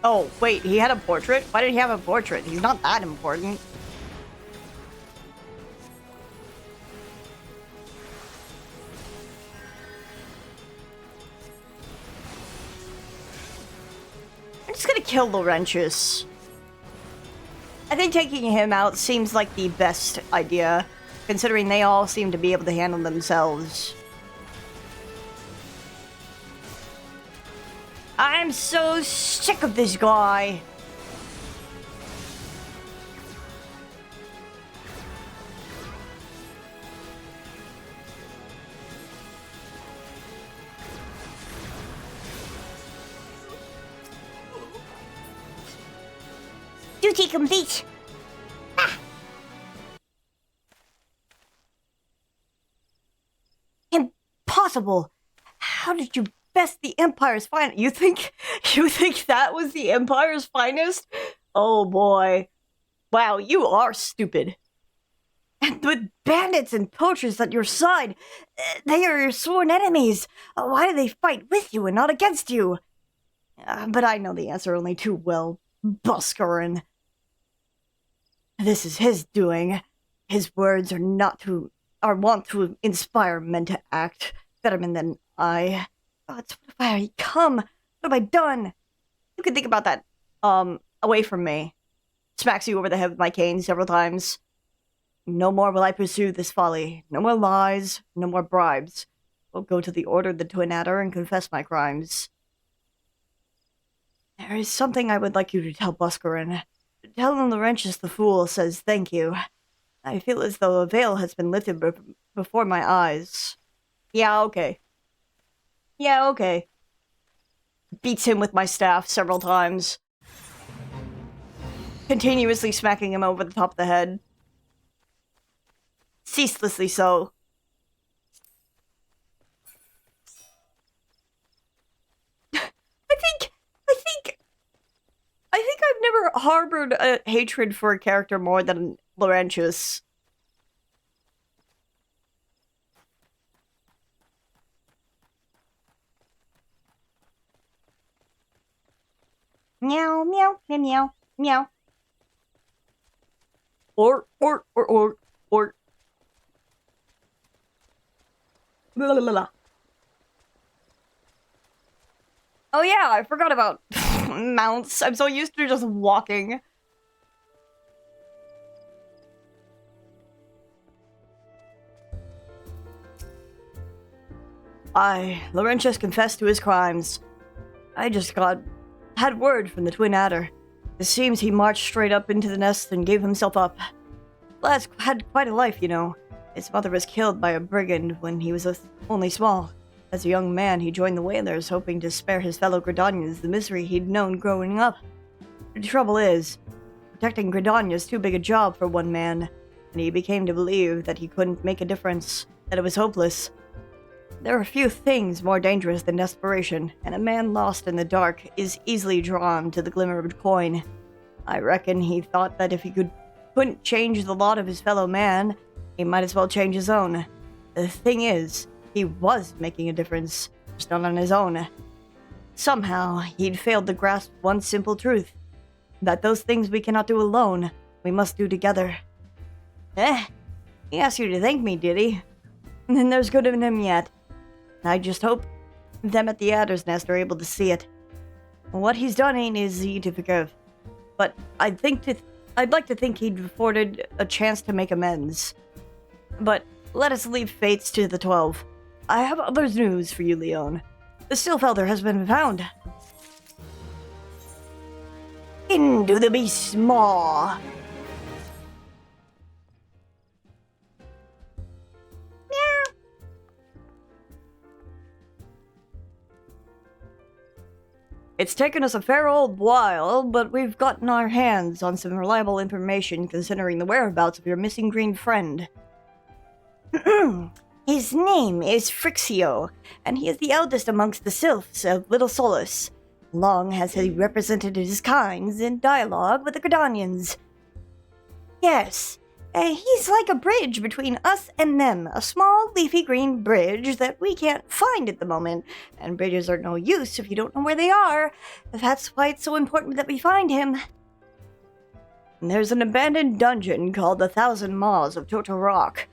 Oh, wait, he had a portrait? Why did he have a portrait? He's not that important. I'm just gonna kill Laurentius. I think taking him out seems like the best idea, considering they all seem to be able to handle themselves. I'm so sick of this guy. Duty complete. Ah. Impossible. How did you best the Empire's finest? You think that was the Empire's finest? Oh boy. Wow, you are stupid. And with bandits and poachers at your side, they are your sworn enemies. Why do they fight with you and not against you? But I know the answer only too well, Buscarin. This is his doing. His words are wont to inspire men to act better men than I. Gods, what have I become? What have I done? You can think about that, away from me. Smacks you over the head with my cane several times. No more will I pursue this folly. No more lies, no more bribes. I'll go to the Order of the Twin Adder and confess my crimes. There is something I would like you to tell Buscarin. Tell him Laurentius the Fool says thank you. I feel as though a veil has been lifted before my eyes. Yeah, okay. Yeah, okay. Beats him with my staff several times. Continuously smacking him over the top of the head. Ceaselessly so. I think I've never harbored harbored a hatred for a character more than Laurentius. Meow, meow, meow, meow, meow. Or. Blah, blah, blah. Oh yeah, I forgot about mounts. I'm so used to just walking. Laurentius confessed to his crimes. I just had word from the Twin Adder. It seems he marched straight up into the nest and gave himself up. Lad's had quite a life, you know. His mother was killed by a brigand when he was only small. As a young man, he joined the Whalers, hoping to spare his fellow Gridanians the misery he'd known growing up. The trouble is, protecting Gridania's too big a job for one man, and he became to believe that he couldn't make a difference, that it was hopeless. There are few things more dangerous than desperation, and a man lost in the dark is easily drawn to the glimmer of a coin. I reckon he thought that if he couldn't change the lot of his fellow man, he might as well change his own. The thing is, he was making a difference, just not on his own. Somehow, he'd failed to grasp one simple truth, that those things we cannot do alone, we must do together. He asked you to thank me, did he? Then there's good in him yet. I just hope them at the Adder's Nest are able to see it. What he's done ain't easy to forgive, but I'd like to think he'd afforded a chance to make amends. But let us leave fates to the 12. I have other news for you, Leon. The Sylph Elder has been found. Into the beast's maw. Meow. It's taken us a fair old while, but we've gotten our hands on some reliable information considering the whereabouts of your missing green friend. His name is Frixio, and he is the eldest amongst the Sylphs of Little Solus. Long has he represented his kinds in dialogue with the Gridanians. Yes, he's like a bridge between us and them, a small leafy green bridge that we can't find at the moment, and bridges are no use if you don't know where they are. That's why it's so important that we find him. There's an abandoned dungeon called the 1,000 Maws of Total Rock,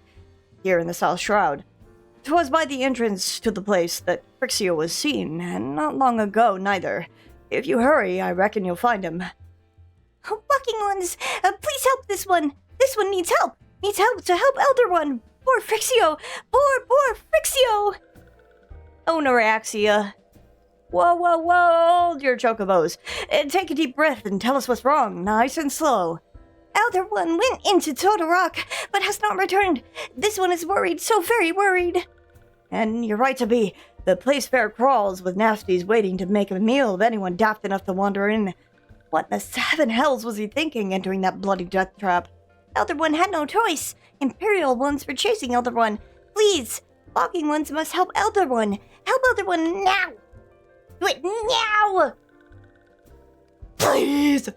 here in the South Shroud. 'Twas by the entrance to the place that Frixio was seen, and not long ago neither. If you hurry, I reckon you'll find him. Walking Ones, please help this one. This one needs help. Needs help to help Elder One. Poor Frixio. Poor Frixio. Onaraxia. Whoa, dear chocobos. Take a deep breath and tell us what's wrong, nice and slow. Elder One went into Total Rock, but has not returned. This one is worried, so very worried. And you're right to be. The place fair crawls with nasties waiting to make a meal of anyone daft enough to wander in. What in the 7 hells was he thinking entering that bloody death trap? Elder One had no choice. Imperial Ones were chasing Elder One. Please, Walking Ones must help Elder One. Help Elder One now. Do it now. Please.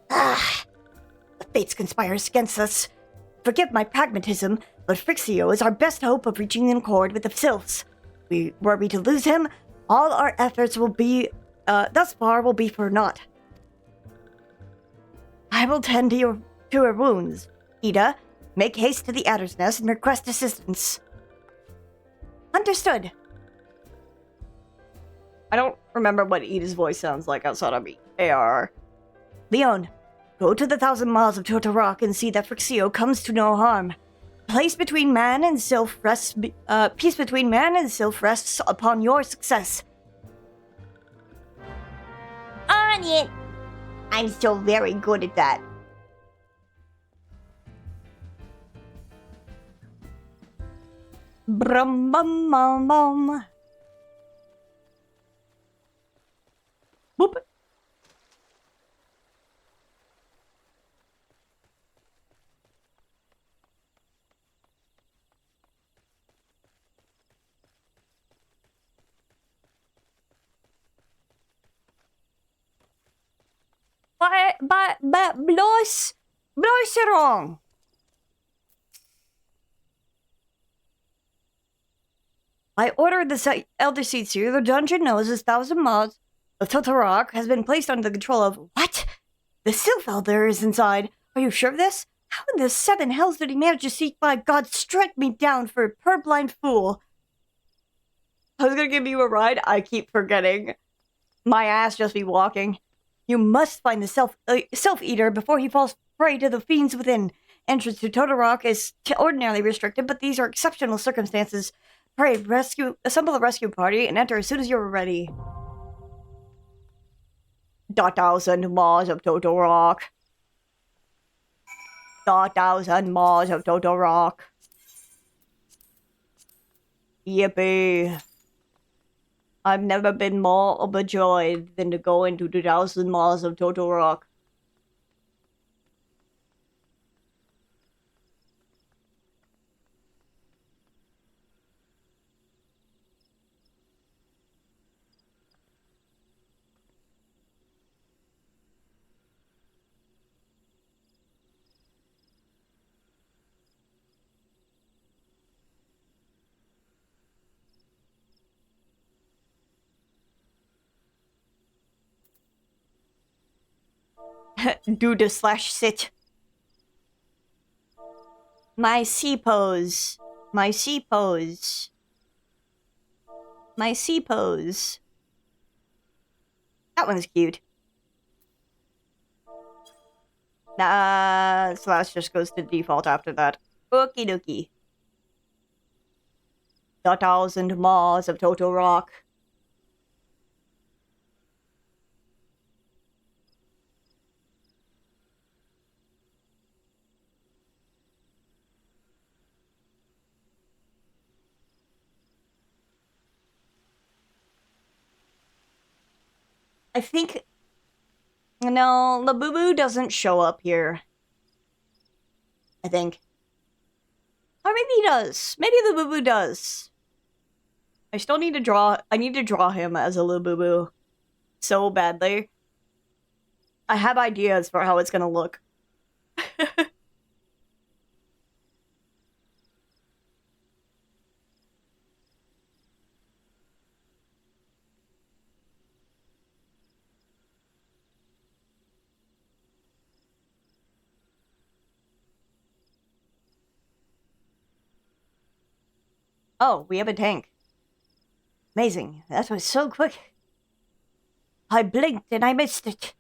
The fates conspire against us. Forgive my pragmatism, but Frixio is our best hope of reaching an accord with the Sylphs. Were we to lose him, all our efforts will be, thus far, will be for naught. I will tend to her wounds. Ida, make haste to the Adder's Nest and request assistance. Understood. I don't remember what Ida's voice sounds like outside of AR. Leon, go to the 1,000 Miles of Total Rock and see that Frixio comes to no harm. Peace between man and Sylph rests upon your success. On it! I'm still very good at that. Brum bum bum bum. Boop. but blows wrong. I ordered the Elder Seeds here. The dungeon knows 1,000 mods of Totorok has been placed under the control of... What? The Sylph Elder is inside. Are you sure of this? How in the 7 hells did he manage to seek my God strike me down for a purblind fool? I was gonna give you a ride. I keep forgetting. My ass just be walking. You must find the Self-Eater before he falls prey to the fiends within. Entrance to Totorok is ordinarily restricted, but these are exceptional circumstances. Pray, assemble the rescue party and enter as soon as you're ready. 1,000 miles of Totorok. 1,000 miles of Totorok. Yippee. I've never been more overjoyed than to go into 2,000 miles of Totorok. Do the /sit. My C pose. My C pose. My C pose. That one's cute. Slash just goes to default after that. Okie dokie. 1,000 miles of Totorok. I think... No, Labubu doesn't show up here. I think. Or maybe he does. Maybe Labubu does. I still need to draw... I need to draw him as a Labubu. So badly. I have ideas for how it's gonna look. Oh, we have a tank. Amazing. That was so quick. I blinked and I missed it.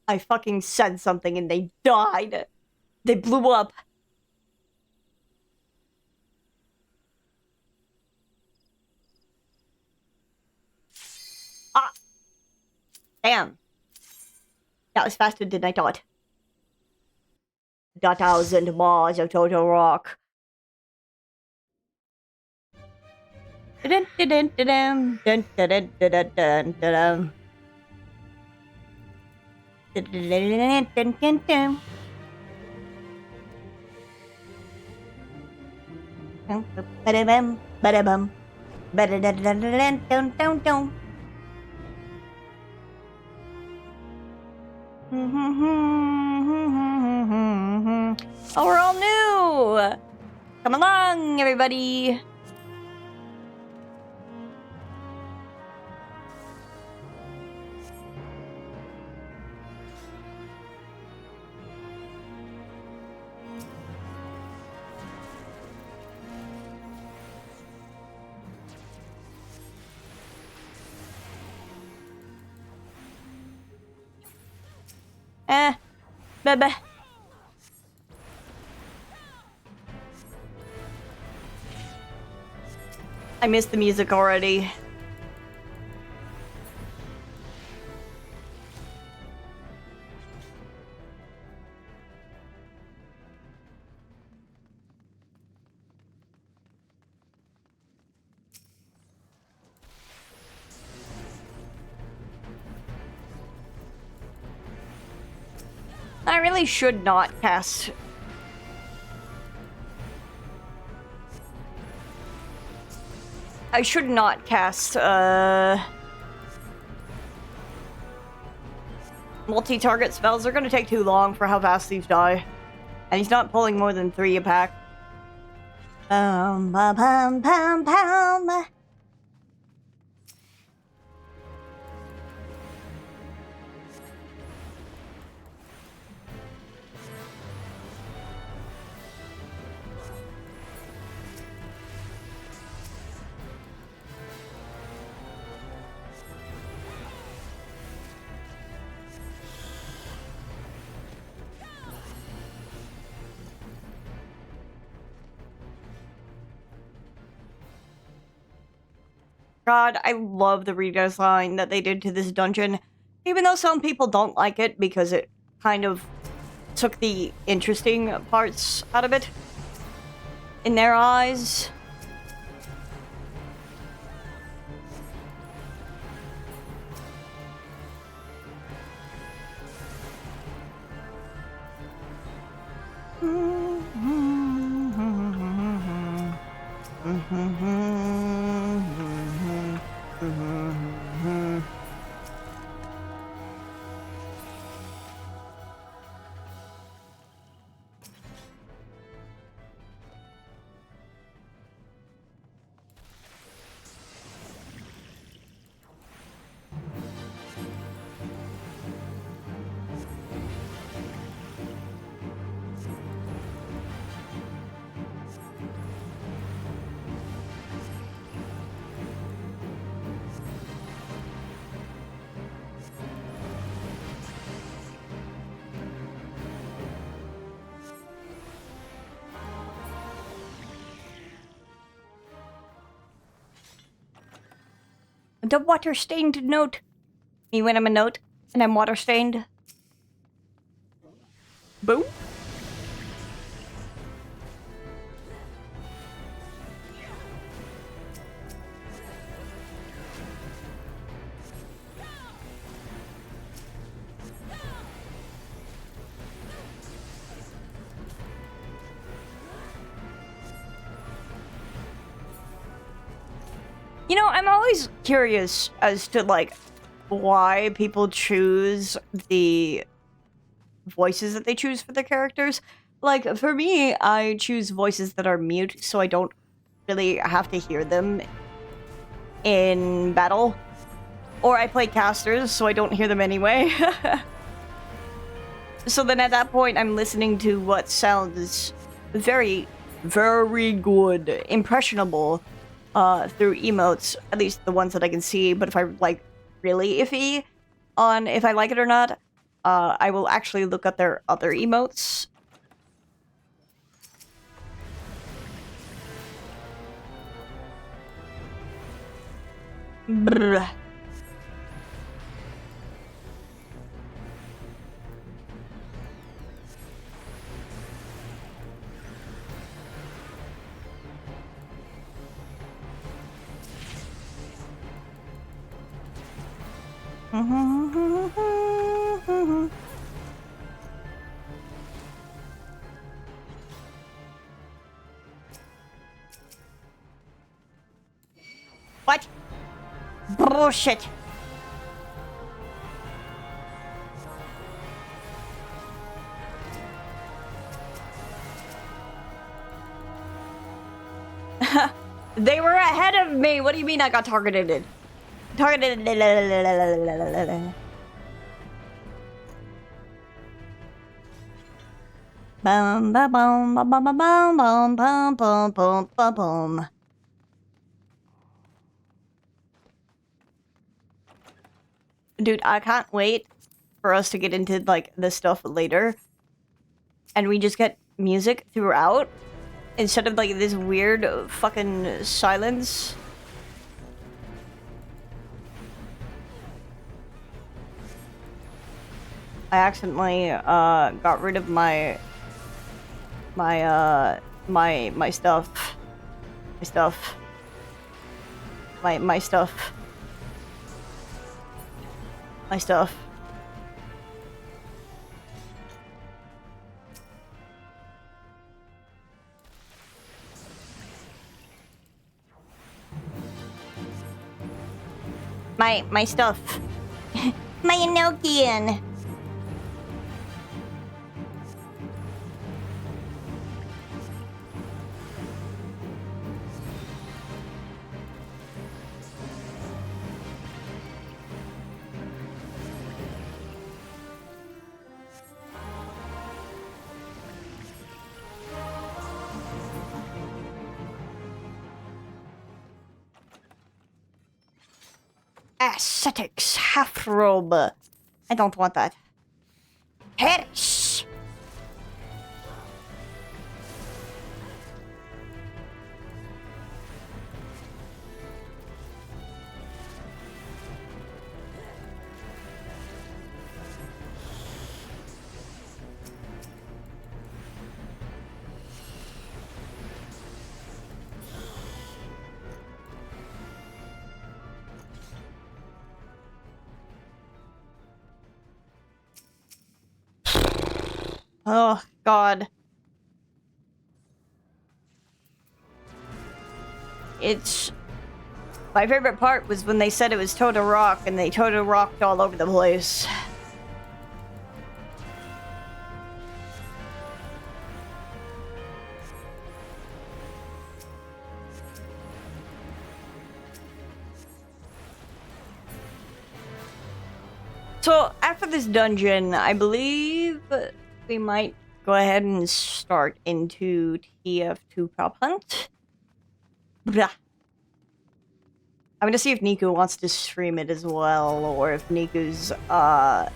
I fucking said something and they died. They blew up. Ah! Damn. That was faster than I thought. 1,000 miles of Totorok. Dun dun dun dun dun dun dun dun dun dun. Dun dun dun. Ba-da-bum, ba-da-bum. Ba-da-da-da-da-dun-dun-dun. Oh, we're all new! Come along, everybody! Blah. I missed the music already. I really should not cast... I should not cast, multi-target spells. They're gonna take too long for how fast these die. And he's not pulling more than 3 a pack. Bum, bum, bum, bum, bum. God, I love the redesign that they did to this dungeon. Even though some people don't like it because it kind of took the interesting parts out of it. In their eyes. The water-stained note. Me when I'm a note, and I'm water-stained. Boom. You know, I'm always curious as to, like, why people choose the voices that they choose for their characters. Like, for me, I choose voices that are mute, so I don't really have to hear them in battle. Or I play casters, so I don't hear them anyway. So then at that point, I'm listening to what sounds very, very good, impressionable, through emotes, at least the ones that I can see. But if I like really iffy on if I like it or not, I will actually look at their other emotes. Brr. What? Bullshit. They were ahead of me. What do you mean I got targeted? Targeted. Bum ba bum ba bum ba bum bum bum bum bum bum bum. Dude, I can't wait for us to get into like this stuff later, and we just get music throughout instead of like this weird fucking silence. I accidentally got rid of my stuff. My stuff. My stuff. my stuff. My Enochian. Ascetics, half robe. I don't want that. Perish! Oh, God. It's... My favorite part was when they said it was Toto Rock, and they Toto Rocked all over the place. So, after this dungeon, I believe we might go ahead and start into TF2 Prop Hunt. Blah. I'm gonna see if Niku wants to stream it as well, or if Niku's not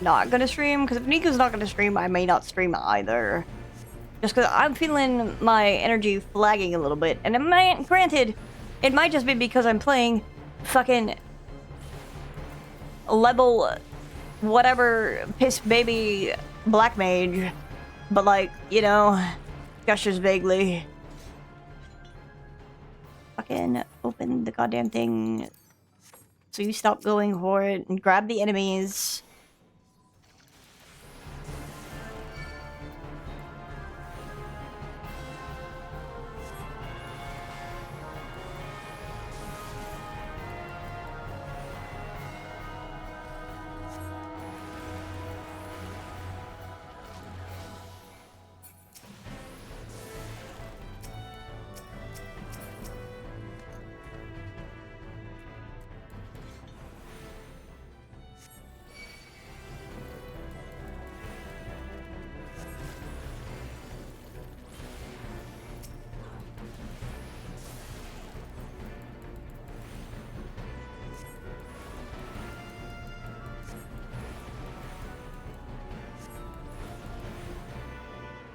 gonna stream, because if Niku's not gonna stream, I may not stream either. Just because I'm feeling my energy flagging a little bit, and it might, granted, it might just be because I'm playing fucking level whatever piss baby black mage, but like, you know, gestures vaguely. Fucking open the goddamn thing so you stop going for it and grab the enemies.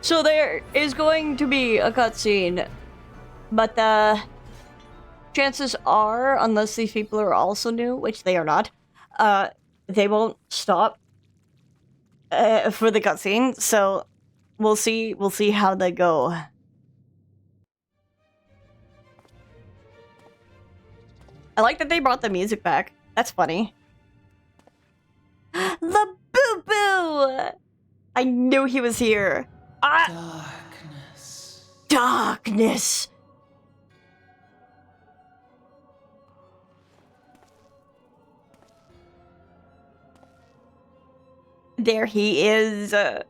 So there is going to be a cutscene, but chances are, unless these people are also new, which they are not, they won't stop for the cutscene. So we'll see how they go. I like that they brought the music back. That's funny. The Boo Boo! I knew he was here. Darkness. Darkness. There he is. The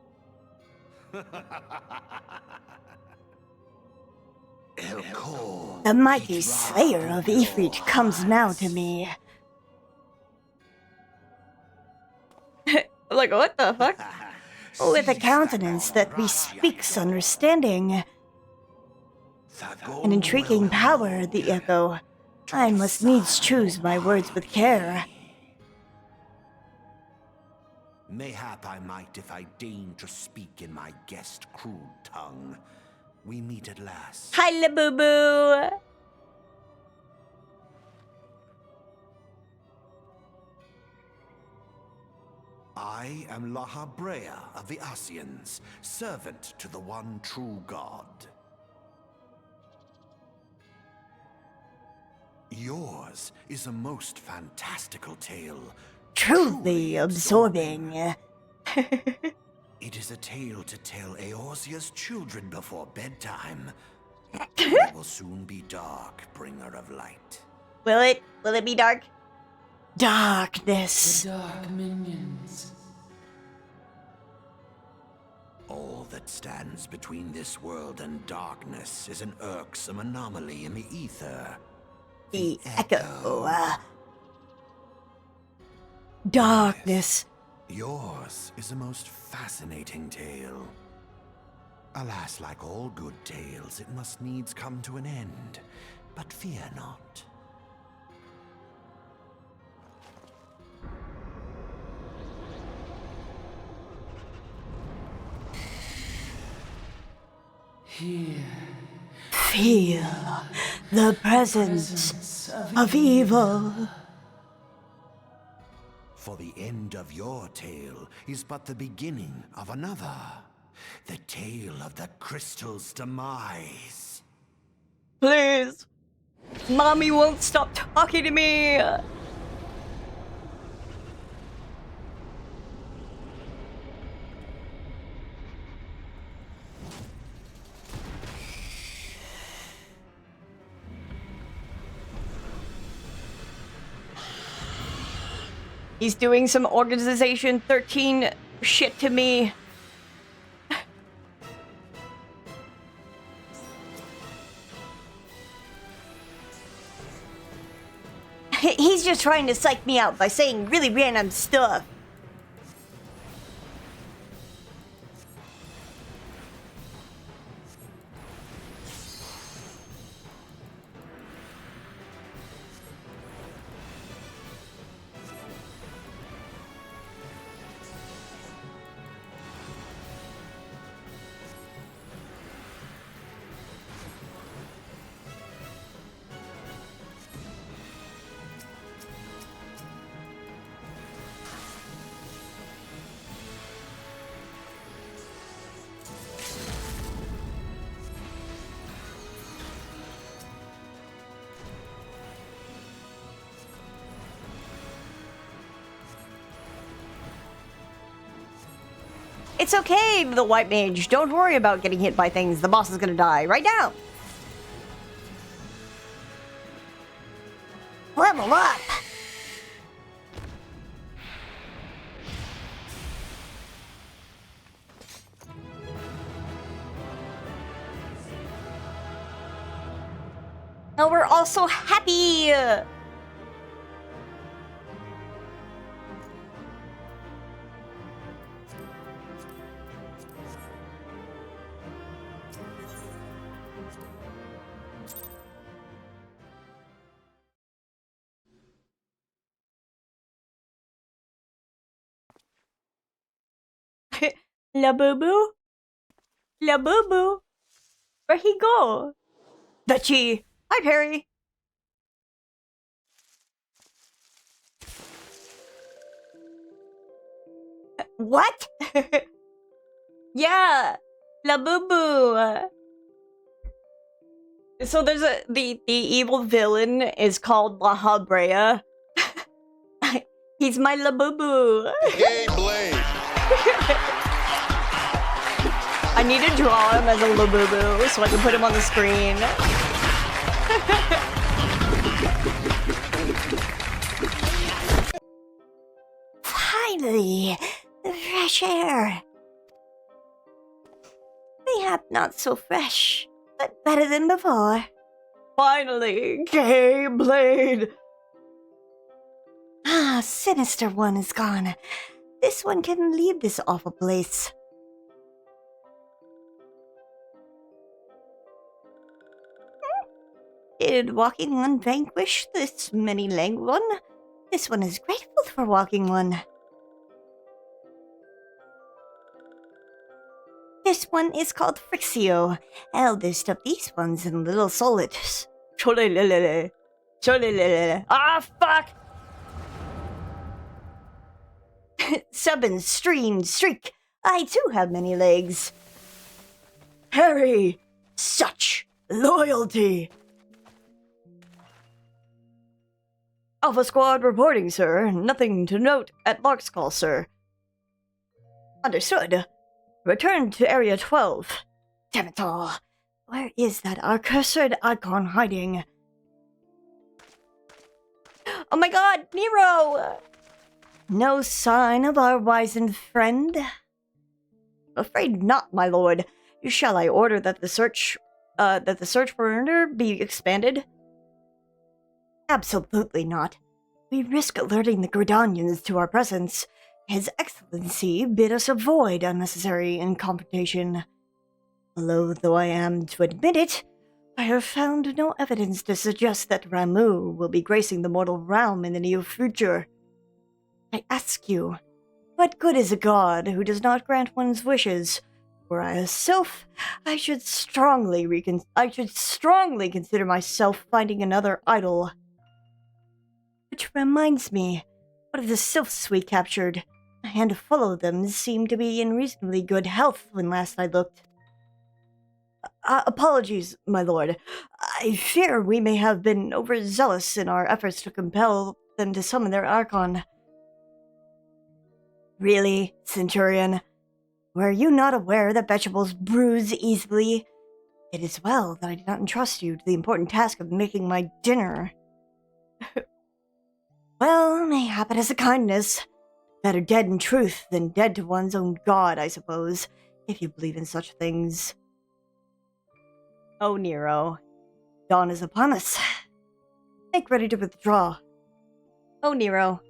mighty slayer of Ifrit comes now to me. Like, what the fuck? With a countenance that bespeaks understanding. An intriguing power, the echo. I must needs choose my words with care. Mayhap I might if I deign to speak in my guest crude tongue. We meet at last. Hi, Labubu! I am Lahabrea of the Asians, servant to the one true God. Yours is a most fantastical tale. Truly absorbing. It is a tale to tell Eorzea's children before bedtime. It will soon be dark, bringer of light. Will it? Will it be dark? Darkness. The dark minions. All that stands between this world and darkness is an irksome anomaly in the ether. The echo. Darkness. Yours is a most fascinating tale. Alas, like all good tales, it must needs come to an end. But fear not. Here. Feel the presence of evil. For the end of your tale is but the beginning of another. The tale of the crystal's demise. Please. Mommy won't stop talking to me. He's doing some Organization 13 shit to me. He's just trying to psych me out by saying really random stuff. It's okay, the white mage. Don't worry about getting hit by things. The boss is gonna die right now. Level up. And we're also happy. La boo boo? La boo boo? Where'd he go? Betchy! Hi, Perry! What? Yeah! La boo boo! So there's the evil villain is called La Habrea. He's my La boo boo! Yay, Blade! I need to draw him as a Labubu so I can put him on the screen. Finally, the fresh air. Mayhap not so fresh, but better than before. Finally, Gay Blade! Ah, Sinister One is gone. This one can leave this awful place. Did Walking One vanquish this many-legged one? This one is grateful for Walking One. This one is called Frixio, eldest of these ones and little solids. Cholelelele. Cholelelele. Ah, fuck! Seven, stream, streak. I too have many legs. Harry! Such loyalty! Alpha Squad reporting, sir. Nothing to note at Lark's call, sir. Understood. Return to Area 12. Damn it all. Where is that accursed icon hiding? Oh my god, Nero! No sign of our wizened friend? Afraid not, my lord. Shall I order that the search perimeter be expanded? Absolutely not. We risk alerting the Gridanians to our presence. His Excellency bid us avoid unnecessary confrontation. Loath though I am to admit it, I have found no evidence to suggest that Ramu will be gracing the mortal realm in the near future. I ask you, what good is a god who does not grant one's wishes? Were I a sylph, I should strongly consider myself finding another idol. Which reminds me, what of the sylphs we captured? A handful of them seemed to be in reasonably good health when last I looked. Apologies, my lord. I fear we may have been overzealous in our efforts to compel them to summon their Archon. Really, Centurion? Were you not aware that vegetables bruise easily? It is well that I did not entrust you to the important task of making my dinner. Well, mayhap it is a kindness. Better dead in truth than dead to one's own god, I suppose, if you believe in such things. Oh, Nero. Dawn is upon us. Make ready to withdraw. Oh, Nero.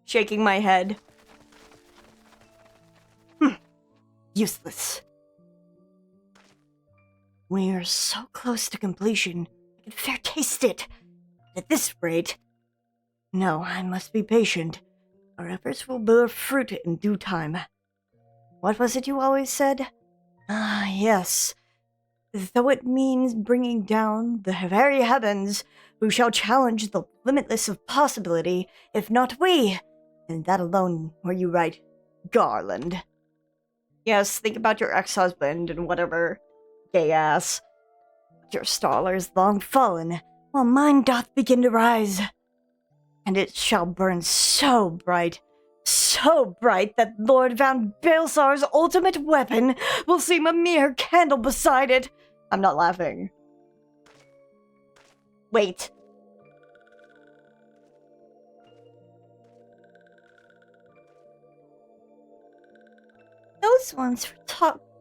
Shaking my head. Useless. We are so close to completion. I can fair taste it. At this rate... No, I must be patient. Our efforts will bear fruit in due time. What was it you always said? Ah, yes. Though it means bringing down the very heavens, who shall challenge the limitless of possibility, if not we? And that alone were you right, Garland. Yes, think about your ex-husband and whatever. Gay ass. Your star is long fallen, while mine doth begin to rise. And it shall burn so bright that Lord Van Baelsar's ultimate weapon will seem a mere candle beside it. I'm not laughing. Wait.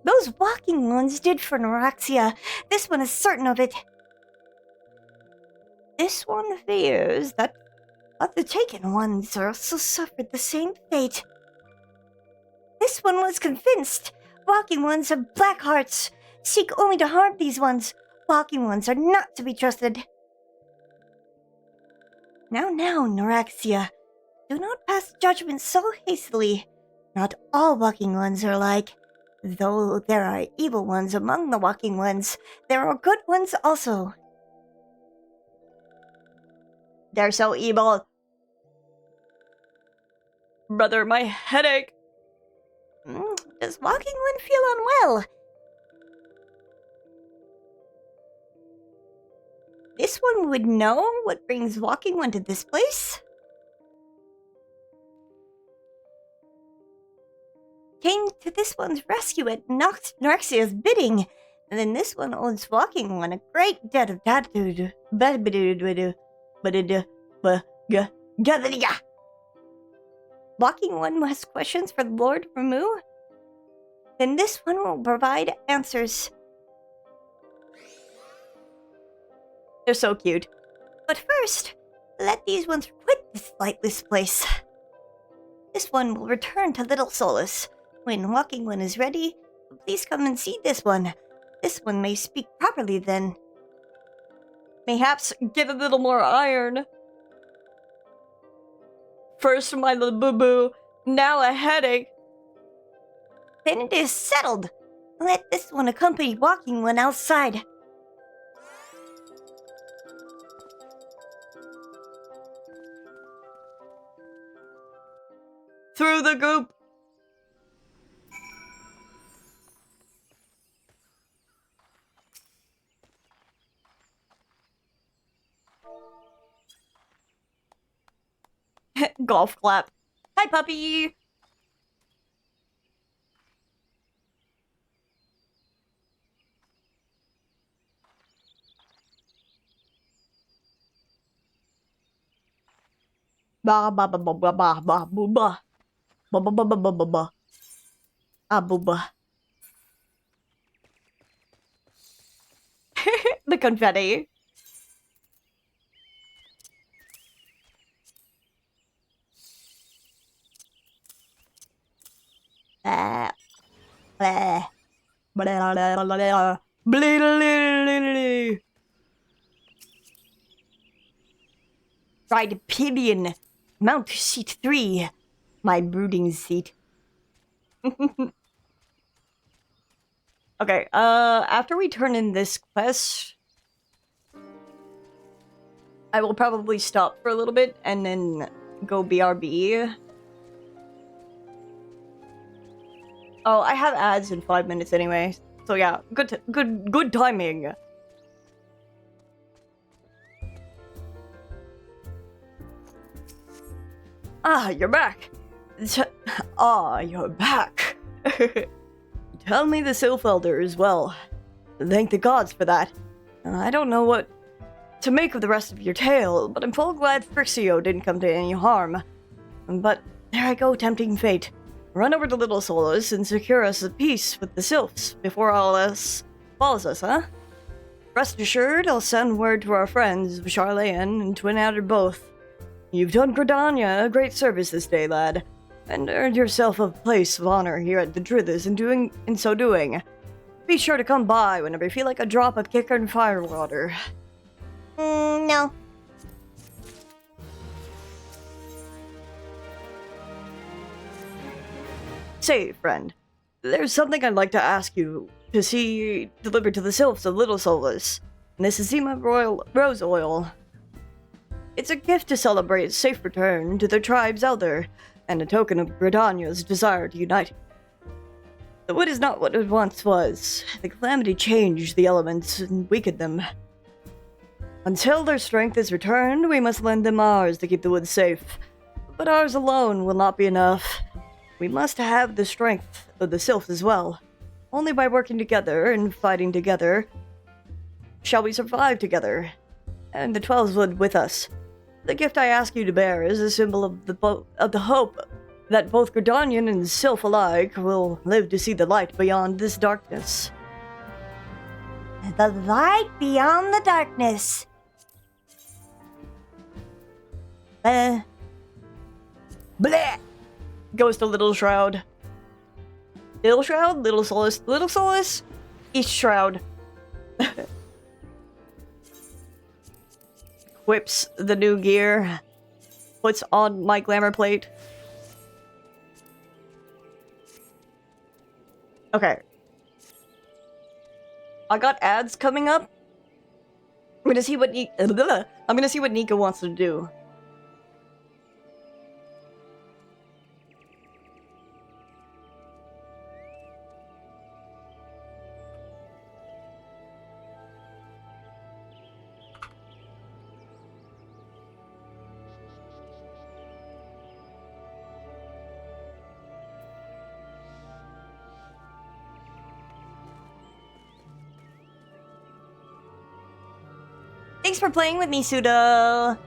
Those walking ones did for Neuraxia. This one is certain of it. This one fears that the taken ones also suffered the same fate. This one was convinced. Walking ones have black hearts. Seek only to harm these ones. Walking ones are not to be trusted. Now, Neuraxia. Do not pass judgment so hastily. Not all walking ones are alike. Though there are evil ones among the walking ones, there are good ones also. They're so evil. Brother, my headache. Does walking one feel unwell? This one would know what brings walking one to this place? Came to this one's rescue at Neuraxia's bidding, and then this one owes walking one a great debt of gratitude. Walking one has questions for Lord Ramu? Then this one will provide answers. They're so cute. But first, let these ones quit this lightless place. This one will return to Little Solus. When walking one is ready, please come and see this one. This one may speak properly then. Mayhaps get a little more iron. First my little boo-boo, now a headache. Then it is settled. Let this one accompany walking one outside. Through the goop. Golf clap. Hi, puppy. Ba ba ba ba ba ba ba booba. Ba ba ba ba ba ba ba. Ah booba. The confetti. Blah, blah, blah, blah, blah, blah. Ride pillion. Mount seat 3. My brooding seat. Okay, after we turn in this quest, I will probably stop for a little bit and then go BRB. Oh, I have ads in 5 minutes anyway. So yeah, good timing. Ah, you're back. You're back. Tell me the Sylph Elder as well. Thank the gods for that. I don't know what to make of the rest of your tale, but I'm full glad Frixio didn't come to any harm. But there I go, tempting fate. Run over to Little Solus and secure us a peace with the Sylphs before all else follows us, huh? Rest assured, I'll send word to our friends of Charlayan and Twin Adder both. You've done Gridania a great service this day, lad, and earned yourself a place of honor here at the Drithis in so doing. Be sure to come by whenever you feel like a drop of kicker and firewater. No. Say, friend, there's something I'd like to ask you to see delivered to the Sylphs of Little Solus. And this is Zima Royal Rose Oil. It's a gift to celebrate its safe return to their tribe's elder, and a token of Gridania's desire to unite. The wood is not what it once was. The calamity changed the elements and weakened them. Until their strength is returned, we must lend them ours to keep the wood safe. But ours alone will not be enough. We must have the strength of the Sylphs as well. Only by working together and fighting together shall we survive together, and the 12s would with us. The gift I ask you to bear is a symbol of the hope that both Gridanian and Sylph alike will live to see the light beyond this darkness. The light beyond the darkness. Bleh. Goes to Little Shroud. Little Shroud? Little Solus? Little Solus? East Shroud. Equips the new gear. Puts on my glamour plate. Okay. I got ads coming up. I'm gonna see what Nika wants to do. Thanks for playing with me, Sudo.